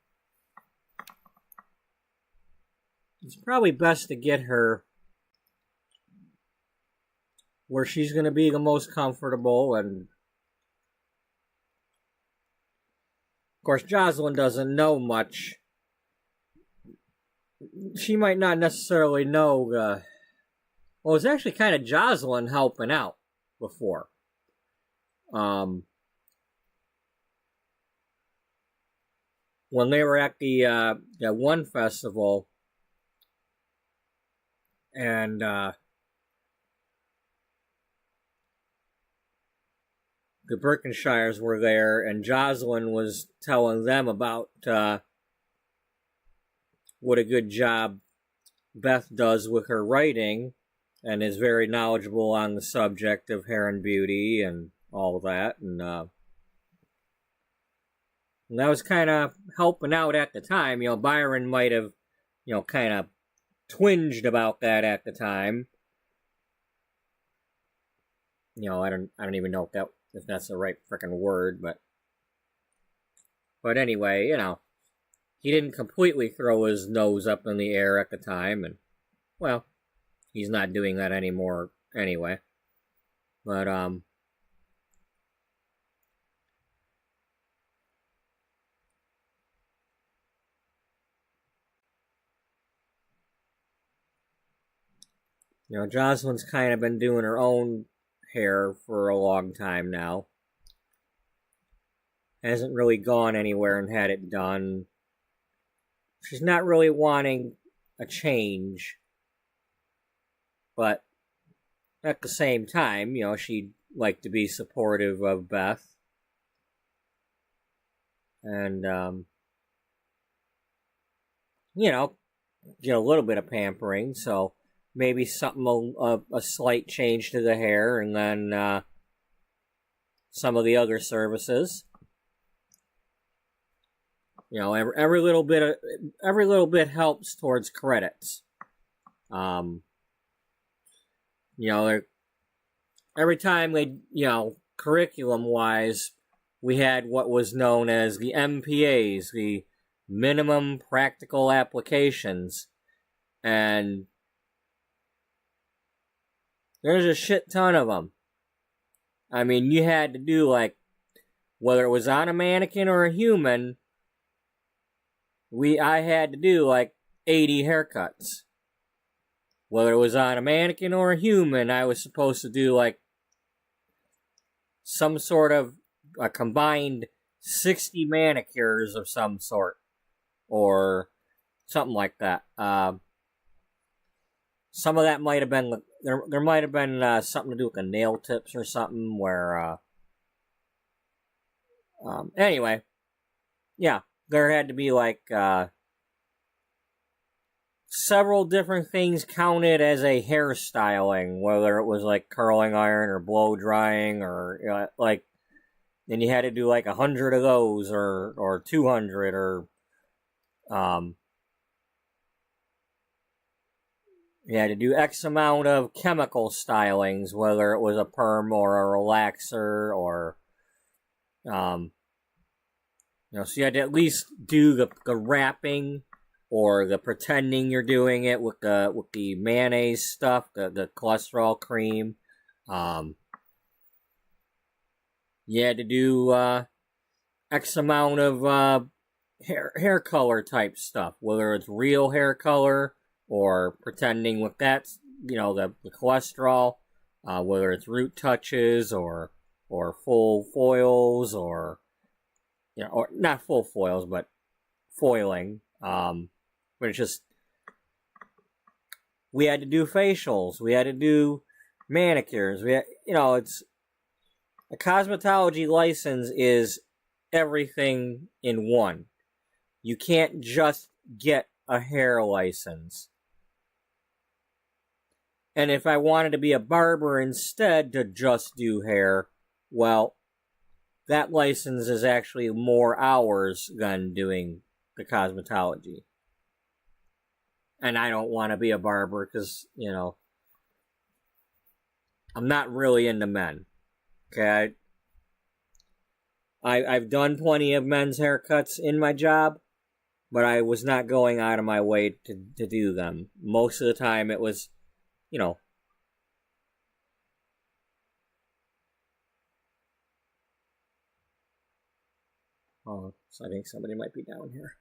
it's probably best to get her where she's going to be the most comfortable. And of course, Jocelyn doesn't know much. She might not necessarily know. Well, it's actually kind of Jocelyn helping out before. When they were at the one festival, and the Berkshires were there, and Jocelyn was telling them about what a good job Beth does with her writing, and is very knowledgeable on the subject of hair and beauty and all that, and that was kind of helping out at the time. You know, Byron might have, kind of twinged about that at the time. I don't even know if that's the right frickin' word, but anyway, he didn't completely throw his nose up in the air at the time, and well, he's not doing that anymore anyway. But Jocelyn's kind of been doing her own hair for a long time now. Hasn't really gone anywhere and had it done. She's not really wanting a change, but at the same time, she'd like to be supportive of Beth. And, get a little bit of pampering, so maybe something, a slight change to the hair, and then some of the other services. Every little bit helps towards credits. Every time they, curriculum-wise, we had what was known as the MPAs, the Minimum Practical Applications, and there's a shit ton of them. I mean, you had to do, whether it was on a mannequin or a human, I had to do, 80 haircuts. Whether it was on a mannequin or a human, I was supposed to do, some sort of a combined 60 manicures of some sort. Or something like that. Some of that might have been, there might have been something to do with the nail tips or something where, anyway, yeah, there had to be several different things counted as a hairstyling, whether it was curling iron or blow drying or then you had to do 100 of those or 200 or you had to do X amount of chemical stylings, whether it was a perm or a relaxer or so you had to at least do the wrapping or the pretending you're doing it with the mayonnaise stuff, the cholesterol cream. You had to do X amount of hair color type stuff, whether it's real hair color or pretending with that, the cholesterol, whether it's root touches or full foils or not full foils, but foiling. But it's just, we had to do facials, we had to do manicures, it's a cosmetology license is everything in one. You can't just get a hair license. And if I wanted to be a barber instead to just do hair, well, that license is actually more hours than doing the cosmetology. And I don't want to be a barber because, I'm not really into men. Okay, I've done plenty of men's haircuts in my job, but I was not going out of my way to do them. Most of the time it was, oh, so I think somebody might be down here.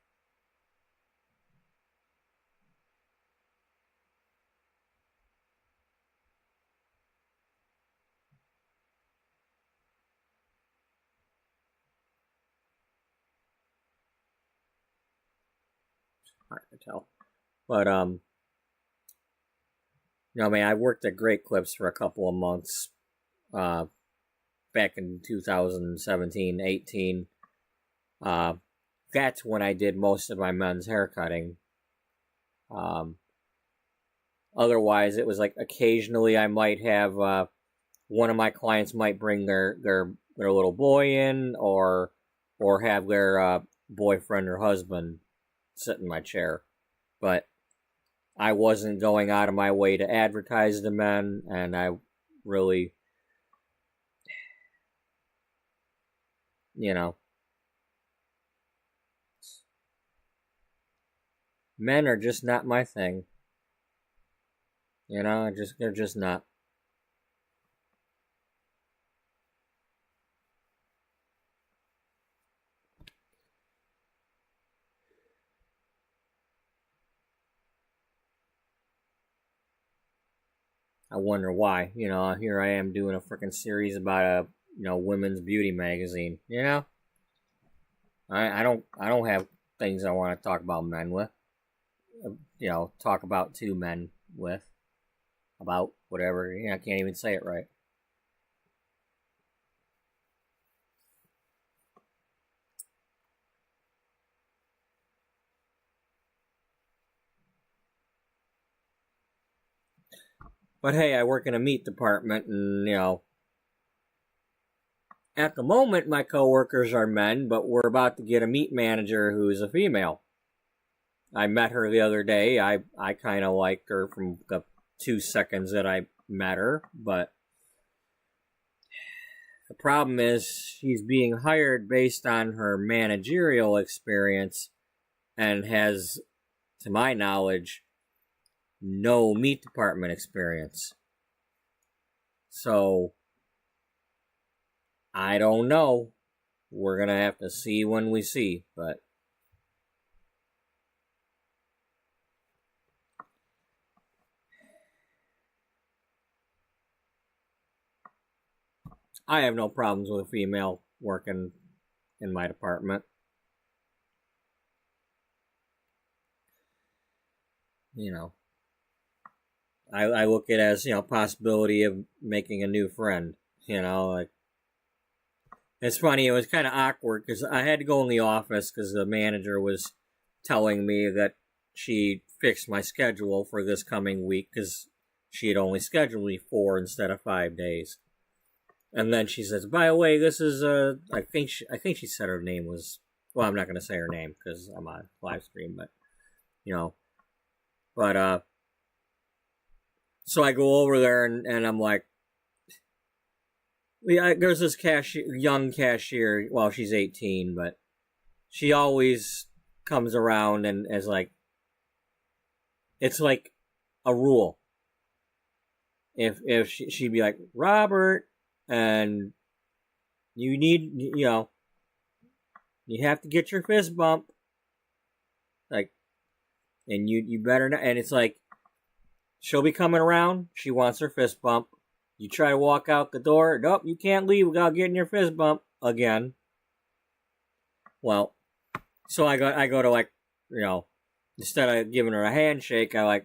Hard to tell. But, I worked at Great Clips for a couple of months, back in 2017, 18. That's when I did most of my men's haircutting. Otherwise, it was occasionally I might have, one of my clients might bring their little boy in or have their, boyfriend or husband sit in my chair. But I wasn't going out of my way to advertise the men, and I really you know, men are just not my thing. You know, they're just not. I wonder why. You know, here I am doing a freaking series about a women's beauty magazine. You know, I don't have things I want to talk about men with. You know, talk about two men with, about whatever. You know, I can't even say it right. But hey, I work in a meat department, and at the moment my coworkers are men, but we're about to get a meat manager who's a female. I met her the other day. I kind of liked her from the 2 seconds that I met her, but the problem is she's being hired based on her managerial experience and has, to my knowledge, no meat department experience. So, I don't know. We're going to have to see when we see, but I have no problems with a female working in my department. You know, I look at it as, possibility of making a new friend. You know, like, it's funny, it was kind of awkward because I had to go in the office because the manager was telling me that she fixed my schedule for this coming week because she had only scheduled me 4 instead of 5 days. And then she says, by the way, this is, I think she said her name was, well, I'm not going to say her name because I'm on live stream, but, so I go over there and I'm like, yeah, there's this young cashier, well, she's 18, but she always comes around and is like, it's like a rule. If she'd be like, Robert, and you need, you have to get your fist bump. Like, and you better not, and it's like, she'll be coming around, she wants her fist bump. You try to walk out the door, nope, you can't leave without getting your fist bump again. Well, so I go to, like, instead of giving her a handshake, I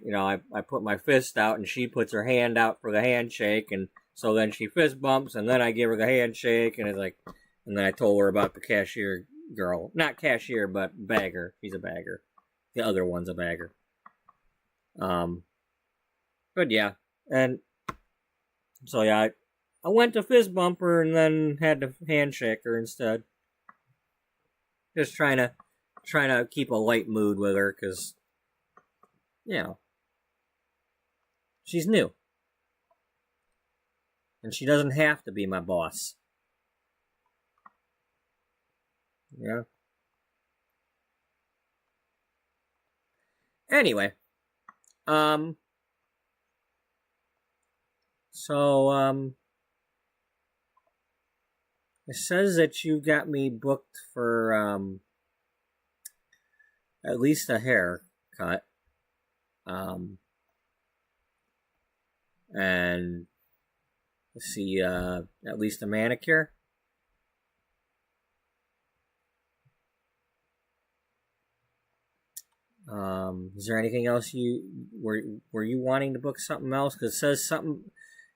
put my fist out and she puts her hand out for the handshake, and so then she fist bumps, and then I give her the handshake, and it's like, and then I told her about the cashier girl. Not cashier, but bagger. She's a bagger. The other one's a bagger. But yeah, and so yeah, I went to fist bump her and then had to handshake her instead. Just trying to keep a light mood with her, because, she's new. And she doesn't have to be my boss. Yeah. Anyway. So, it says that you got me booked for, at least a haircut. And let's see, at least a manicure. Is there anything else were you wanting to book something else? Because it says something,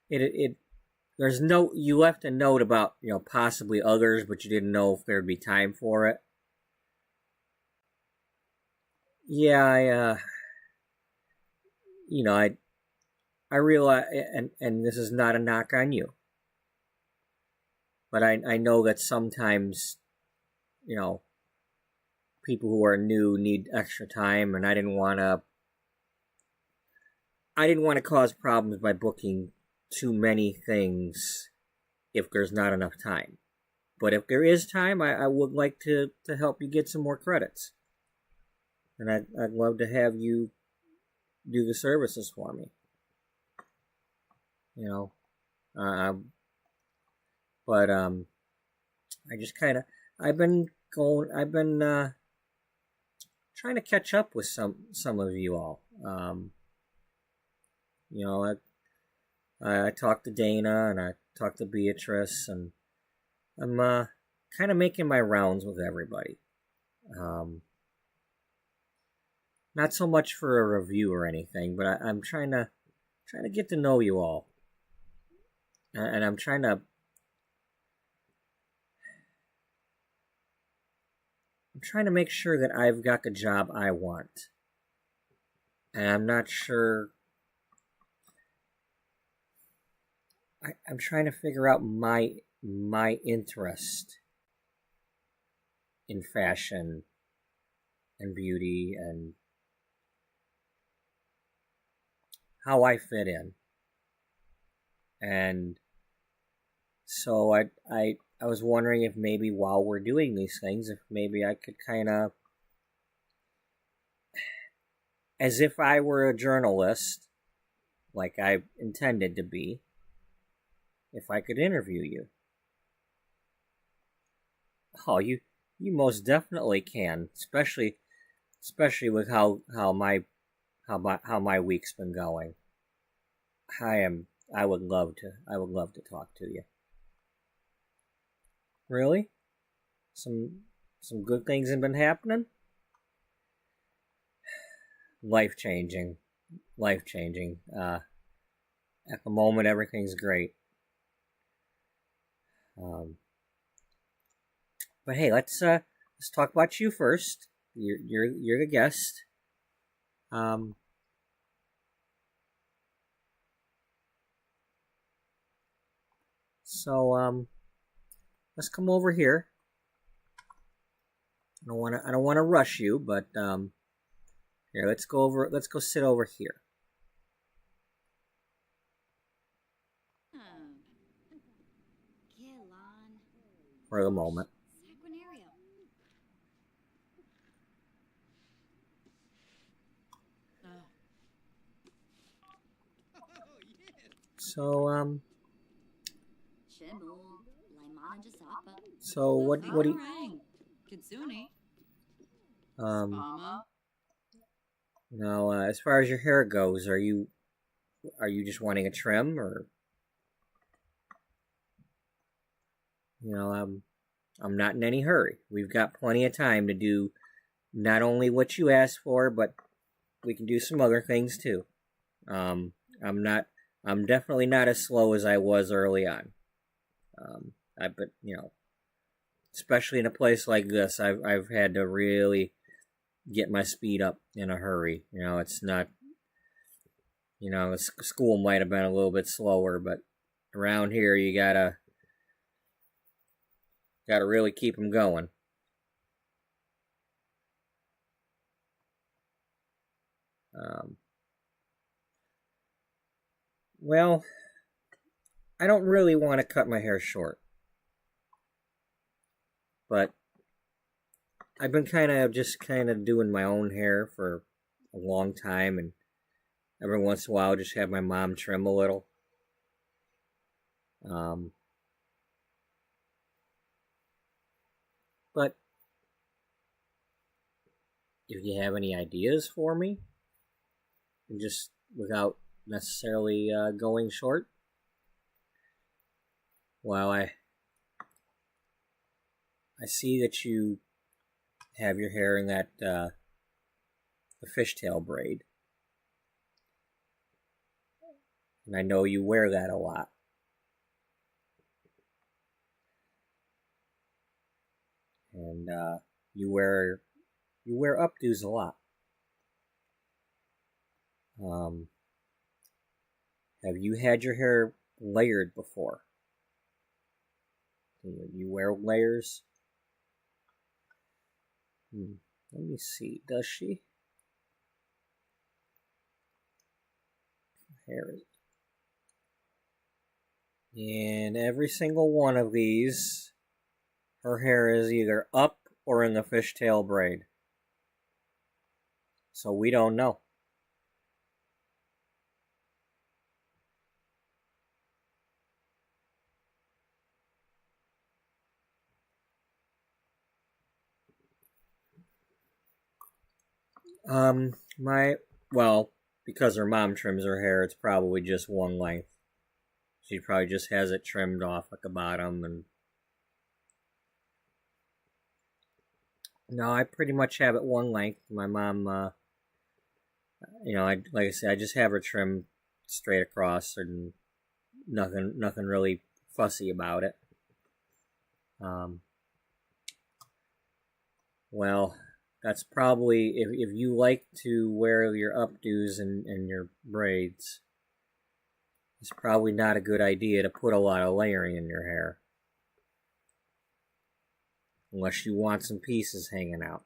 there's you left a note about, possibly others, but you didn't know if there'd be time for it. Yeah, I realize, and this is not a knock on you, but I know that sometimes, people who are new need extra time, and I didn't want to cause problems by booking too many things if there's not enough time. But if there is time, I would like to help you get some more credits. And I'd love to have you do the services for me. You know, but I just kind of I've been trying to catch up with some of you all. You know, I talked to Dana and I talked to Beatrice, and I'm kind of making my rounds with everybody. Not so much for a review or anything, but I'm trying to get to know you all, and I'm trying to make sure that I've got the job I want, and I'm not sure. I'm trying to figure out my interest in fashion and beauty and how I fit in. And so I was wondering if maybe while we're doing these things, if maybe I could kind of, as if I were a journalist, like I intended to be, if I could interview you. Oh, you most definitely can, especially with how my week's been going. I would love to talk to you. Really? Some good things have been happening? Life changing. At the moment everything's great. But hey, let's talk about you first. You're the guest. So let's come over here. I don't want to rush you, but here, let's go sit over here for the moment. So what do you now as far as your hair goes, are you just wanting a trim, or I'm not in any hurry. We've got plenty of time to do not only what you asked for, but we can do some other things too. I'm definitely not as slow as I was early on. But especially in a place like this, I've had to really get my speed up in a hurry. It's not. School might have been a little bit slower, but around here you gotta really keep them going. Well, I don't really want to cut my hair short, but I've been kind of doing my own hair for a long time, and every once in a while just have my mom trim a little. But if you have any ideas for me, and just without necessarily going short, well, I see that you have your hair in that the fishtail braid, and I know you wear that a lot. And you wear updos a lot. Have you had your hair layered before? You wear layers? Let me see. Does she? Hair is. And every single one of these her hair is either up or in the fishtail braid. So we don't know. Well, because her mom trims her hair, it's probably just one length. She probably just has it trimmed off at the bottom, and no, I pretty much have it one length. My mom, like I said, I just have her trimmed straight across, and nothing really fussy about it. Well, that's probably, if you like to wear your updos and your braids, it's probably not a good idea to put a lot of layering in your hair. Unless you want some pieces hanging out.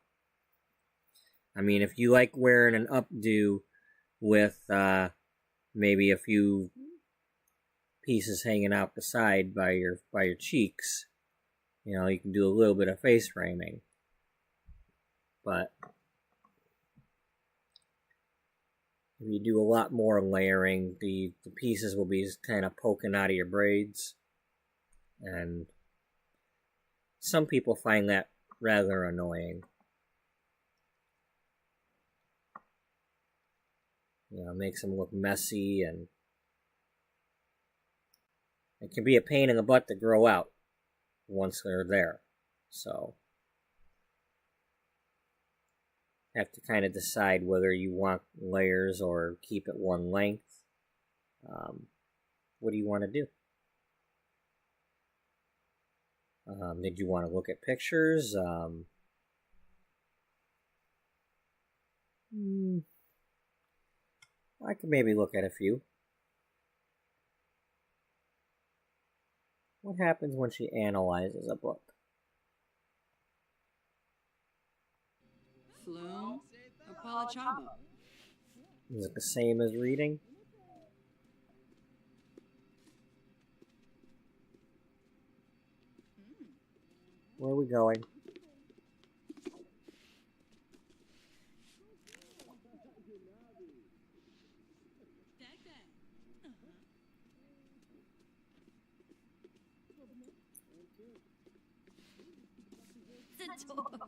I mean, if you like wearing an updo with maybe a few pieces hanging out the side by your cheeks, you can do a little bit of face framing. But if you do a lot more layering, the pieces will be kind of poking out of your braids. And some people find that rather annoying. It makes them look messy, and it can be a pain in the butt to grow out once they're there. So have to kind of decide whether you want layers or keep it one length. What do you want to do? Did you want to look at pictures? I could maybe look at a few. What happens when she analyzes a book? Flume or Palachabo? Is it the same as reading? Where are we going? It's adorable.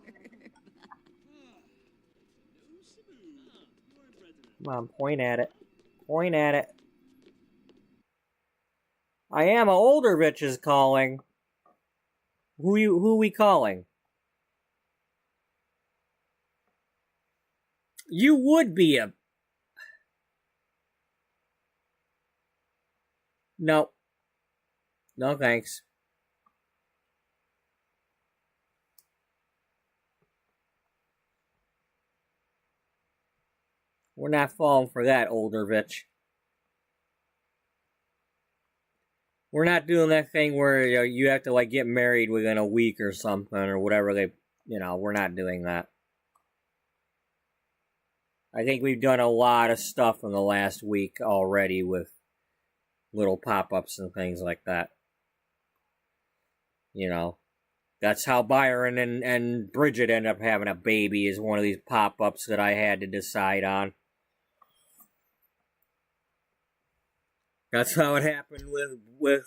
Come on, point at it. Point at it. I am a older bitch is calling. Who we calling? You would be a... No. No thanks. We're not falling for that, older bitch. We're not doing that thing where you have to get married within a week or something or whatever they, we're not doing that. I think we've done a lot of stuff in the last week already with little pop-ups and things like that. That's how Byron and Bridget end up having a baby, is one of these pop-ups that I had to decide on. That's how it happened with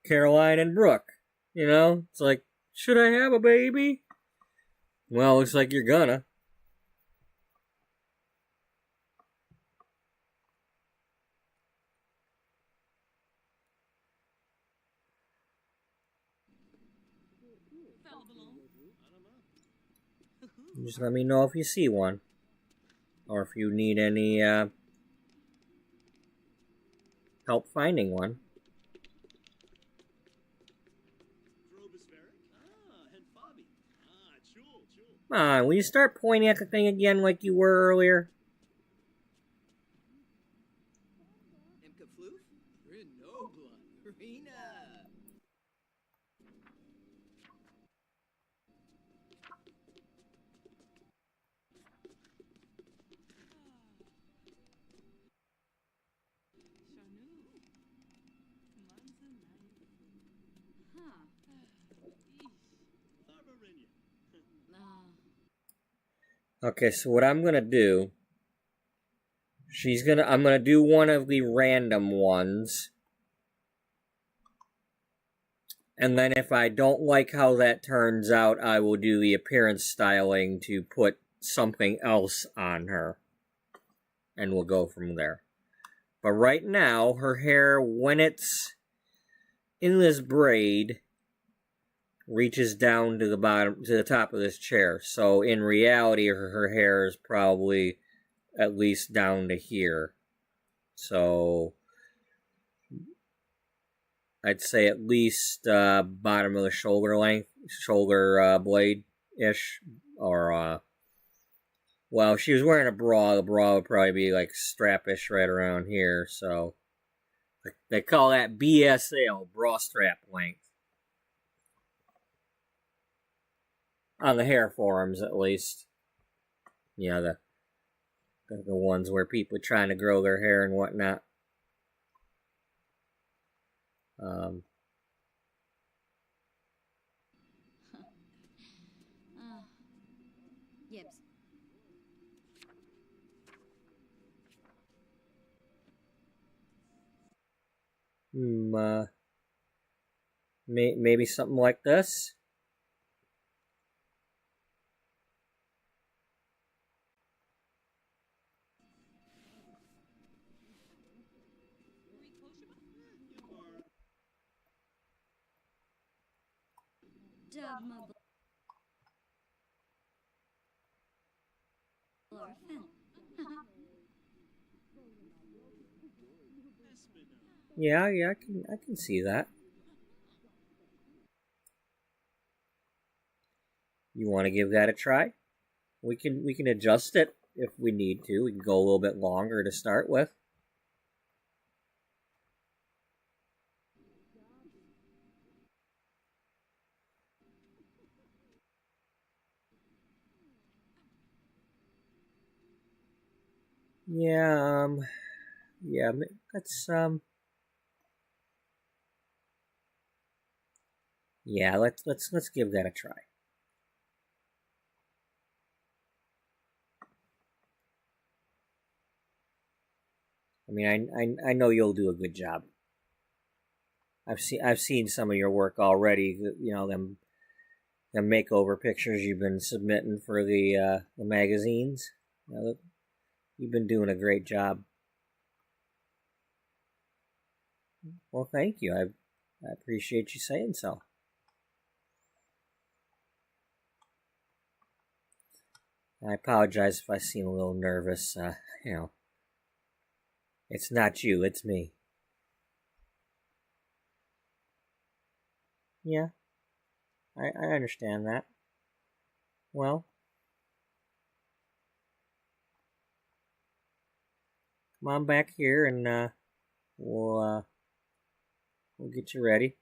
Caroline and Brooke. It's like, should I have a baby? Well, looks like you're gonna. Just let me know if you see one. Or if you need any help finding one. Come on, will you start pointing at the thing again like you were earlier? Okay, so what I'm gonna do, I'm gonna do one of the random ones. And then if I don't like how that turns out, I will do the appearance styling to put something else on her. And we'll go from there. But right now, her hair, when it's in this braid, reaches down to the top of this chair. So in reality, her hair is probably at least down to here. So I'd say at least bottom of the shoulder length, shoulder blade-ish, or well, if she was wearing a bra, the bra would probably be like strap-ish right around here. So they call that BSL, bra strap length, on the hair forums at least. Yeah, the ones where people are trying to grow their hair and whatnot. Gibbs. Maybe something like this. Dub my orphan. Yeah, I can see that. You want to give that a try? We can adjust it if we need to. We can go a little bit longer to start with. Yeah, yeah, let's yeah, let's give that a try. I mean, I know you'll do a good job. I've seen some of your work already. You know, them makeover pictures you've been submitting for the magazines. You know, you've been doing a great job. Well, thank you. I appreciate you saying so. I apologize if I seem a little nervous. You know, it's not you, it's me. Yeah, I understand that. Well, come on back here and we'll get you ready.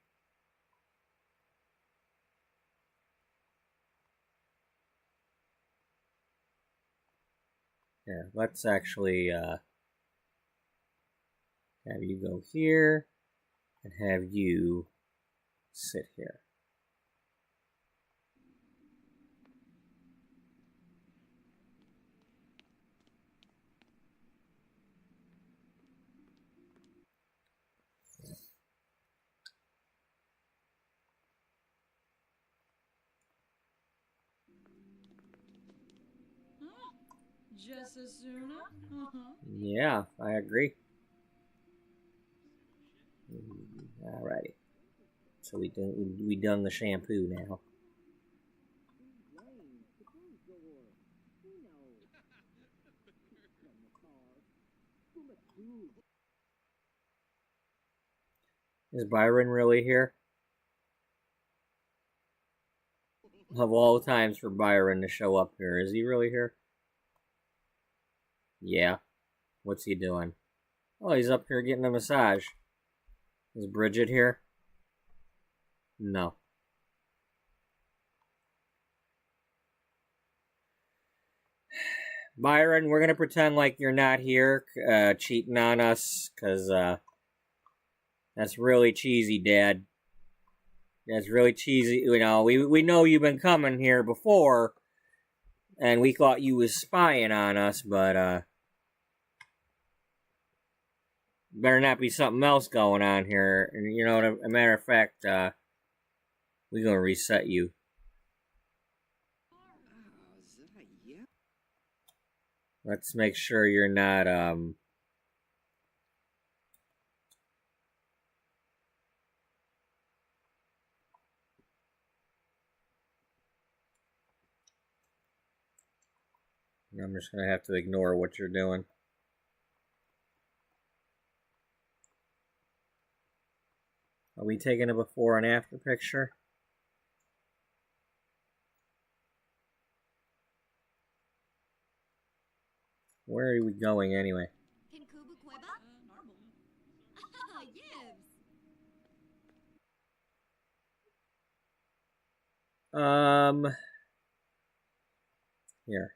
Here, let's actually have you go here and have you sit here. Just as soon, huh? Yeah, I agree. Alrighty. So we done the shampoo now. Is Byron really here? Of all times for Byron to show up here, is he really here? Yeah. What's he doing? Oh, he's up here getting a massage. Is Bridget here? No. Byron, we're gonna pretend like you're not here, cheating on us, because that's really cheesy, Dad. That's really cheesy. You know, we know you've been coming here before, and we thought you was spying on us, but better not be something else going on here. And you know, a matter of fact, we're gonna reset you. Yeah. Let's make sure you're not I'm just gonna have to ignore what you're doing. Are we taking a before and after picture? Where are we going anyway? Can Kuba Queba? Marble. Oh, yibs. Here.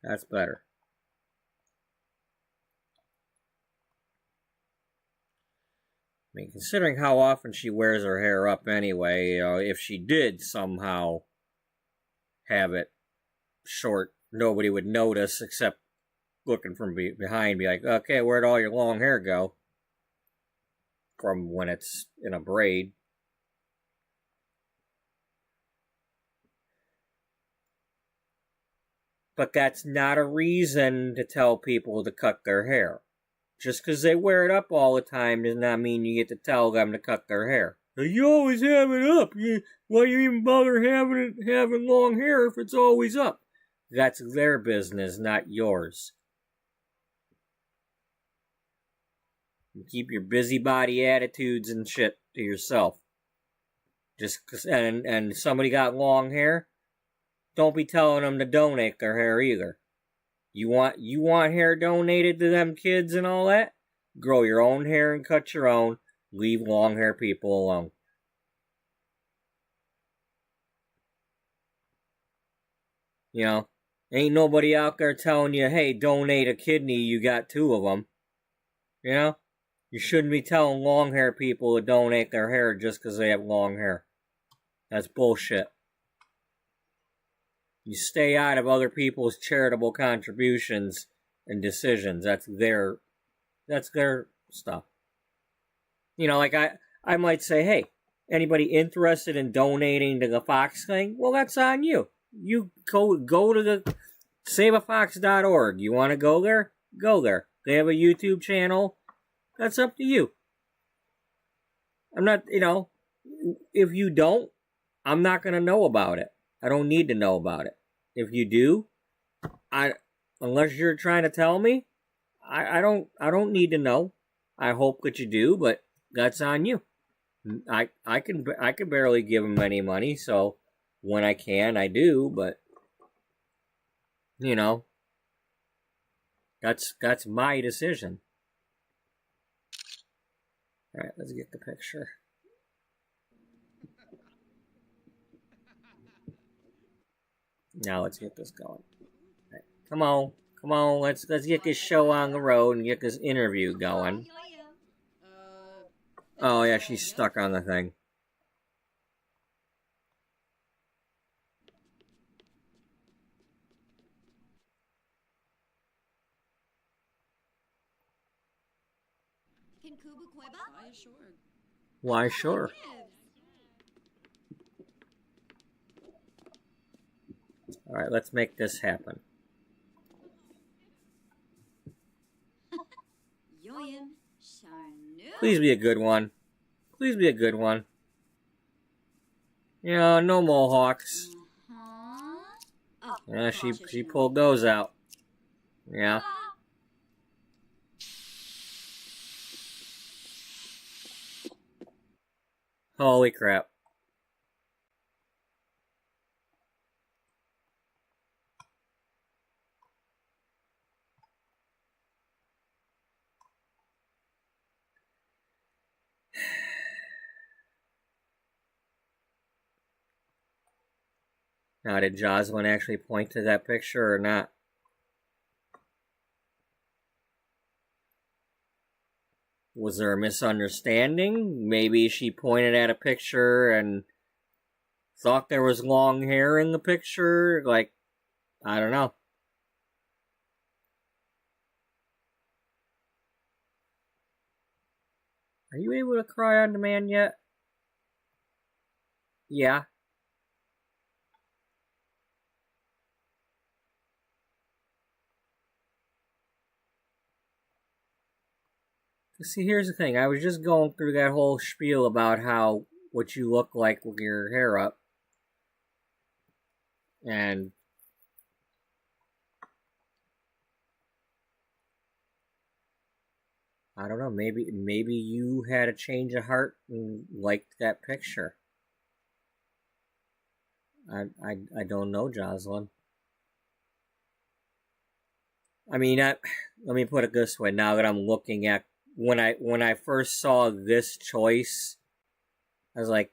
That's better. I mean, considering how often she wears her hair up anyway, you know, if she did somehow have it short, nobody would notice except looking from behind, be like, okay, where'd all your long hair go? From when it's in a braid. But that's not a reason to tell people to cut their hair. Just because they wear it up all the time does not mean you get to tell them to cut their hair. You always have it up. Why you even bother having long hair if it's always up? That's their business, not yours. You keep your busybody attitudes and shit to yourself. Just cause, and somebody got long hair, don't be telling them to donate their hair either. You want hair donated to them kids and all that? Grow your own hair and cut your own. Leave long hair people alone. You know, ain't nobody out there telling you, hey, donate a kidney, you got 2 of them. You know? You shouldn't be telling long hair people to donate their hair just because they have long hair. That's bullshit. You stay out of other people's charitable contributions and decisions. That's their stuff. You know, like I might say, hey, anybody interested in donating to the Fox thing? Well, that's on you. You go to the saveafox.org. You want to go there? Go there. They have a YouTube channel. That's up to you. I'm not, you know, if you don't, I'm not going to know about it. I don't need to know about it. If you do, unless you're trying to tell me, I don't need to know. I hope that you do, but that's on you. I can barely give them any money, so when I can, I do, but you know, that's my decision. All right, let's get the picture. Now let's get this going. Right, come on, let's get this show on the road and get this interview going. Oh yeah, she's stuck on the thing. Can Kubu Koiba? Why sure? Why, sure. Alright, let's make this happen. Yoyin Sharnu. Please be a good one. Please be a good one. Yeah, no mohawks. Oh, Yeah, she pulled those out. Yeah. Holy crap. Now, did Jocelyn actually point to that picture or not? Was there a misunderstanding? Maybe she pointed at a picture and thought there was long hair in the picture? Like, I don't know. Are you able to cry on demand yet? Yeah. See, here's the thing. I was just going through that whole spiel about how what you look like with your hair up. And I don't know, maybe you had a change of heart and liked that picture. I don't know, Jocelyn. I mean, let me put it this way. Now that I'm looking at when I first saw this choice, I was like,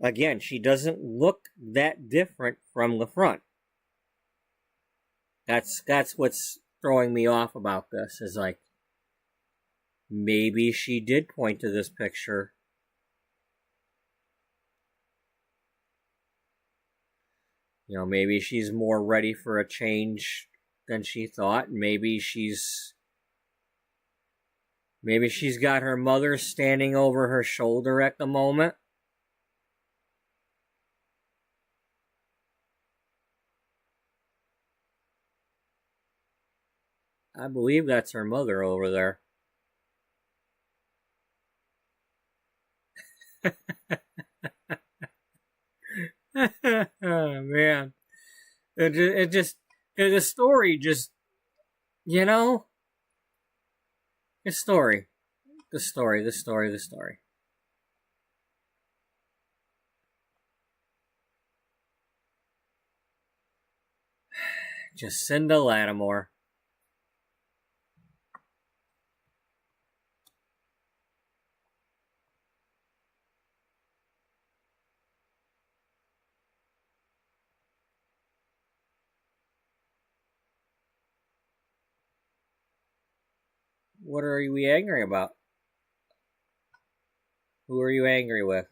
again, she doesn't look that different from the front. That's what's throwing me off about this. Is like, maybe she did point to this picture. You know, maybe she's more ready for a change than she thought. Maybe she's got her mother standing over her shoulder at the moment. I believe that's her mother over there. Oh, man. It just, the story just, you know, the story. Jacinda Lattimore. What are we angry about? Who are you angry with?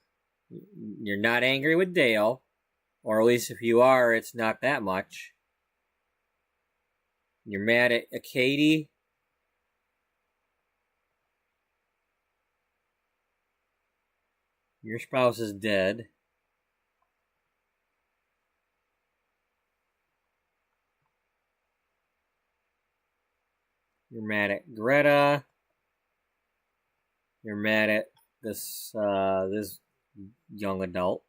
You're not angry with Dale. Or at least if you are, it's not that much. You're mad at Katie. Your spouse is dead. You're mad at Greta. You're mad at this this young adult.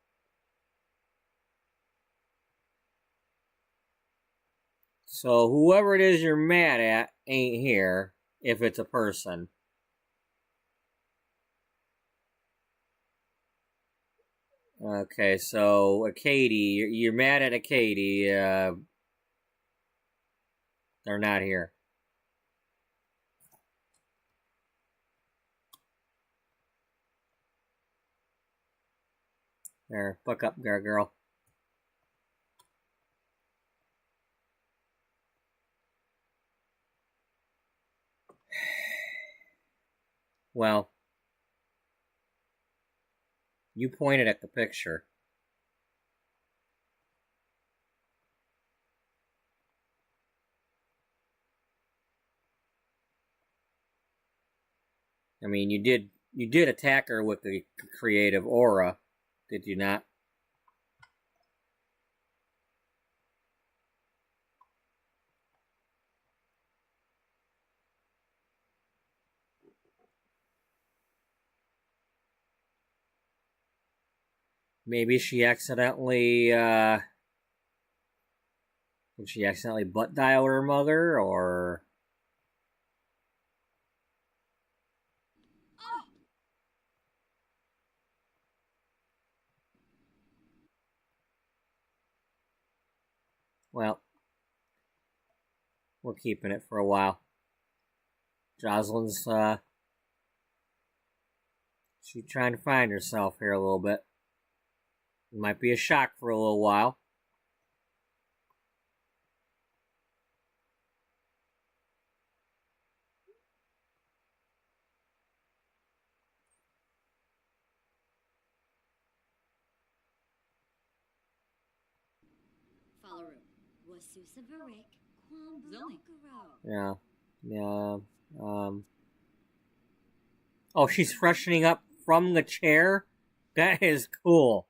So whoever it is you're mad at ain't here, if it's a person. Okay, so Katie, you're mad at Katie. They're not here. There, fuck up, girl. Well, you pointed at the picture. I mean, you did attack her with the creative aura, did you not? Maybe she accidentally, did she accidentally butt dial her mother, or... Well, we're keeping it for a while. Jocelyn's, she's trying to find herself here a little bit. It might be a shock for a little while. Follow Wasusa Varik, Zilly. Kwambukuro. Yeah. Oh, she's freshening up from the chair? That is cool.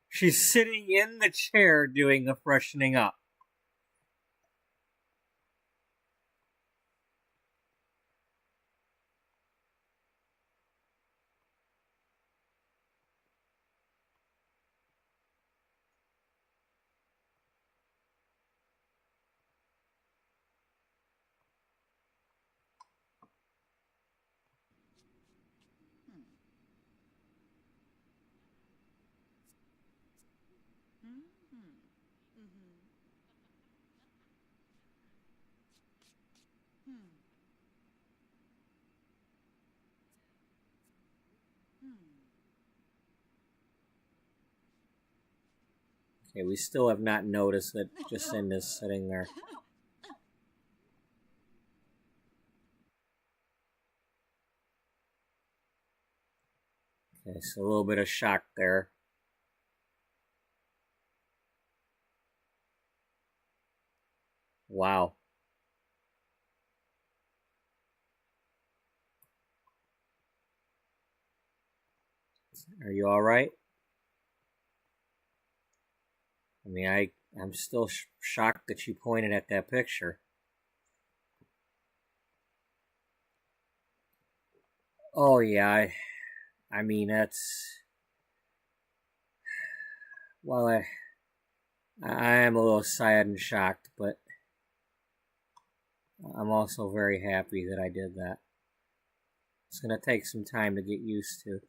She's sitting in the chair doing the freshening up. Okay, we still have not noticed that Jacinda's sitting there. Okay, so a little bit of shock there. Wow. Are you all right? I mean, I'm still shocked that you pointed at that picture. Oh yeah, I mean that's... Well, I am a little sad and shocked, but I'm also very happy that I did that. It's gonna take some time to get used to.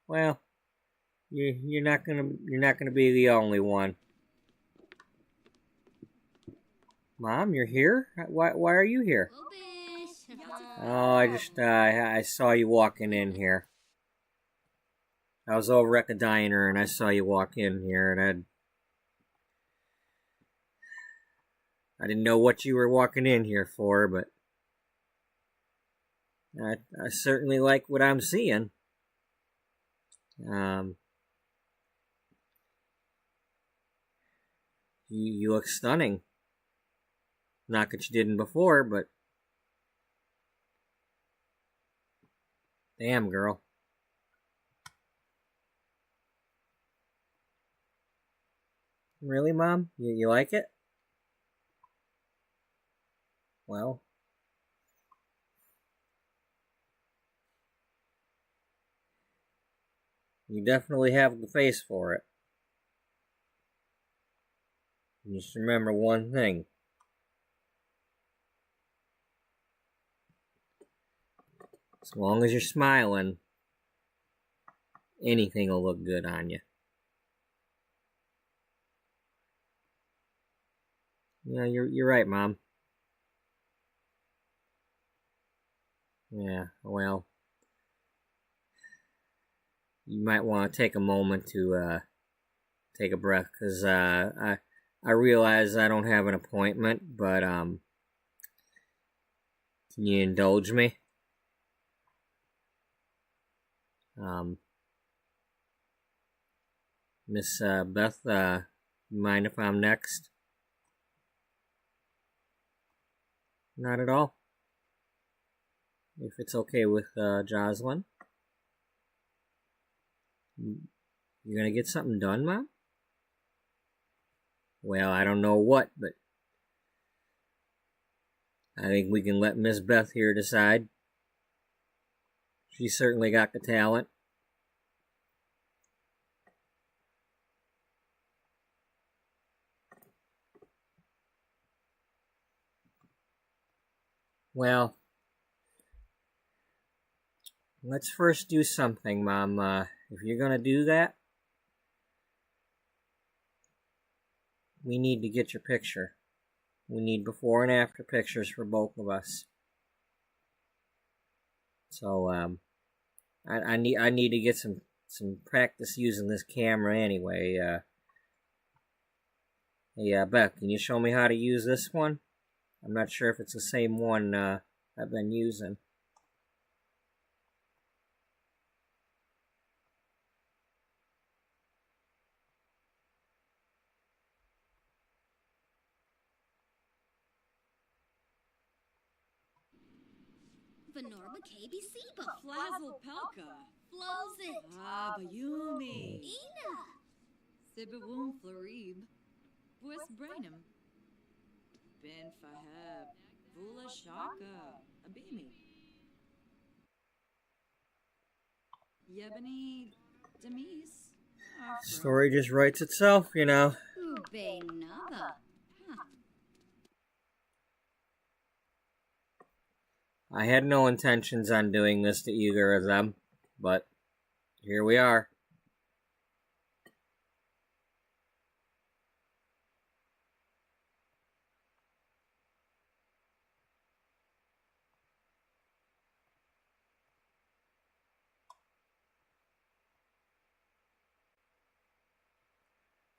Well, you're not gonna be the only one. Mom, you're here? Why are you here? Obish. Oh, I saw you walking in here. I was over at the diner and I saw you walk in here, and I didn't know what you were walking in here for, but I certainly like what I'm seeing. You look stunning. Not that you didn't before, but damn, girl. Really, Mom? You like it? Well, you definitely have the face for it. And just remember one thing. As long as you're smiling, anything will look good on you. Yeah, you're right, Mom. Yeah, well, you might want to take a moment to take a breath, because I realize I don't have an appointment, but can you indulge me? Miss Beth, mind if I'm next? Not at all. If it's okay with Jocelyn. You're gonna get something done, Mom? Well, I don't know what, but I think we can let Miss Beth here decide. She's certainly got the talent. Well, let's first do something, Mom. If you're gonna do that, we need to get your picture. We need before and after pictures for both of us. So, I need to get some practice using this camera anyway. Hey, Beth, can you show me how to use this one? I'm not sure if it's the same one I've been using. Venorba KBC Flazzle Pelka. Flows it. Ah, Bayumi. Ina. Sibawum Florib. Buis Brainum. Ben Faheb. Vula Shaka. Abimi. Yebani Demise. Story just writes itself, you know. Ube nada. I had no intentions on doing this to either of them, but here we are.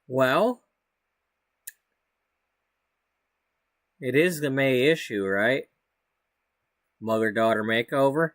Well, it is the May issue, right? Mother-daughter makeover.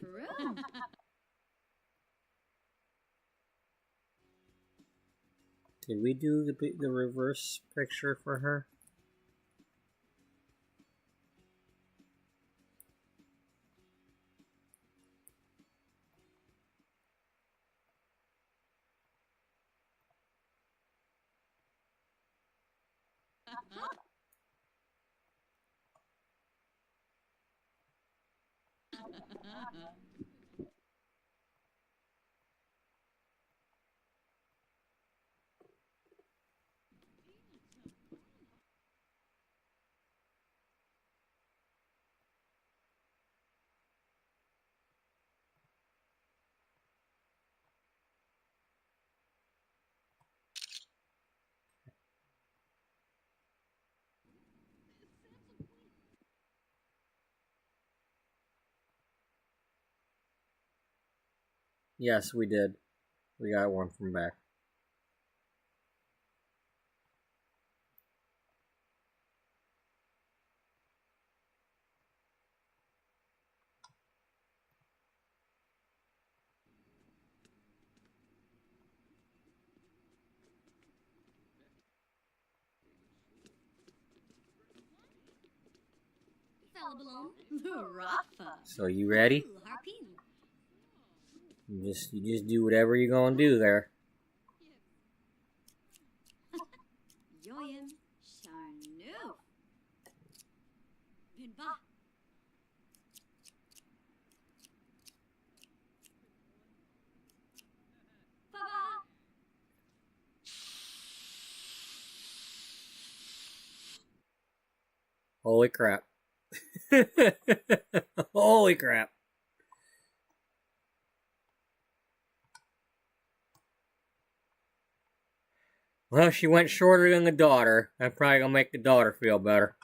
For real. Did we do the reverse picture for her? Yes, we did. We got one from back. Falabalone. Rafa. So you ready? Ooh, harpin. You just do whatever you're gonna do there. Yoyim. Sharnu. Binba. Holy crap. Holy crap. Well, she went shorter than the daughter. I'm probably gonna make the daughter feel better.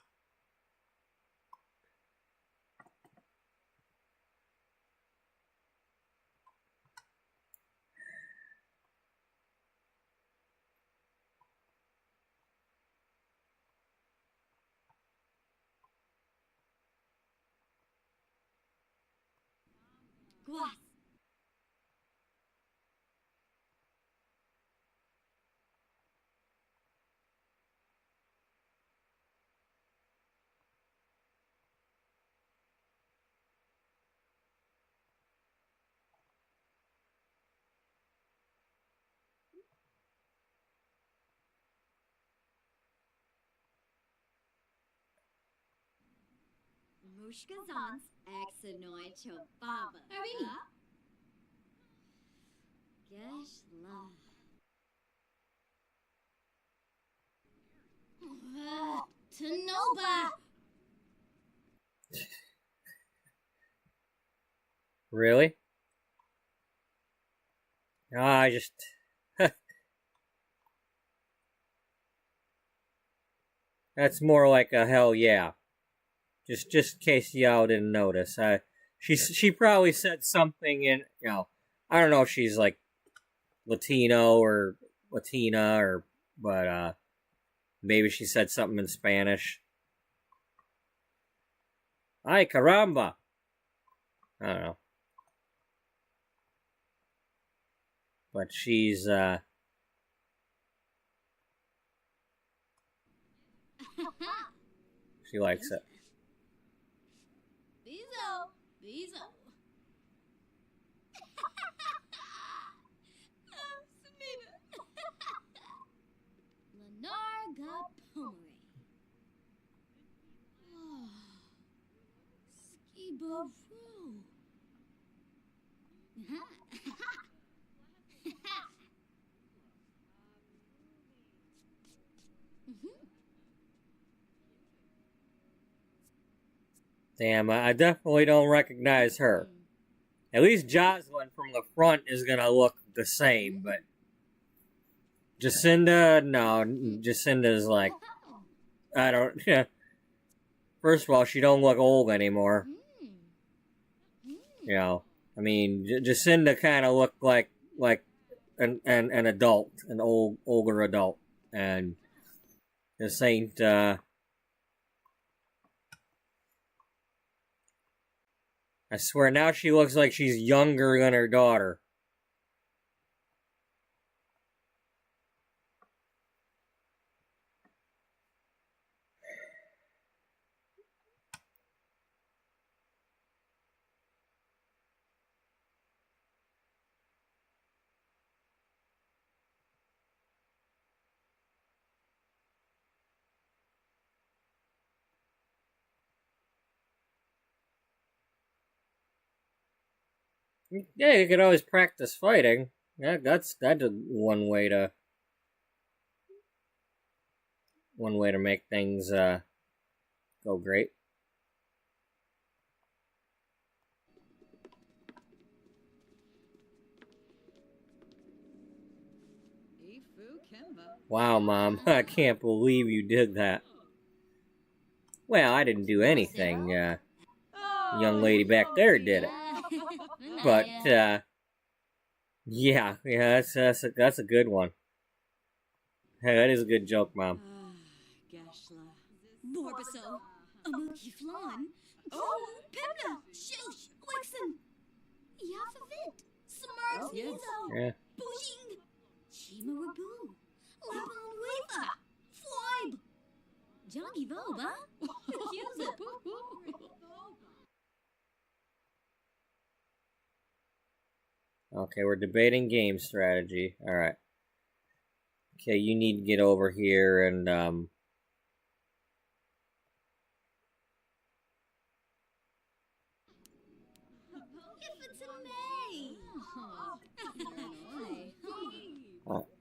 Glass. Mushkazans exenoid chobaba. Arini. Geshla. Tanoba. Really? No, I just... That's more like a hell yeah. Just in case y'all didn't notice. She probably said something in, I don't know if she's like Latino or Latina or, but maybe she said something in Spanish. Ay caramba! I don't know. But she's, she likes it. Bezo. Lenarga Pomeri. Skiba Roo. Damn, I definitely don't recognize her. At least Jocelyn from the front is gonna look the same, but Jacinda, no, Jacinda's like, I don't, first of all, she don't look old anymore. I mean, Jacinda kind of looked like an adult, an older adult, and this ain't, I swear, now she looks like she's younger than her daughter. Yeah, you could always practice fighting. Yeah, that's one way to make things go great. Ifu Kimba. Wow, Mom, I can't believe you did that. Well, I didn't do anything. Young lady back there did it. But yeah, that's a good one. Hey, that is a good joke, Mom. Gashla. Borbaso. Amuki Flan. Oh, Pemna. Shush. Wixen. Yafavit. Smart Yes. Nizo. Yeah. Bujing. Chimarabu. Lapon Weaver. Floyd. Johnny Voba. Use it. Okay, we're debating game strategy. All right. Okay, you need to get over here and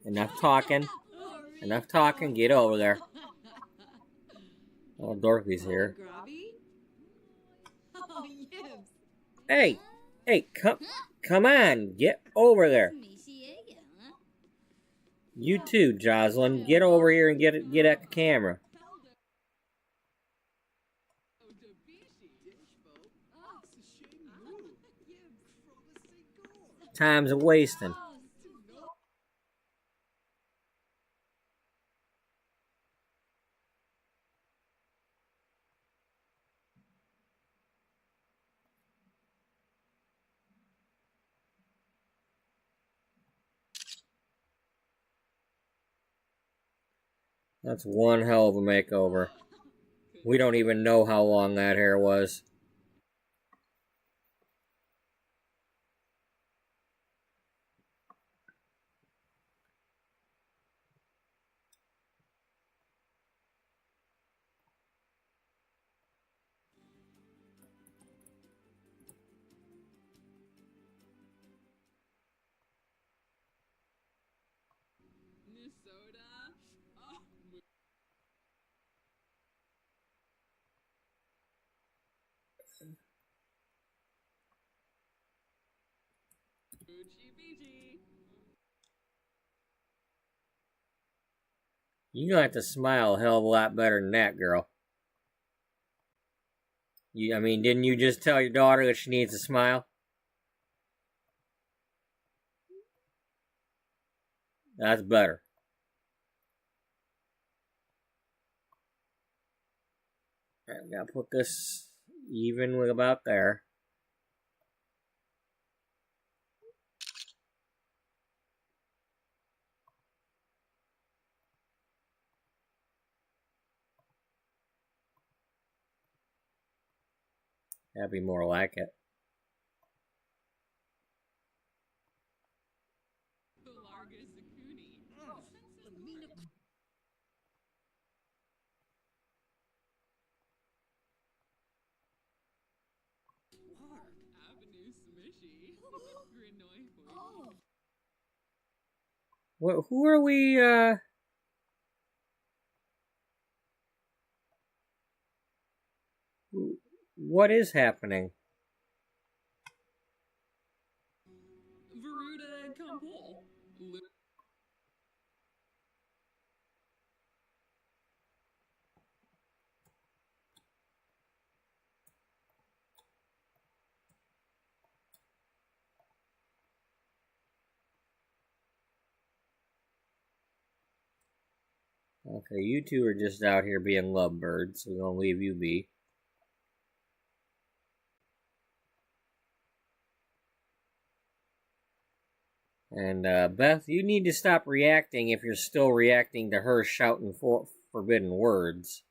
enough talking. Enough talking. Get over there. Oh, Dorothy's here. Grobby? Oh, yes. Hey! Hey, come on! Get over there! You too, Jocelyn. Get over here and get at the camera. Time's a wasting. That's one hell of a makeover. We don't even know how long that hair was. Soda. Oh, Moochie Beachy. You're gonna have to smile a hell of a lot better than that, girl. I mean, didn't you just tell your daughter that she needs to smile? That's better. Alright, we gotta put this even with about there. That'd be more like it. The Larga Zakuni. Avenue Smishy. Grinoy Boy. Who are we, what is happening? Veruda Kampol. Okay, you two are just out here being lovebirds, so we're gonna leave you be. And, Beth, you need to stop reacting if you're still reacting to her shouting forbidden words.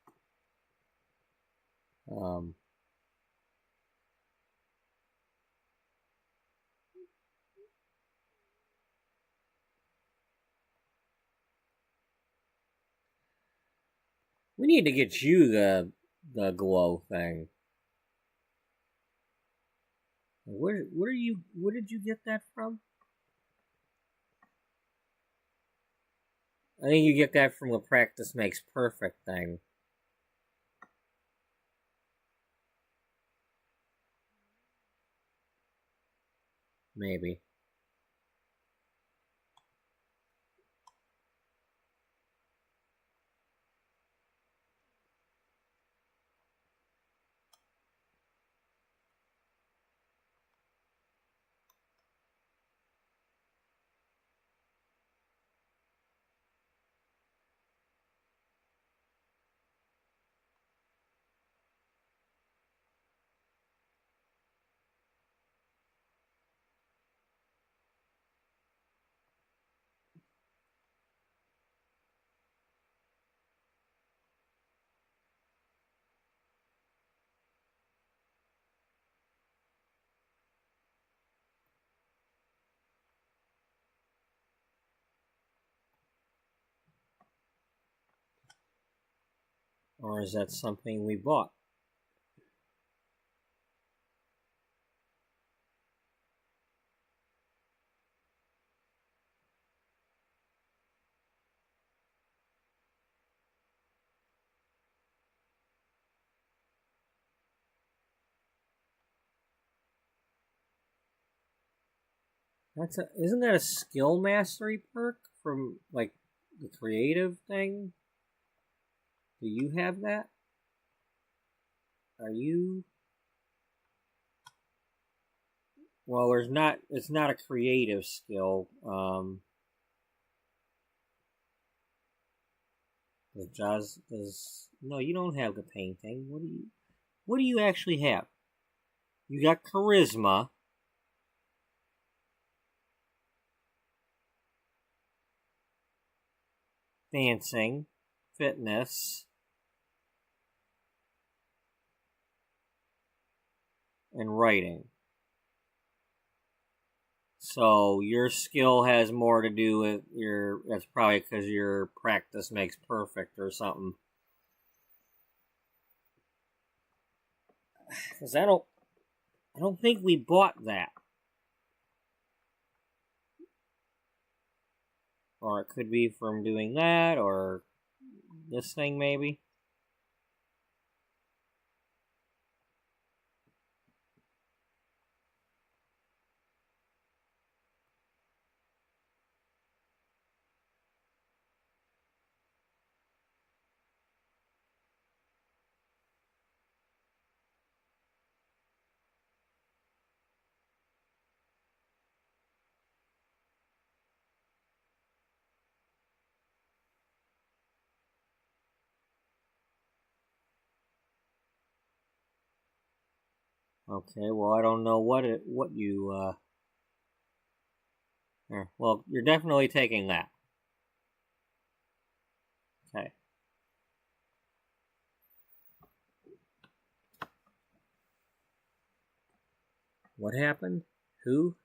We need to get you the glow thing. Where did you get that from? I think you get that from the practice makes perfect thing. Maybe. Or is that something we bought? Isn't that a skill mastery perk from like the creative thing? Do you have that? Are you? Well, it's not a creative skill. No, you don't have the painting. What do you actually have? You got charisma. Dancing, fitness, and writing. So your skill has more to do with that's probably because your practice makes perfect or something. Because I don't think we bought that. Or it could be from doing that, or this thing maybe. Okay, well, I don't know what you, well, you're definitely taking that. Okay. What happened? Who?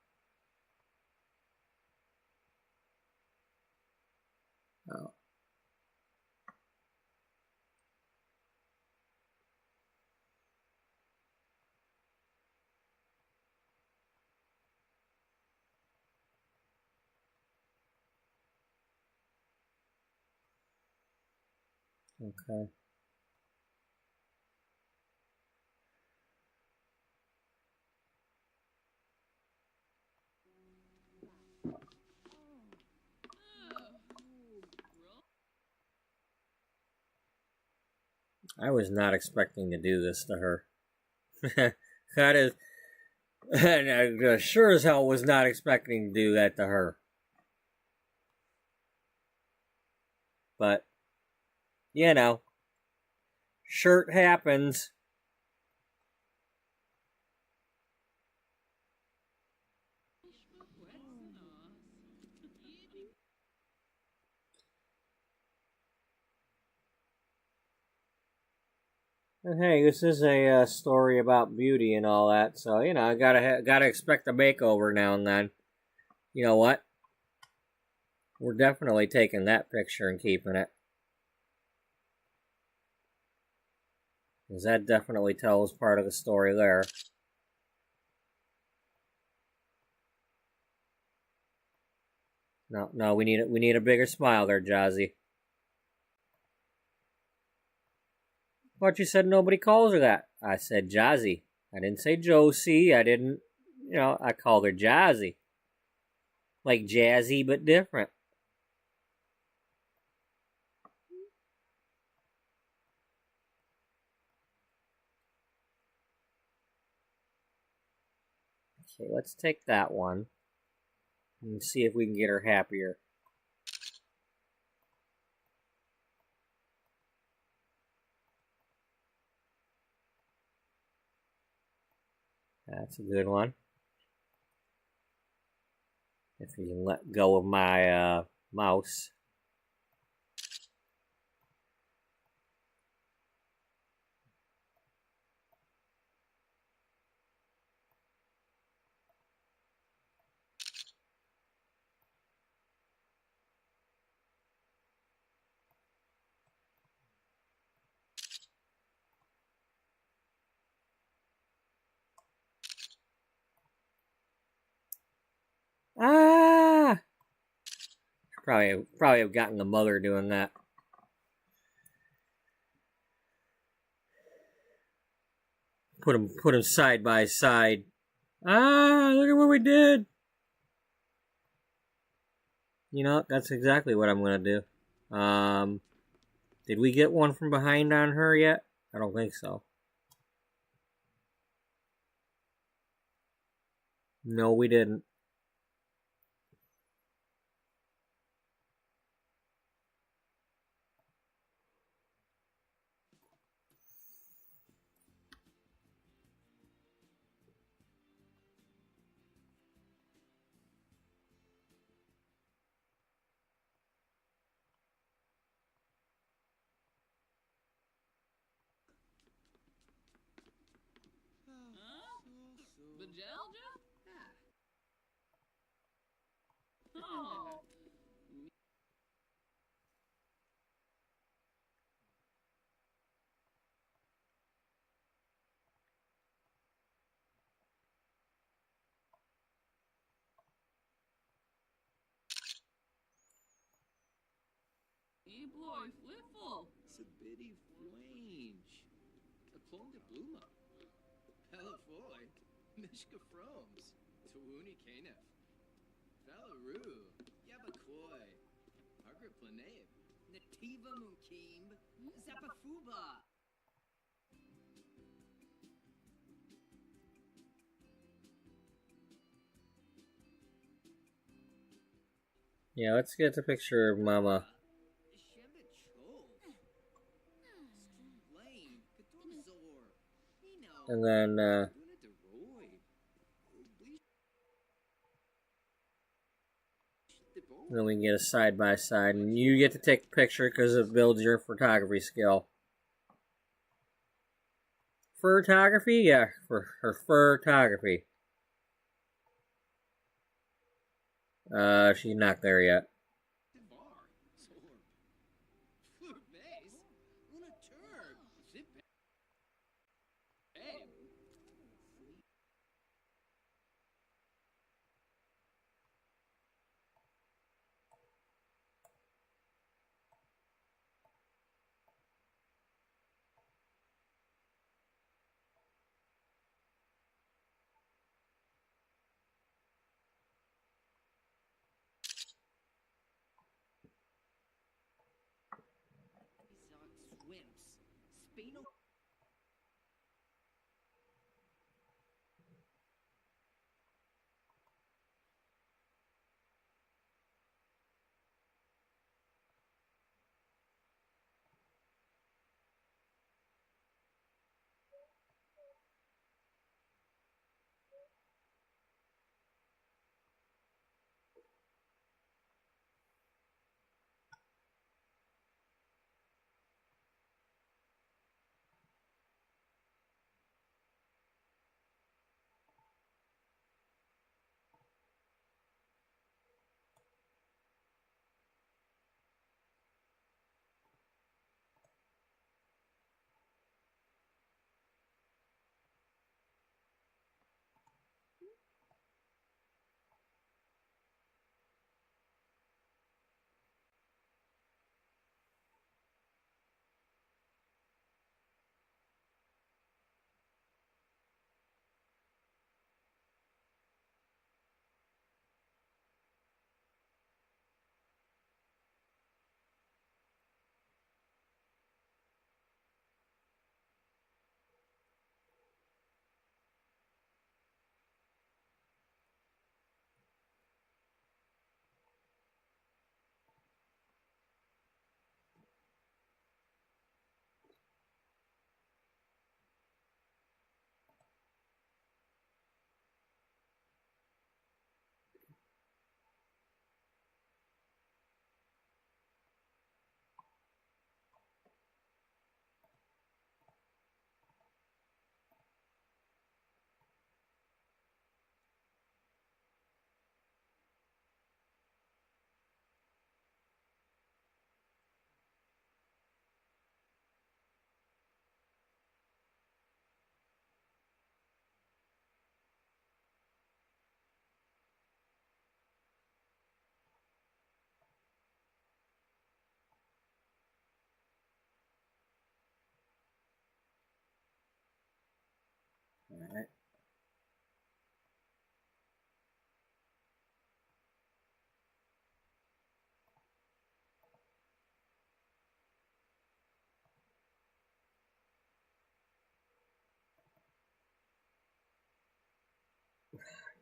Oh. Okay. I was not expecting to do this to her. That is, and I sure as hell was not expecting to do that to her. But, you know, shirt happens. And hey, this is a story about beauty and all that, so you know I gotta expect a makeover now and then. You know what? We're definitely taking that picture and keeping it, because that definitely tells part of the story there. No, we need a bigger smile there, Jazzy. But you said nobody calls her that. I said Jazzy. I didn't say Josie. I didn't, I called her Jazzy. Like jazzy, but different. Okay, let's take that one and see if we can get her happier. That's a good one. If you can let go of my mouse. Ah! Probably have gotten the mother doing that. Put them side by side. Ah, look at what we did. You know, that's exactly what I'm gonna do. Did we get one from behind on her yet? I don't think so. No, we didn't. Vajalja? Oh. Boy, fliffle. It's a bitty flange. A clone de bluma. Palafoy. Mishka froms. Tawuni kanef. Valaroo. Yabakoy. Harger planeib. Nativa munkimb. Zapafuba. Yeah, let's get the picture of Mama. And then, we can get a side by side, and you get to take a picture because it builds your photography skill. Photography? Yeah, for her photography. She's not there yet.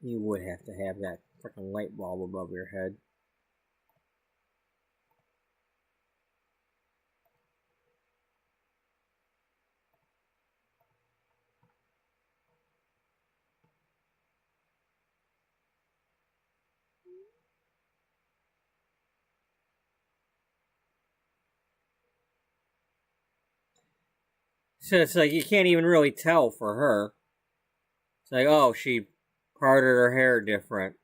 You would have to have that freaking light bulb above your head. So it's like you can't even really tell for her. It's like, oh, she parted her hair different.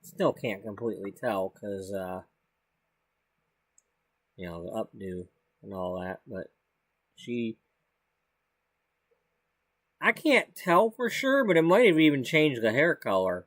Still can't completely tell because, you know, the updo and all that, but I can't tell for sure, but it might have even changed the hair color.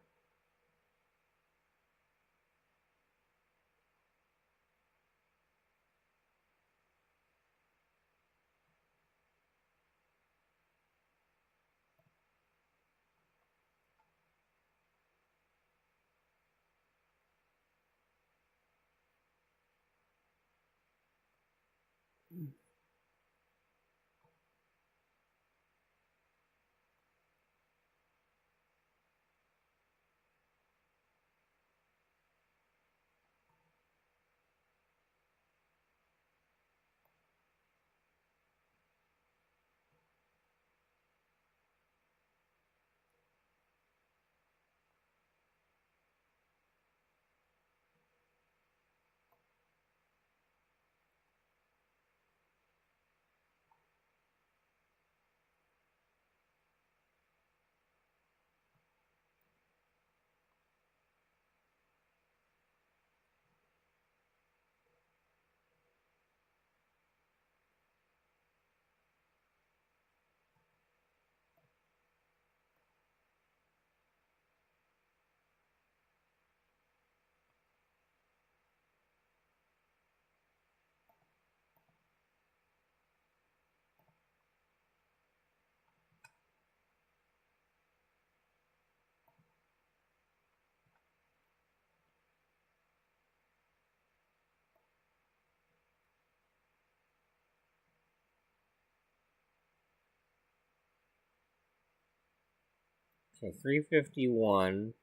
Okay, 351.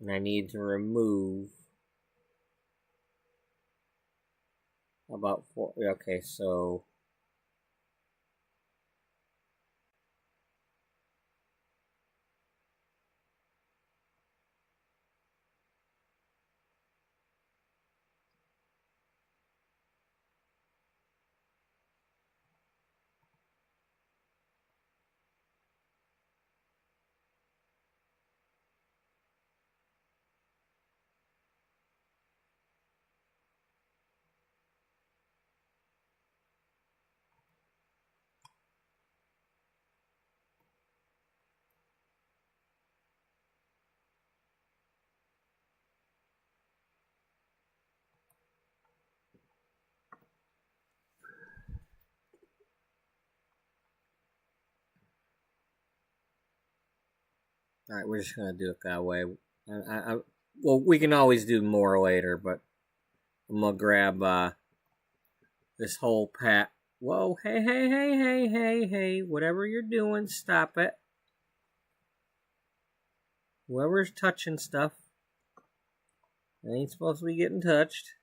And I need to remove about 4. Okay, so alright, we're just gonna do it that way. Well, we can always do more later, but I'm gonna grab this whole pack Whoa, hey, hey, hey, hey, hey, hey, whatever you're doing, stop it. Whoever's touching stuff, they ain't supposed to be getting touched.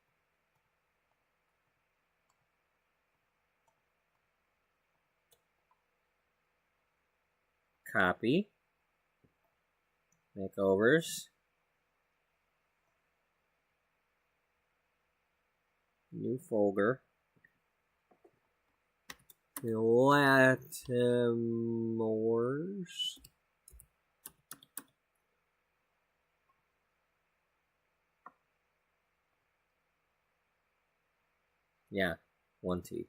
Copy. Makeovers. New folder. Glamours. Yeah, 1T.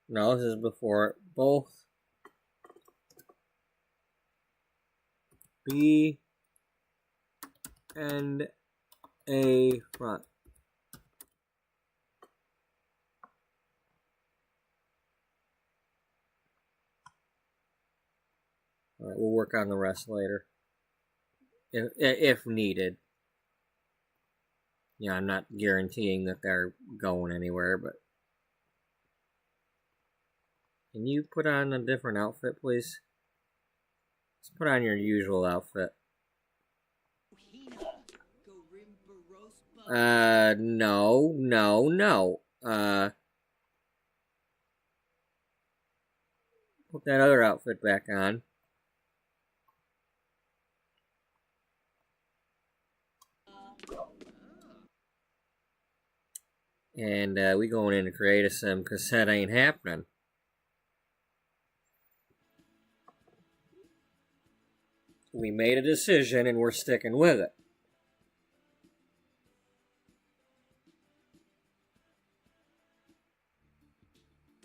No, this is before both B and A front. Alright, we'll work on the rest later. If needed. Yeah, I'm not guaranteeing that they're going anywhere, but... Can you put on a different outfit, please? Let's put on your usual outfit. No. Put that other outfit back on. And we going in to create a sim because that ain't happening. We made a decision and we're sticking with it.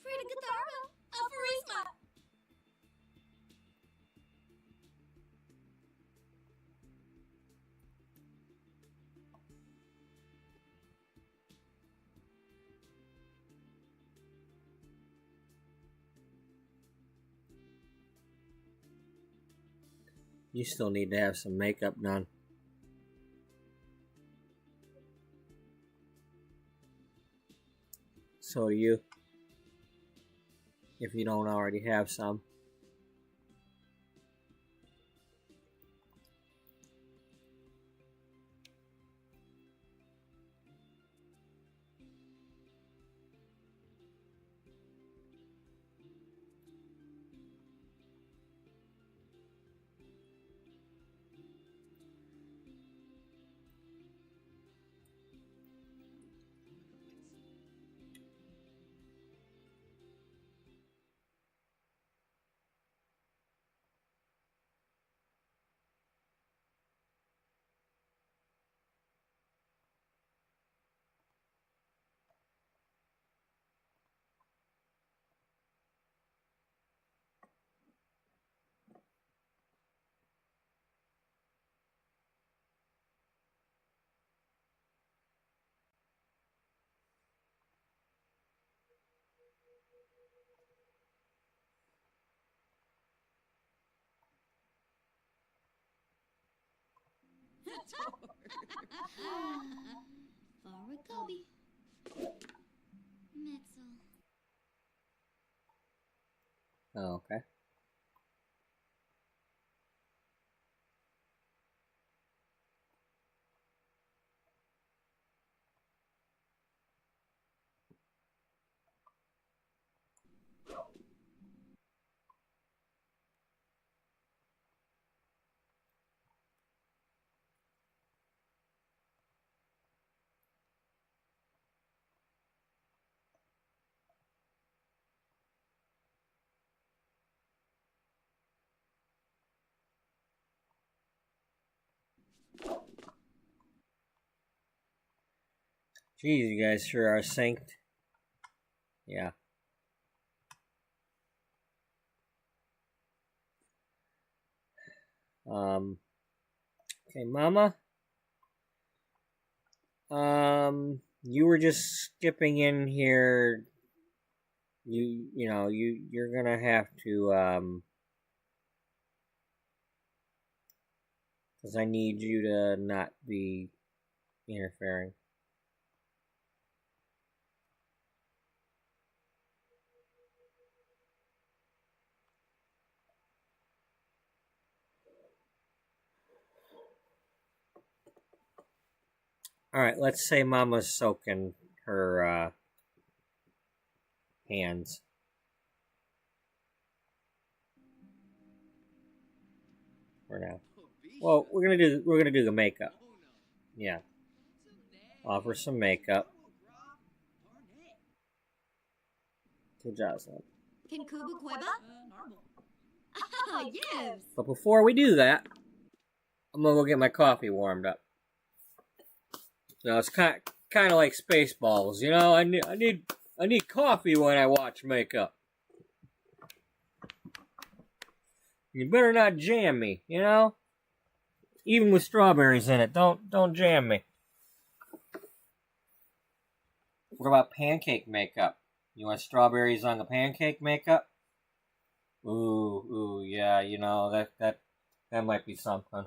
Frida Gadaro, Aphorisma. You still need to have some makeup done. So do you. If you don't already have some. Faragobi. Metzel. Oh, okay. Geez, you guys sure are synced. Yeah. Okay, Mama. You were just skipping in here. You're gonna have to, because I need you to not be interfering. Alright, let's say Mama's soaking her, hands. For now. Well, we're gonna do the makeup. Yeah. Offer some makeup to Jocelyn. Can Kuba Queba? Normal. Oh, yes. But before we do that, I'm gonna go get my coffee warmed up. It's kind of like Spaceballs, you know. I need coffee when I watch makeup. You better not jam me, you know. Even with strawberries in it, don't jam me. What about pancake makeup? You want strawberries on the pancake makeup? Ooh, yeah. You know that might be something.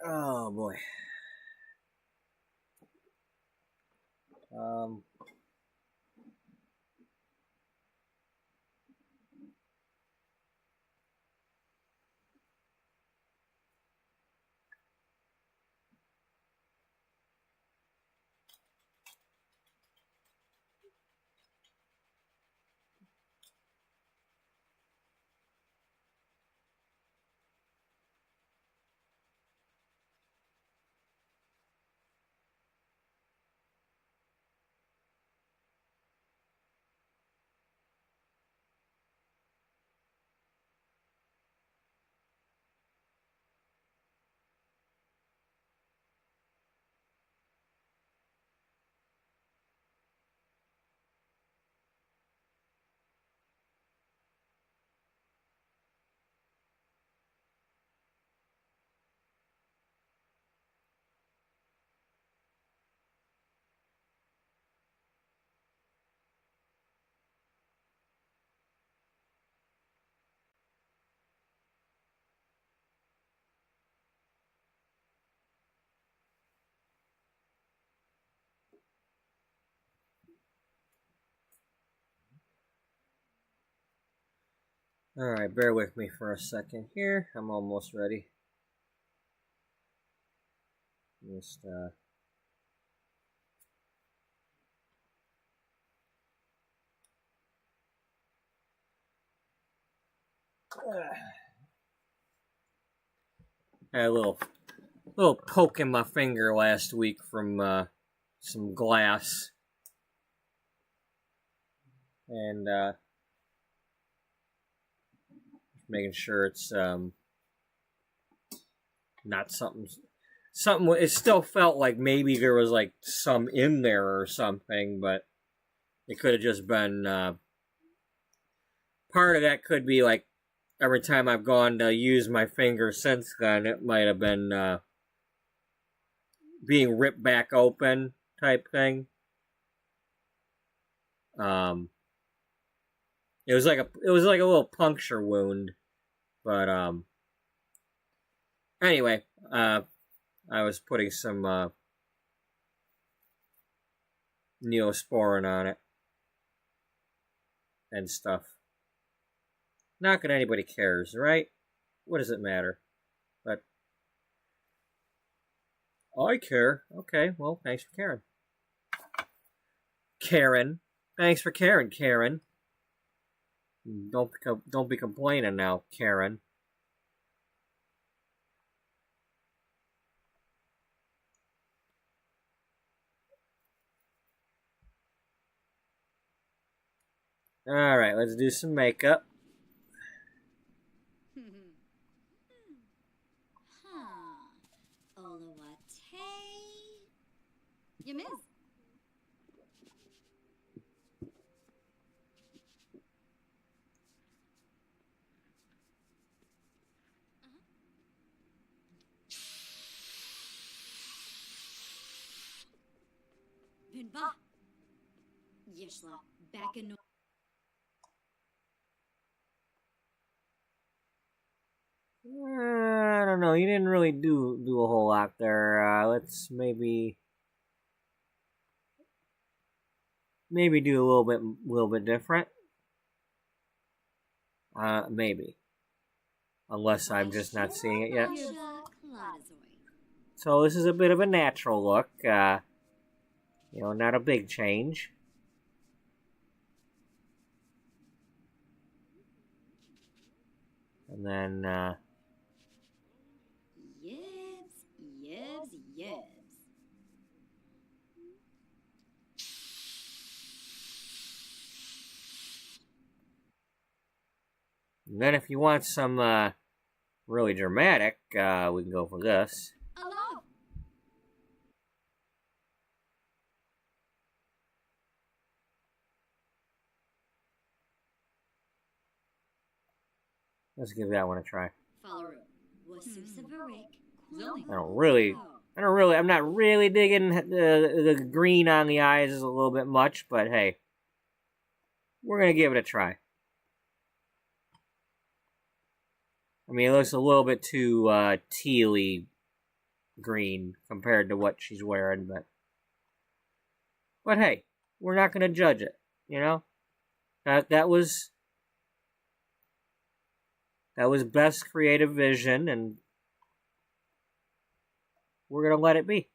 Oh boy. Alright, bear with me for a second here. I'm almost ready. Just, had a little poke in my finger last week from some glass. And making sure it's not something. It still felt like maybe there was like some in there or something, but it could have just been part of that. Could be like every time I've gone to use my finger since then, it might have been being ripped back open type thing. It was like a little puncture wound, but anyway, I was putting some Neosporin on it and stuff. Not that anybody cares, right? What does it matter? But I care. Okay, well, thanks for caring. Karen, thanks for caring, Karen. Don't be complaining now, Karen. All right, let's do some makeup. You miss. Vinba. Yeshla, back in. I don't know. You didn't really do a whole lot there. Let's maybe do a little bit different. Maybe, unless I'm just not seeing it yet. So this is a bit of a natural look. Not a big change. And then, Yebs. and then if you want some, really dramatic, we can go for this. Alive. Let's give that one a try. I'm not really digging the green on the eyes is a little bit much, but hey, we're gonna give it a try. I mean, it looks a little bit too tealy green compared to what she's wearing, but hey, we're not going to judge it, you know? That was best creative vision, and we're going to let it be.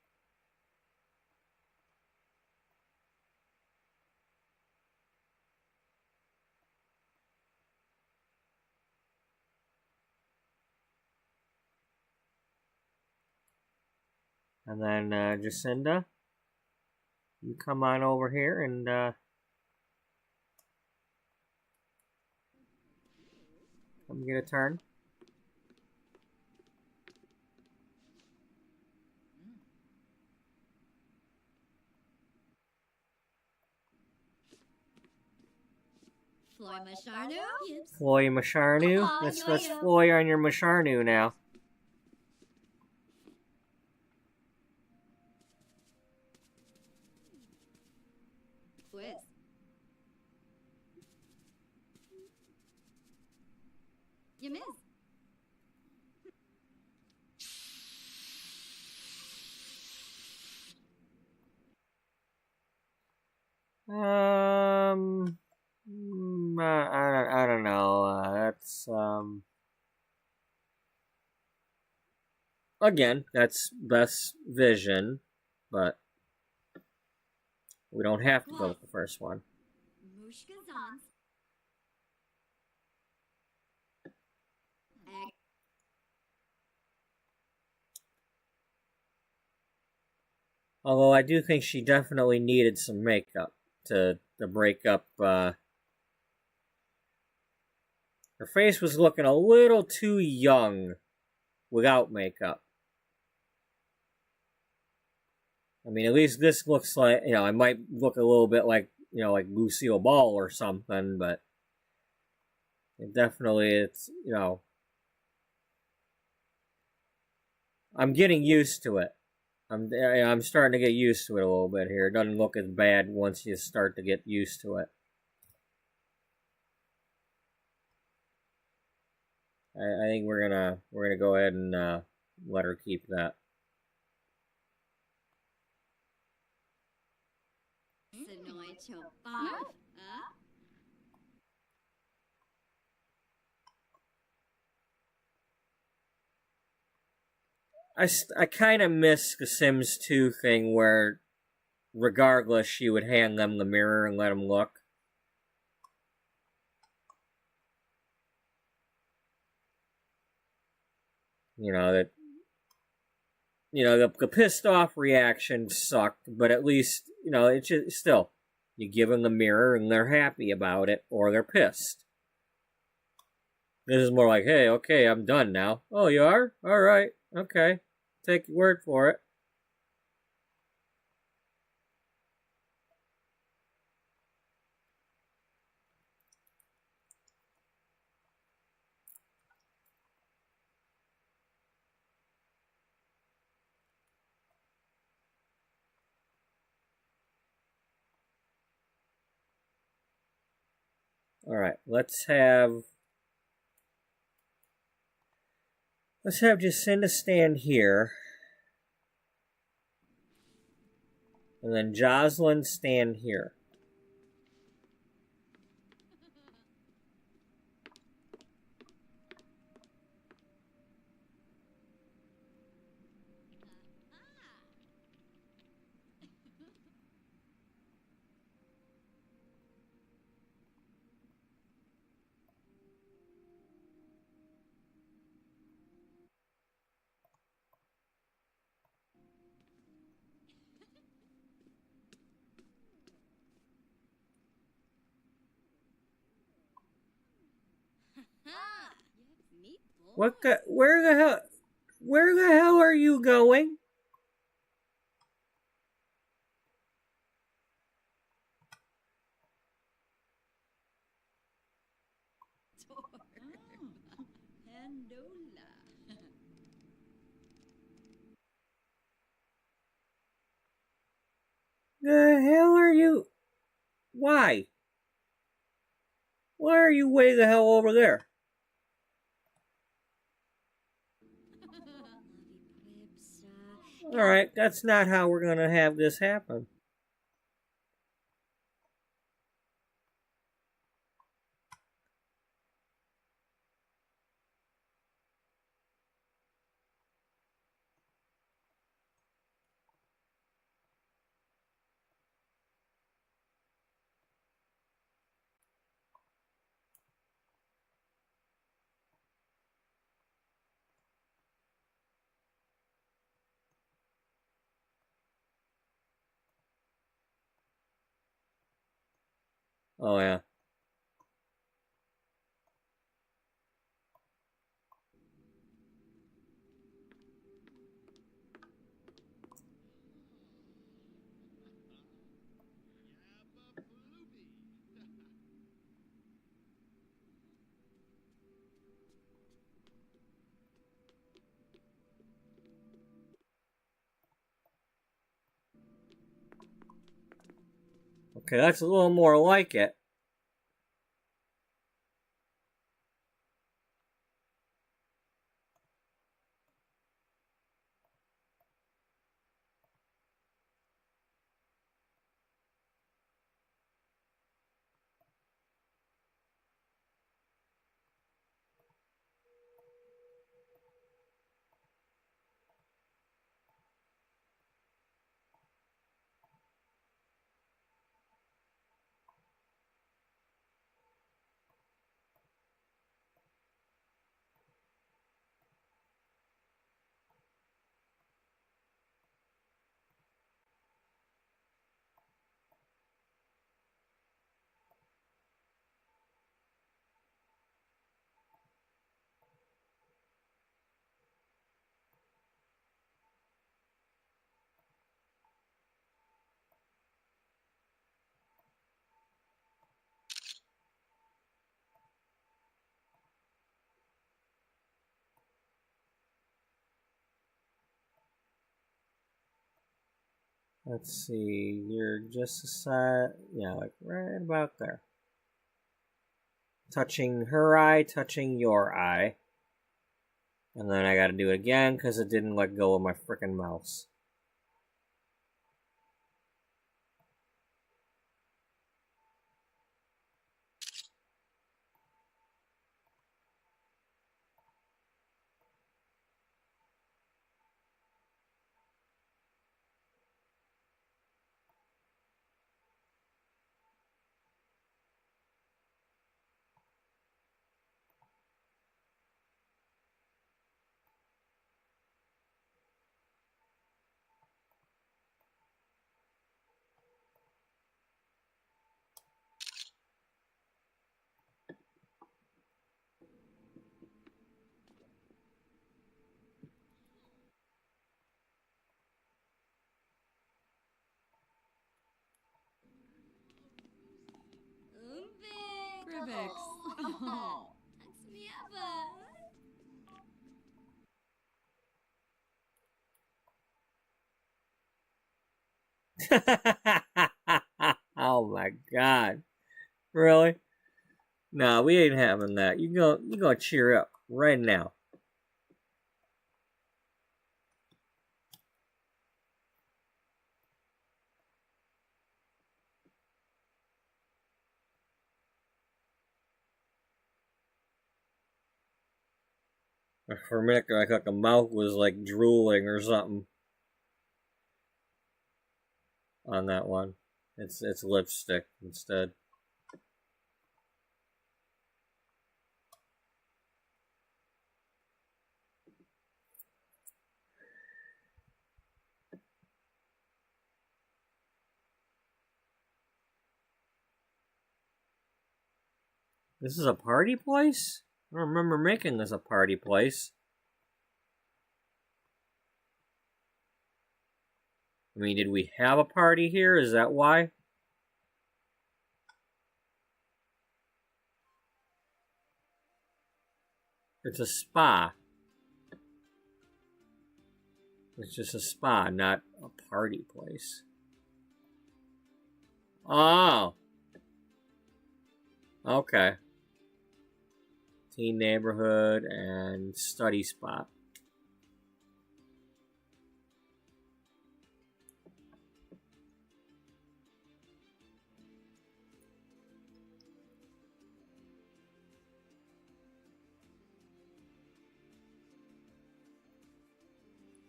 And then Jacinda, you come on over here and come get a turn. Floy Masharnu? Yips. Floy Masharnu. Aw, Let's yo-yo. Floy on your Masharnu now. Quiz. You miss. I don't know. That's again, that's best vision, but we don't have to go with the first one. Mushkazans. Egg. Although I do think she definitely needed some makeup to break up. Her face was looking a little too young without makeup. I mean, at least this looks like, you know, I might look a little bit like, you know, like Lucille Ball or something, but it definitely, it's, you know, I'm getting used to it. I'm starting to get used to it a little bit here. It doesn't look as bad once you start to get used to it. I think we're gonna go ahead and let her keep that. Sonoy Chopav. I kind of miss the Sims 2 thing where, regardless, you would hand them the mirror and let them look. You know, that, you know, the pissed off reaction sucked, but at least, you know, it's just, still, you give them the mirror and they're happy about it, or they're pissed. This is more like, hey, okay, I'm done now. Oh, you are? Alright, okay. Take your word for it. Alright, let's have Jacinda stand here. And then Jocelyn stand here. Neat boy. What the, where the hell are you going? Pandola. The hell are you? Why? Why are you way the hell over there? Alright, that's not how we're gonna have this happen. Oh yeah. Okay, that's a little more like it. Let's see, you're just a side, yeah, like right about there. Touching her eye, touching your eye. And then I gotta do it again because it didn't let go of my frickin' mouse. Rivix. Oh. That's me ever. Oh my god. Really? Nah, we ain't having that. You go cheer up right now. For a minute, I thought the mouth was like drooling or something on that one. It's lipstick instead. This is a party place? I don't remember making this a party place. I mean, did we have a party here? Is that why? It's a spa. It's just a spa, not a party place. Oh. Okay. Teen neighborhood and study spot.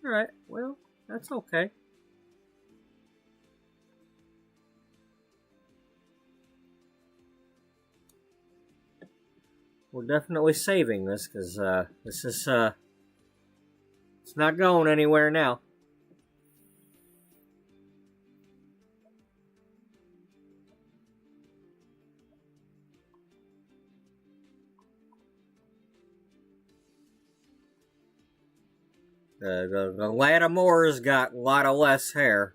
Alright, well, that's okay. We're definitely saving this, because this is, it's not going anywhere now. The Lattimore's got a lot of less hair.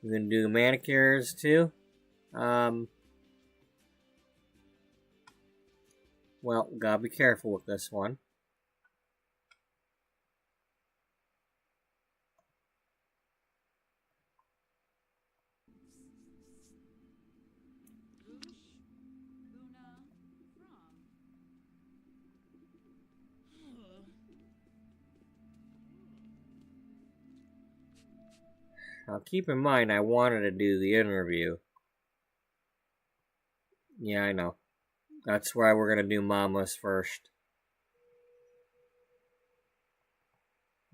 We're gonna do manicures too. Well, gotta be careful with this one. Now keep in mind, I wanted to do the interview. Yeah, I know. That's why we're gonna do Mama's first.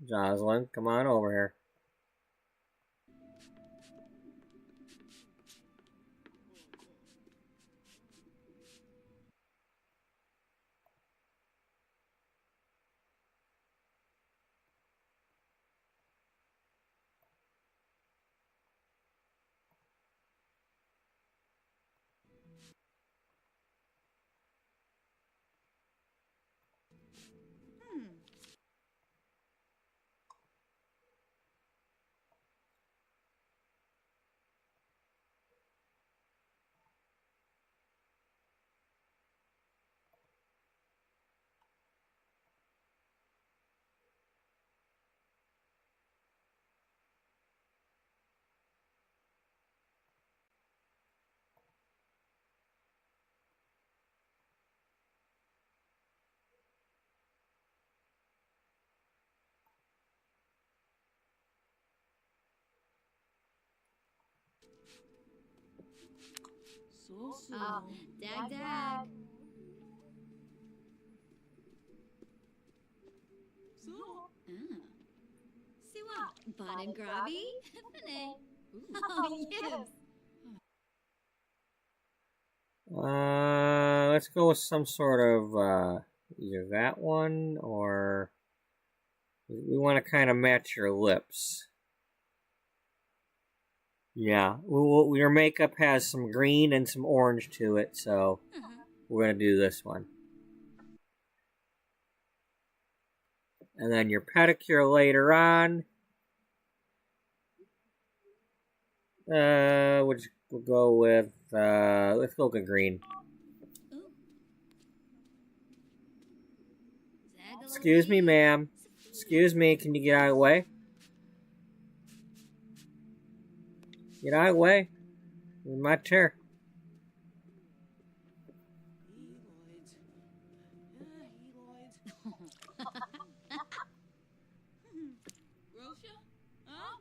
Jocelyn, come on over here. So. Oh, dag dag. So. Siwa, Bon and Grabby? Happening. Oh, yes. Let's go with some sort of, either that one, or we want to kind of match your lips. Yeah, your makeup has some green and some orange to it, so we're going to do this one. And then your pedicure later on. We'll go with, let's go with green. Excuse me, ma'am. Excuse me, can you get out of the way? Get out of the way. In my chair. Rosha? Huh?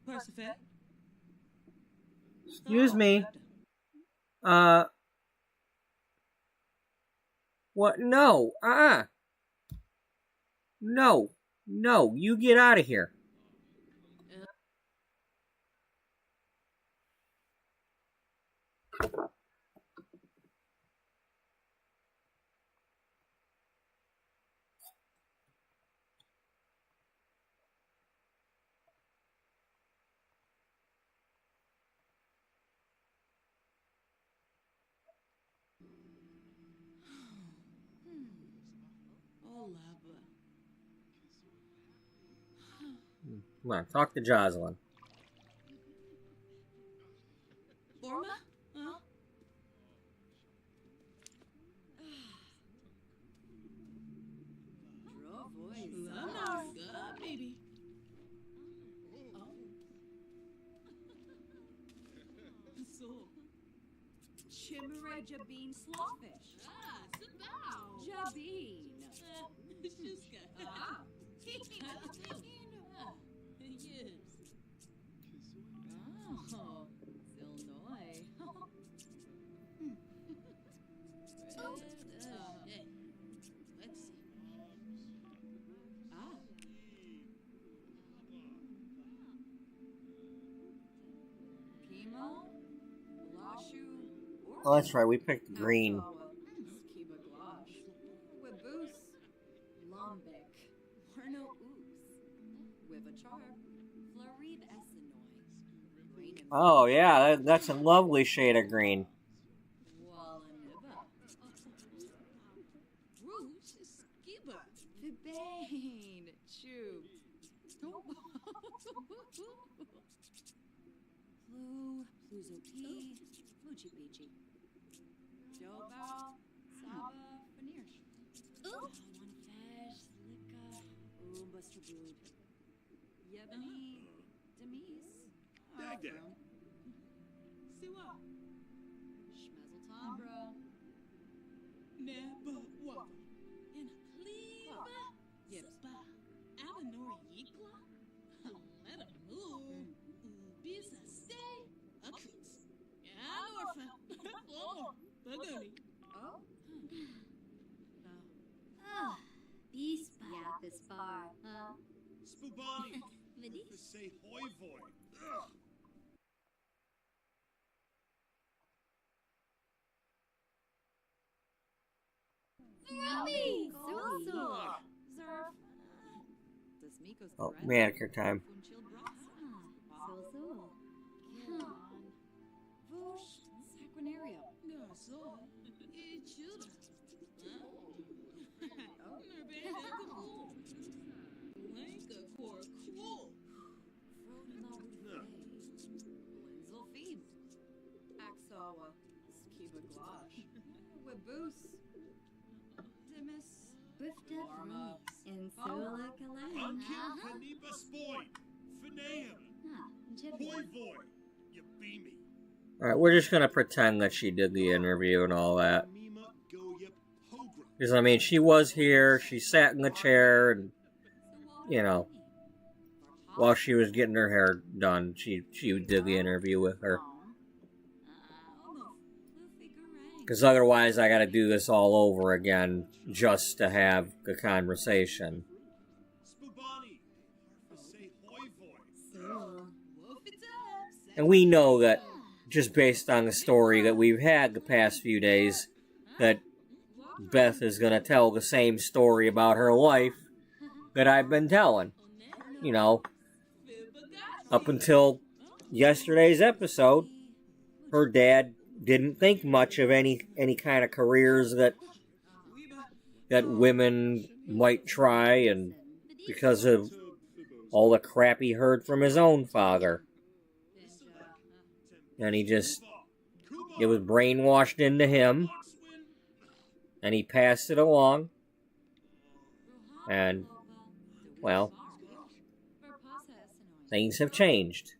Persephone? Excuse me. What? No. No. No. You get out of here. Oh, Laba. Come on, talk to Jocelyn. Borma? Huh? Draw voice. Glamour. Good, baby. Oh. So. Chimera Jabeen Slawfish. Sit down. Jabeen. Shuska. Ah. Yeah. Well, Lashu. Oh, that's right. We picked green. Skiba Glash. Webus. Lombek. Warno Oops. With a charm. Florib Essenoi. Rain Oh, yeah. That's a lovely shade of green. Wallaniba. Rouge Skiba. Fibane. Chew. Flu. Fluzopi. Fluchi Peachy. Jobal. Saba. Fanirsh. One Fesh. Lika. Buster Boot. Yebani. Demise. Dagda. Siwa. Schmezeltombra. Neba Wava. In Cleva. Spa. Alanor Yikla. Let him move. Bisa stay. Akut. Anorfa. Flor. Bagoni. Oh. Ah, Beast Yap is far. Spubani. Vidi? Say hoy voy. Ugh. Robbie! So. Zerf. Desmiko's Oh, correct. manicure time. Funchil Brasa. So. Kilon. Vush. Saquinario. Garso. Ichuda. Oh. Nurbeda Kabul. Lanka Kor Cool. Linzel Feeb. Axawa. Skiba Glash. Webus. Demis. Bifta Warma. Insula Kalan. Unkill Kaniba Spoy. Fineum. Jibby. Hoy voy. You be me. Alright, we're just gonna pretend that she did the interview and all that. Mima go yep pogra. Because, I mean, she was here, she sat in the chair, and, you know, while she was getting her hair done, she did the interview with her. Because otherwise, I gotta do this all over again just to have the conversation. Spubani. Say hoy voy. So. And we know that, just based on the story that we've had the past few days, that Beth is going to tell the same story about her life that I've been telling. You know, up until yesterday's episode, her dad didn't think much of any kind of careers that women might try, and because of all the crap he heard from his own father. And it was brainwashed into him, and he passed it along, and, well, things have changed.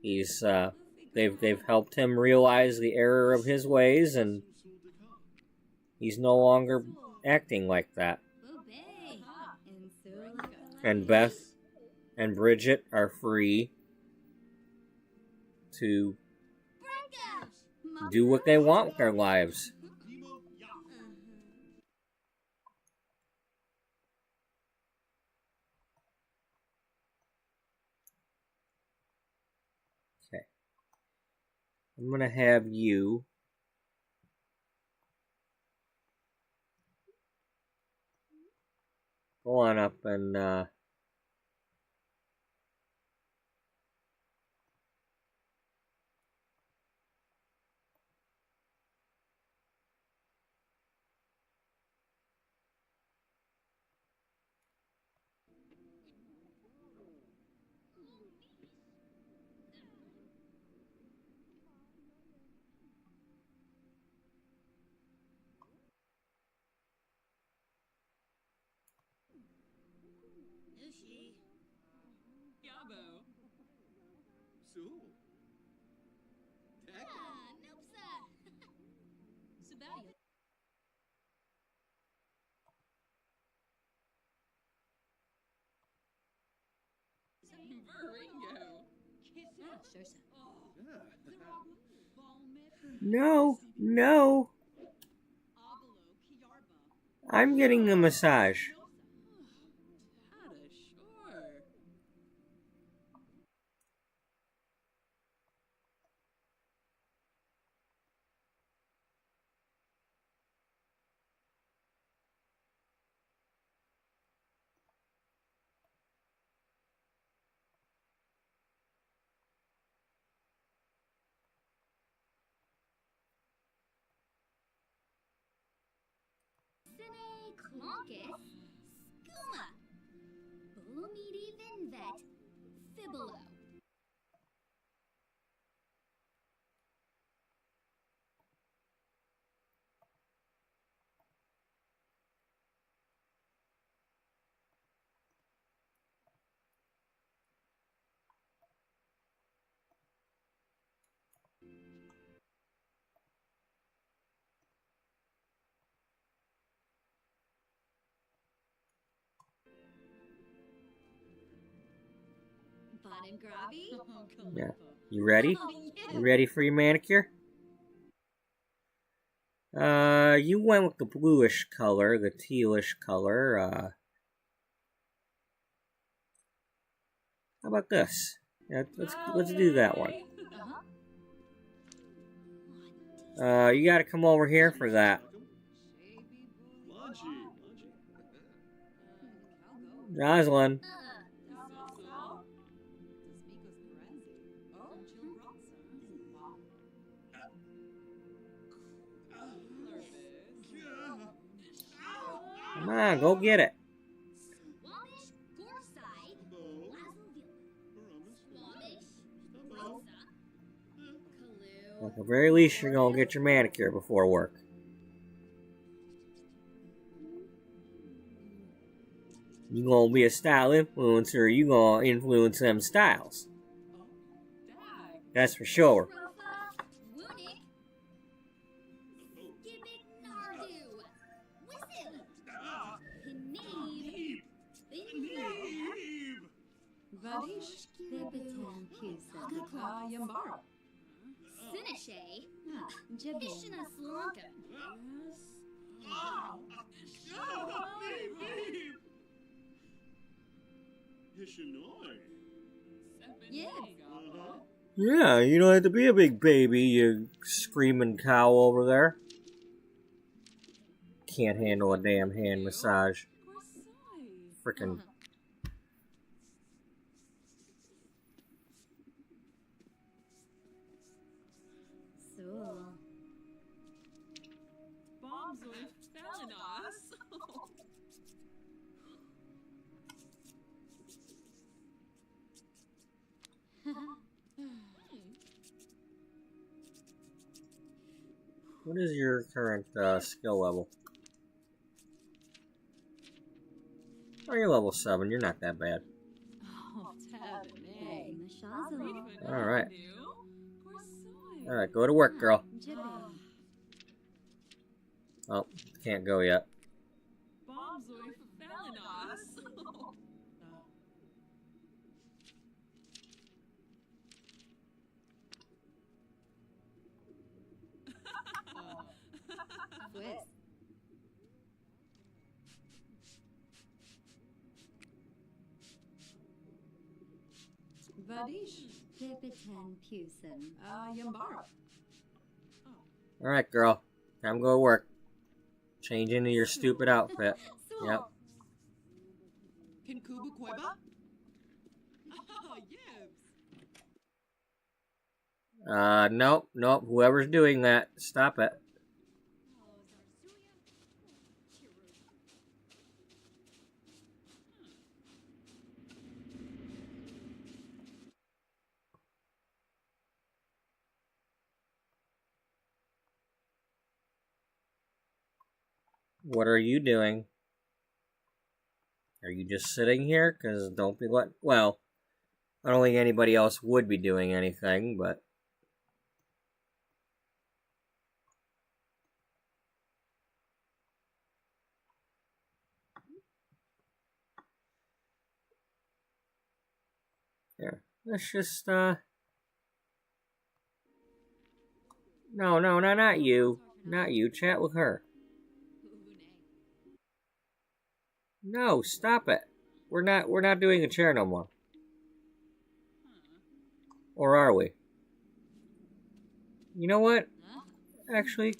They've helped him realize the error of his ways, and he's no longer acting like that. And Beth and Bridget are free to do what they want with their lives. Okay. I'm going to have you go on up and Ishi. Yabo. So. Tech. Sabalia. Veringo. no, I'm getting a massage. Tada, sure. Clonkus, Skooma, Bolomidi Vinvet, Fibolo. Bottom Grobby? Yeah. You ready? Oh, yeah. You ready for your manicure? You went with the bluish color, the tealish color. How about this? Yeah, let's do that one. You gotta come over here for that. Jocelyn. Come on, go get it. Swamish, Gorsai, Lazovilla. Swamish, Rosa, Kalu. At the very least, you're gonna get your manicure before work. You gonna be a style influencer, you gonna influence them styles. That's for sure. Rofa, Wunick, Gibbet Nardu, Whistle, Pinave, Bingo, Vadish. Bibitan Pusa, Yambara. Sinishay, Jibbin. Ishina Slanka, Yibs. Yeah, you don't have to be a big baby, you screaming cow over there. Can't handle a damn hand massage. Frickin' Soul, Bombs with Felinos. What is your current skill level? Oh, you're level 7. You're not that bad. Oh, Tabine. Mashazo, Alright. Alright, go to work, girl. Jibbin, Oh, can't go yet. Bombs with Felinos. Twist, Vadish. Bibitan Pusin, Yambara. Alright, girl. Time to go to work. Change into your stupid outfit. Soul, Yep. Kinkubu Koiba? Yibs. Nope. Whoever's doing that, stop it. What are you doing? Are you just sitting here? Because don't be well, I don't think anybody else would be doing anything, but... Here, let's just, No, not you. Not you. Chat with her. No, stop it. We're not doing a chair no more. Or are we? You know what? Actually...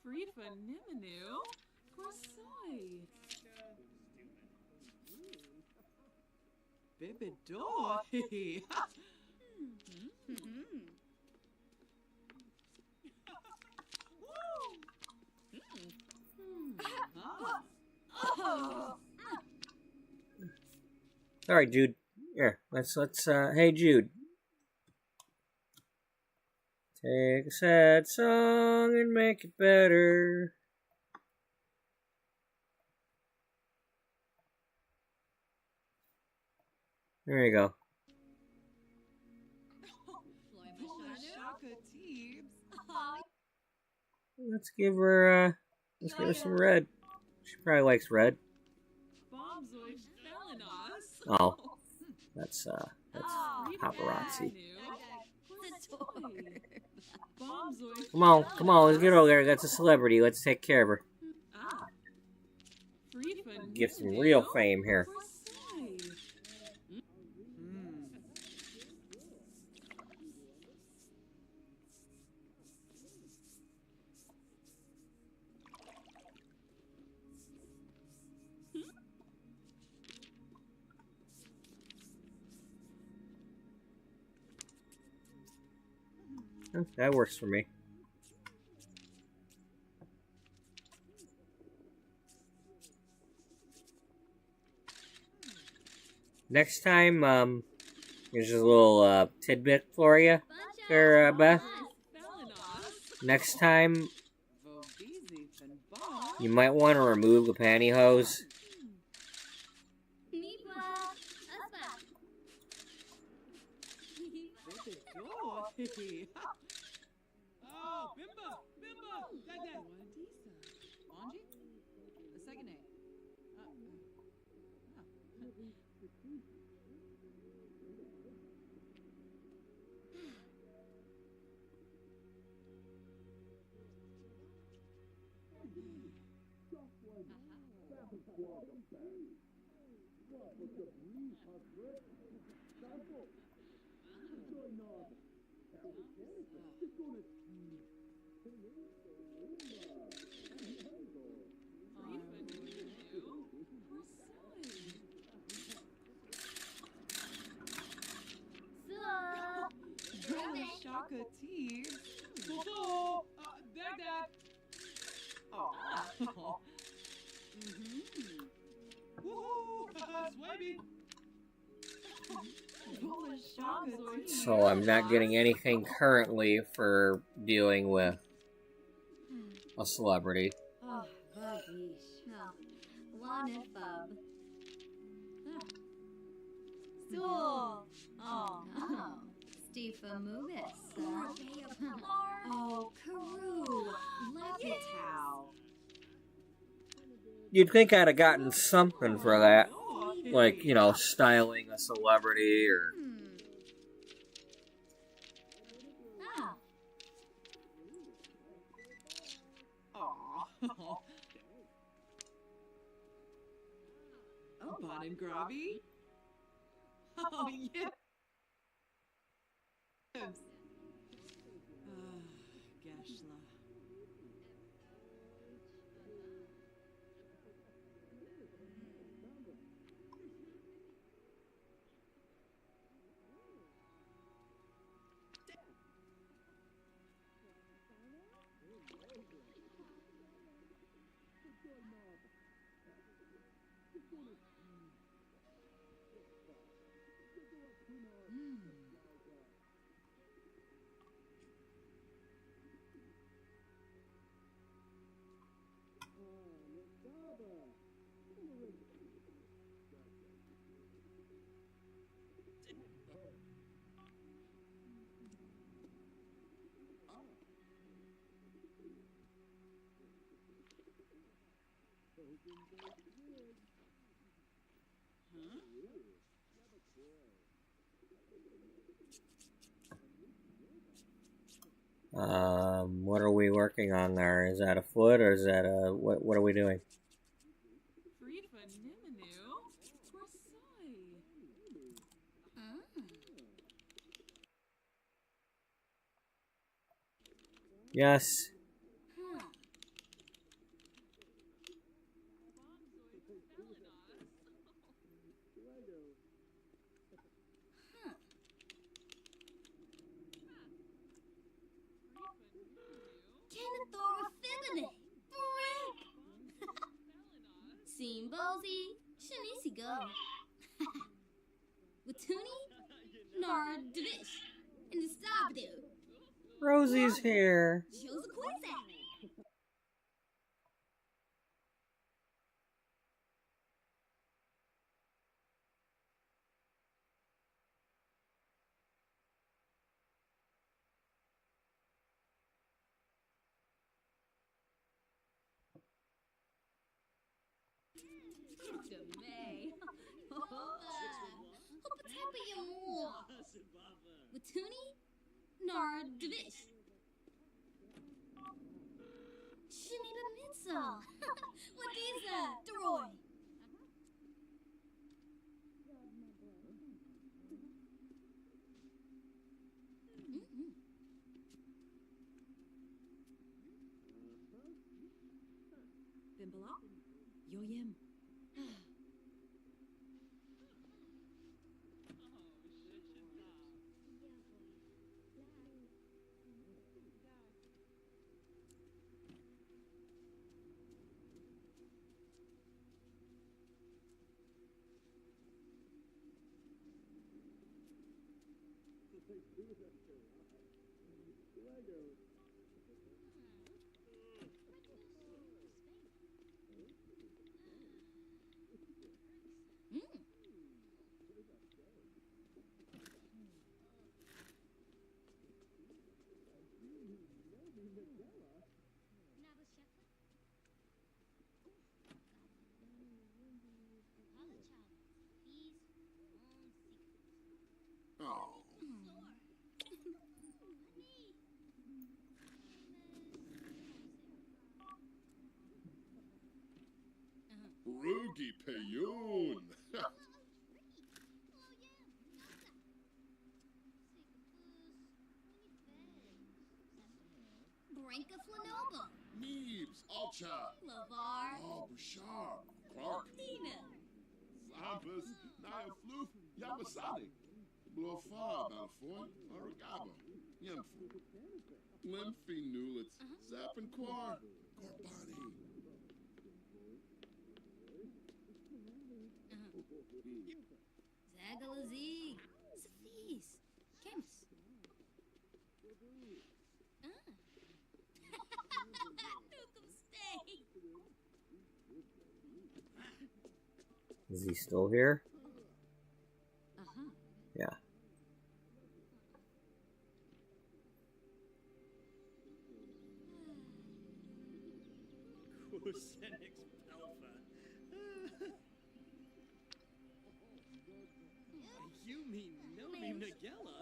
Frifa Niminu. Gorsai. Bibidoy. All right, Jude. Here, let's. Hey, Jude. Take a sad song and make it better. There you go. Let's give her some red. She probably likes red. Oh, that's paparazzi. Come on, let's get over there. That's a celebrity. Let's take care of her. Get some real fame here. That works for me. Next time, here's a little tidbit for you, there, Beth. Next time, you might want to remove the pantyhose. Oh, Bimba! Dad! Anji? A second name. Shaka tea. Oh, Dad. Oh. Woohoo! Swabby. So I'm not getting anything currently for dealing with a celebrity. Oh, buggish. Wanna bub. Stool. Oh. Stifa Mumis. Oh, Karoo. Lepitow. You'd think I'd have gotten something for that. Like, you know, styling a celebrity or... Oh, Bon and Grobby? Oh, yes! Gashla. What are we working on there? Is that a foot or is that a... What are we doing? Yes. Rosie, Shanisi go. Watuni, Nar Divish, and the Stabdu. Rosie's here. Shows a Quizak. May. Hopatapa Yamul. Watuni, Nar Divish. Shanita Mitzel. Wadiza, Deroy. Bimbala? Yoyim. Oh. Rugi Payun. Branka Flanobo. Neebs, Alcha. Lavar. Oh, Bashar. Clark. Tina. Zambas, Naya Floof, Yamasani. Blow Far, Malfoy, Aragaba. Yemfu. Lymphy Nulets. Zap and Quar. Corbani. Zagalazi. Sophie's. Camus. Nukum stay. Is he still here? Yeah. Kusenix Pelfa. You mean Nomi Nagella?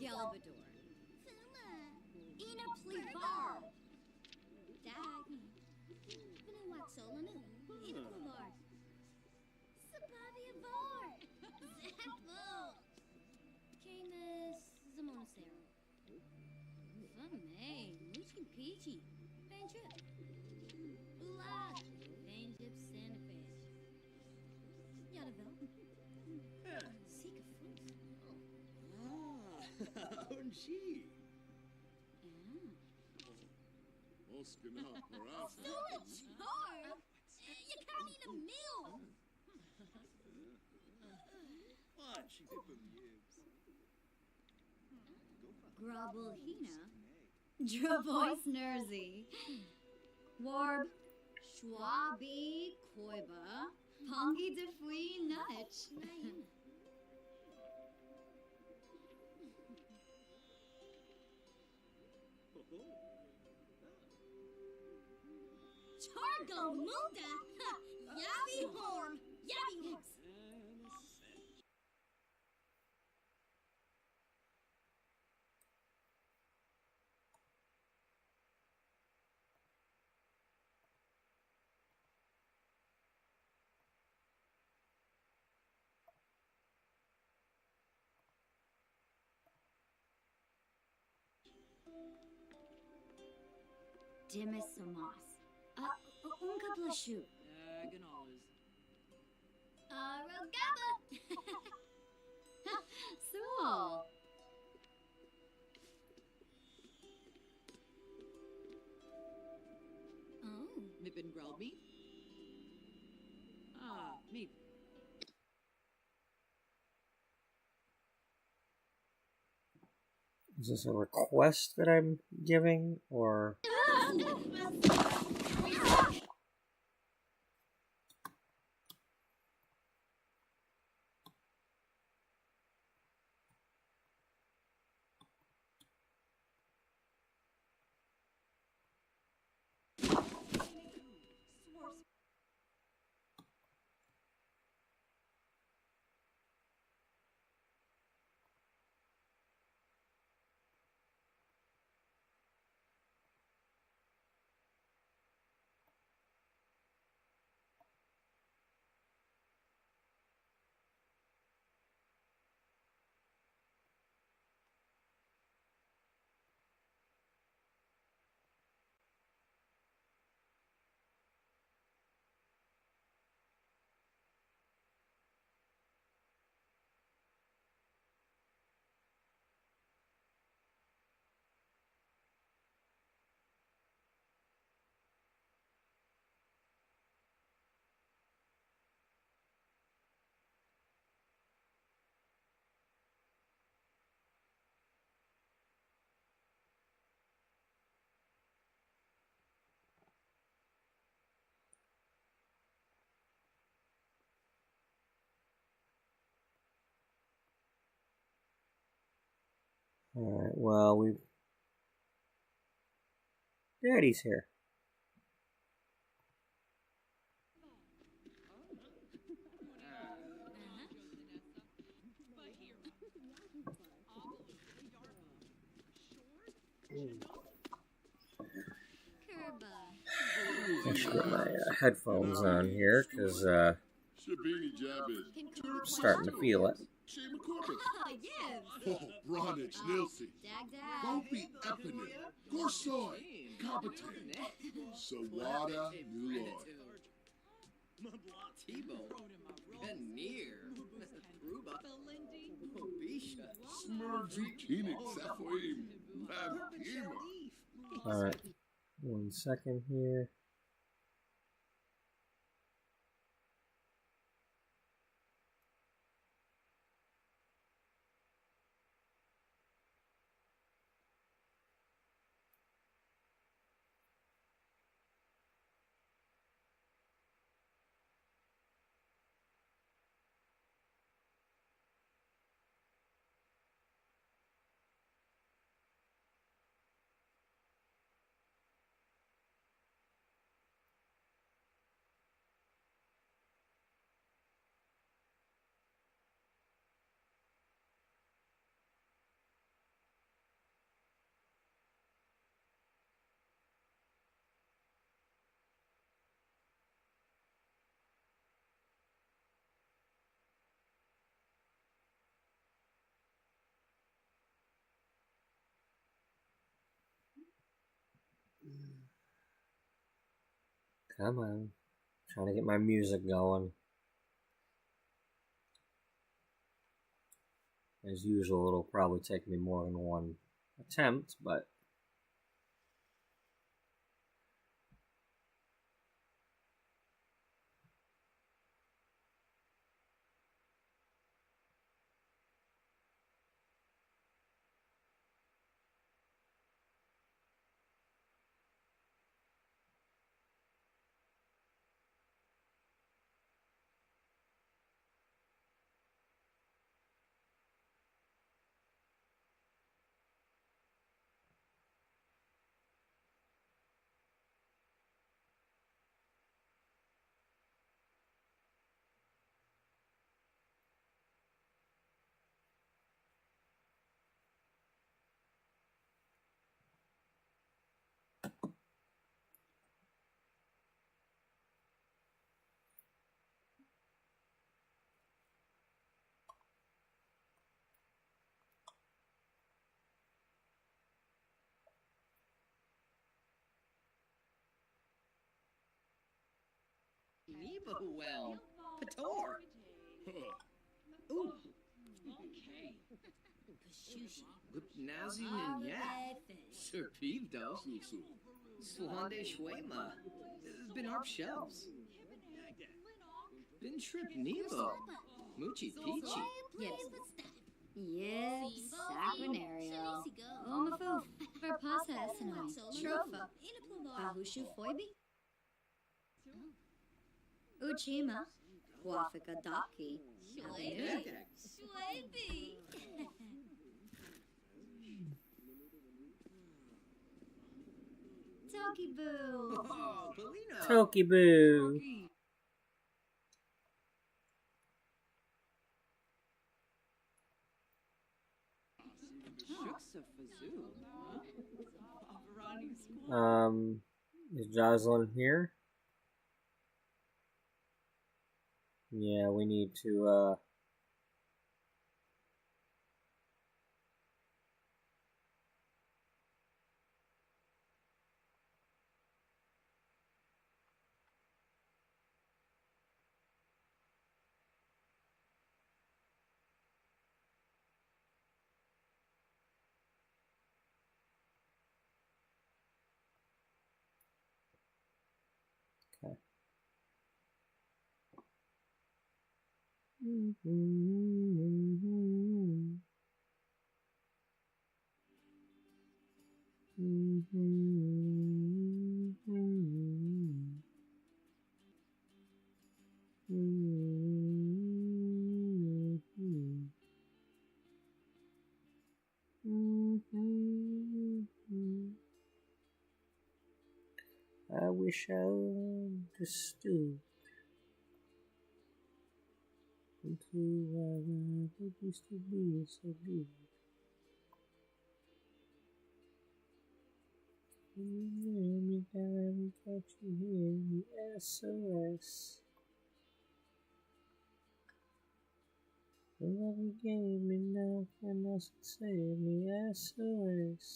Galvador. Ina Plivar. Dag. Vanuatsolanu. Ina Plivar. Sabavia Var. Zakvo. Camus Zamonacero. Fame. Muchi Peachy. Banjip. Ulat. Banjip Santa Fe. Yadavel. Seek a foot. Unji. Oskana, Parasa. Still a charm? You can't eat a meal. What? She did with yibs. Grabulhina. Dravois Nerzy. Warb. Schwabi Koiba. Pongi de Fui Nutch. Chargo Munda. Yabi Horm. Yabi Horms. Dimas Somas. Unka Blashu. Ganolas. Rogaba. Sool. Oh. Mippin grilled meat. Meat. Is this a request that I'm giving, or? Alright, well, Daddy's here. Kerba. I should get my headphones on here, because Shabini Jabez. I'm starting to feel it. Shema Corbett. Yes. Oh, Bronich Nilsi. Dag dag. Gopi Epinem. Gorsoy. Competent. Sawada Nulor. Tebow. Veneer. Ruba. Obisha. Smurzukinik Safoim. Vampima. Alright, 1 second here. Come on. Trying to get my music going. As usual, it'll probably take me more than one attempt, but Nebo well. Pator. Ooh. Pashushi. Nazi Ninya. Sir Peevdo. Swande Shwema. Bin Arp Shelves. Bin Trip Nebo. Moochie Peachy. Yep, Saquinario. Omafoof, Verpasa Essenoi, Trofa, Ahushu Foibi, Uchima, Wafika Daki, Shwayby. Tokiboo. Oh, Polino. Tokiboo. Shuksa Fazoo. Is Jocelyn here? Yeah, we need to, okay. I wish I understood until it used to be so good. When you hear me down, can't you hear me? SOS. The love you gave me, nothing else can save me. SOS.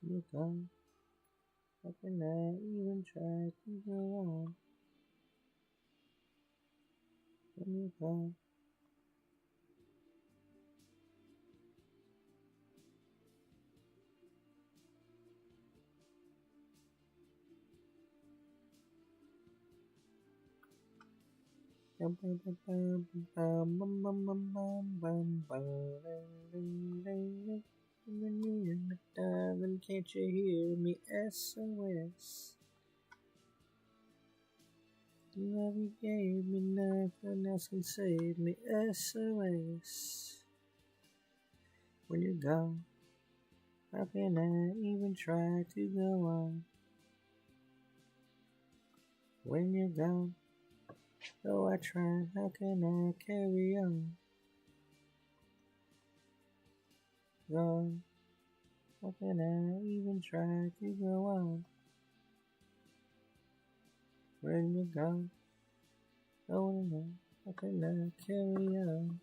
You're gone. How can I even try to go on? When you're gone. Bum bum bum bum bum bum bum bum bum bum bum. When you're in the darling, can't you hear me? SOS. The love you gave me, nothing else can save me. SOS. When you're gone, how can I even try to go on? When you're gone, though I try, how can I carry on? Gone, how can I even try to go on? When you're gone, oh no, how can I carry on?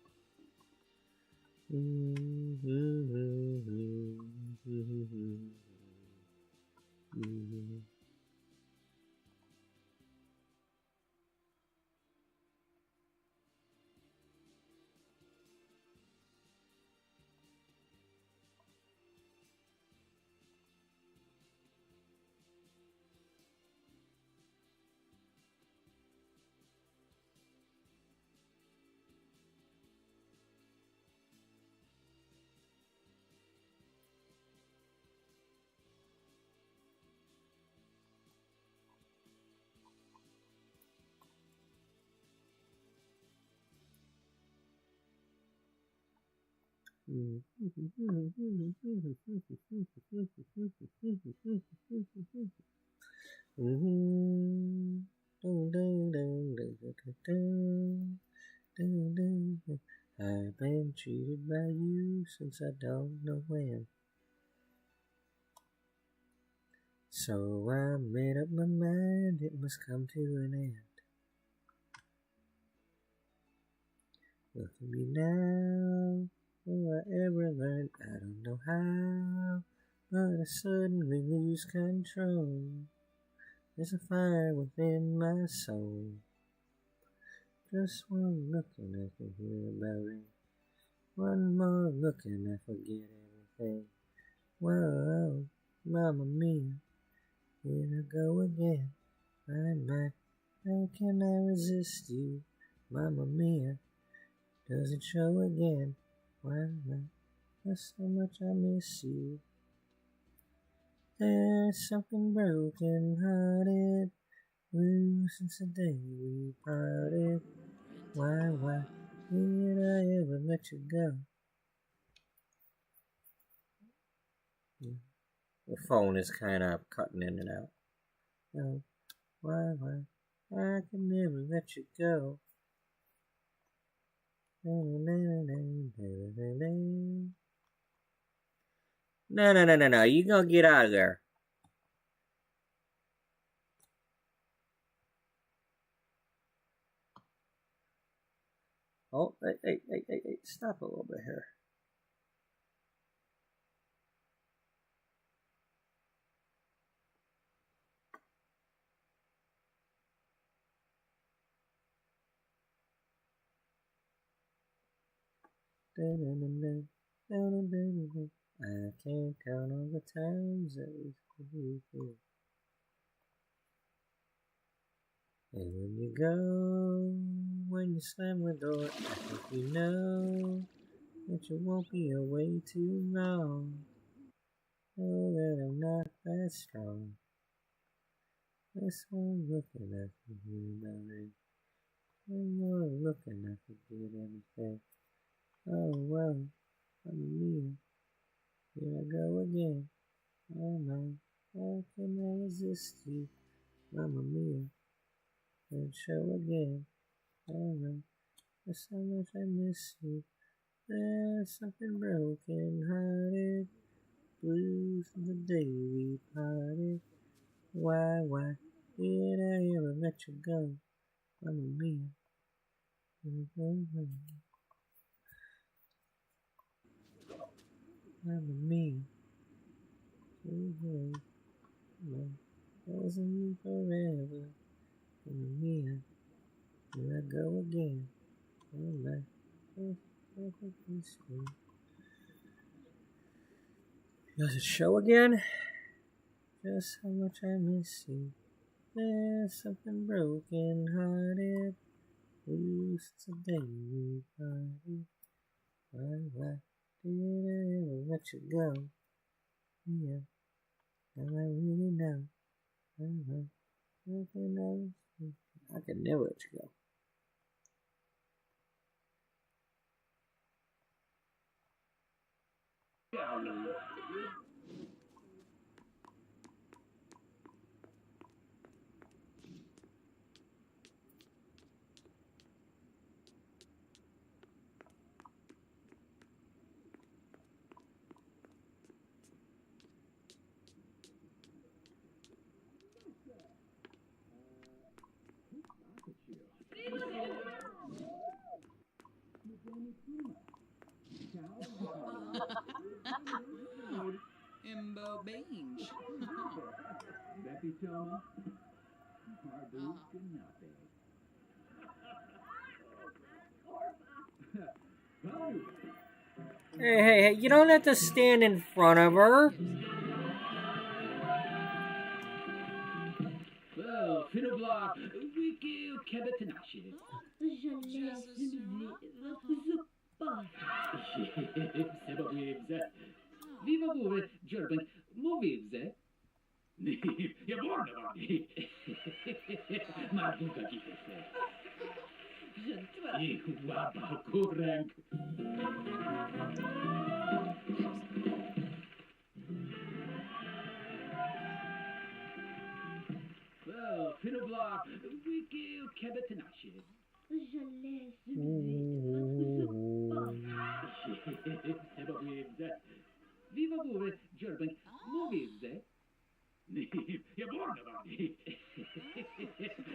I've been cheated by you since I don't know when. So I made up my mind it must come to an end. Look at me now, will I ever learn? I don't know how, but I suddenly lose control. There's a fire within my soul. Just one look and I can hear about it. One more look and I forget everything. Whoa, Mamma Mia, here I go again. My, how can I resist you? Mamma Mia, does it show again? Why, there's so much I miss you. There's something broken hearted, blue since the day we parted. Why did I ever let you go? The phone is kind of cutting in and out. Oh, why, I can never let you go. No, you gonna get out of there. Oh, hey, stop a little bit here. I can't count all the times that we could be. And when you go, when you slam the door, I think you know that you won't be away too long. Know that I'm not that strong. This one looking at you about it. One more looking at forget everything. Oh well, I'm me. Here I go again. Oh no, how can I resist you? Mamma Mia. And show again. Oh no, there's so much I miss you. There's something broken hearted. Blues from the day we parted. Why did I ever let you go? Mamma Mia. Mamma Mia. Wasn't forever. Mamma Mia. Here I go again. Oh my. Does it show again? Just how much I miss you. There's something broken hearted. Loose today we parted. Why did I ever let you go? Yeah, now I really know. I can never let you go. Imbo Bange. Hey, you don't have to stand in front of her. Well, Finobla, wiki cabatanashi. Seba wivze. Viva vore, Jerben, movivze. Ja, borna var ni. Marbuka kifese. Waba kurank. Well, Finobla, wiki cabatanashi. Seba wivze. Viva vore, Jerben, movivze. Ja, borna var ni.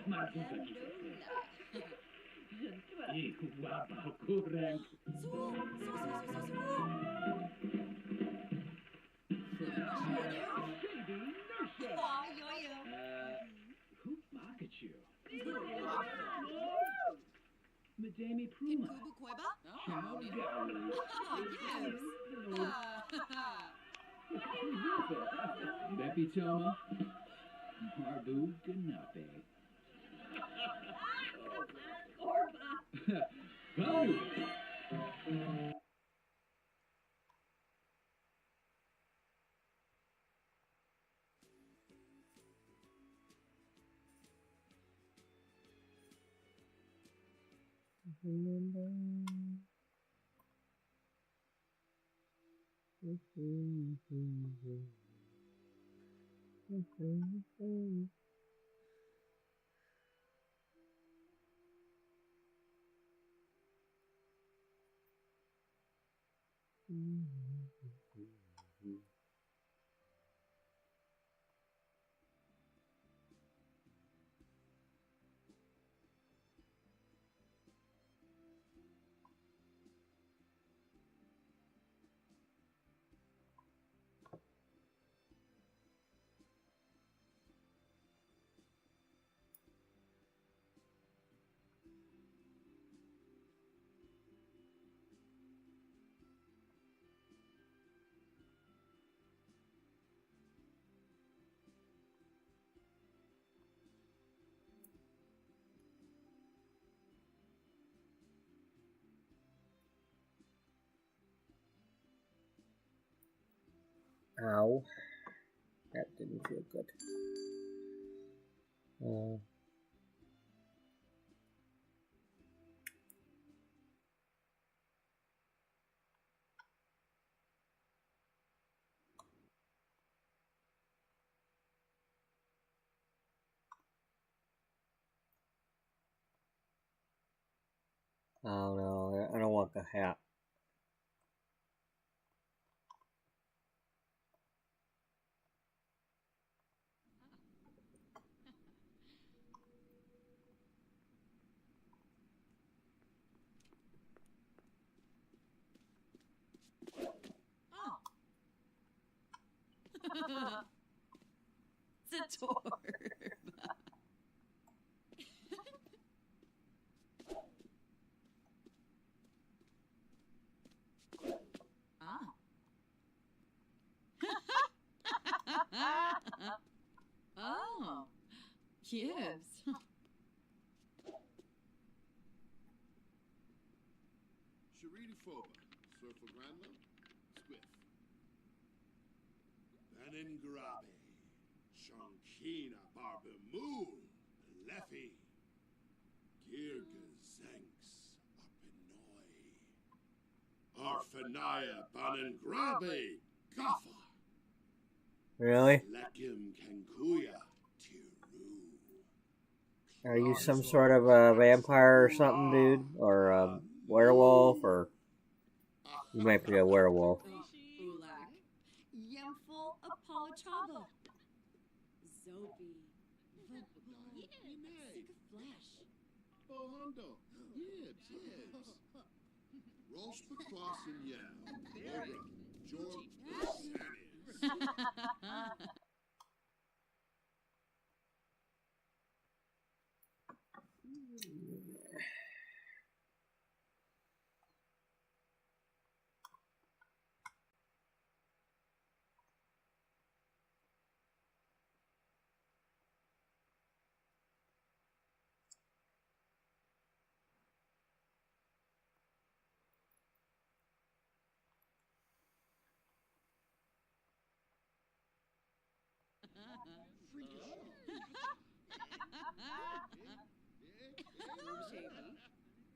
Marbuka kifese. Waba kurank. Madame In Pruma. Kubu Koiba? Ciao, Gary. Oh, yes. Beppy Toma. Marbu Ganape. Babu. Ow. That didn't feel good. Oh no, I don't want the hat. Oh. Zatorb. Ah. Oh. Yes. Sharidi Foba, Surfer Grandma, Swift. Beningarabe, Shankina Barbamul, Leffy, Girga Zanks, Arpenoy, Arfanaya Banangrabe, Gaffa, Really? Lekim Kankuya, Tiru. Are you some sort of a vampire or something, dude? Or a werewolf? Or you might be a werewolf. Ulak. Yemful Apolachaba. Zobi. Sick of flesh. Bohondo, Yibs. Rosh Becross and Yam, Cobra, George Sanis.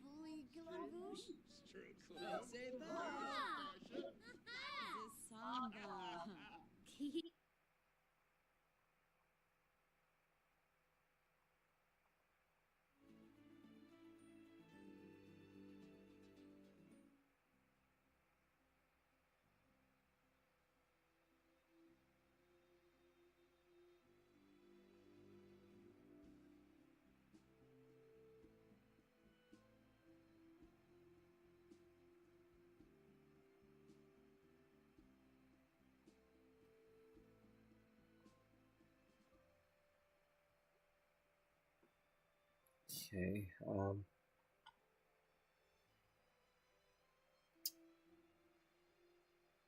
Bully Glavoosh. Say Zisamba. Okay.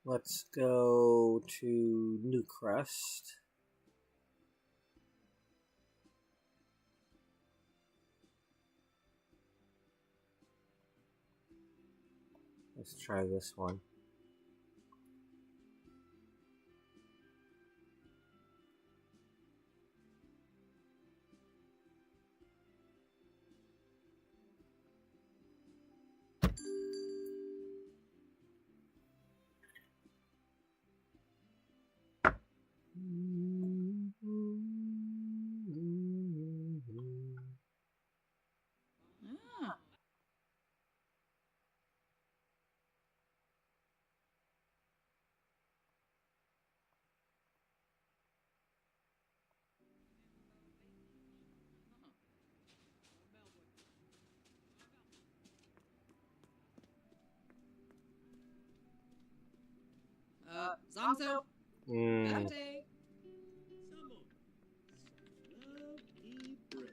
Let's go to Newcrest. Let's try this one. Ah. Zongzo. Mm. Bate. Someone. Love deep breath.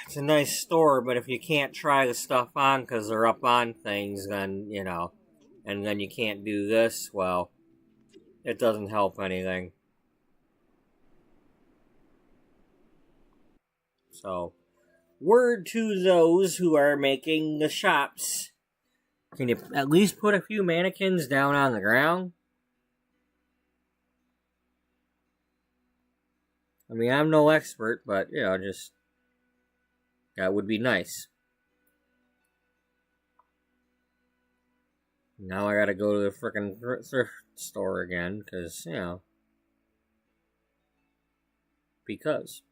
It's a nice store, but if you can't try the stuff on because they're up on things, then, you know, and then you can't do this, well, it doesn't help anything. So, word to those who are making the shops. Can you at least put a few mannequins down on the ground? I mean, I'm no expert, but, you know, just, that would be nice. Now I gotta go to the frickin' thrift store again, because, you know, because.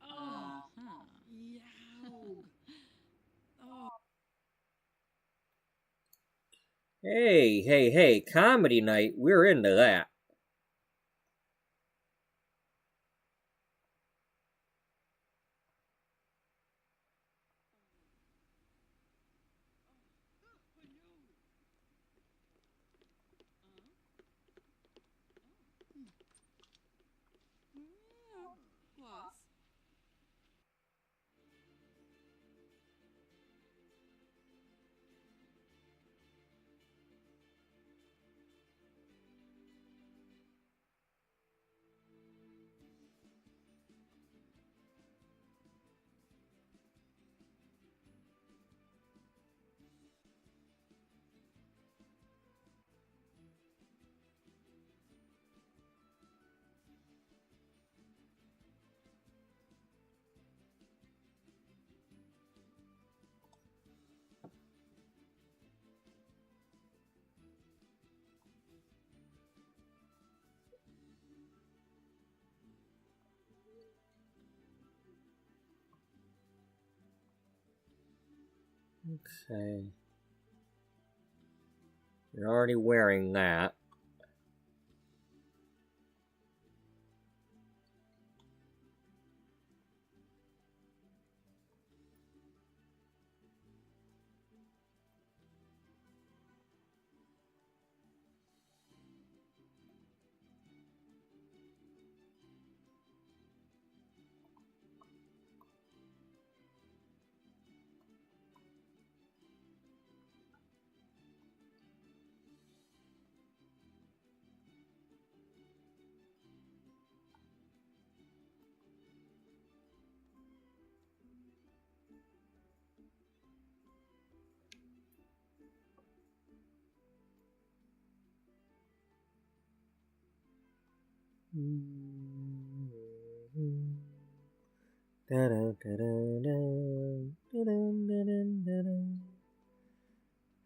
Uh-huh. Yaug. Oh, Hey, comedy night, we're into that. Plus. Okay. You're already wearing that.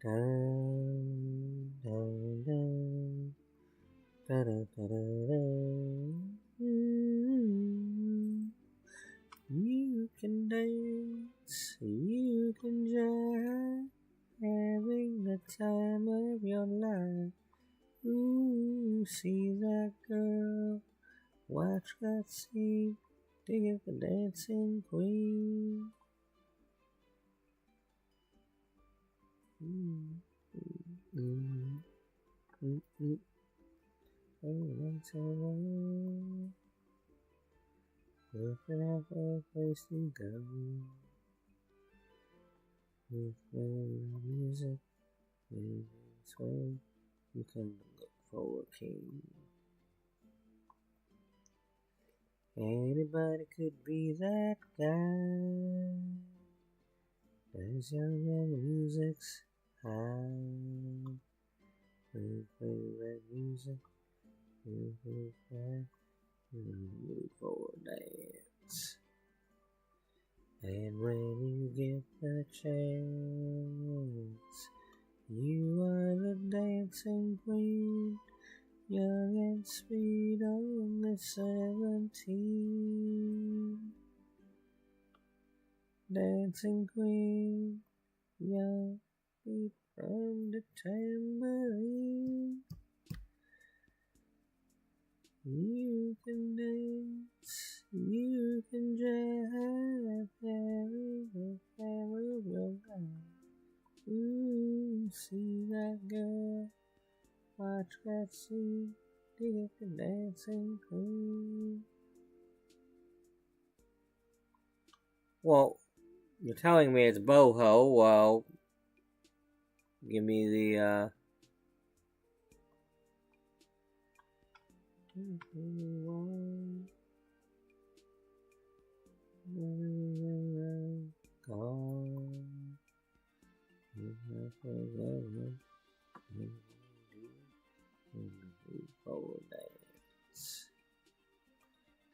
Dun, dun, dun. You can dance, you can jive, having the time of your life. Ooh, see that girl, watch that scene, dig at the dancing queen. Oh, that's all. Looking out for a place to go. With music, maybe this way you can look for a king. Anybody could be that guy. As young and the music's high. We play that music, we play that, move for a dance. And when you get the chance, you are the dancing queen, young and sweet, only 17. Dancing queen, young, beat from the tambourine. You can dance, you can jive, having the time of your life. Ooh, see that girl, watch that scene, dig at the dancing queen. Well, you're telling me it's boho. Well, give me the dance.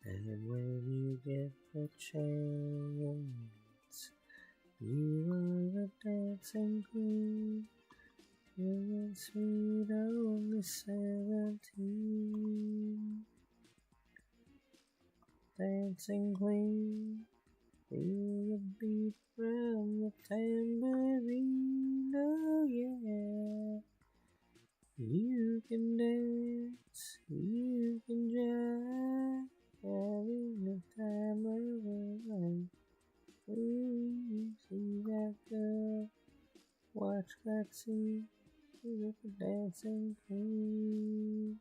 And when you get the chance, you are the dancing queen, young and sweet, only 17. Dancing queen, feel the beat from the tambourine, oh yeah. You can dance, you can jive, having the time of your life. Ooh, see that girl, watch that scene, with the dancing queen.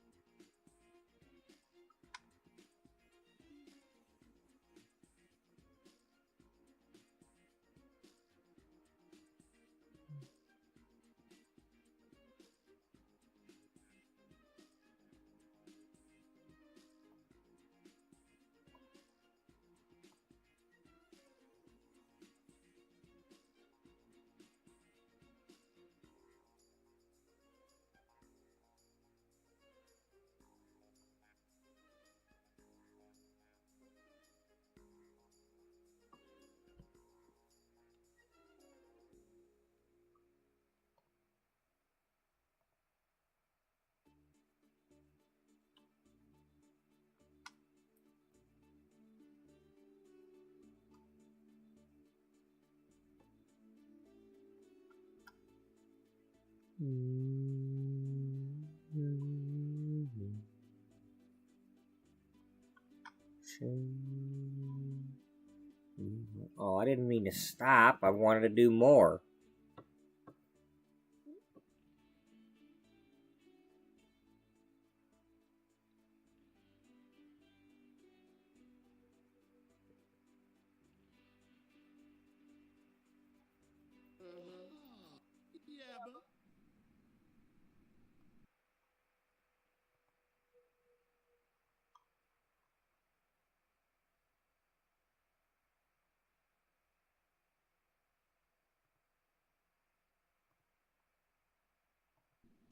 Oh, I didn't mean to stop. I wanted to do more. Yeah, but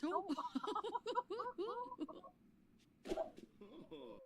Oh. Oh.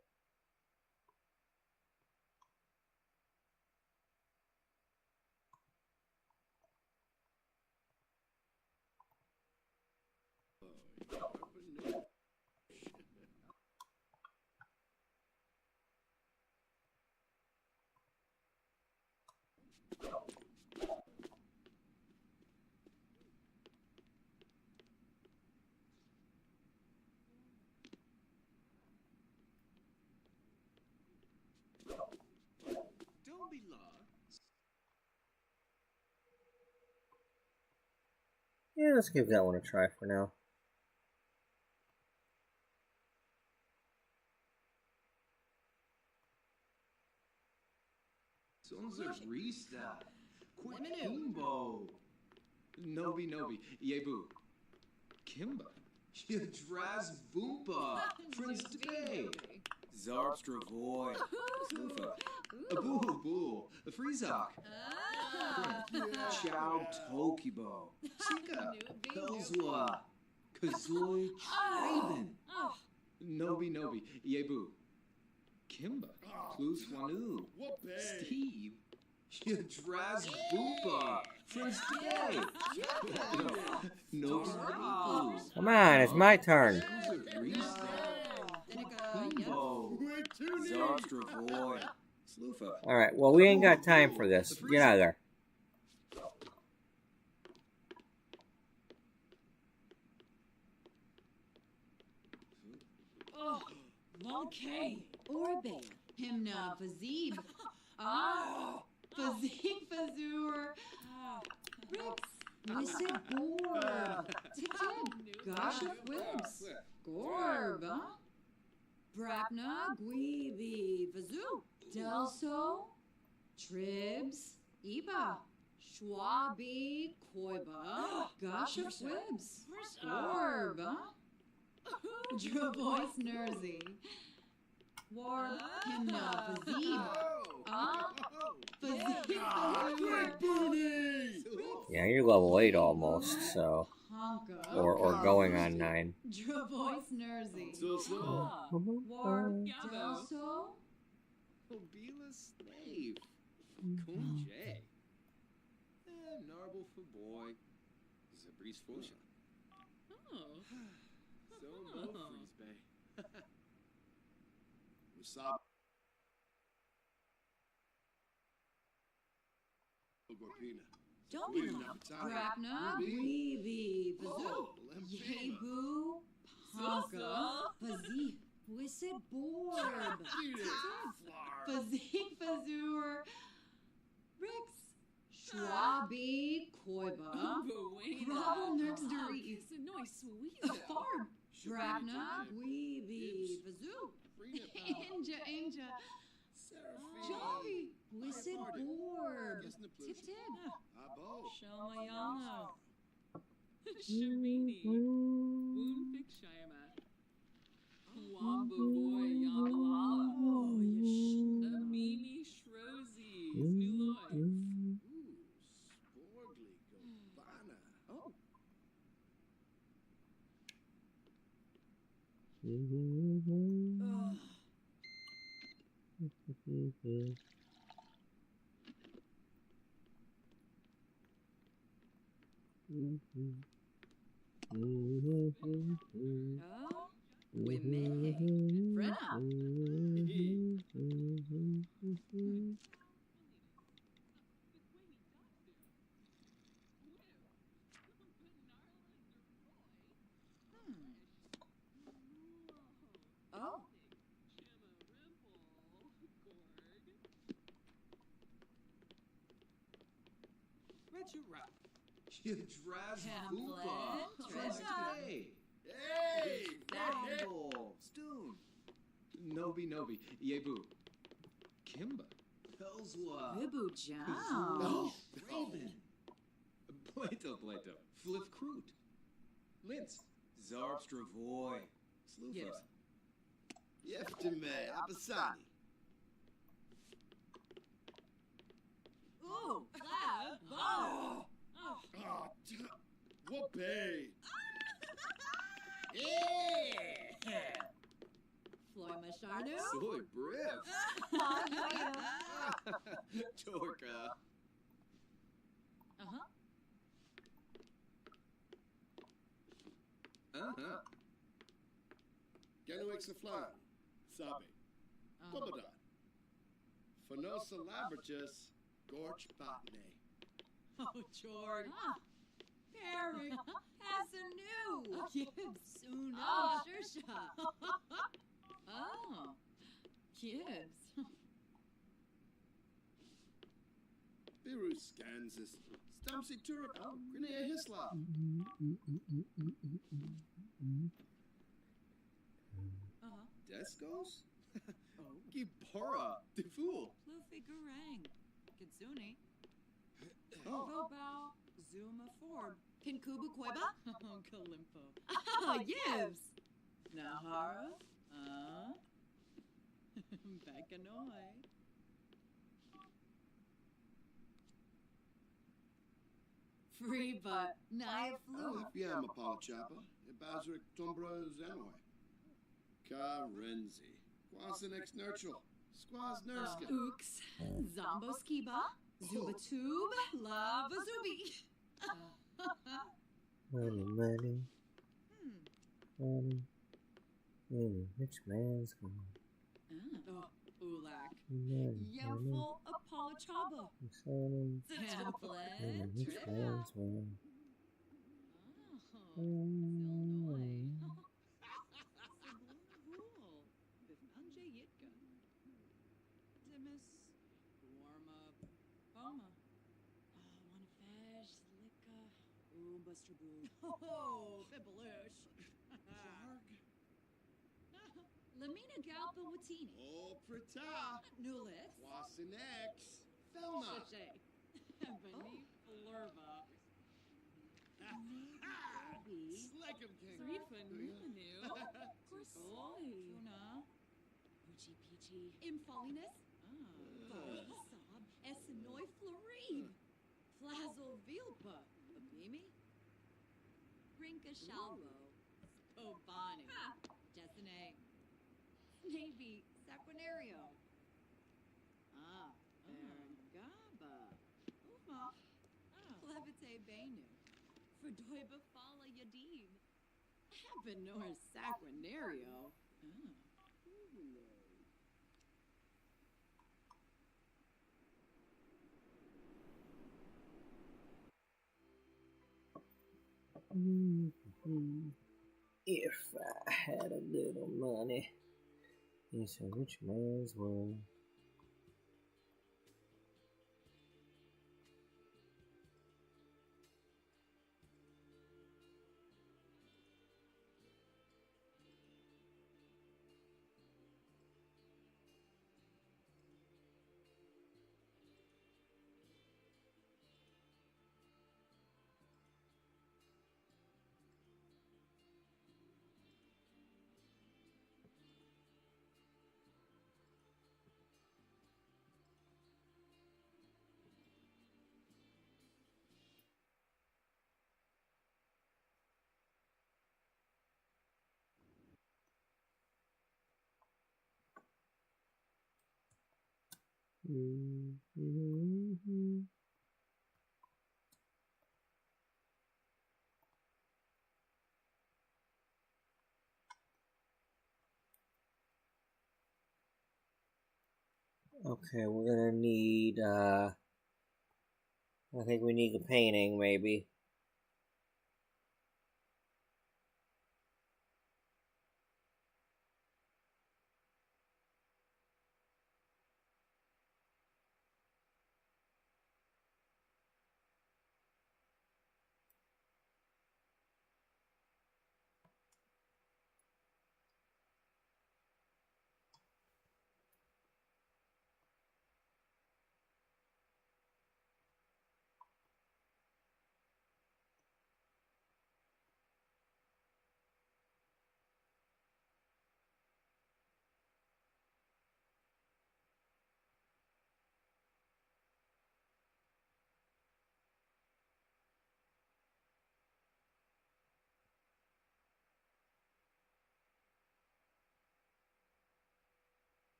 Don't be lost. Yeah, let's give that one a try for now. Sonzer Rista. Quimbo. Nobi Nobi. Yebu. Kimba. Draz Voompa. Prince Day. Zarbstravoy. Slufa. Abu Boo. Freezok. Chow Tokibo. Sika. Pelzwa. Kazoy Traven. Nobi Nobi. Yebu. Kimba. Pluswanu. Steve. Draz Boopa. Prince Day. No. Come on, it's my turn. Alright, well, we ain't got time for this. Get out of there. Oh, Monkey. Orbe. Himna Fazib. Ah. Fazib Fazur. Rix. Wisset Borb. Tip. Gasha Whibs. Gorb. Brapna. Gweeby. Fazoo. Delso. Tribs. Iba. Schwabi. Koiba. Gasha Whibs. Gorb. Dravois Nersey. Warb. Himna. Fazib. Yeah, you're level 8 almost, so... Or going on 9. Dravois Nersey. So. Warb. Delso. Obila Slave. Kunje. Narble for boy. Zabris Fosha. Oh. So no freeze bay. Wasab. Gorpina. Don't be long. Brapna. Weeby. Fazoo. Yebu. Panka. Fazee. Wisset Borb. Fazee. Fazur. Rix. Schwabi. Koiba. Gravel Nurksderies. Farb. Brapna. Weeby. Fazoo. Inja. Javi. Wisset Borb. Tip. Abo. Shamayana. Shamini. Woonfik Shayamat. Wambovoy Yamalala. Amini Shrozy. Znuloy. Sporgly Gobana. Oh. Wime. Frenna. Oh. Draz Pamphlet. Voompa. Prince Treasure. Day. Hey! Fumble. Stoon. Nobi Nobi. Yebu. Kimba. Pelzwa. Ribu Jam. No. Raven. Plato. Flip Kroot. Linz. Zarbstravoy. Slufa. Yeftime. Abasani. Ooh. Wow. Oh, whoopee. Floy Machardo. Soy Briff. Torka. Uh-huh. Genuix flan. Sabi. Dobadan. Phenosa labratus. Gorch botany. Oh, George. Ah, Eric. Hasanu. Gibbs. Una, Shersha. Oh. Gibbs. Virus Kansas. Stamsi Turip. Grenea Hisla. Uh-huh. Descos? Oh. Gipora. Defool. Luffy Garang. Kitsune. Oh. Vobao. Zuma Forb. Kinkubu Koiba. Oh, Kalimpo. Ah, Gibbs. Nahara. Bakanoi. Free but Naya Flu. Fiamma Palachapa. Bazaric Tombra Zanoy. Karenzi. Quasinex Nurchel. Squaz Nurska. Ooks. Zombo Skiba. Zubatube. Lava Zubi. Money, money, money. Rich man's gone. Oh, Ulak. Money, Yemful Apolachaba. money. Template. Rich man's gone. Oh, Zilnoy. Sablunahul. Bifnanje Yitka. Dimis. Warm up. Poma. Oh, one fish. Licka. Ooh, Buster Boo. Oh, Bibelush. Lamina Galpa Watini. Oh, Prita. Nulis. Quasinex. Felna. Sachet. Beneath Flurba. Sleckum King. Srifa Numanu. Corsoi. Tuna. Uchi Peachy. Infolinus. Ah. Sob. Essenoi Florib. Flazzle Vilpa. Abimi. Rinka Shalvo. Obani. Jessene. Navy. Saquinario. Ah. Bergaba. Uma. Levite Benu. Fredoiba Fala Yadib. Benor Saquinario. If I had a little money, it's a rich man's world. Okay, we're gonna need, I think we need a painting, maybe.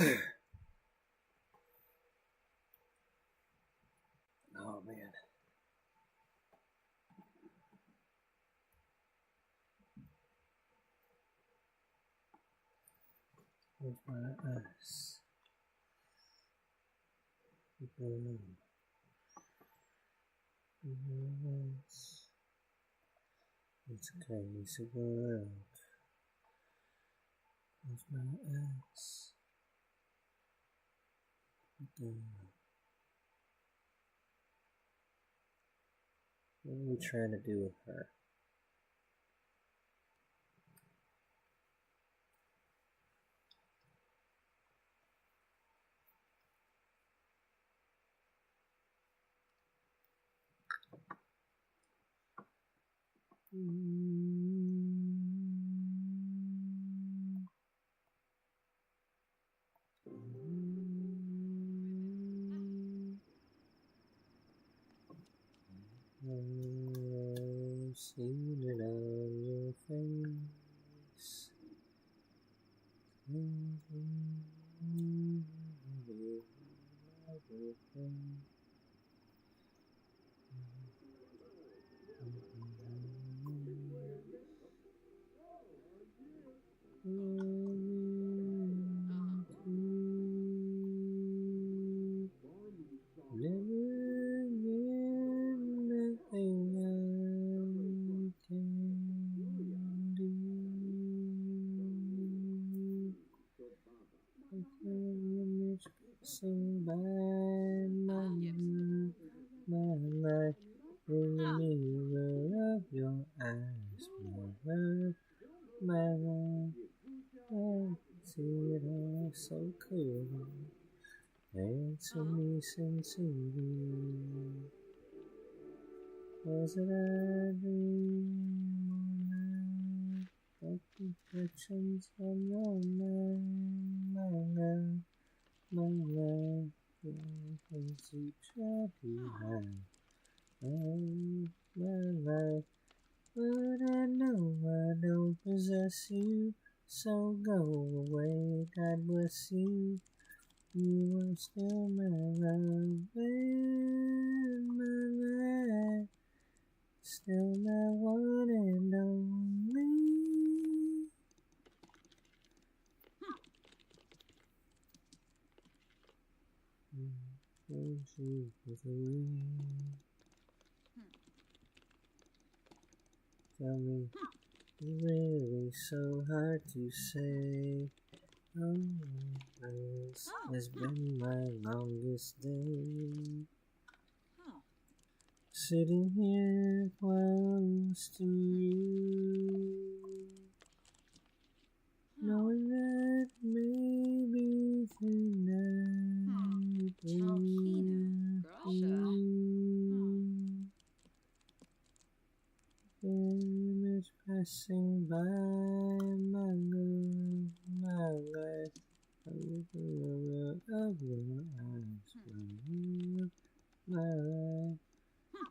Oh man. Where's my eyes? It's a crazy world. Where's my eyes? What are we trying to do with her? I've seen it on your face. Passing by my life in the mirror of your eyes, my life, I see it all so clearly. Answer me sincerely. Was it a dream or night? Reflections on your mind, my love. My life is each of you have. My life, but I know I don't possess you. So go away, God bless you. You are still my love and my life, still my one and only. You was away. Tell me, it's really so hard to say. Oh, this has been my longest day. Sitting here close to you, knowing that maybe tonight image passing by my love, my life, of your eyes, my life,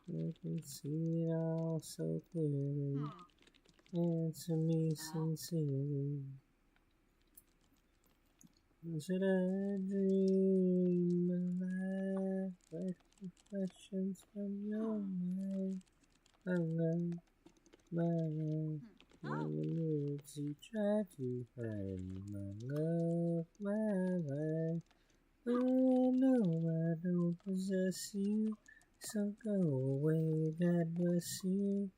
I can see it all so clearly. Answer me sincerely. Was it a dream, a life, like reflections from your mind? My love, my life, my words you try to hide. My love, my life, oh no, I don't possess you. So go away, God bless you.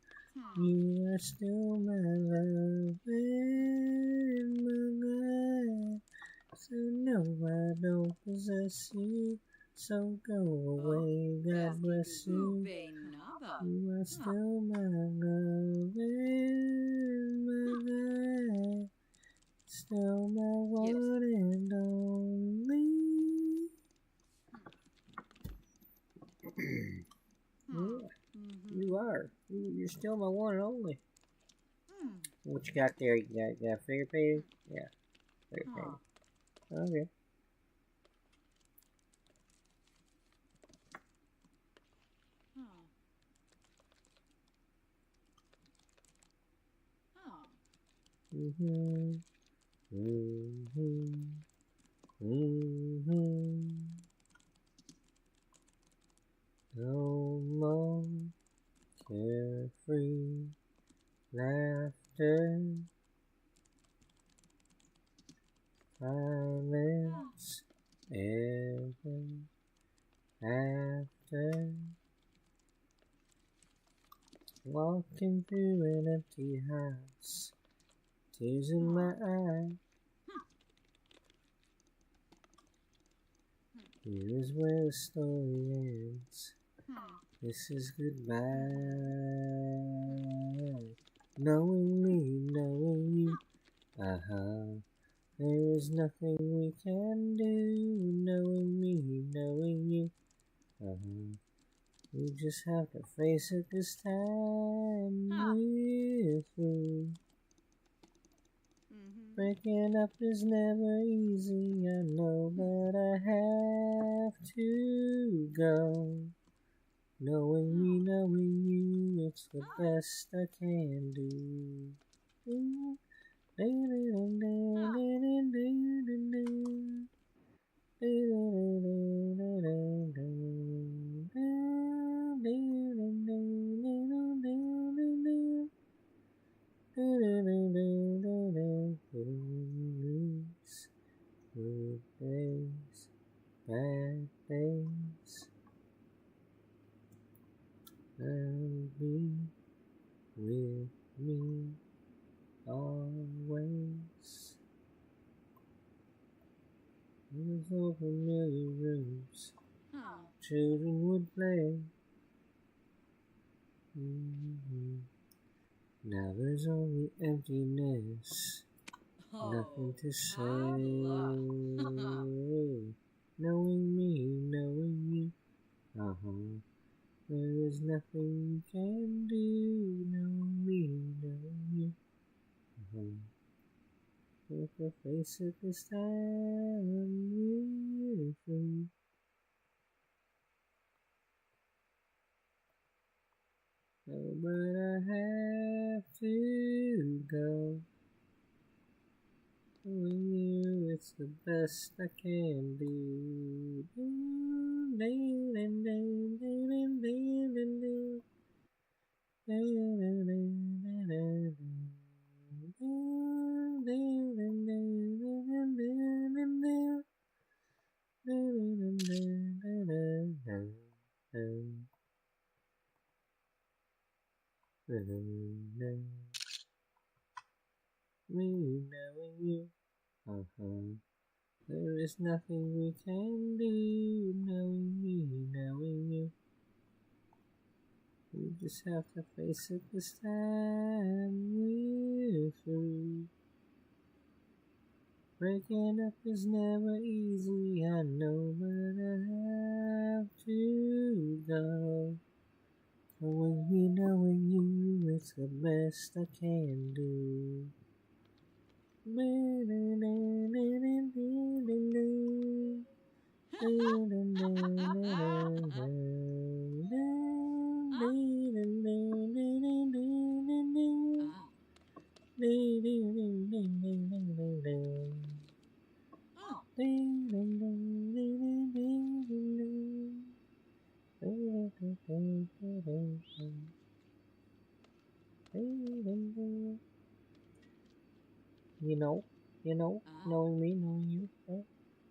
You are still my love and my life. So no, I don't possess you. So go away, God bless you. You are still my love and my life. Still my one and only. Yeah, you are. You're still my one and only. What you got there? You got finger painting? Yeah, finger painting. Okay. No more carefree laughter, silence ever after. Walking through an empty house, tears in my eyes. Here is where the story ends. This is goodbye. Knowing me, knowing you. There is nothing we can do. Knowing me, knowing you. We just have to face it this time. We're through. Breaking up is never easy, I know, but I have to go. Knowing me, knowing you, it's the best I can do. Good days, bad days, I'll be with me always. There's no familiar rooms, children would play. Now there's only emptiness, nothing to say. Knowing me, knowing you, there is nothing we can do. Knowing me, knowing you, we have to face it this time. We're free. Oh, but I have to go. Knowing you, it's the best I can do. Me knowing you, there is nothing we can do. Knowing me, knowing you, we just have to face it this time. We're through. Breaking up is never easy, I know, but I have to go. Knowing me, knowing you, it's the best I can do. Knowing me, knowing you,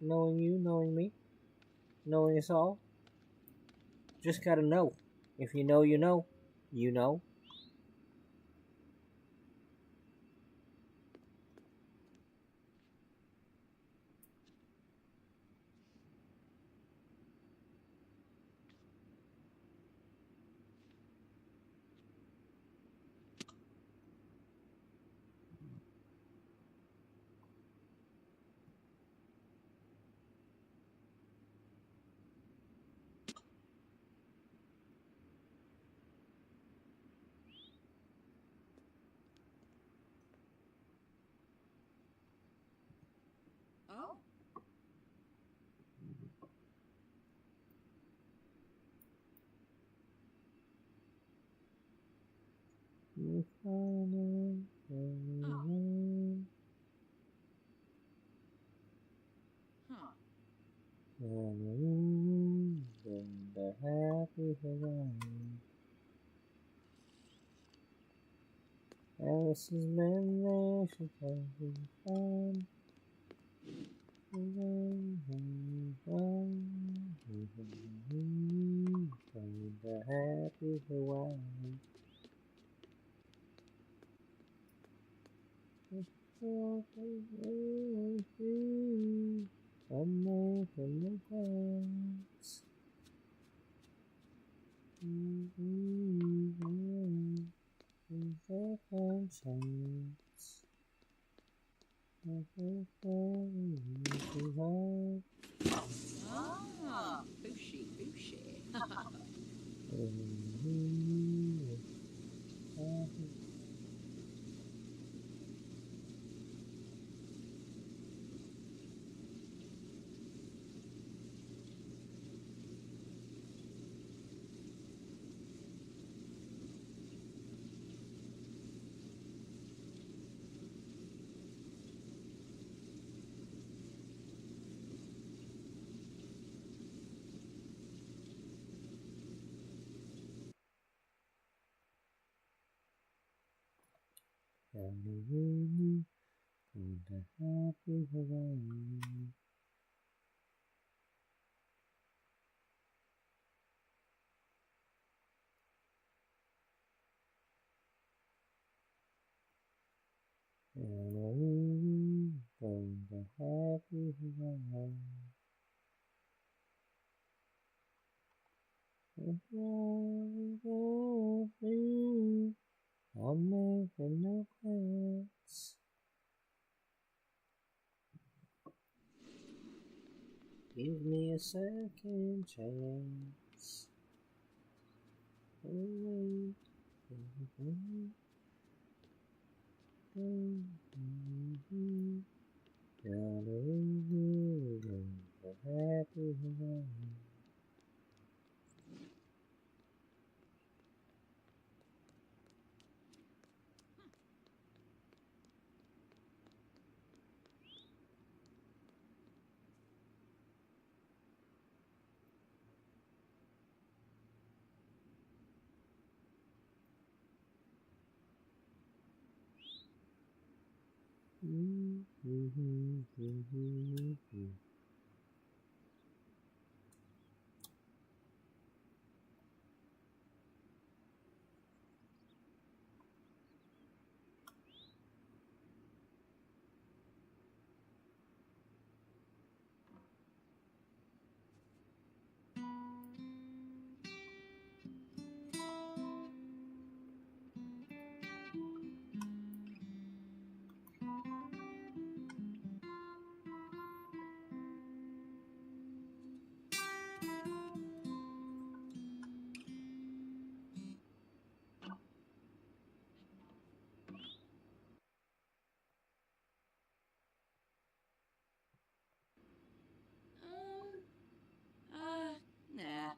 knowing you, knowing me, knowing us all. Just gotta know. If you know, you know. You know. Oh. Huh. And the happy Hawaii. Alice has been there, she can be found. The happy Hawaii. I'm making the plans. Second chance. Ah, bushy, bushy. And the happy Hawaii. And the happy Hawaii. I'm making no plans. Give me a second chance. The happy Hawaii. Nah.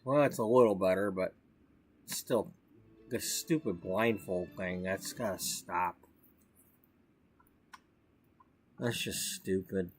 Well, it's a little better, but still, the stupid blindfold thing, that's gotta stop. That's just stupid.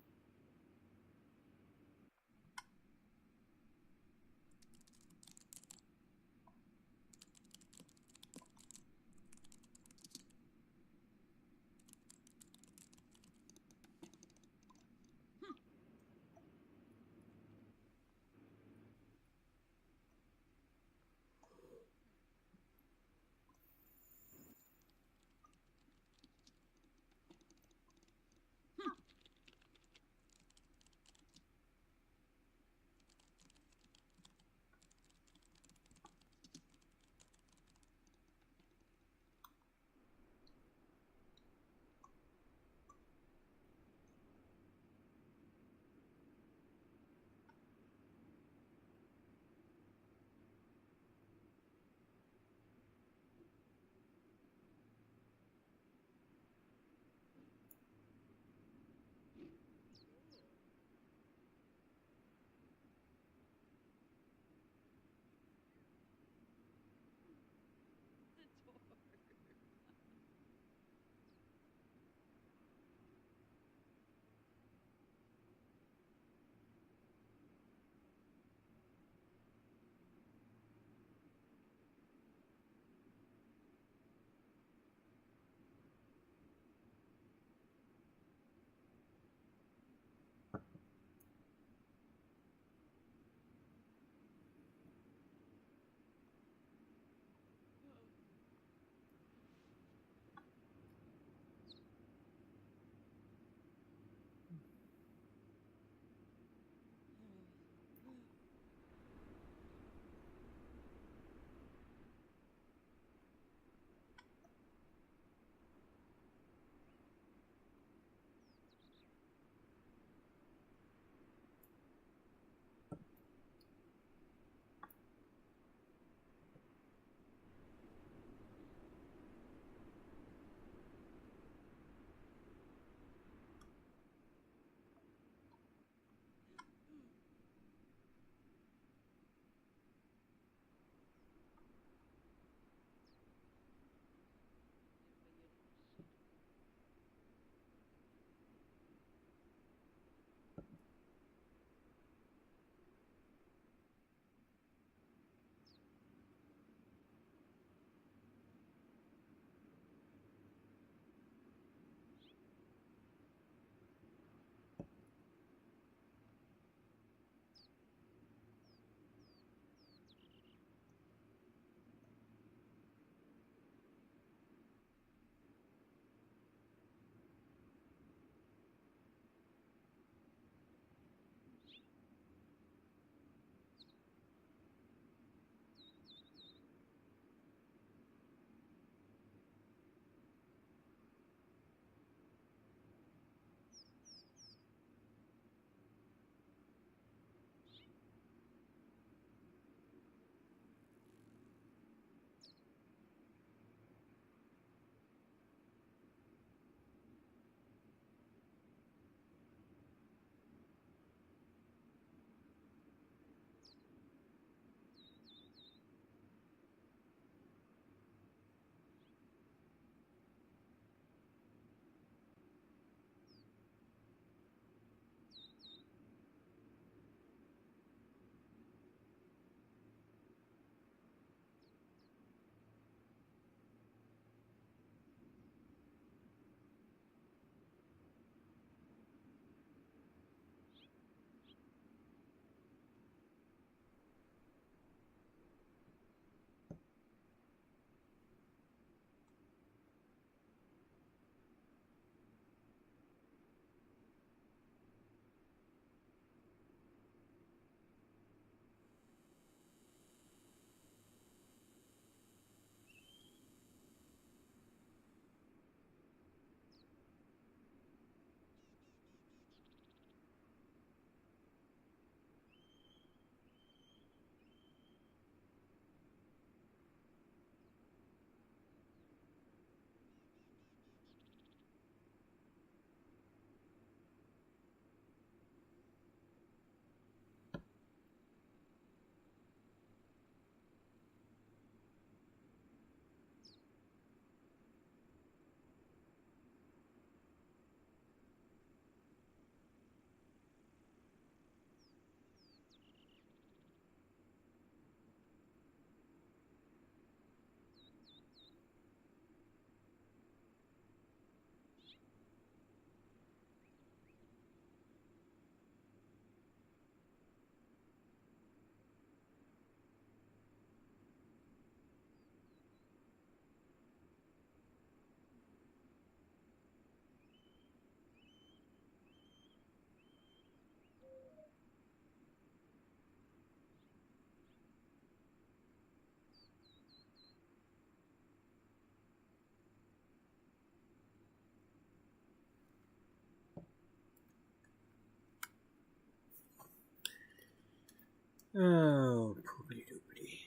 Oh, poopity doopity.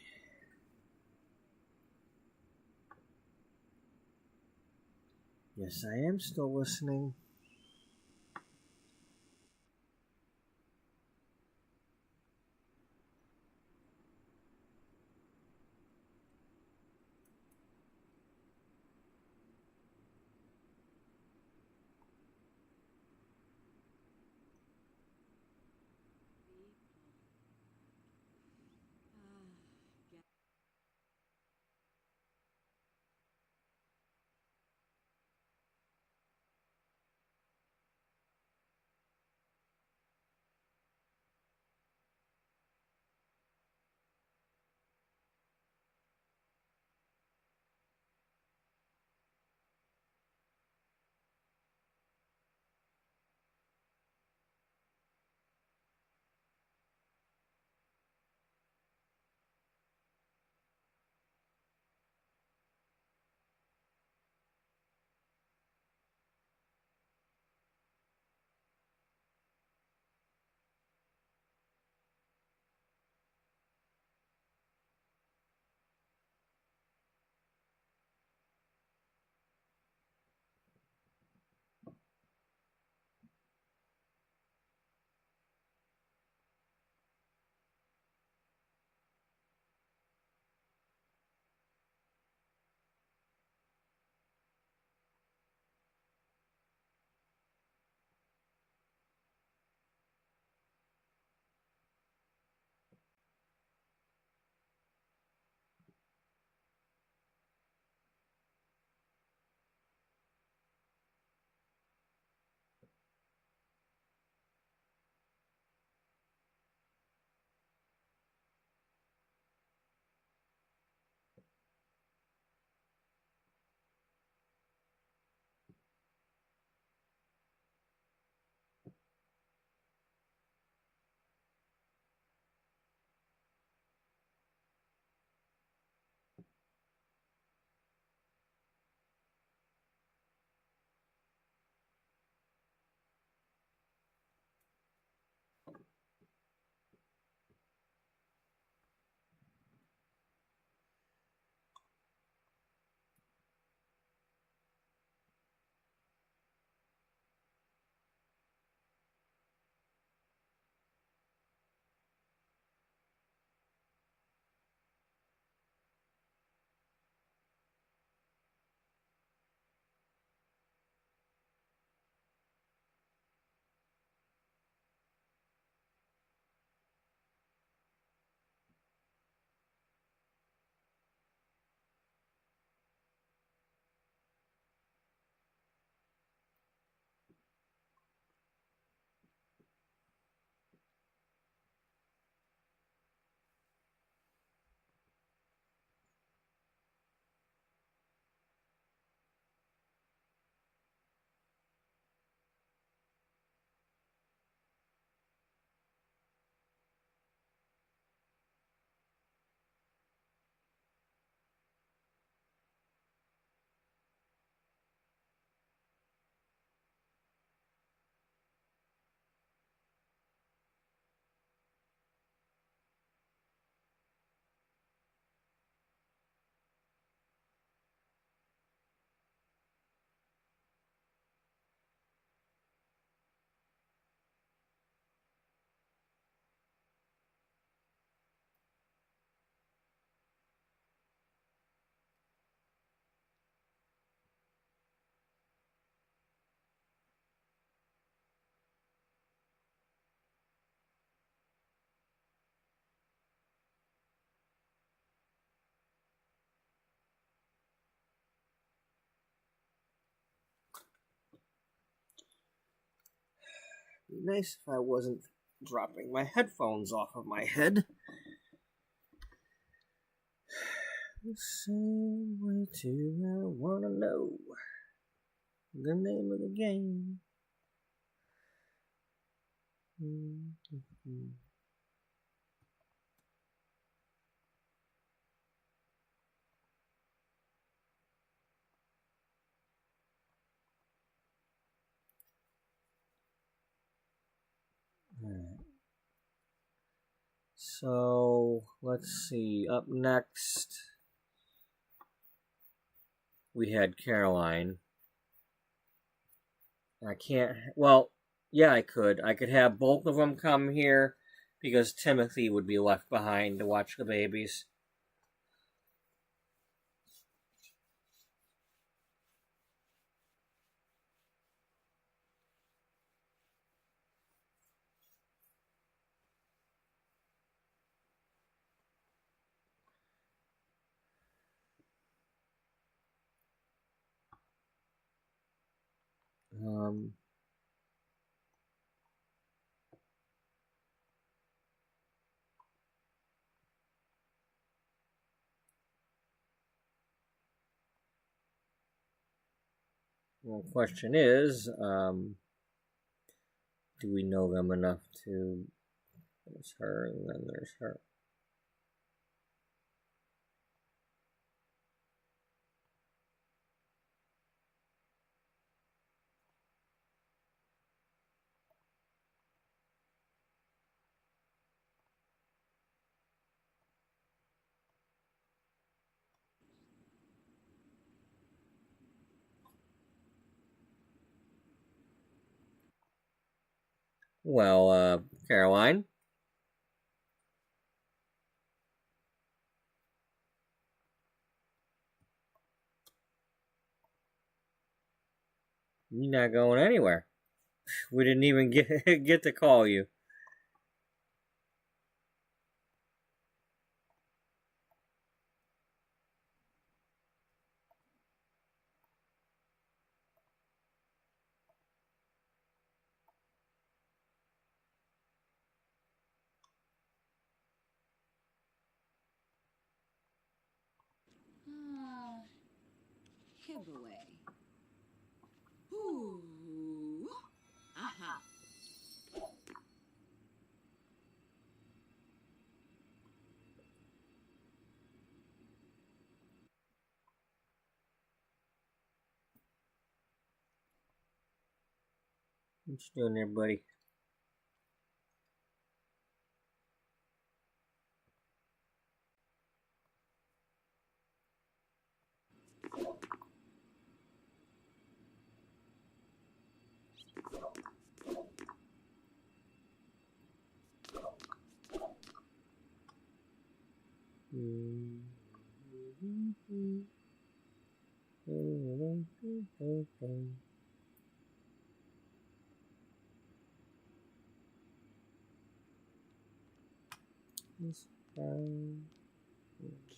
Yes, I am still listening. Be nice if I wasn't dropping my headphones off of my head. The same way too, I wanna know the name of the game. Alright. So, let's see. Up next, we had Caroline. I can't... Well, yeah, I could. I could have both of them come here because Timothy would be left behind to watch the babies. Well, the question is, do we know them enough to... There's her, and then there's her. Well, Caroline? You're not going anywhere. We didn't even get to call you. Give away. Ooh. Aha. What you doing there, buddy?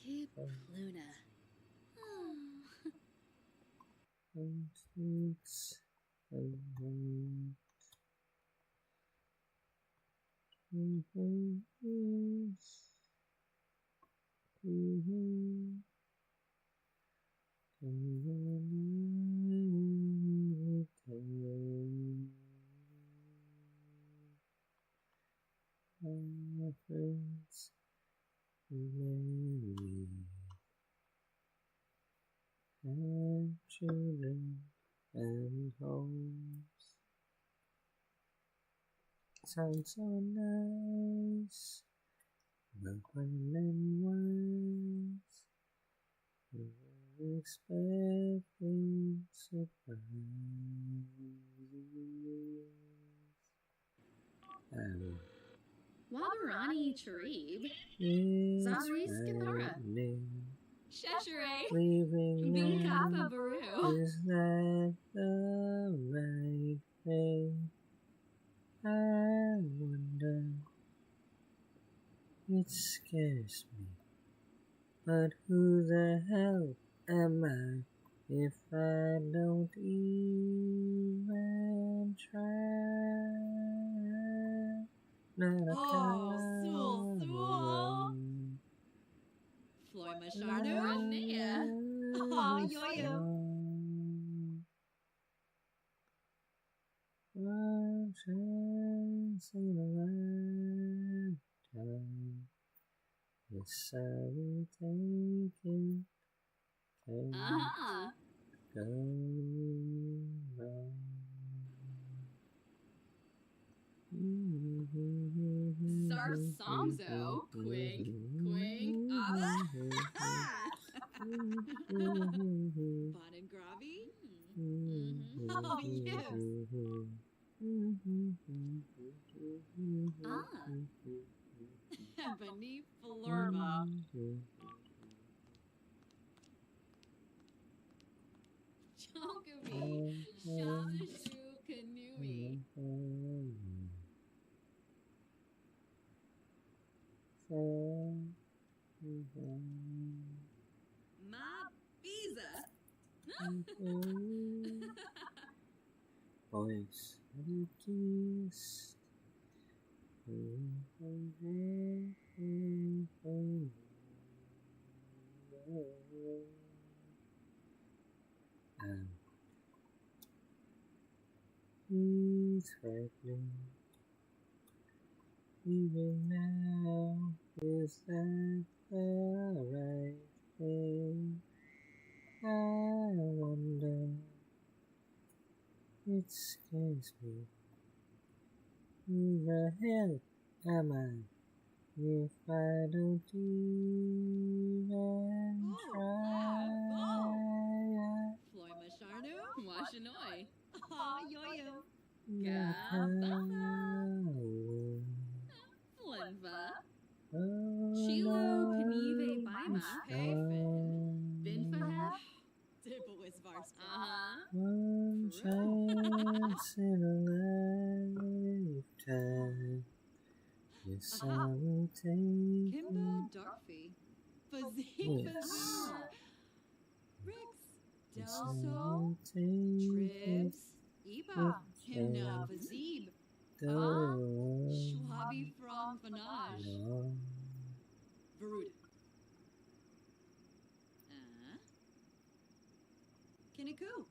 Keep Luna. And children and homes. Sounds so nice, but when and once unexpected surprise. Wabarani Charib. Zaris Githara. Sheshere. Leaving Binkapa Baru. is that the right thing? I wonder. It scares me. But who the hell am I if I don't even try? Not a Sul. Floy Mashardo. Nia. Oh, yo. Yes, I will take it. Go wrong. Songzo. Quink, quink. Bon and Gravy. Oh, yes. Ebony Florba. Chonkaby. Shamashu Kanui. Ma Biza. Voice kiss. He's frightening. Even now, is that the right thing? I wonder. It scares me. Who the hell am I if I don't even try? Floy Masharnu. Washanoi. Aw, yoyo. My power. Flinva. Oh, Chilo no, Kanive Baima. it's Payfin. gone. Binfahef. Dibawis Varska. One chance in a lifetime. Yes, I will take Kimba it. Darfy. Fazine Yes. Rix. Yes, I Delso. will take it. Tribs. Iba. Himna Fazib. Go on. Schwabi from Fanage. No. Varud. Kiniku.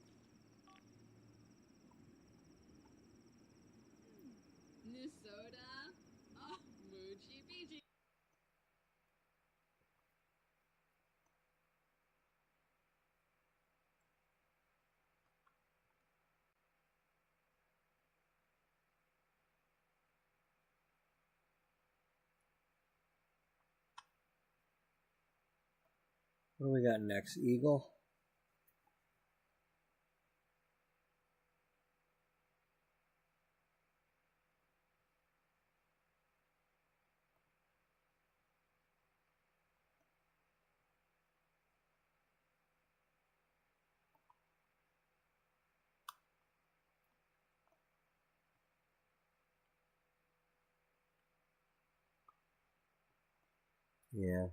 Nisoda. Oh, Moochie Beachy. What do we got next? Eagle? Yeah.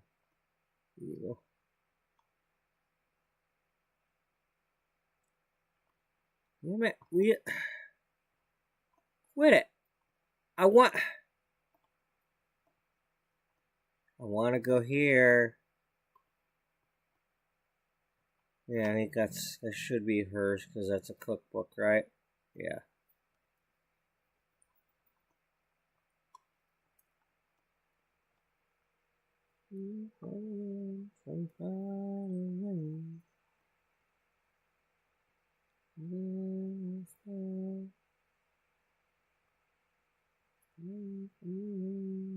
Eagle. Damn it. Quit it. I want to go here. Yeah, I think that should be hers because that's a cookbook, right? Yeah. From far away.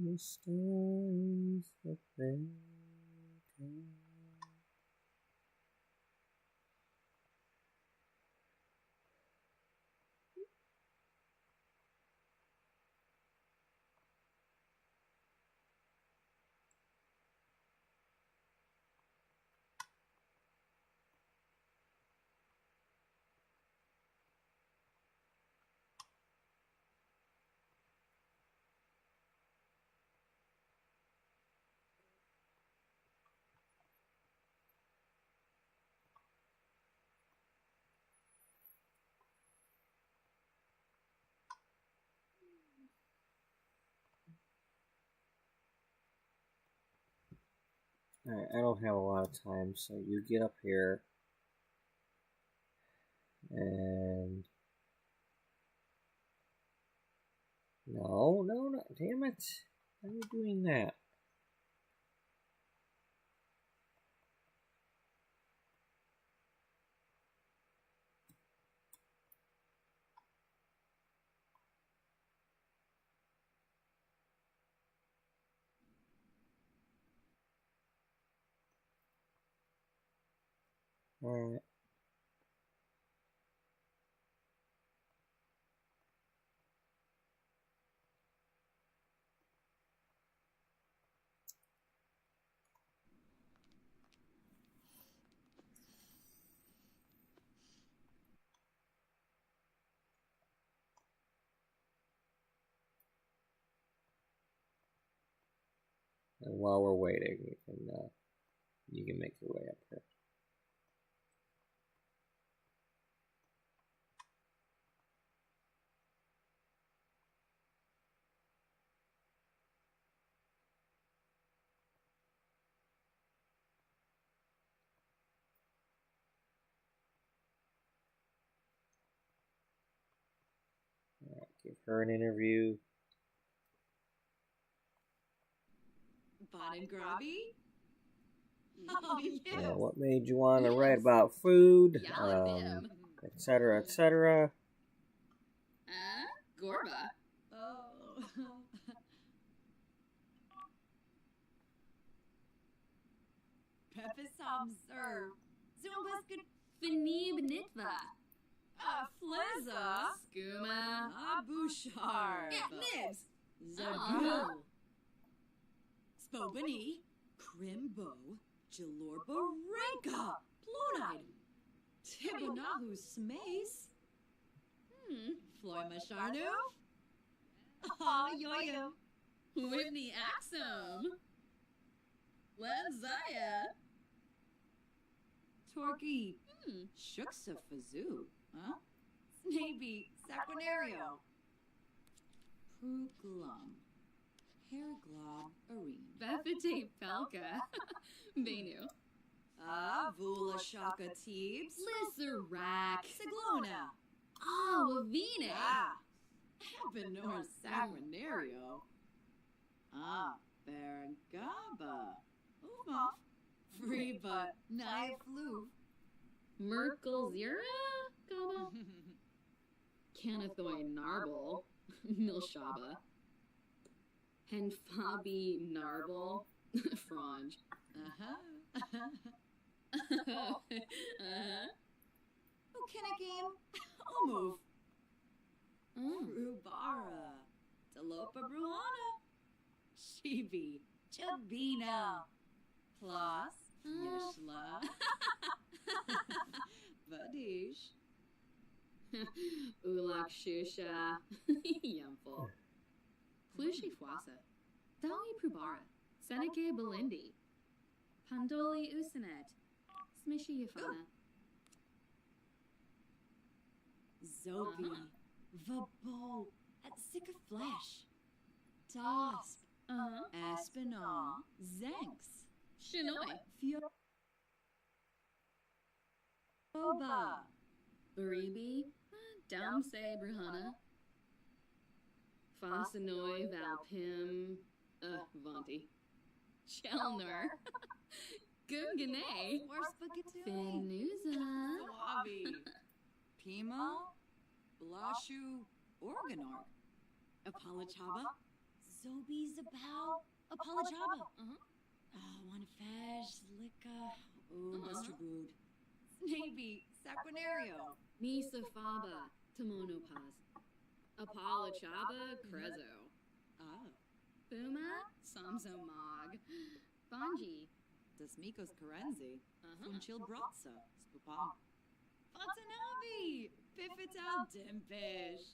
The stories that they tell. Alright, I don't have a lot of time, so you get up here and no, damn it. Why are you doing that? Alright. And while we're waiting, you can make your way up here. Alright, give her an interview. Bon and grubby? Oh, yes. What made you want to write about food? Yalabim. Etc. etc. Gorba. Oh. Pepis observe. Zumbaskin Finib Nitva. Flizza. Skooma. Bouchard. Nibs. Zagoo. Spobany. Crimbo. Jalorba Rinka. Plonide. Tibanahu Smace. Floy Masharnu. Oh, yo-yo. Whitney Axum. Lenzaya. Torquay. Shuksa Fazoo. Huh? Snaby. Saquinario. Pruglum. Hairglob Arene. Bethite Pelka. Benu. Vula Shaka Teebs. Lissarak. Siglona. Oh, Avine. Benor Saquinario. Barangaba. Umoff. Free but Knife Loof. Merkel Zira? Gaba? Canathoy Narble. Milshaba. Henfabi Narble. Frange. Ukinakim. Omove. Rubara. Talopa Bruhana. Shibi. Chabina. Plus. Yeshla. Vadish. Ulak Shusha. Yumful. Plushi Fwasa. Dawi Prubara. Seneca Belindi. Pandoli Usinet. Smishy Yafana. Zobi. Vabo. At Sick of Flesh. Tosp. Aspinall. Zenks. Shinoi. Fioba. Baribi. Damse Bruhana. Fasanoi Valpim. Vanti. Chelner. Gungane. Warspagatu. Finuza. Wabi. Pima. Blashu. Organorg. Apalachaba. Zobi Zabao. Apalachaba. Wanafesh. Lika. Mr. Bood. Snaby. Saquinario. Misa Faba. Tamonopaz. Apala Chaba. Crezo. Buma. Samzo Mog. Banji. Desmikos Karenzi. Funchil Bratsa. Spupam. Fatanabi. Pifital Dimpish.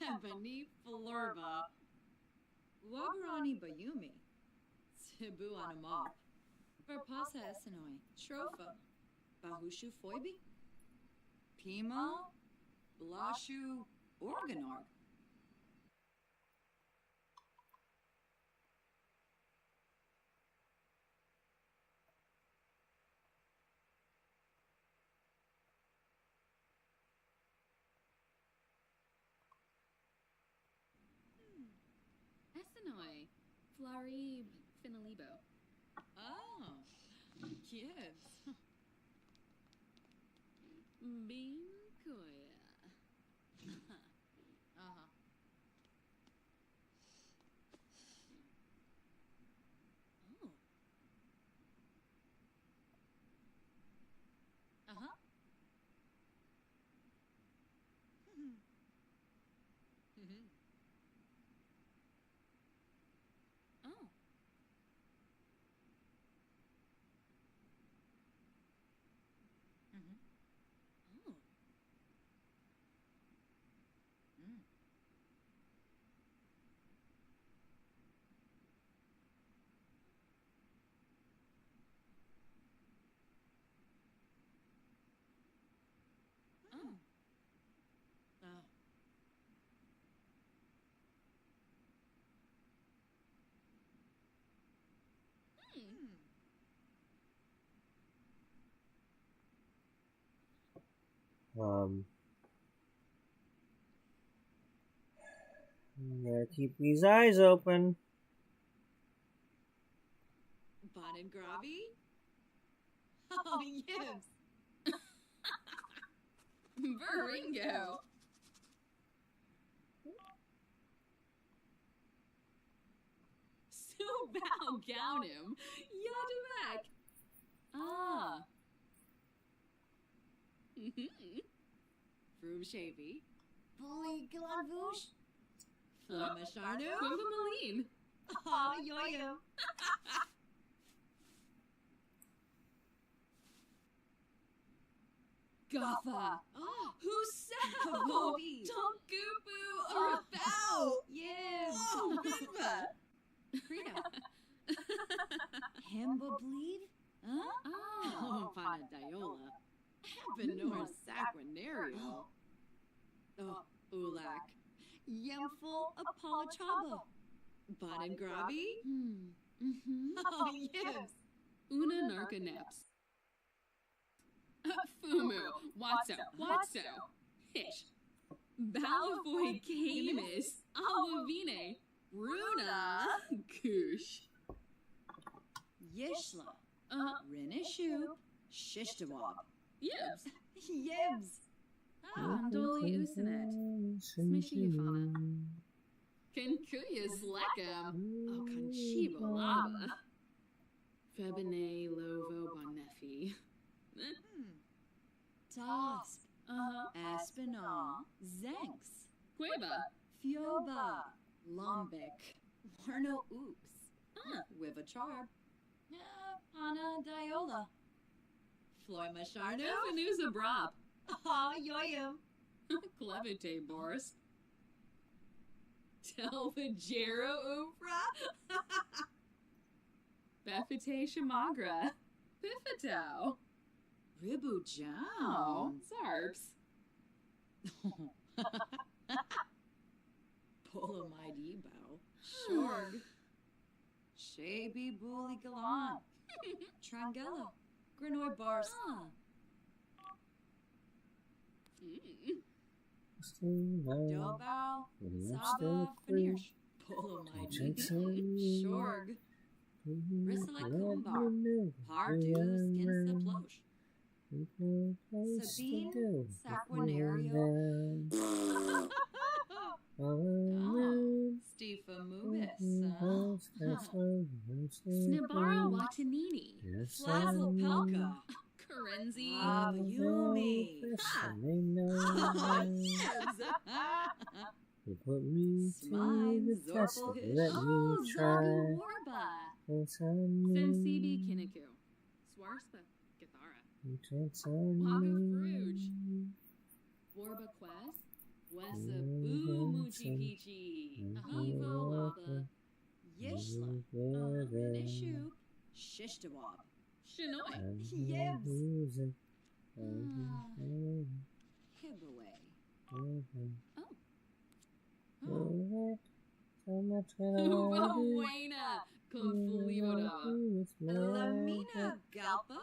Ebony Flurba. Wagarani Bayumi. Sibu Anamop. Verpasa Esenoi. Shrofa. Bahushu Foibi. Pima. Blashu Organorg. Essenoi. Flarib. Finalibo. Kids. Binkoya. Oh. Oh. Oh. Oh. Um, gotta keep these eyes open. Bon and Grobby? Oh, yes. Baringo. Subal Gaunim. Yaduak. Ah. Vroom Shavy. Bully Glanvoosh. Flamasharnu. Quimbamalene. Oh, yoyo. Gotha. Oh, Husao. Bobby. Tonkupu. Arabao. Yes. Oh, Viva. Krita. Hemba bleed? Huh? Oh, Panadiola. Benor Saquinario. Oh, Ulak. Yemful Apolachaba. Bon and Grobby. Oh, yes. Una Narcaneps. Fumu. Watso. Hish. Balavoy Camus. Awavine. Runa. Kush. Yishla. Renishu. Shishtawab. Yibs. Yibs. Andoli Usinet. Smishy Yafana. Kinkuyas Lekam. Oh, Conchiba Lava. Febine Lovo Bonefi. Tosp. Aspinall. Zenks. Queba. Fioba. Lombic. Warno Ooks. Wivacharb. Hana Diola. Floima Sharnu. Venusa Brop. Oh, yoyo. Clevite Boris. Telvajero Ufra. Befite Shamagra. Pifitao. Ribu Jow. Zarps. Polamide Ebo. Shorg. Shaby Bully Galan. Trangella. Granoy Bars. Dobal. Saba Fanirsh. Polamide. Shorg. Rissala Kumbar. Pardu Skinsa Plosh. Sabine Saquinario. Stifa Mubis. Snibara Watanini. Flazzle Pelka. Karenzi. Abayumi. You put me to Smine, the test, Zorpal and let Oh, me try. Zagu Warba. It's on me. Sensibi Kiniku. Swarspa. Githara. It's on Waga me. Fruge. Warba Quest. Wessa Boo Moochie Peachy. Evo Wappa. Yishla. Renishu. Shishtawab. Shinoy. Yibs. Yibs. Hibaway. Oh. So much Uva Wayna. Conflivoda. Lamina Galpa.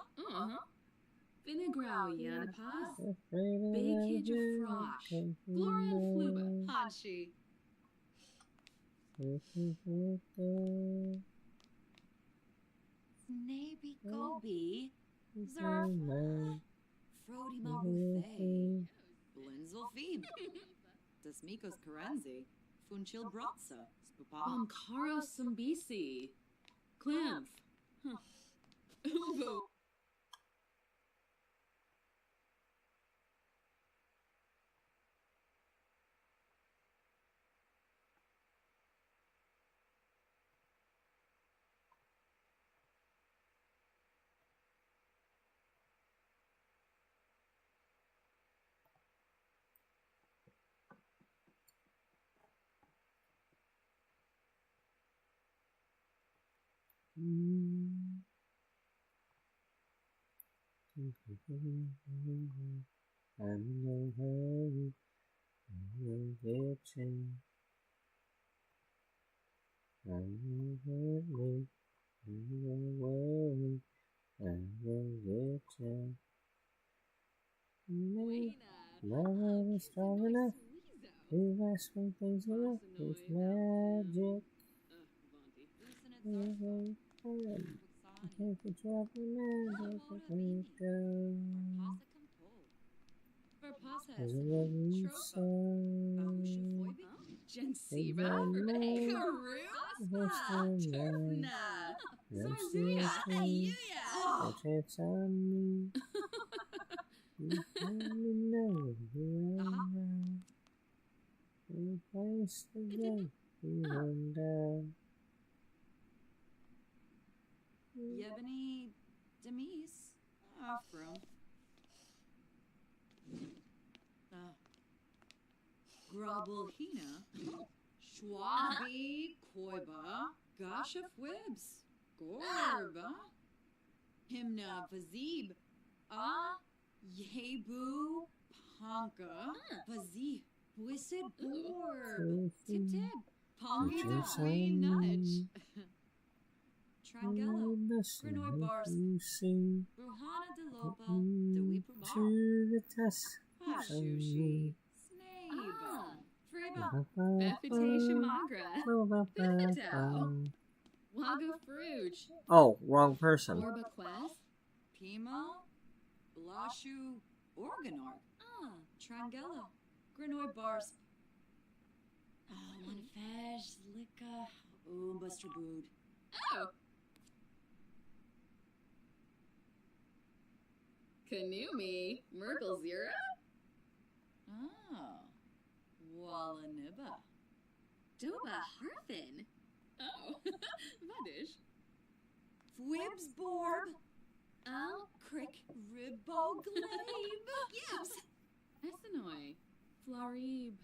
Vinegrau Yanapas. Big Hidja Frosh. Gloria Fluba. Hanshi. Snaby Gobi. Zerf. Frody Maruthe. Blinzel Phoebe. Desmikos Karenzi. Funchil Bratza. Spapa. Karo Sumbisi. Clamf. Uvo. I'm in no hurry, I'm no getting. I'm no hurry, I'm no worry, I'm no getting. My love is strong enough to last when things are rough. It's magic. I can't control the magic that we go. There's a lovely song. Gensiba, No chance on me. You only know you're around. We place the gate, we run down. Yebony Demise. From. Grabelhina. Schwabi Koiba. Gasha Fwibs. Gorba. Himna Vazib. Yebu Panka. Vazib. Wissid Borb. Tip Tip. Pongita Nudge. Trangella. Granoy Bars. Bruhana de Lopa. Dewipu Bar. To the test. Shushi. Snabe. Freba. Befitation Magra. Wago Fruge. Oh, wrong person. Orba Quest. Pimo. Blashu Organor. Trangella. Granoy Bars. One Fesh. Lika. Buster Bood. Kanumi. Merkel Zero. Wallaniba. Doba Harfin. Vadish. Fwibs Borb. Crick Ribbo Glabe. Gibbs. Essenoi. Flarib.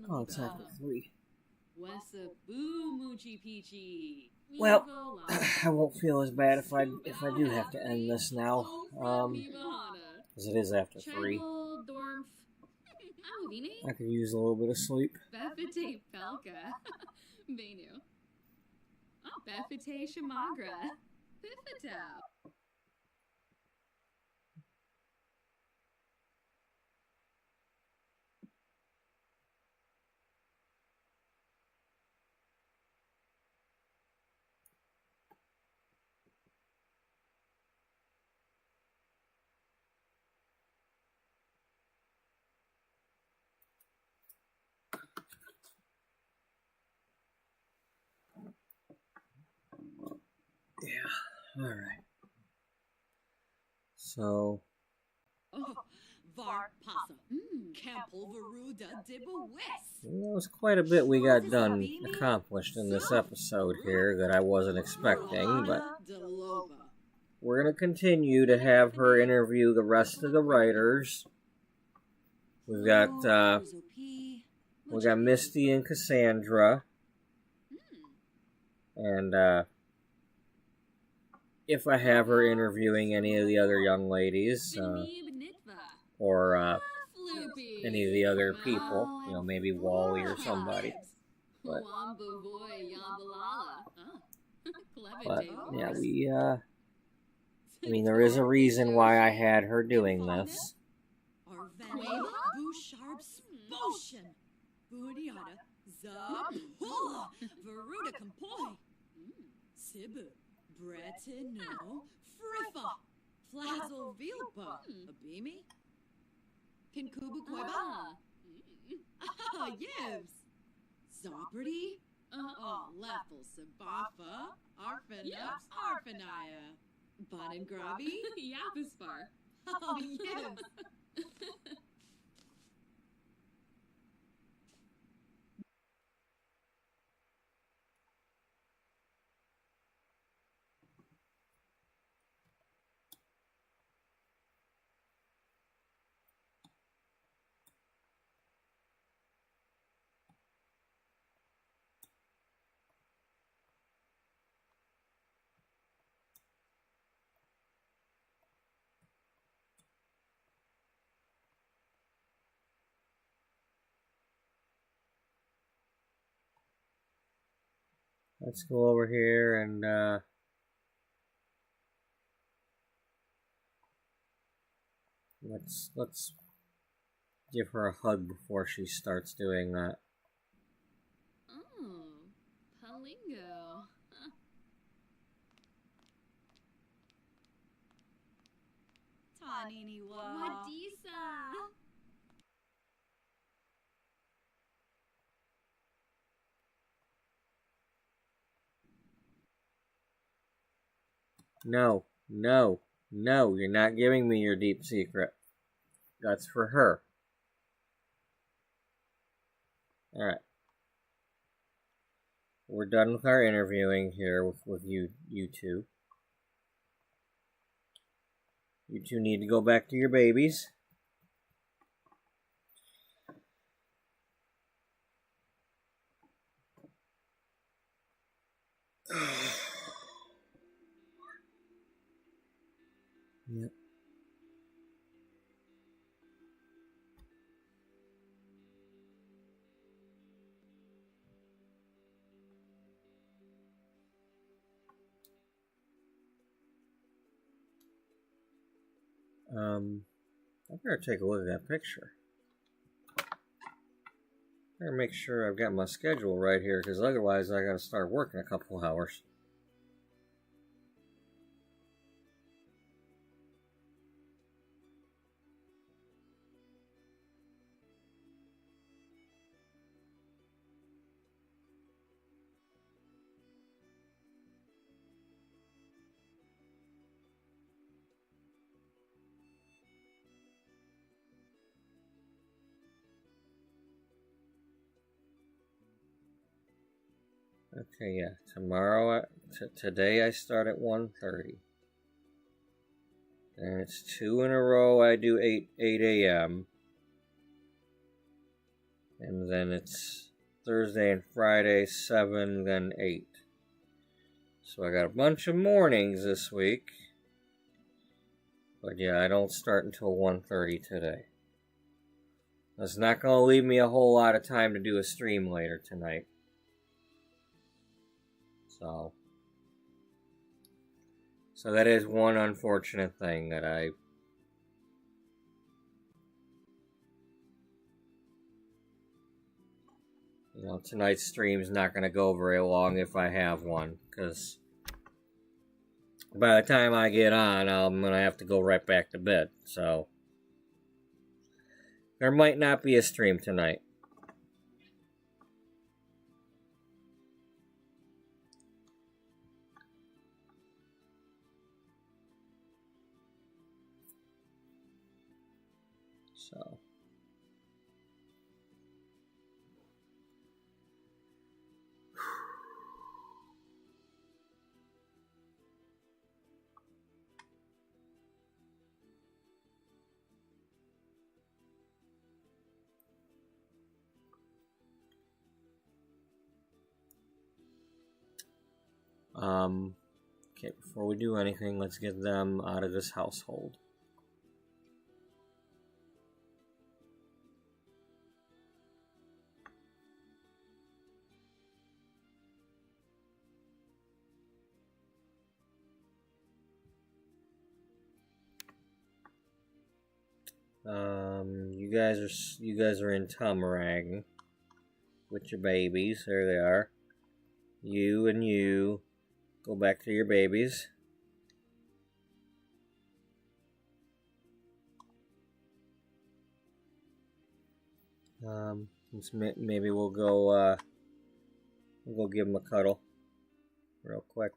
Oh, it's after 3. Wessa Boo Moochie Peachy. Well, I won't feel as bad if I do have to end this now. Because it is after 3. Dorf. I could use a little bit of sleep. Befite Pelka. Venu. Befite Shamagra. Bifito. Yeah, alright. So... Var Pasa. Campbell Veruda Dibba West. That was quite a bit we got done, accomplished in this episode here that I wasn't expecting, but... We're going to continue to have her interview the rest of the writers. We got Misty and Cassandra. And, if I have her interviewing any of the other young ladies, or any of the other people, you know, maybe Wally or somebody. But yeah, I mean, there is a reason why I had her doing this. Bretino, Friffa, Flazzle Vilpa, Abimi, Kinkubu Queba, Yibs, Zobrity, Leffel Sabafa, Arfanaps, Arfanaya, Bonangrabi, Yapispar, Yibs. let's go over here and let's give her a hug before she starts doing that. Oh, Palingo. Tanini wa. Wadisa. No, no, no, you're not giving me your deep secret. That's for her. Alright. We're done with our interviewing here with you two. You two need to go back to your babies. Yep. I better take a look at that picture. Better make sure I've got my schedule right here, because otherwise I gotta start working a couple hours. Okay, yeah. Tomorrow, today I start at 1:30. And it's 2 in a row I do 8 a.m. And then it's Thursday and Friday, 7, then 8. So I got a bunch of mornings this week. But yeah, I don't start until 1:30 today. That's not going to leave me a whole lot of time to do a stream later tonight. So that is one unfortunate thing that tonight's stream is not going to go very long if I have one, because by the time I get on, I'm going to have to go right back to bed, so there might not be a stream tonight. So okay, before we do anything, let's get them out of this household. You guys are in Tamarang with your babies. There they are. You and you go back to your babies. Maybe we'll go give them a cuddle real quick.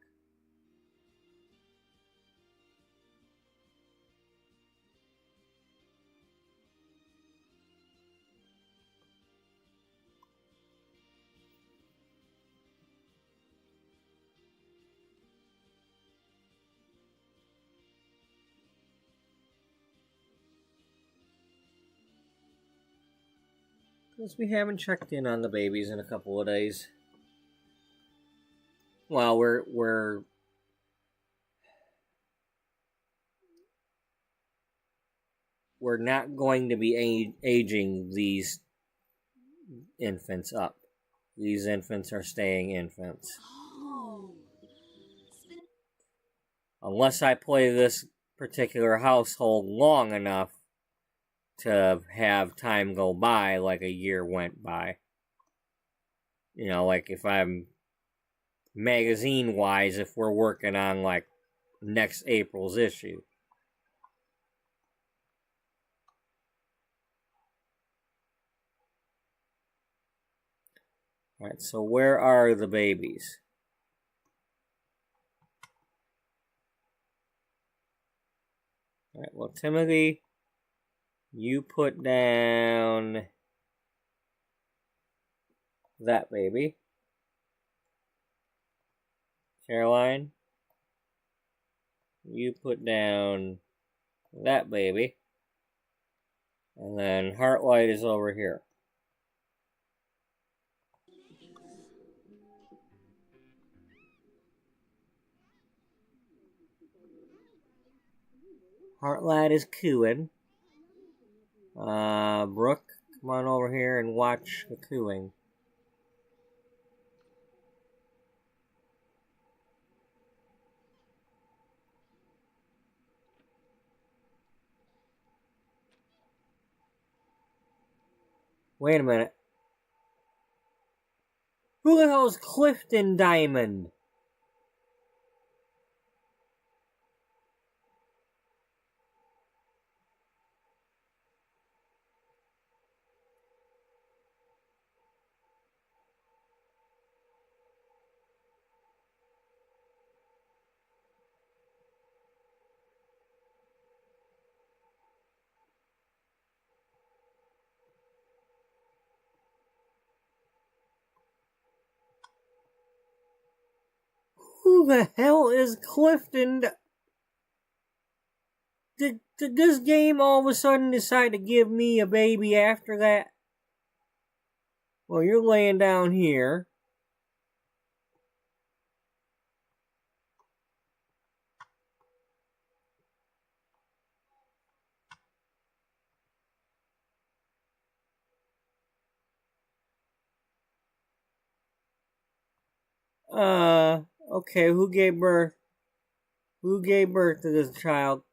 Because we haven't checked in on the babies in a couple of days. Well, we're not going to be aging these infants up. These infants are staying infants. Wow. Unless I play this particular household long enough to have time go by, like a year went by. You know, like if I'm magazine-wise, if we're working on, like, next April's issue. Alright, so where are the babies? Alright, well, Timothy, you put down that baby. Caroline, you put down that baby. And then Heartlight is over here. Heartlight is cooing. Brooke, come on over here and watch the cooing. Wait a minute. Who the hell is Clifton Diamond? Who the hell is Clifton? Did this game all of a sudden decide to give me a baby after that? Well, you're laying down here. Okay, who gave birth? Who gave birth to this child?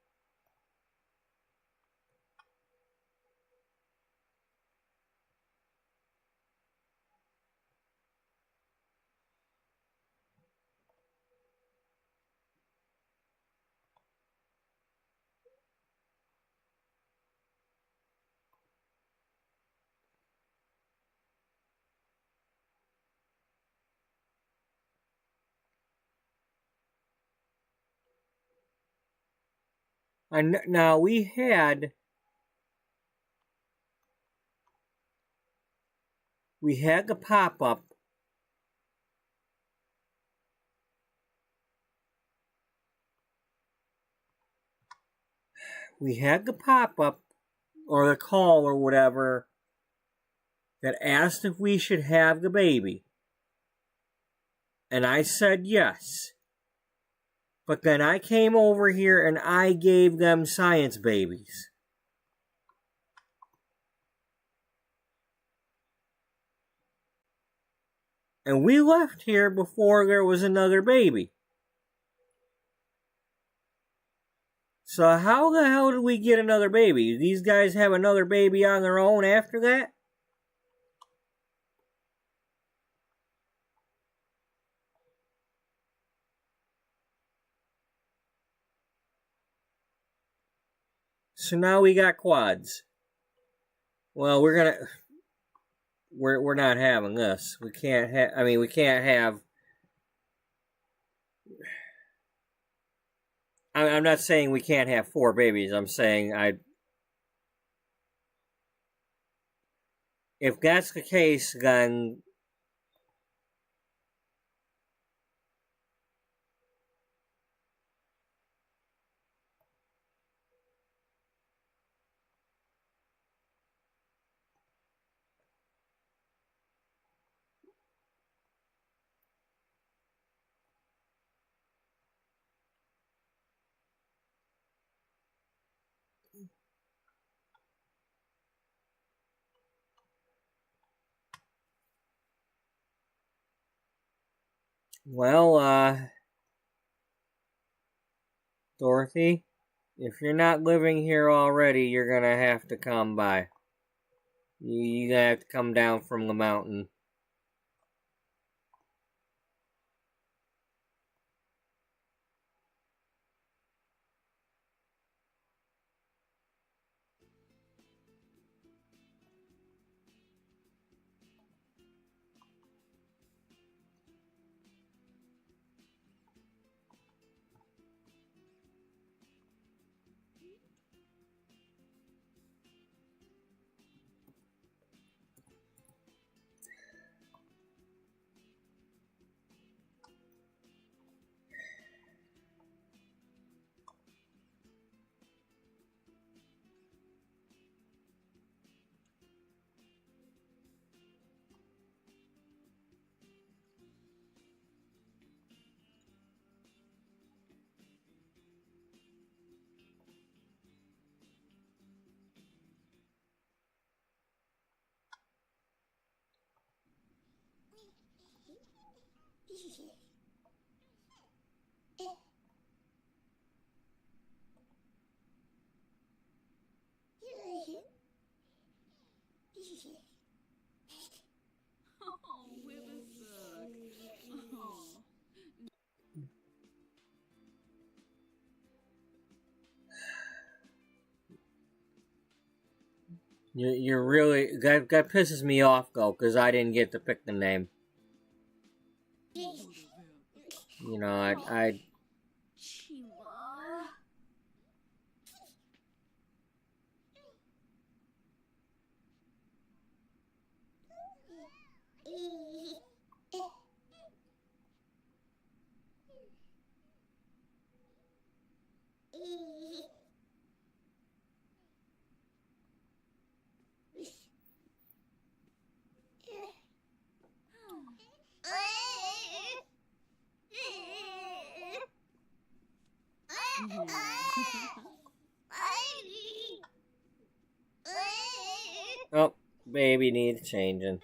Now we had the pop-up. We had the pop-up, or the call, or whatever, that asked if we should have the baby. And I said yes. But then I came over here and I gave them science babies. And we left here before there was another baby. So how the hell did we get another baby? These guys have another baby on their own after that? So now we got quads. Well, we're not having this. We can't have, we can't have, I'm not saying we can't have 4 babies. I'm saying if that's the case, then Well, Dorothy, if you're not living here already, you're gonna have to come by. You're gonna have to come down from the mountain. Oh, Whippersuck. Oh. You're really that pisses me off though, because I didn't get to pick the name. You know, I Chima. oh, baby needs changing.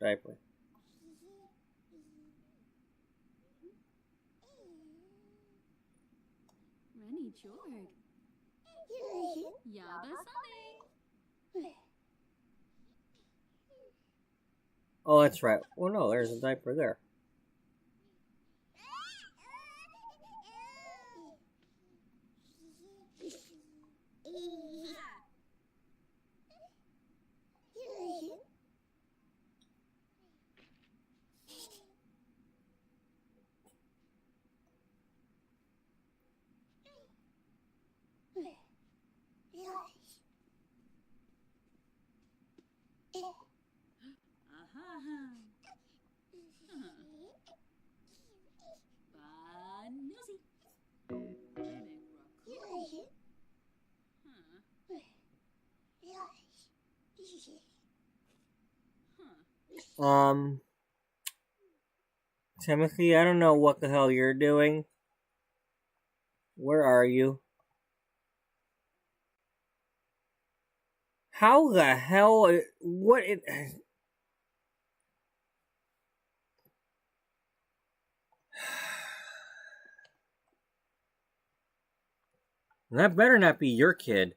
Diaper. Rennie Jorg. Yaba Sunny. Oh, that's right. Oh no, there's a diaper there. Timothy, I don't know what the hell you're doing. Where are you? How the hell? What it? That better not be your kid.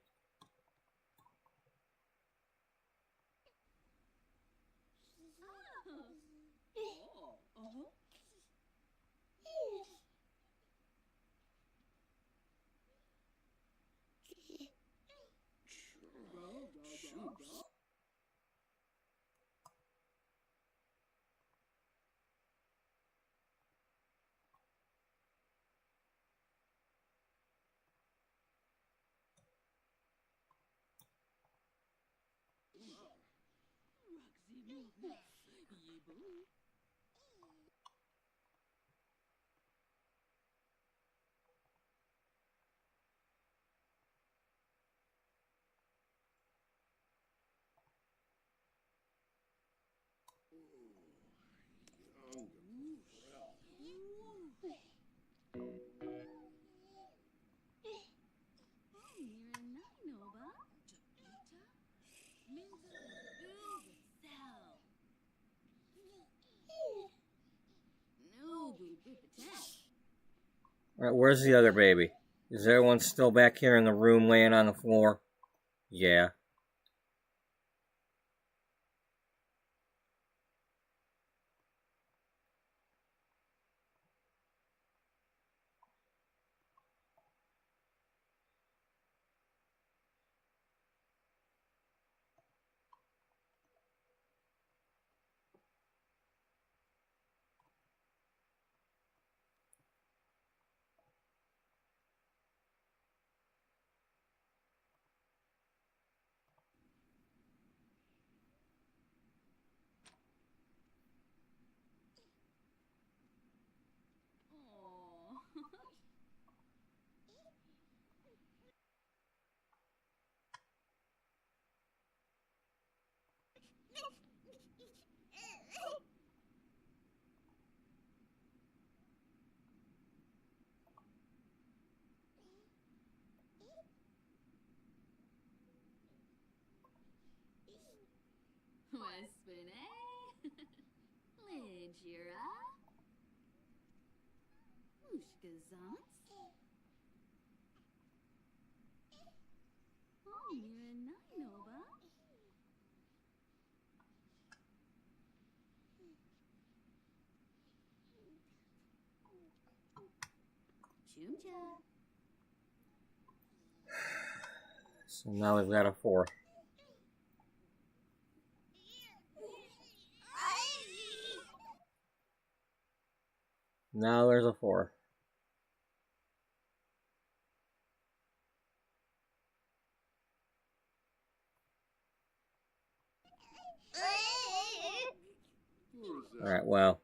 Alright, where's the other baby? Is everyone still back here in the room laying on the floor? Yeah. Wespene? Legira? Ushkazants? Oh, Miraninova? Chumcha. So now we've got a 4. Now there's a 4. Alright, well.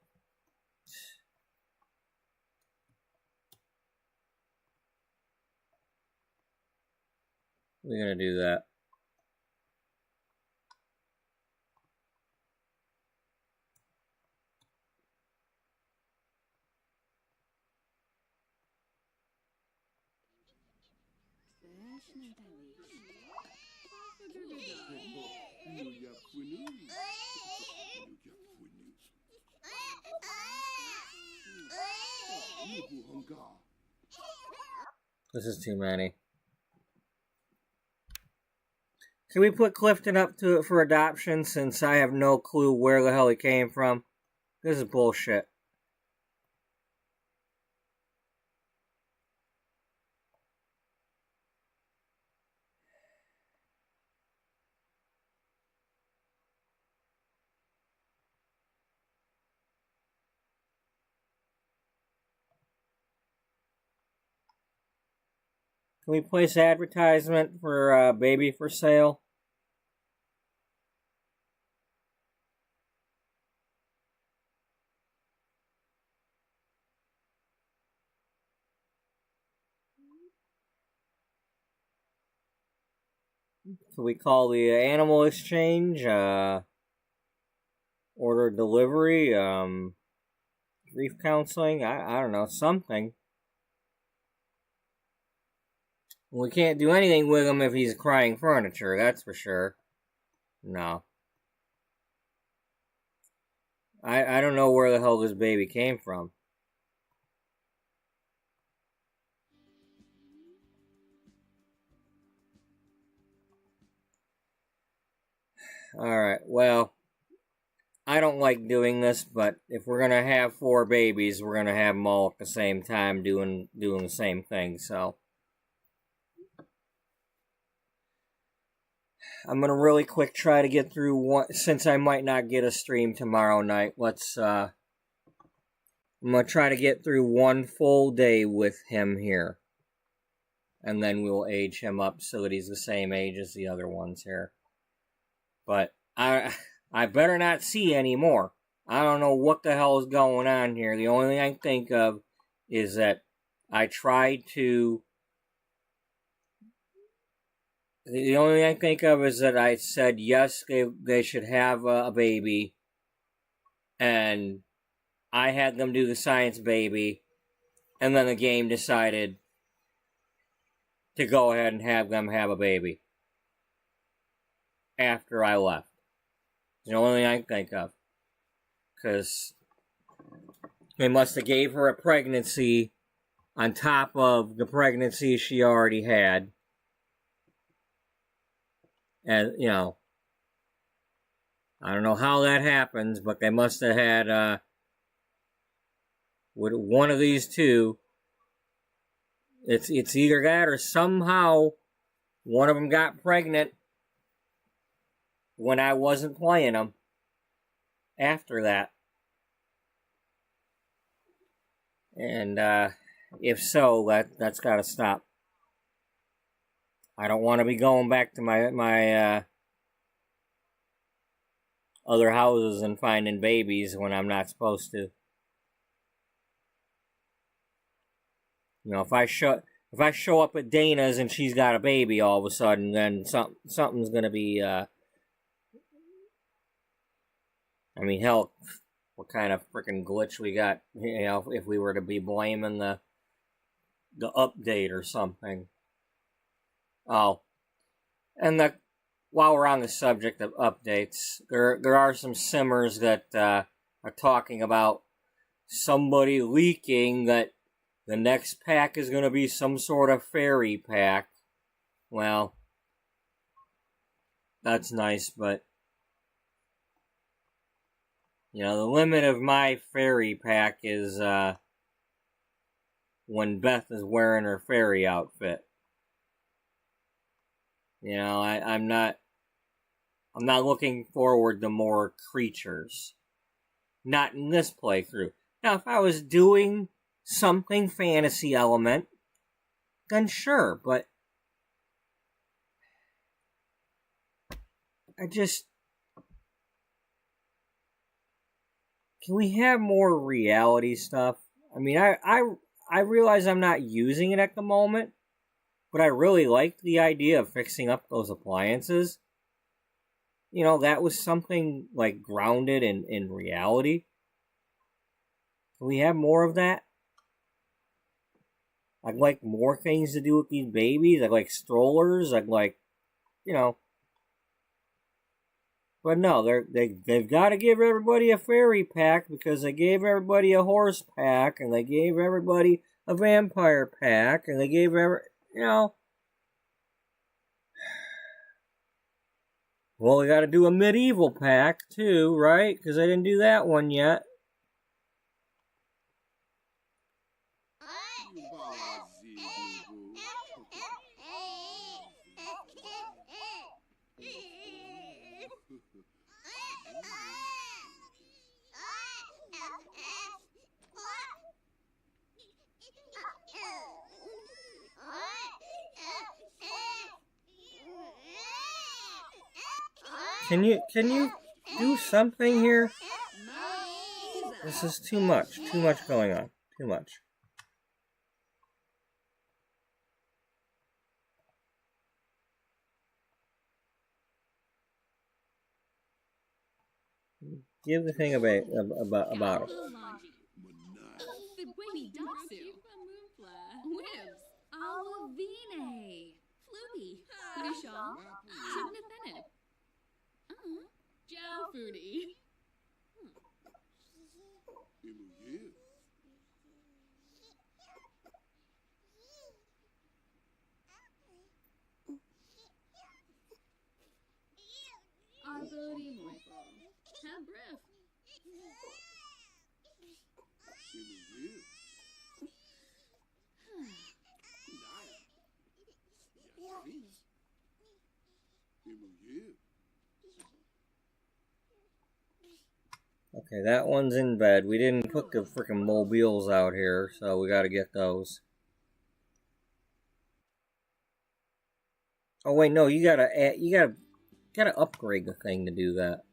We're gonna do that. This is too many. Can we put Clifton up to it for adoption since I have no clue where the hell he came from? This is bullshit. Can we place advertisement for baby for sale? Can we call the animal exchange? Order delivery? Grief counseling? I don't know, something. We can't do anything with him if he's crying furniture, that's for sure. No. I don't know where the hell this baby came from. Alright, well, I don't like doing this, but if we're gonna have 4 babies, we're gonna have them all at the same time doing the same thing, so. I'm gonna really quick try to get through one, since I might not get a stream tomorrow night. I'm gonna try to get through one full day with him here. And then we'll age him up so that he's the same age as the other ones here. But I better not see any more. I don't know what the hell is going on here. The only thing I can think of is that I tried to... The only thing I can think of is that I said, yes, they should have a baby. And I had them do the science baby. And then the game decided to go ahead and have them have a baby. After I left. The only thing I can think of. Because they must have gave her a pregnancy on top of the pregnancy she already had. And, you know, I don't know how that happens, but they must have had, with one of these two. It's either that or somehow one of them got pregnant when I wasn't playing them after that. And if so, that's got to stop. I don't want to be going back to my other houses and finding babies when I'm not supposed to. You know, if I show up at Dana's and she's got a baby all of a sudden, then something's gonna be. I mean, hell, what kind of freaking glitch we got? You know, if we were to be blaming the update or something. Oh, and while we're on the subject of updates, there are some simmers that are talking about somebody leaking that the next pack is going to be some sort of fairy pack. Well, that's nice, but you know, the limit of my fairy pack is when Beth is wearing her fairy outfit. You know, I'm not looking forward to more creatures. Not in this playthrough. Now, if I was doing something fantasy element, then sure, but can we have more reality stuff? I mean, I realize I'm not using it at the moment, but I really liked the idea of fixing up those appliances. You know, that was something like grounded in reality. Can we have more of that? I'd like more things to do with these babies. I'd like strollers. I'd like, you know. But no, they've got to give everybody a fairy pack because they gave everybody a horse pack and they gave everybody a vampire pack and they gave you know. Well, we got to do a medieval pack too, right? Because I didn't do that one yet. Can you do something here? This is too much going on. Too much. Give the thing about it. Joe Foodie. Arbody Moifo. Have breath. Okay, that one's in bed. We didn't put the freaking mobiles out here, so we gotta get those. Oh wait, no, you gotta upgrade the thing to do that.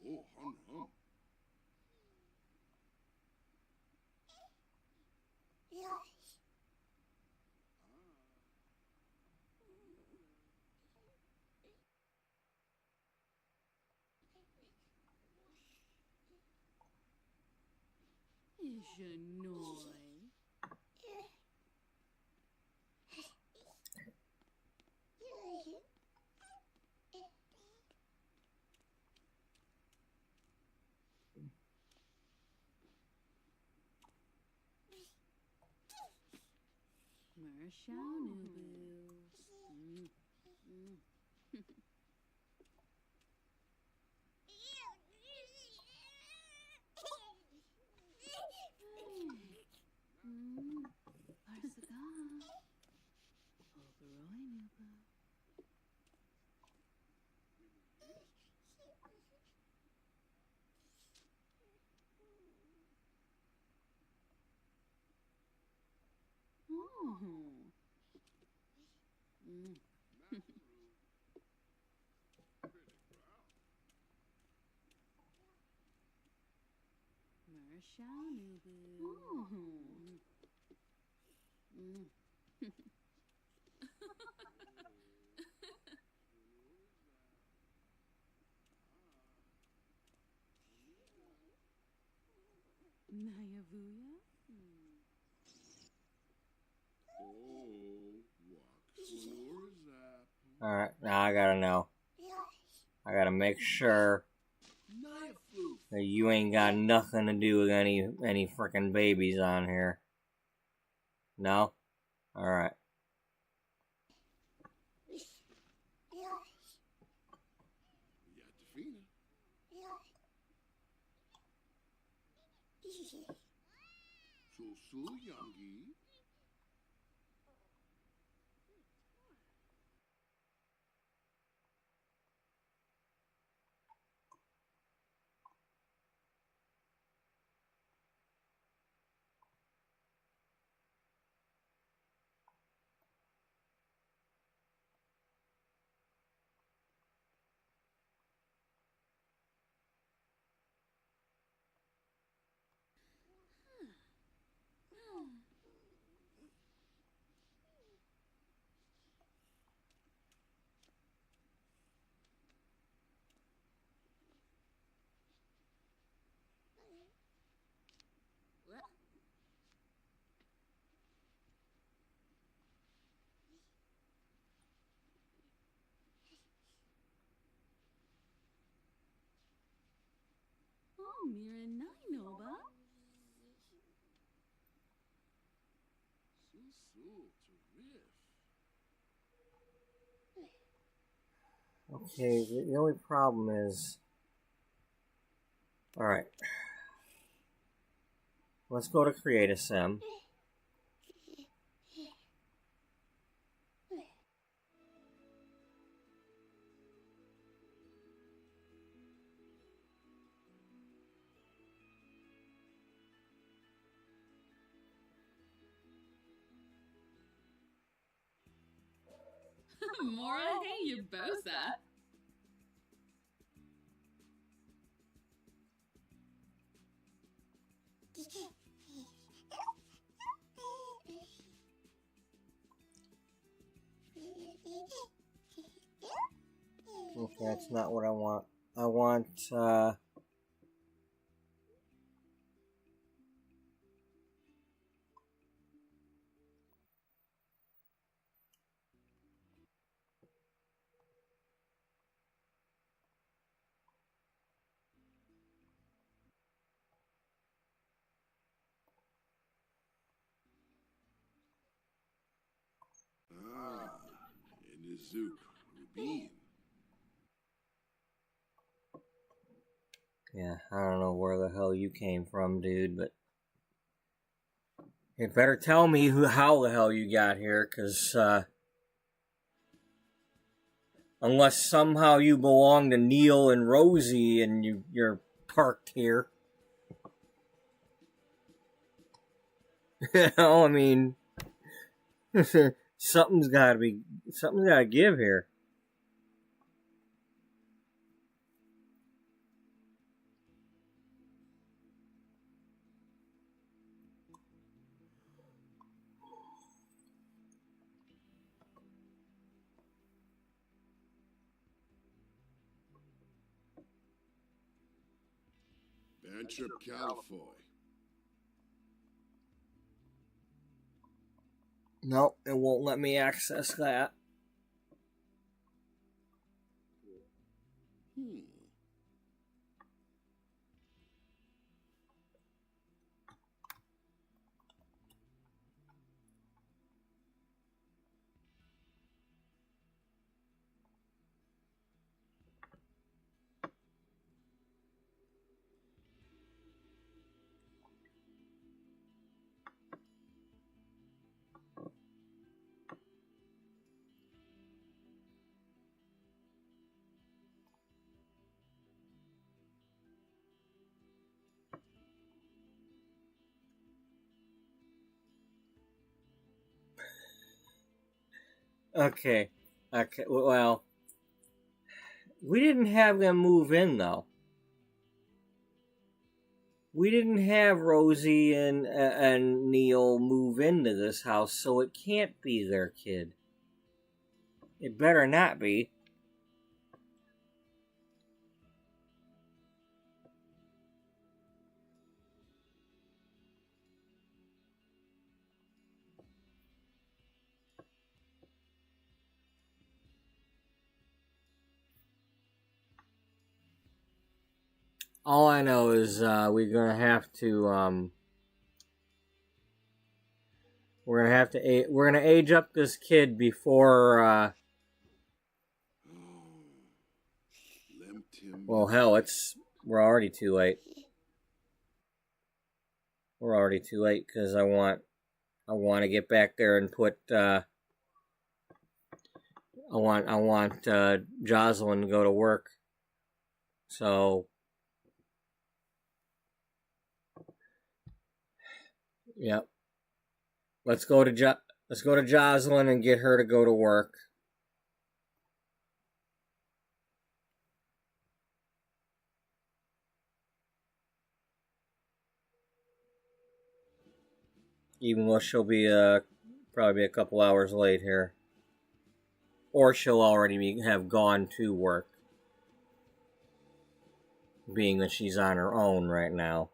Oh, hum, hum. Ishanoy. Marshall Nayavuya? Oh, wax manure is that? Alright, now I gotta know. I gotta make sure Knife floof. that you ain't got nothing to do with any frickin' babies on here. No? Alright. Yatafina. Susu Yangi. Oh, Mira Ninoba. Susu, terrific. Okay, the only problem is... Alright. Let's go to Create a Sim. Mora, hey, you bosa. Okay, that's not what I want. I want, Ah, and the Zook, Rubin. yeah, I don't know where the hell you came from, dude, but you better tell me how the hell you got here, 'cause, Unless somehow you belong to Neil and Rosie and you're parked here. I mean, something's gotta give here. Bantrip Califoy. Nope, it won't let me access that. Okay, well, we didn't have them move in, though. We didn't have Rosie and Neil move into this house, so it can't be their kid. It better not be. All I know is we're gonna have to we're gonna age up this kid before well, hell, we're already too late. We're already too late because I want to get back there and put I want Jocelyn to go to work. So yep. Let's go to Jocelyn and get her to go to work. Even though she'll be probably be a couple hours late here. Or she'll already have gone to work. Being that she's on her own right now.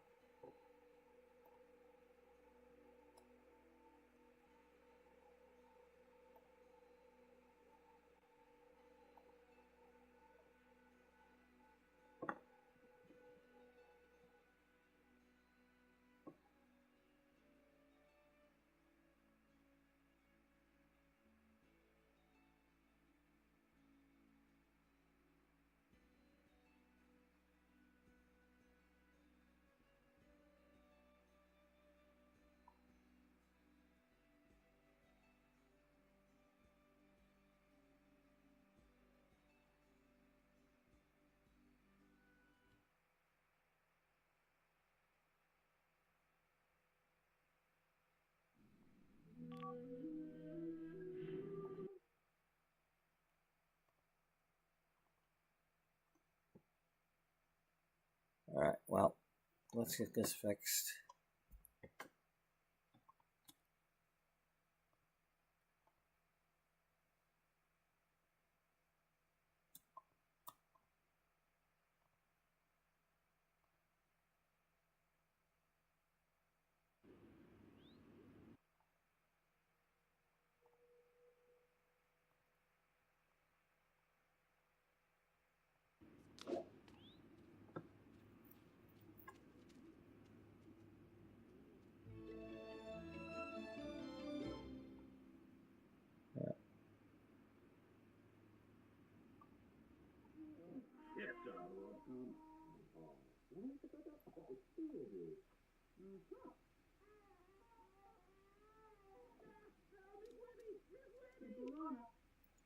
Alright, well, let's get this fixed.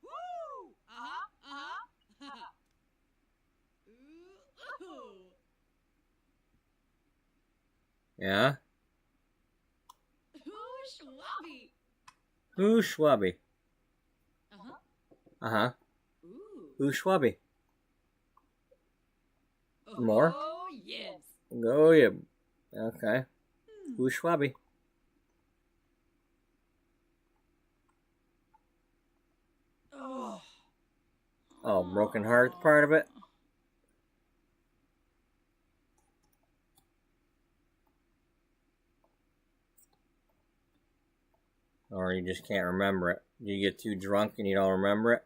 Woo! Uh-huh, uh-huh. Yeah? Ooh, Schwabby. Who's Schwabby? Uh-huh. Uh-huh. Ooh. Who's Schwabby? More? Oh, yes. Oh, yeah. Okay. Who's Schwabby? Oh. Oh, Broken Heart's part of it? Or you just can't remember it? You get too drunk and you don't remember it?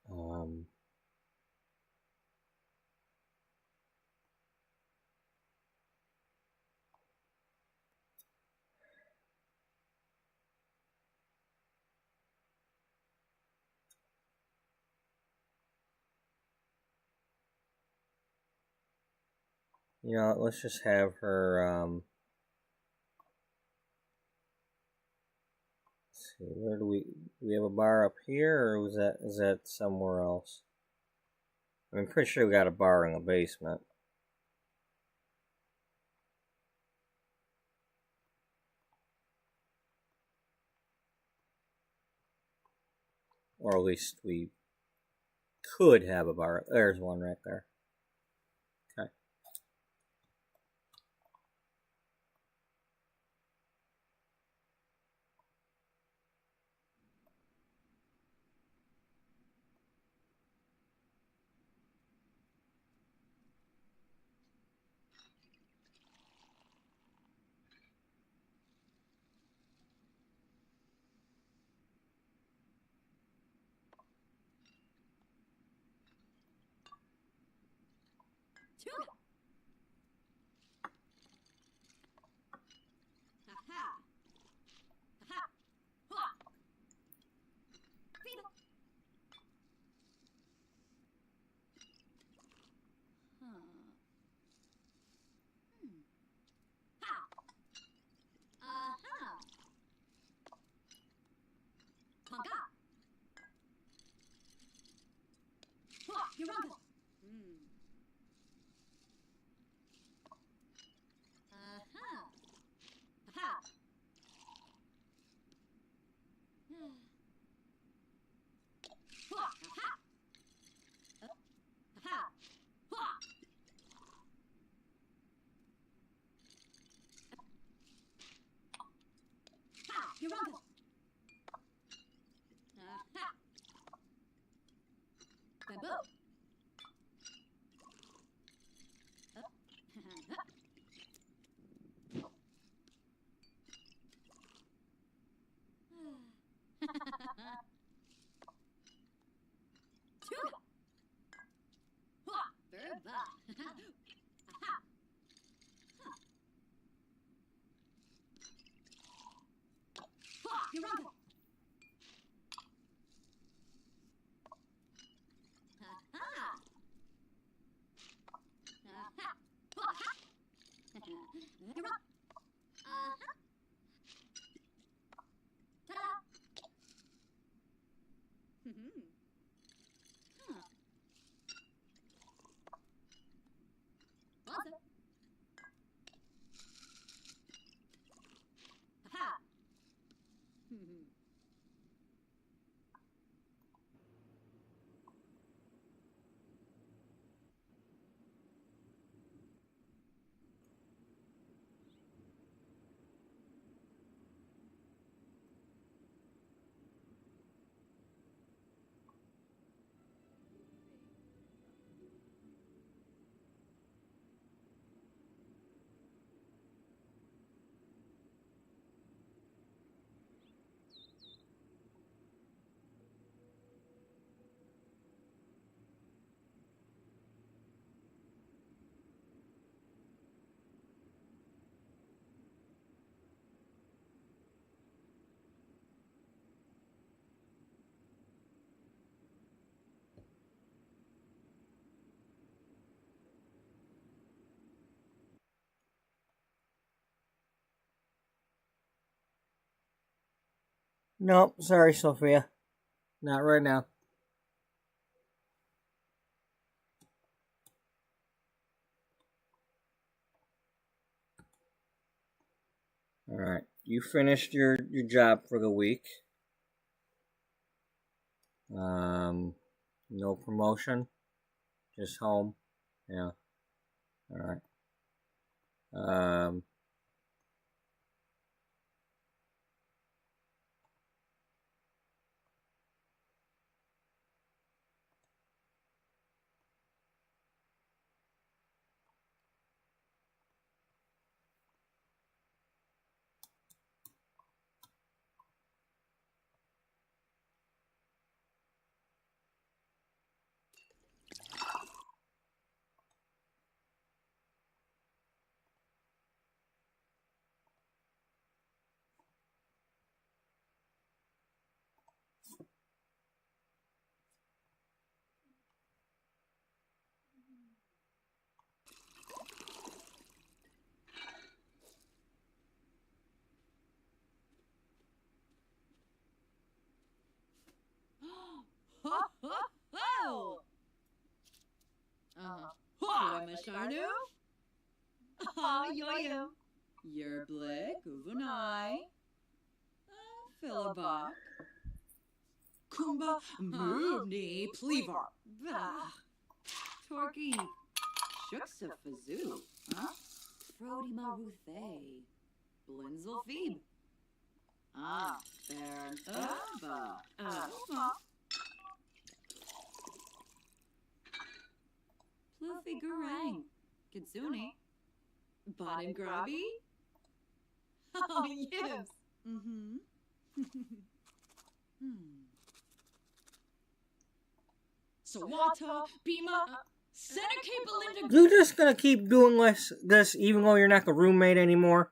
Um, let's just have her, let's see, where do we have a bar up here, or is that somewhere else? I'm pretty sure we got a bar in the basement. Or at least we could have a bar. There's one right there. Okay. Tuga. Ha-ha. Ha-ha. Ha. Feeble. Huh. Ha. Uh-huh. Tonga. Ha. Your uncle. Uh-huh. Ha. Ha. Ha. Ha. Ha. Ha. Your uncle. Ha. Bamboo. Tuga. Ha. Verba. Ha. Ha. Your uncle. Ha. Ha. Ha. Your uncle. Uh-huh. Ta-da. Huh. Awesome. Ha. Nope, sorry, Sophia. Not right now. Alright, you finished your job for the week. No promotion. Just home. Yeah. Alright. Ho, ho, ho! Masharnu? Yo-yo. Yer blick, uvunai. Philibok. Kumba, moobni, plevar. Bah. Torky. Shuksa fazoo. Huh? Frody maruthe. Blinzel phoebe. Baron Aba. Pluffy Garang. Kitsune. Bodin Grabby? Oh, yes. Mm-hmm. Sawata, Bima, Seneca Belinda. You just gonna keep doing this even though you're not the roommate anymore?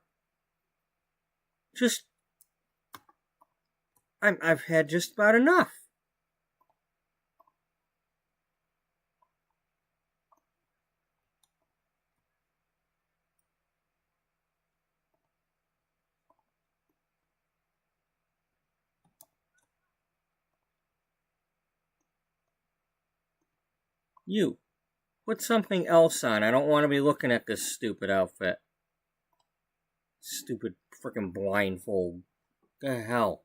I've had just about enough. You, put something else on. I don't want to be looking at this stupid outfit. Stupid freaking blindfold. The hell?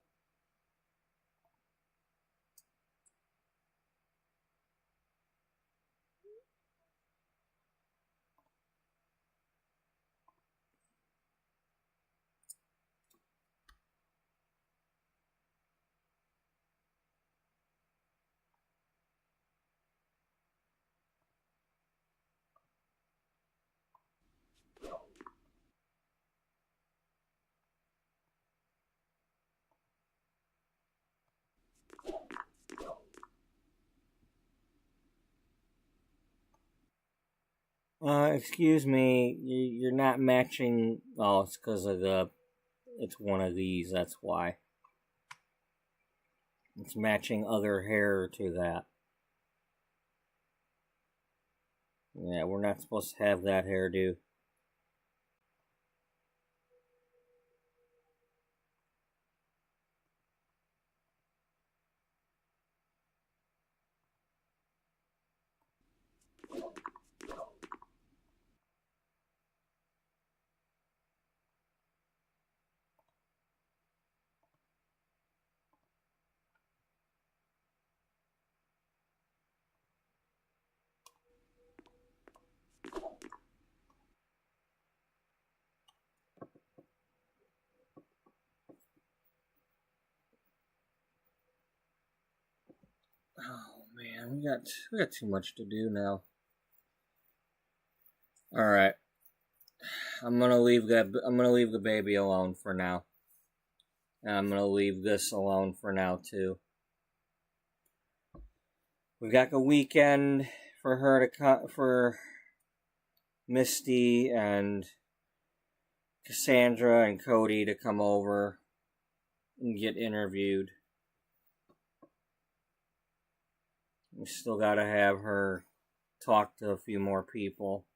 Excuse me, you're not matching. Oh, it's because of it's one of these, that's why. It's matching other hair to that. Yeah, we're not supposed to have that hairdo. Oh man, we got too much to do now. All right, I'm gonna leave the baby alone for now, and I'm gonna leave this alone for now too. We've got the weekend for her to for Misty and Cassandra and Cody to come over and get interviewed. We still gotta have her talk to a few more people.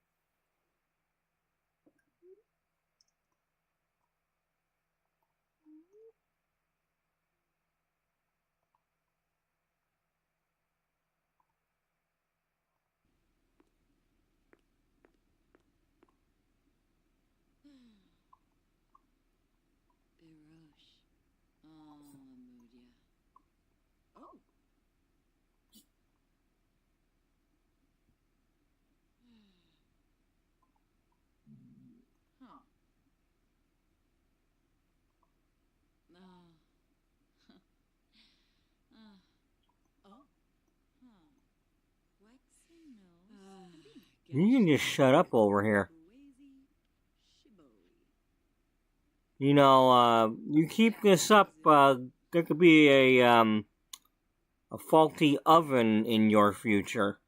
You can just shut up over here. You know, you keep this up, there could be a faulty oven in your future.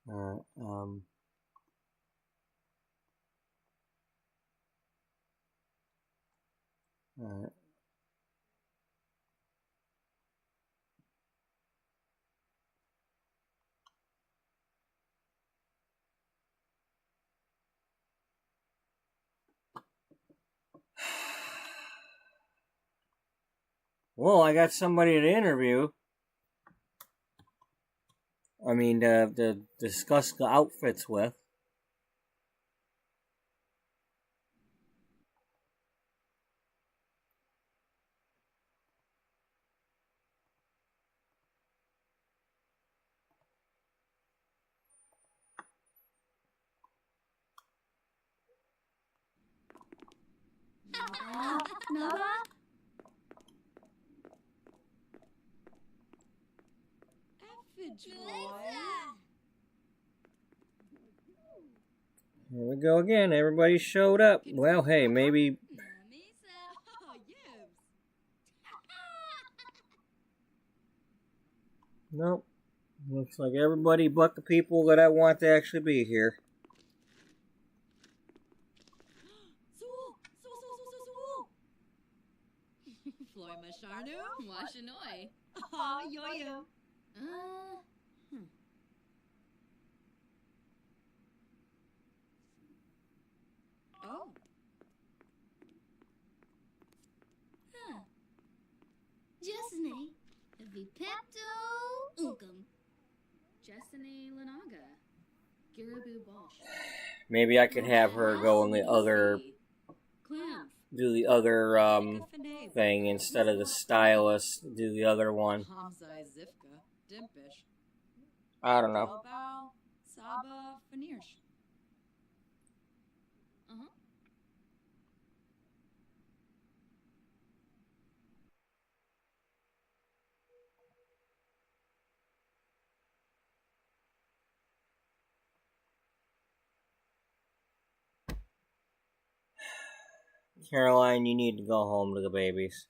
Alright, alright. Well, I got somebody to interview. I mean, to discuss the outfits with. Nova? Here we go again. Everybody showed up. Well, hey, maybe... Nope. Looks like everybody but the people that I want to actually be here. Floy Masharnu? Washanoi. Aw, yo-yo. Oh. Huh. Jessne. Vipetto Unkum. Jessene Lanaga. Girabu Bosch. Maybe I could have her go in the other... Clamp. do the other, thing instead of the stylist. Do the other one. Hamzai Zivka. Dimpish. I don't know. Bow. Saba Fanirsh. Caroline, you need to go home to the babies.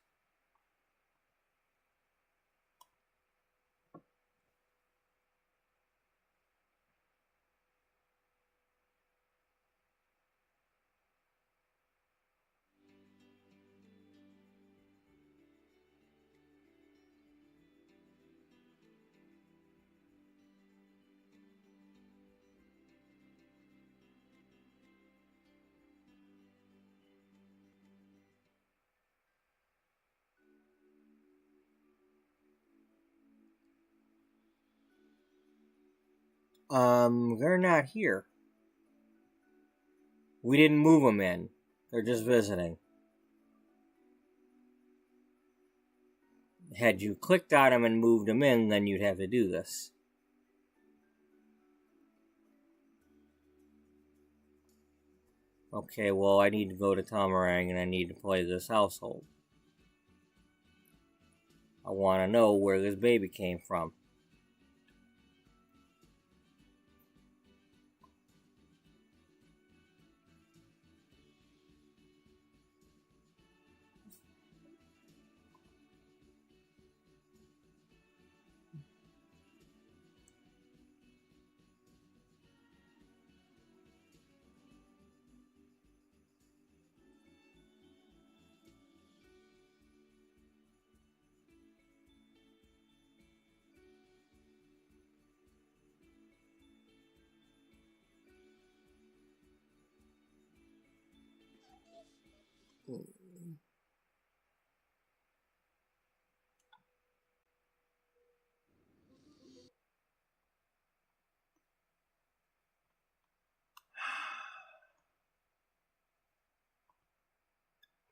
They're not here. We didn't move them in. They're just visiting. Had you clicked on them and moved them in, then you'd have to do this. Okay, well, I need to go to Tamarang and I need to play this household. I want to know where this baby came from.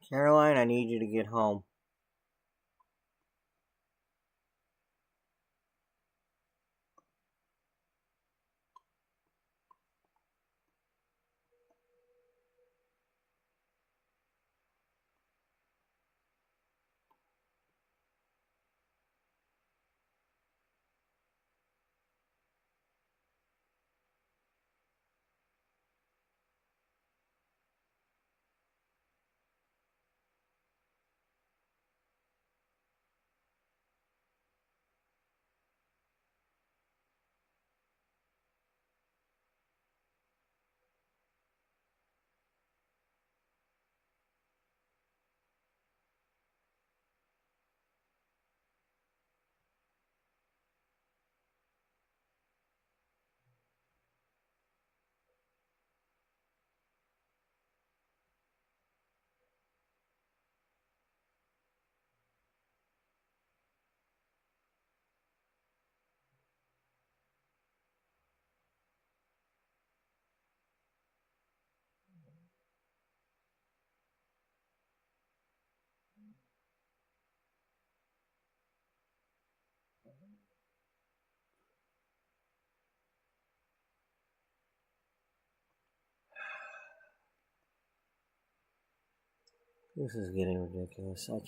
Caroline, I need you to get home. This is getting ridiculous. I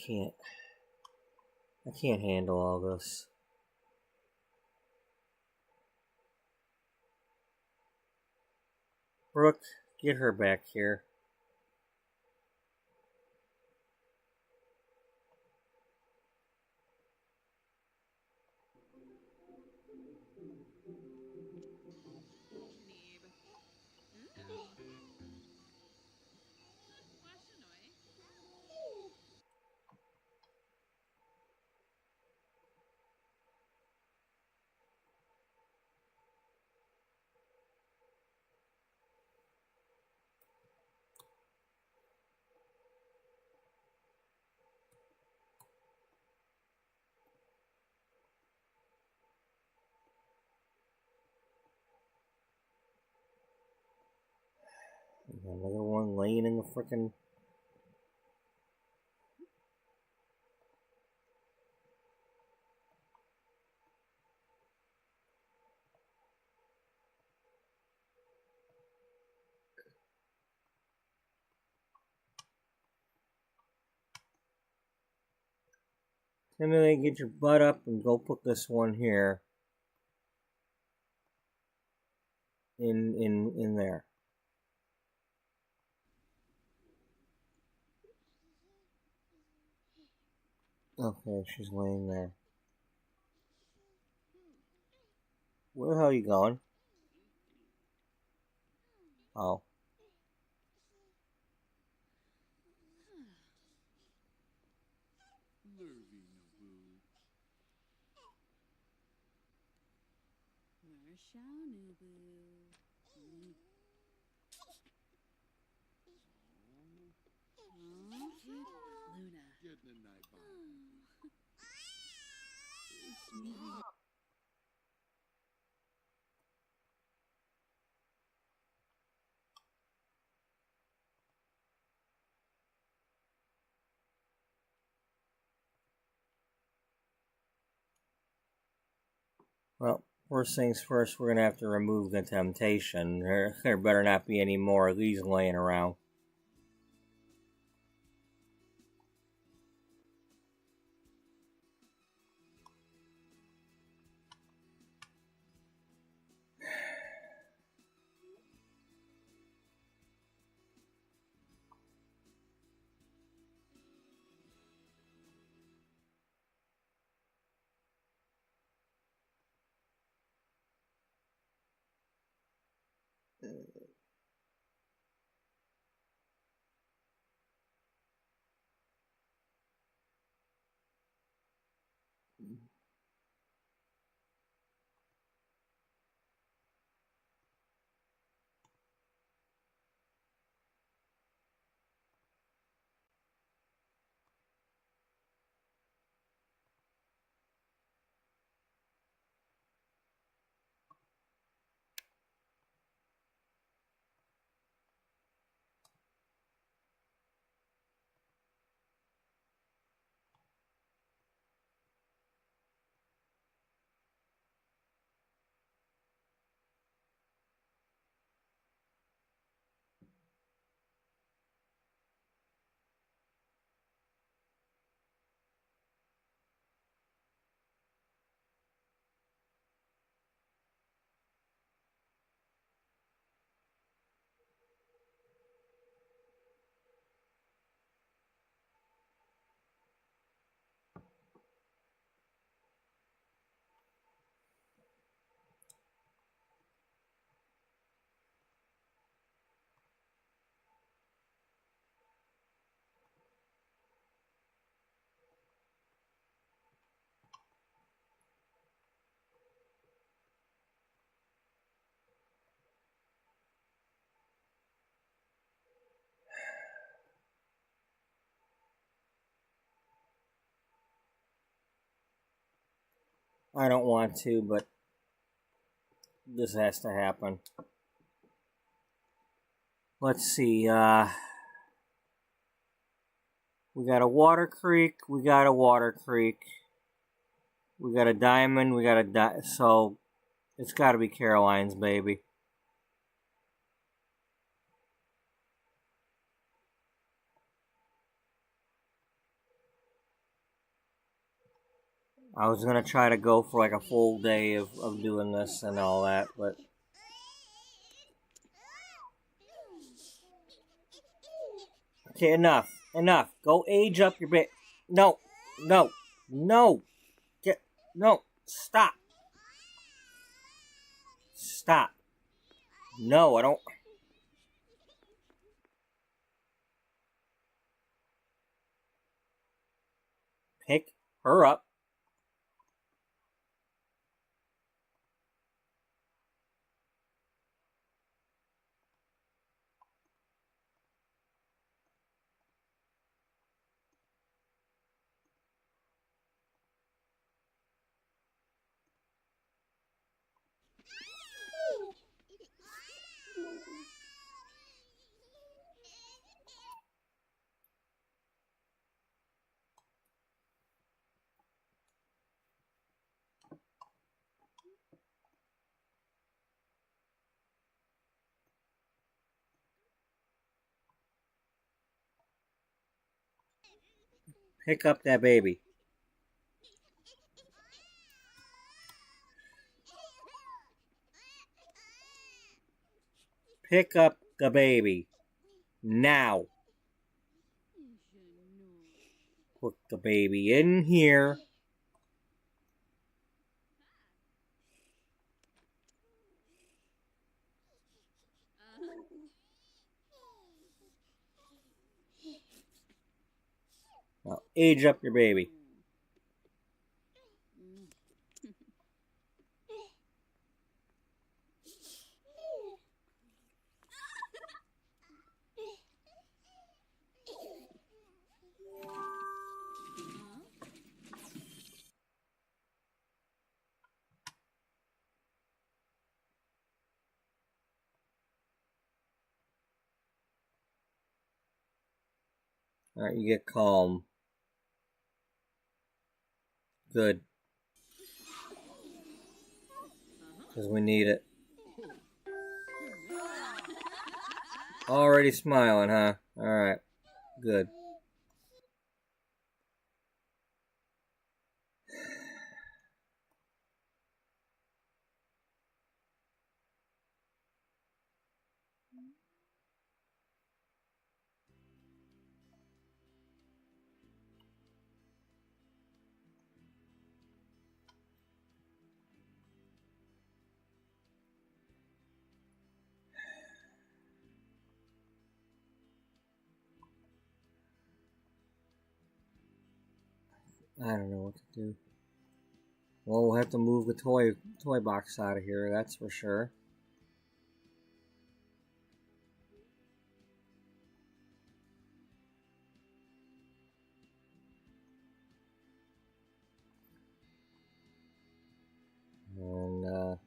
can't handle all this. Brooke, get her back here. Another one laying in the frickin'... Emily, get your butt up and go put this one here. In there. Okay, she's laying there. Where the hell are you going? Oh. Luna. Getting a night Well, first things first, we're gonna have to remove the temptation. There better not be any more of these laying around. I don't want to, but this has to happen. Let's see, we got a water creek, we got a water creek. We got a diamond, we got a so it's got to be Caroline's baby. I was going to try to go for like a full day of doing this and all that, but... Okay, enough. Enough. Go age up your baby. No. No. No. No. Stop. Stop. No, I don't... Pick her up. Pick up that baby. Pick up the baby. Now. Put the baby in here. Now, age up your baby. Alright, you get calm. Good. Because we need it. Already smiling, huh? Alright. Good. I don't know what to do. Well, we'll have to move the toy box out of here, that's for sure. And,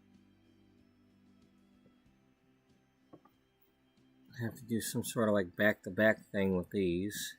I have to do some sort of like back-to-back thing with these.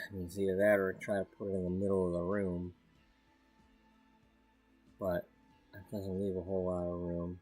It means either that or try to put it in the middle of the room. But that doesn't leave a whole lot of room.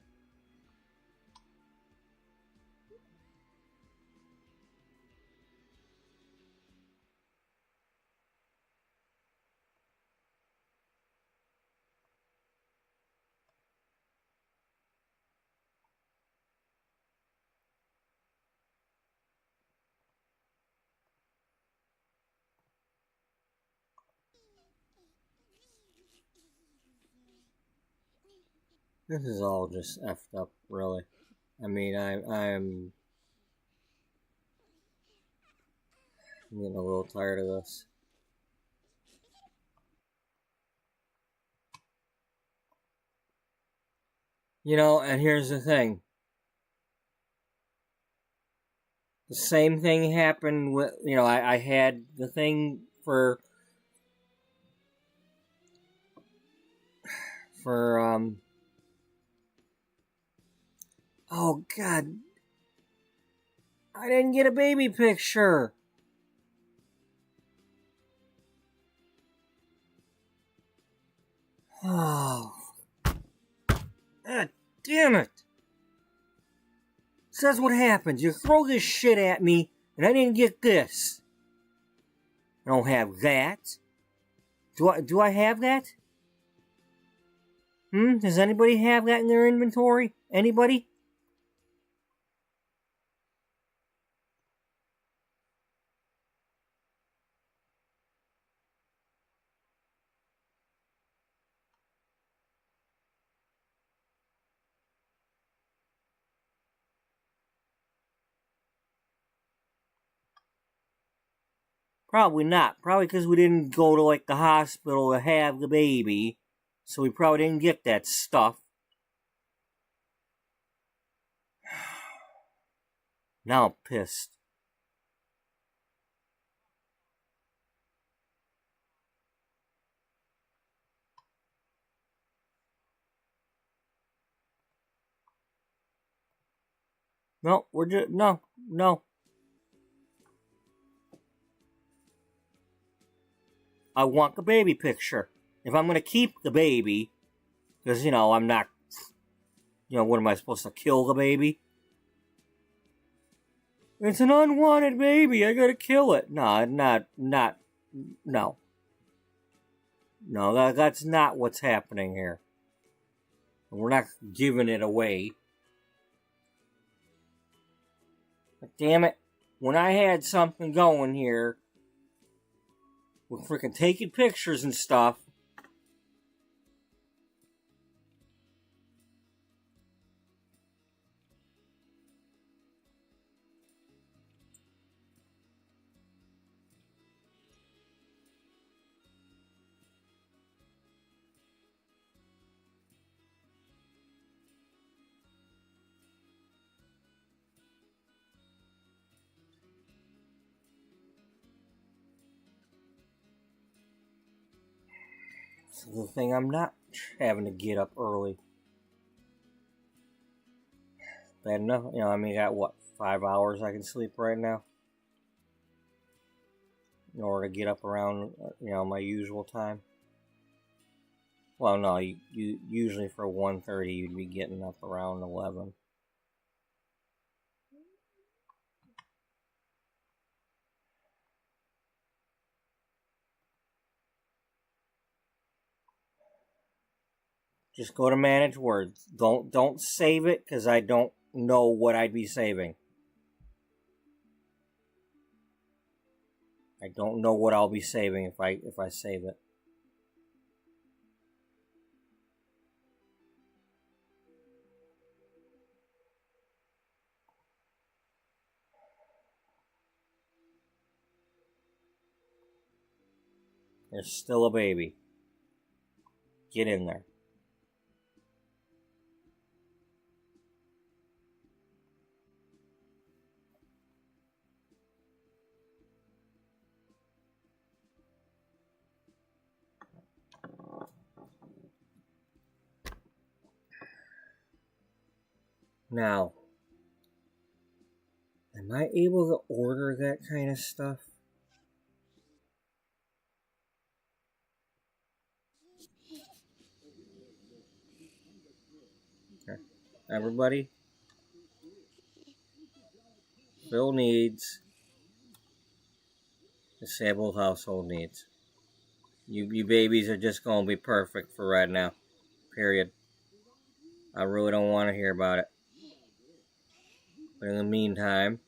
This is all just effed up, really. I mean, I'm getting a little tired of this. You know, and here's the thing. The same thing happened with, you know, I had the thing for oh God, I didn't get a baby picture. Oh, God damn it. So that's what happens. You throw this shit at me, and I didn't get this. I don't have that. Do I have that? Does anybody have that in their inventory? Anybody? Probably not. Probably because we didn't go to, like, the hospital to have the baby. So we probably didn't get that stuff. Now I'm pissed. No, we're just... No. I want the baby picture. If I'm going to keep the baby, because, you know, I'm not... You know, what am I supposed to kill the baby? It's an unwanted baby. I gotta kill it. No, no. No, that's not what's happening here. We're not giving it away. But damn it. When I had something going here, we're freaking taking pictures and stuff. So the thing, I'm not having to get up early. Bad enough, you know, I mean, I got what, 5 hours I can sleep right now? In order to get up around, you know, my usual time. Well, no, you usually for 1:30 you'd be getting up around 11. Just go to manage words. Don't save it, because I don't know what I'd be saving. I don't know what I'll be saving if I save it. There's still a baby. Get in there. Now, am I able to order that kind of stuff? Okay. Everybody, Phil needs disabled household needs. You babies are just gonna be perfect for right now. Period. I really don't want to hear about it. But in the meantime,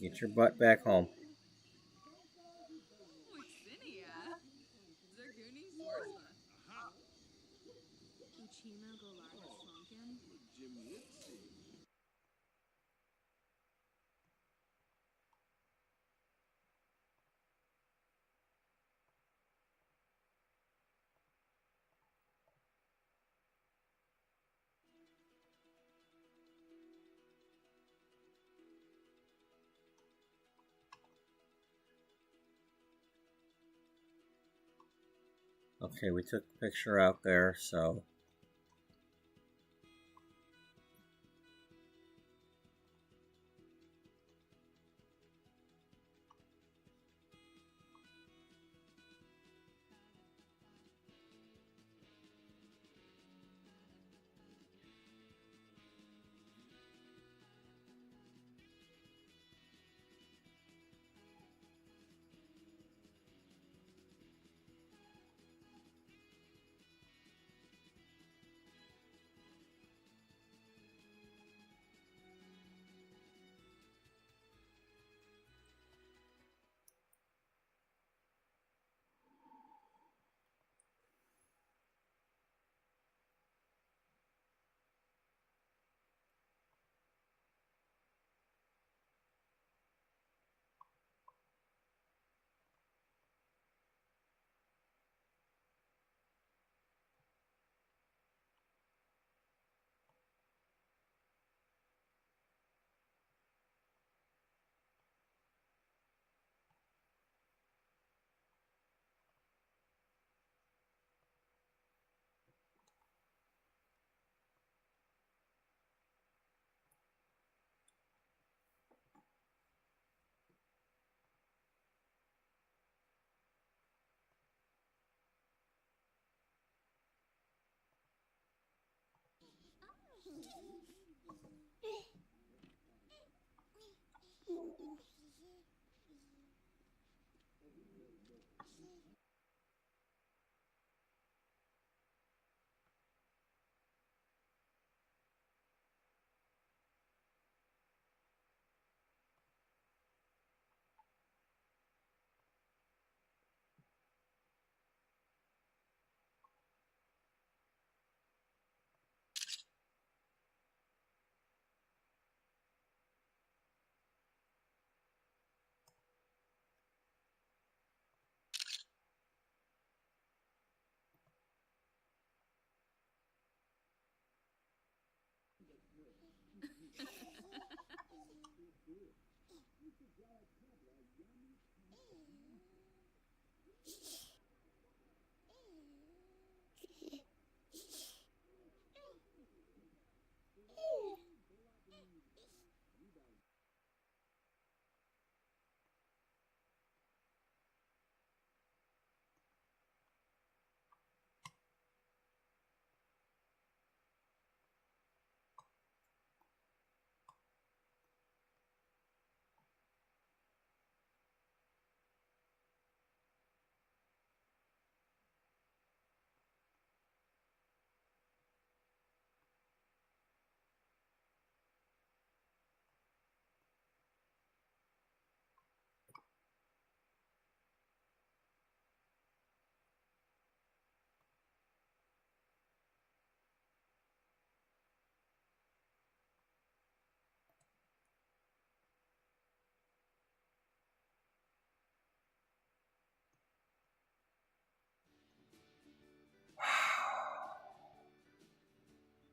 Get your butt back home. Uchima Golarga Slunkin. Jim Witsy. Okay, we took the picture out there, so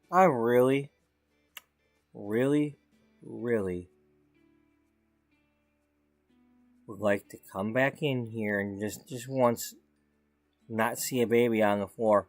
I really, really, really would like to come back in here and just once not see a baby on the floor.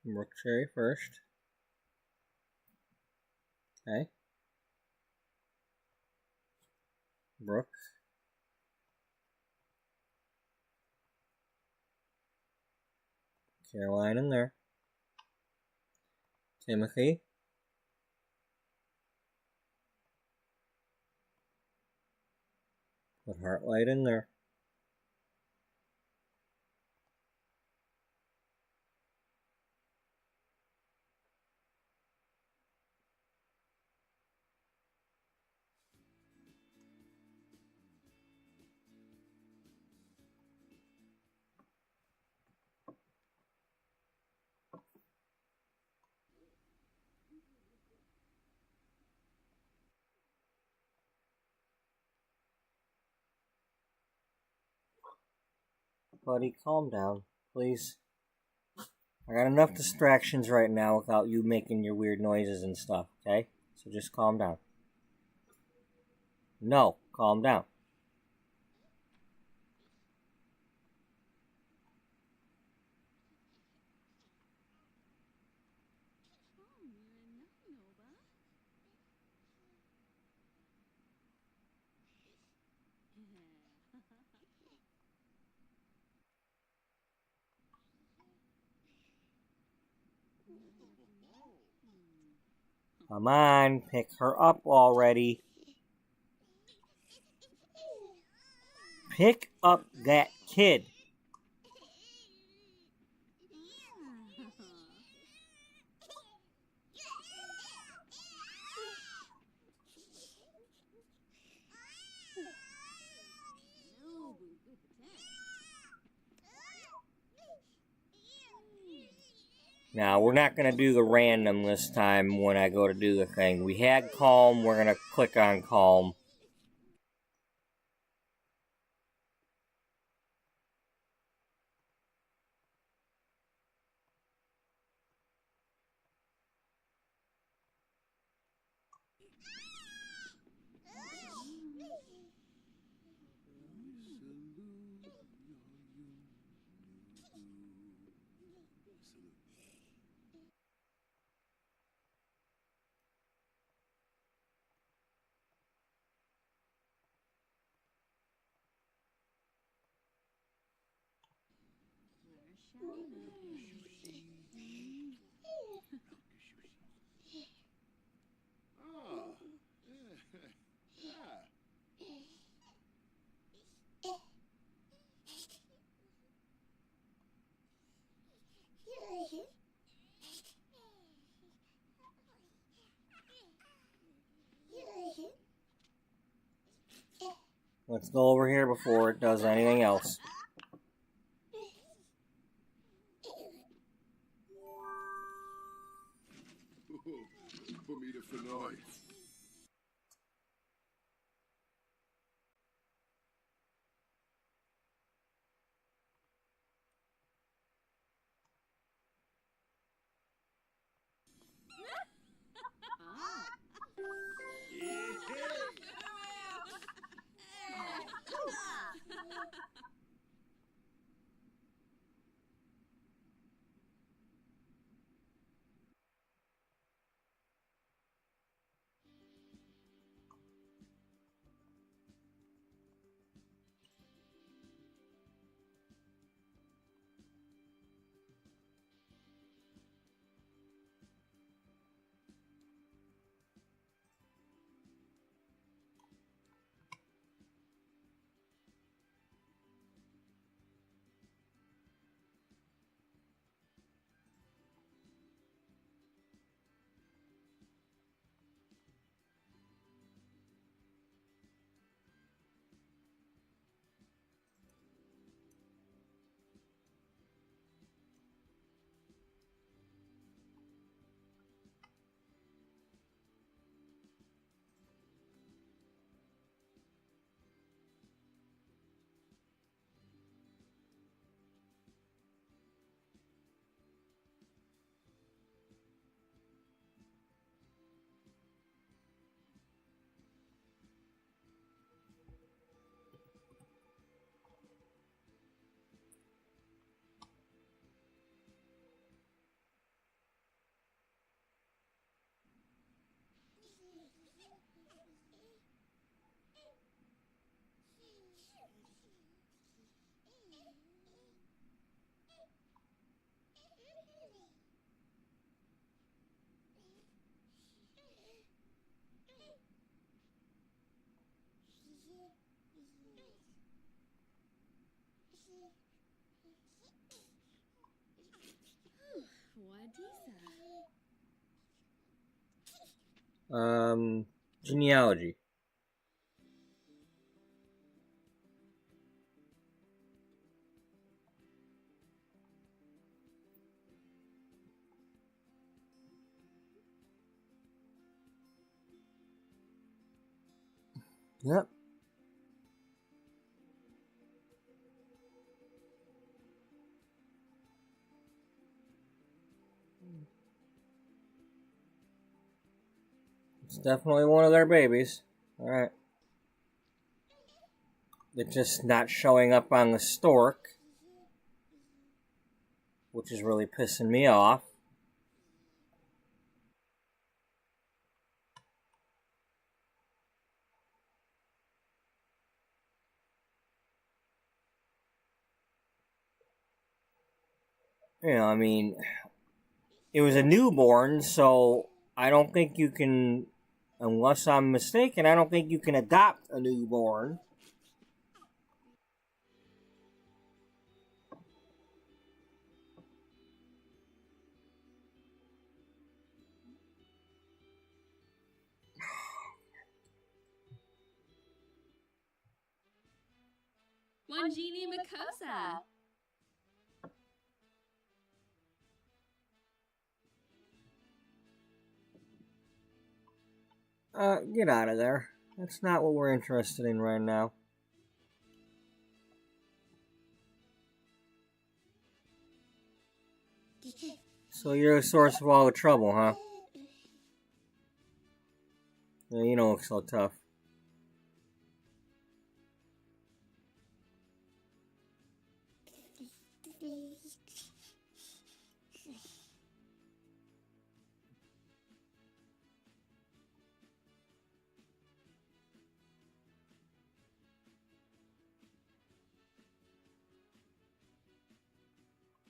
Brook cherry first. Okay. Brook. Caroline in there. Timothy. Put Heartlight in there. Buddy, calm down, please. I got enough distractions right now without you making your weird noises and stuff, okay? So just calm down. No, calm down. Come on, pick her up already. Pick up that kid. Now, we're not going to do the random this time when I go to do the thing. We had calm, we're going to click on calm. Let's go over here before it does anything else. For me to Fenoy. Genealogy. Yep. It's definitely one of their babies. Alright. They're just not showing up on the stork, which is really pissing me off. You know, I mean, it was a newborn, so I don't think you can, unless I'm mistaken, I don't think you can adopt a newborn. Wanjini Makosa. Get out of there. That's not what we're interested in right now. So you're the source of all the trouble, huh? Yeah, you don't look so tough.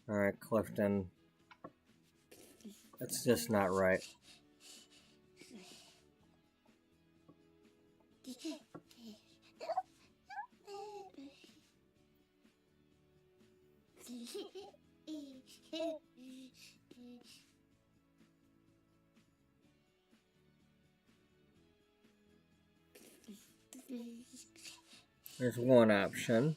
Alright, Clifton. That's just not right. There's one option.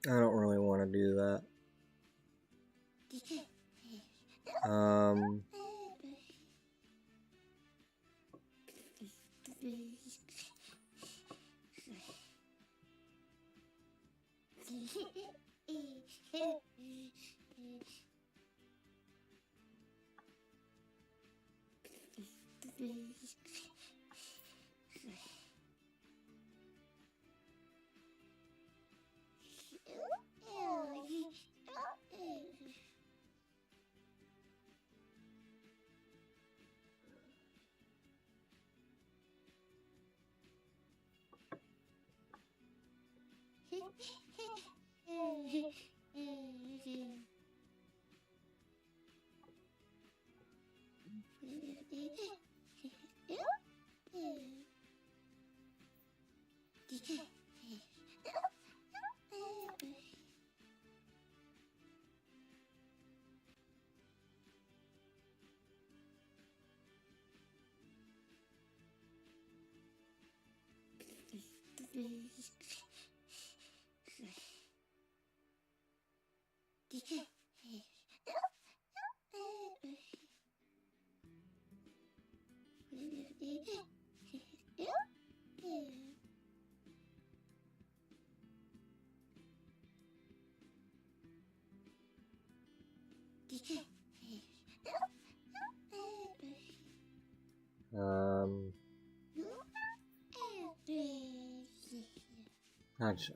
I don't really want to do that.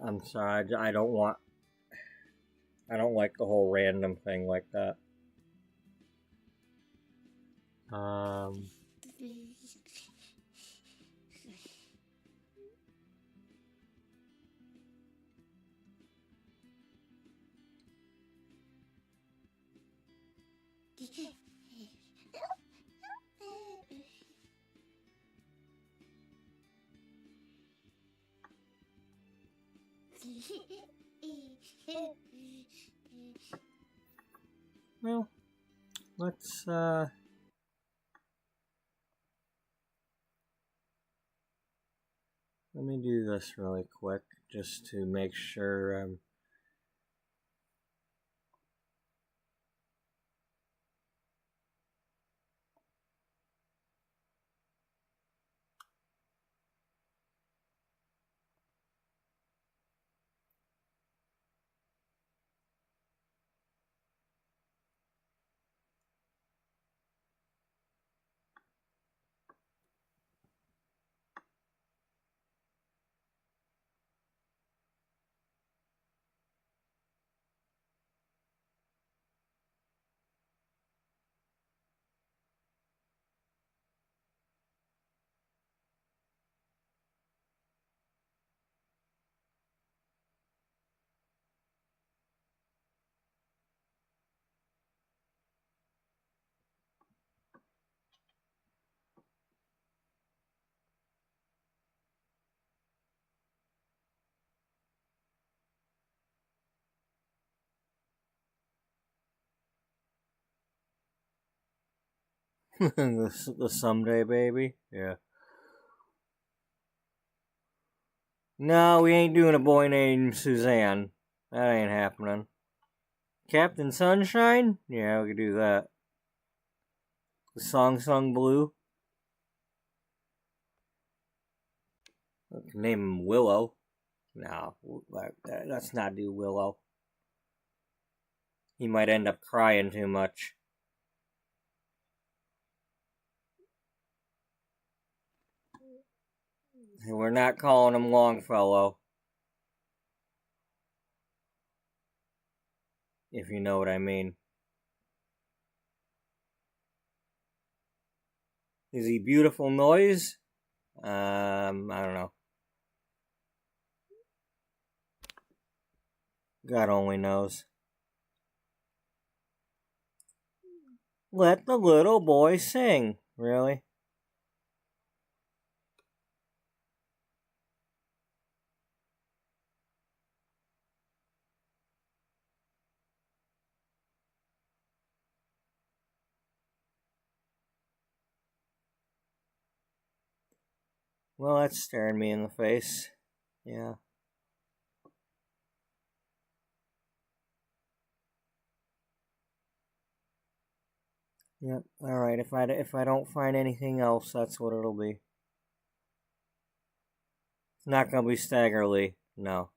I'm sorry, I don't want... I don't like the whole random thing like that. Well, let's let me do this really quick just to make sure the someday baby. Yeah. No, we ain't doing a boy named Suzanne. That ain't happening. Captain Sunshine? Yeah, we could do that. The Song Sung Blue? Name him Willow. No, let's not do Willow. He might end up crying too much. We're not calling him Longfellow. If you know what I mean. Is he Beautiful Noise? I don't know. God only knows. Let the little boy sing. Really? Well, that's staring me in the face. Yeah. Yep. All right. If I don't find anything else, that's what it'll be. It's not gonna be Staggerly. No.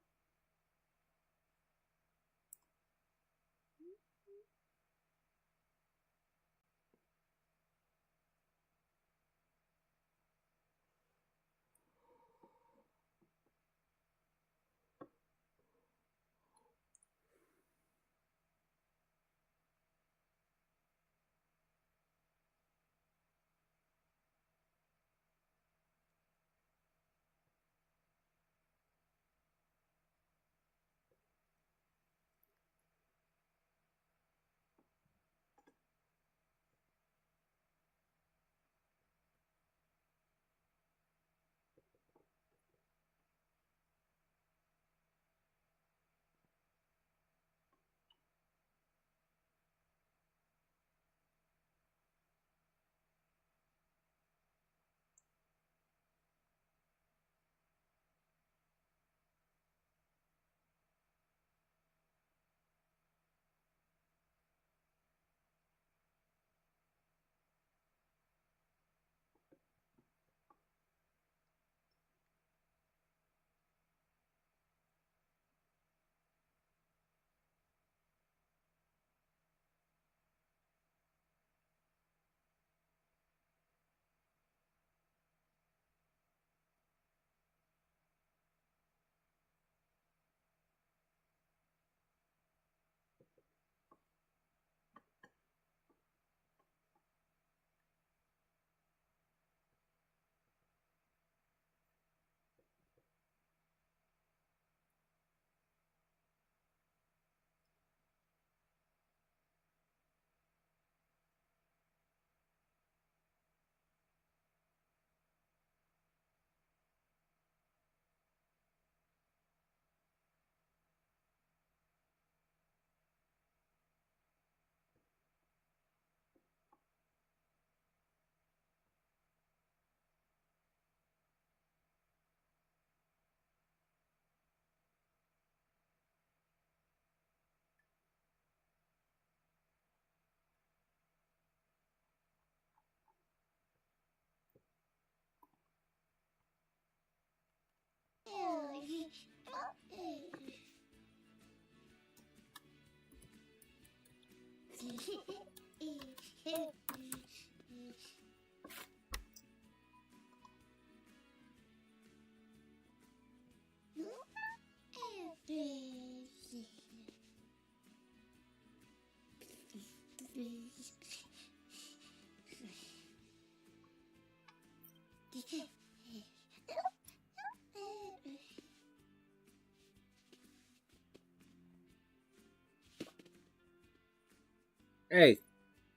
Hey,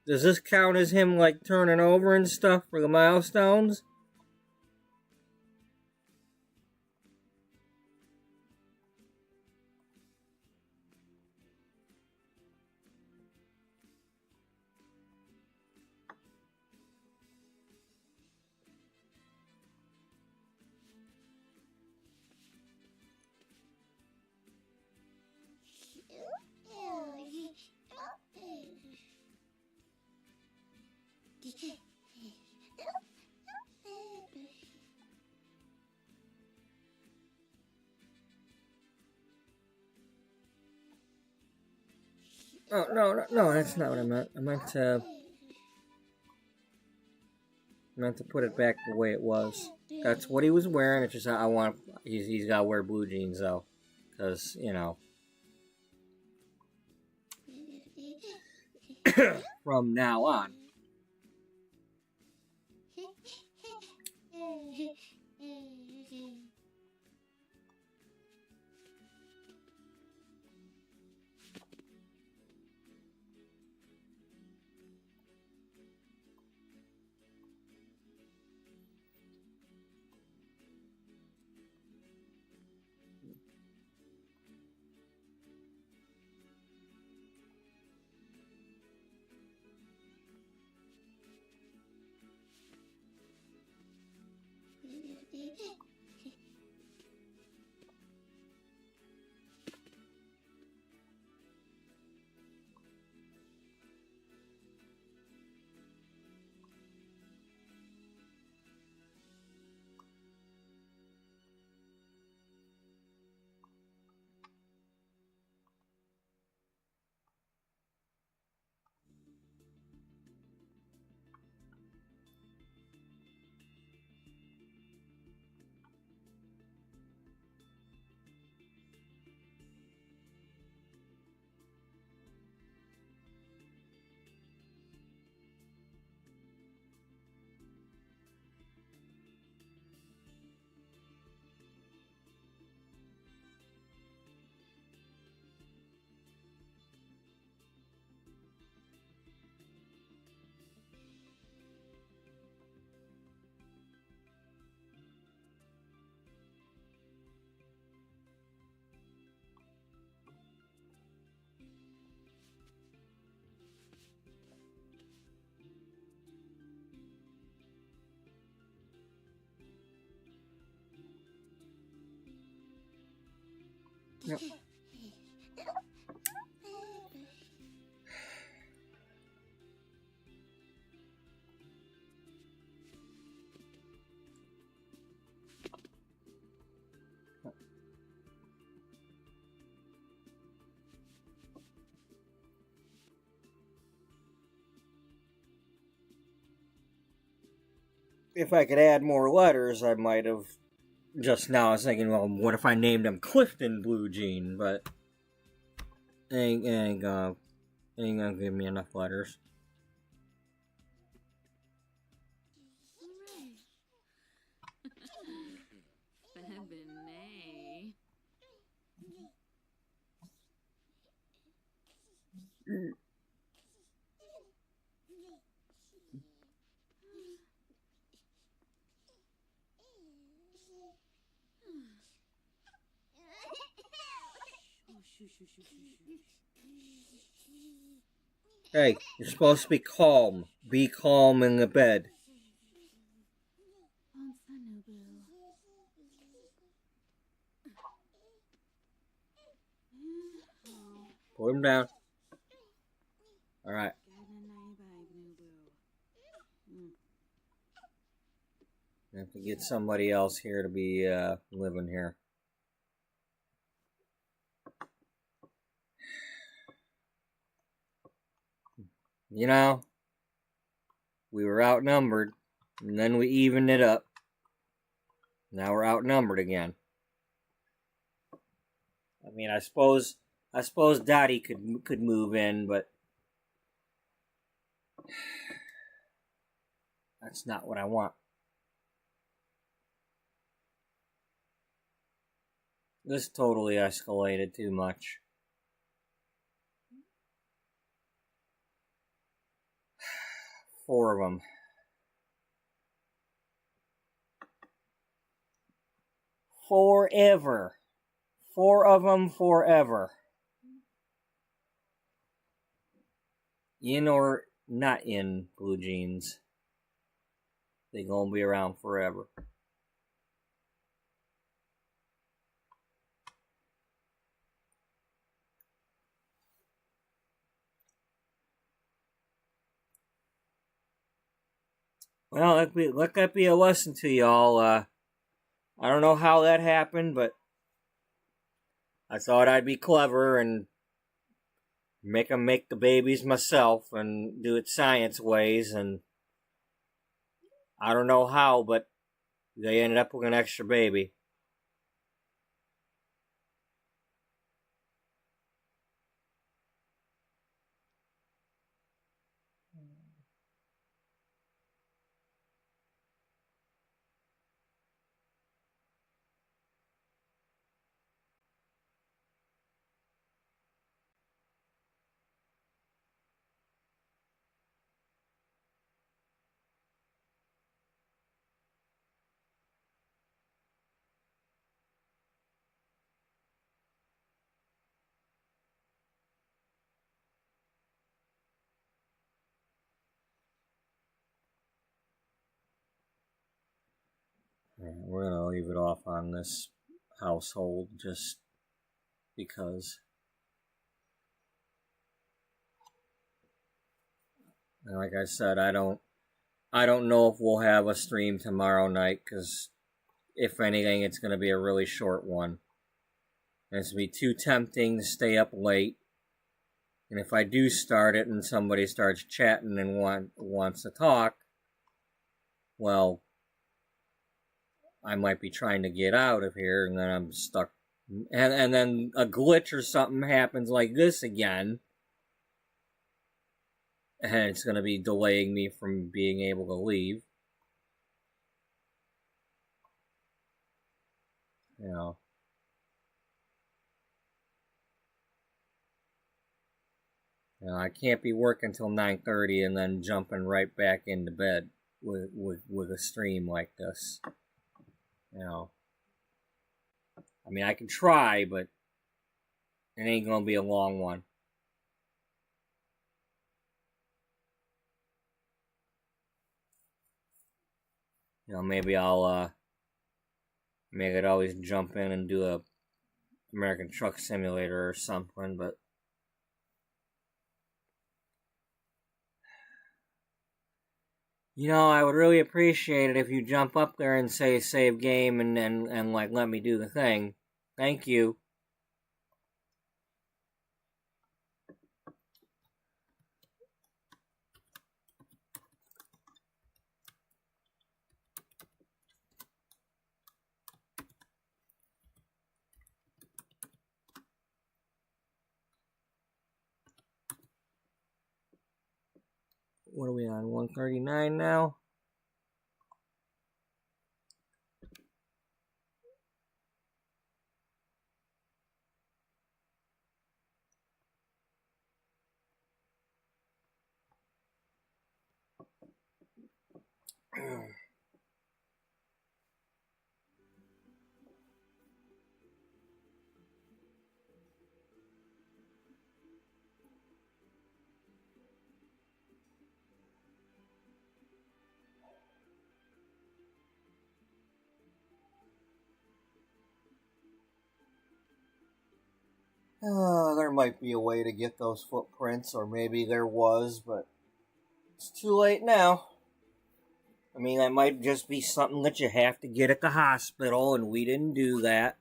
does this count as him, like, turning over and stuff for the milestones? Oh, no, that's not what I meant. I meant to put it back the way it was. That's what he was wearing. It's just he's got to wear blue jeans though, because from now on. Yep. If I could add more letters, I might have. Just now, I was thinking, well, what if I named him Clifton Blue Jean? But ain't gonna give me enough letters. Bebenet. Hey, you're supposed to be calm. Be calm in the bed. Put him down. Alright. I have to get somebody else here to be living here. you know, we were outnumbered, and then we evened it up. Now we're outnumbered again. I mean, I suppose Dottie could move in, but that's not what I want. This totally escalated too much. Four of them. Forever. Four of them forever. In or not in blue jeans. They gonna be around forever. Well, let that be a lesson to y'all. I don't know how that happened, but I thought I'd be clever and make the babies myself and do it science ways, and I don't know how, but they ended up with an extra baby. We're gonna leave it off on this household just because. And like I said, I don't know if we'll have a stream tomorrow night, because if anything, it's gonna be a really short one. And it's gonna be too tempting to stay up late. And if I do start it and somebody starts chatting and wants to talk, well, I might be trying to get out of here, and then I'm stuck. And then a glitch or something happens like this again, and it's going to be delaying me from being able to leave. I can't be working till 9:30 and then jumping right back into bed with a stream like this. I mean, I can try, but it ain't gonna be a long one. Maybe I'll maybe I'd always jump in and do a American Truck Simulator or something, but I would really appreciate it if you jump up there and say save game and like let me do the thing. Thank you. What are we on? 139 now? There might be a way to get those footprints, or maybe there was, but it's too late now. I mean, that might just be something that you have to get at the hospital, and we didn't do that.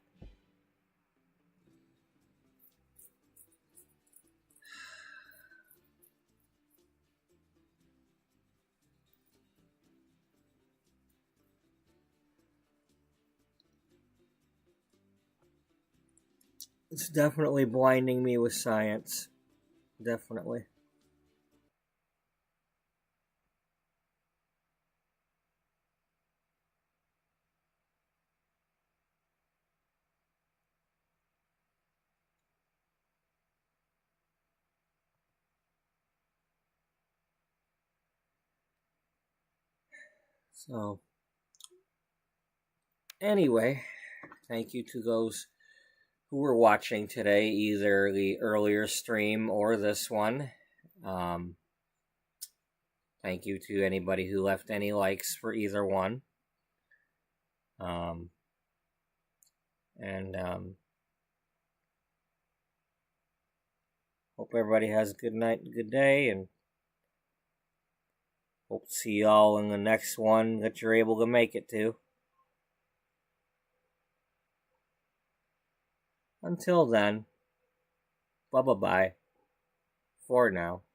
It's definitely blinding me with science. Definitely. So, anyway, thank you to those who were watching today, either the earlier stream or this one. Thank you to anybody who left any likes for either one. Hope everybody has a good night and good day, and hope to see y'all in the next one that you're able to make it to. Until then, bye-bye for now.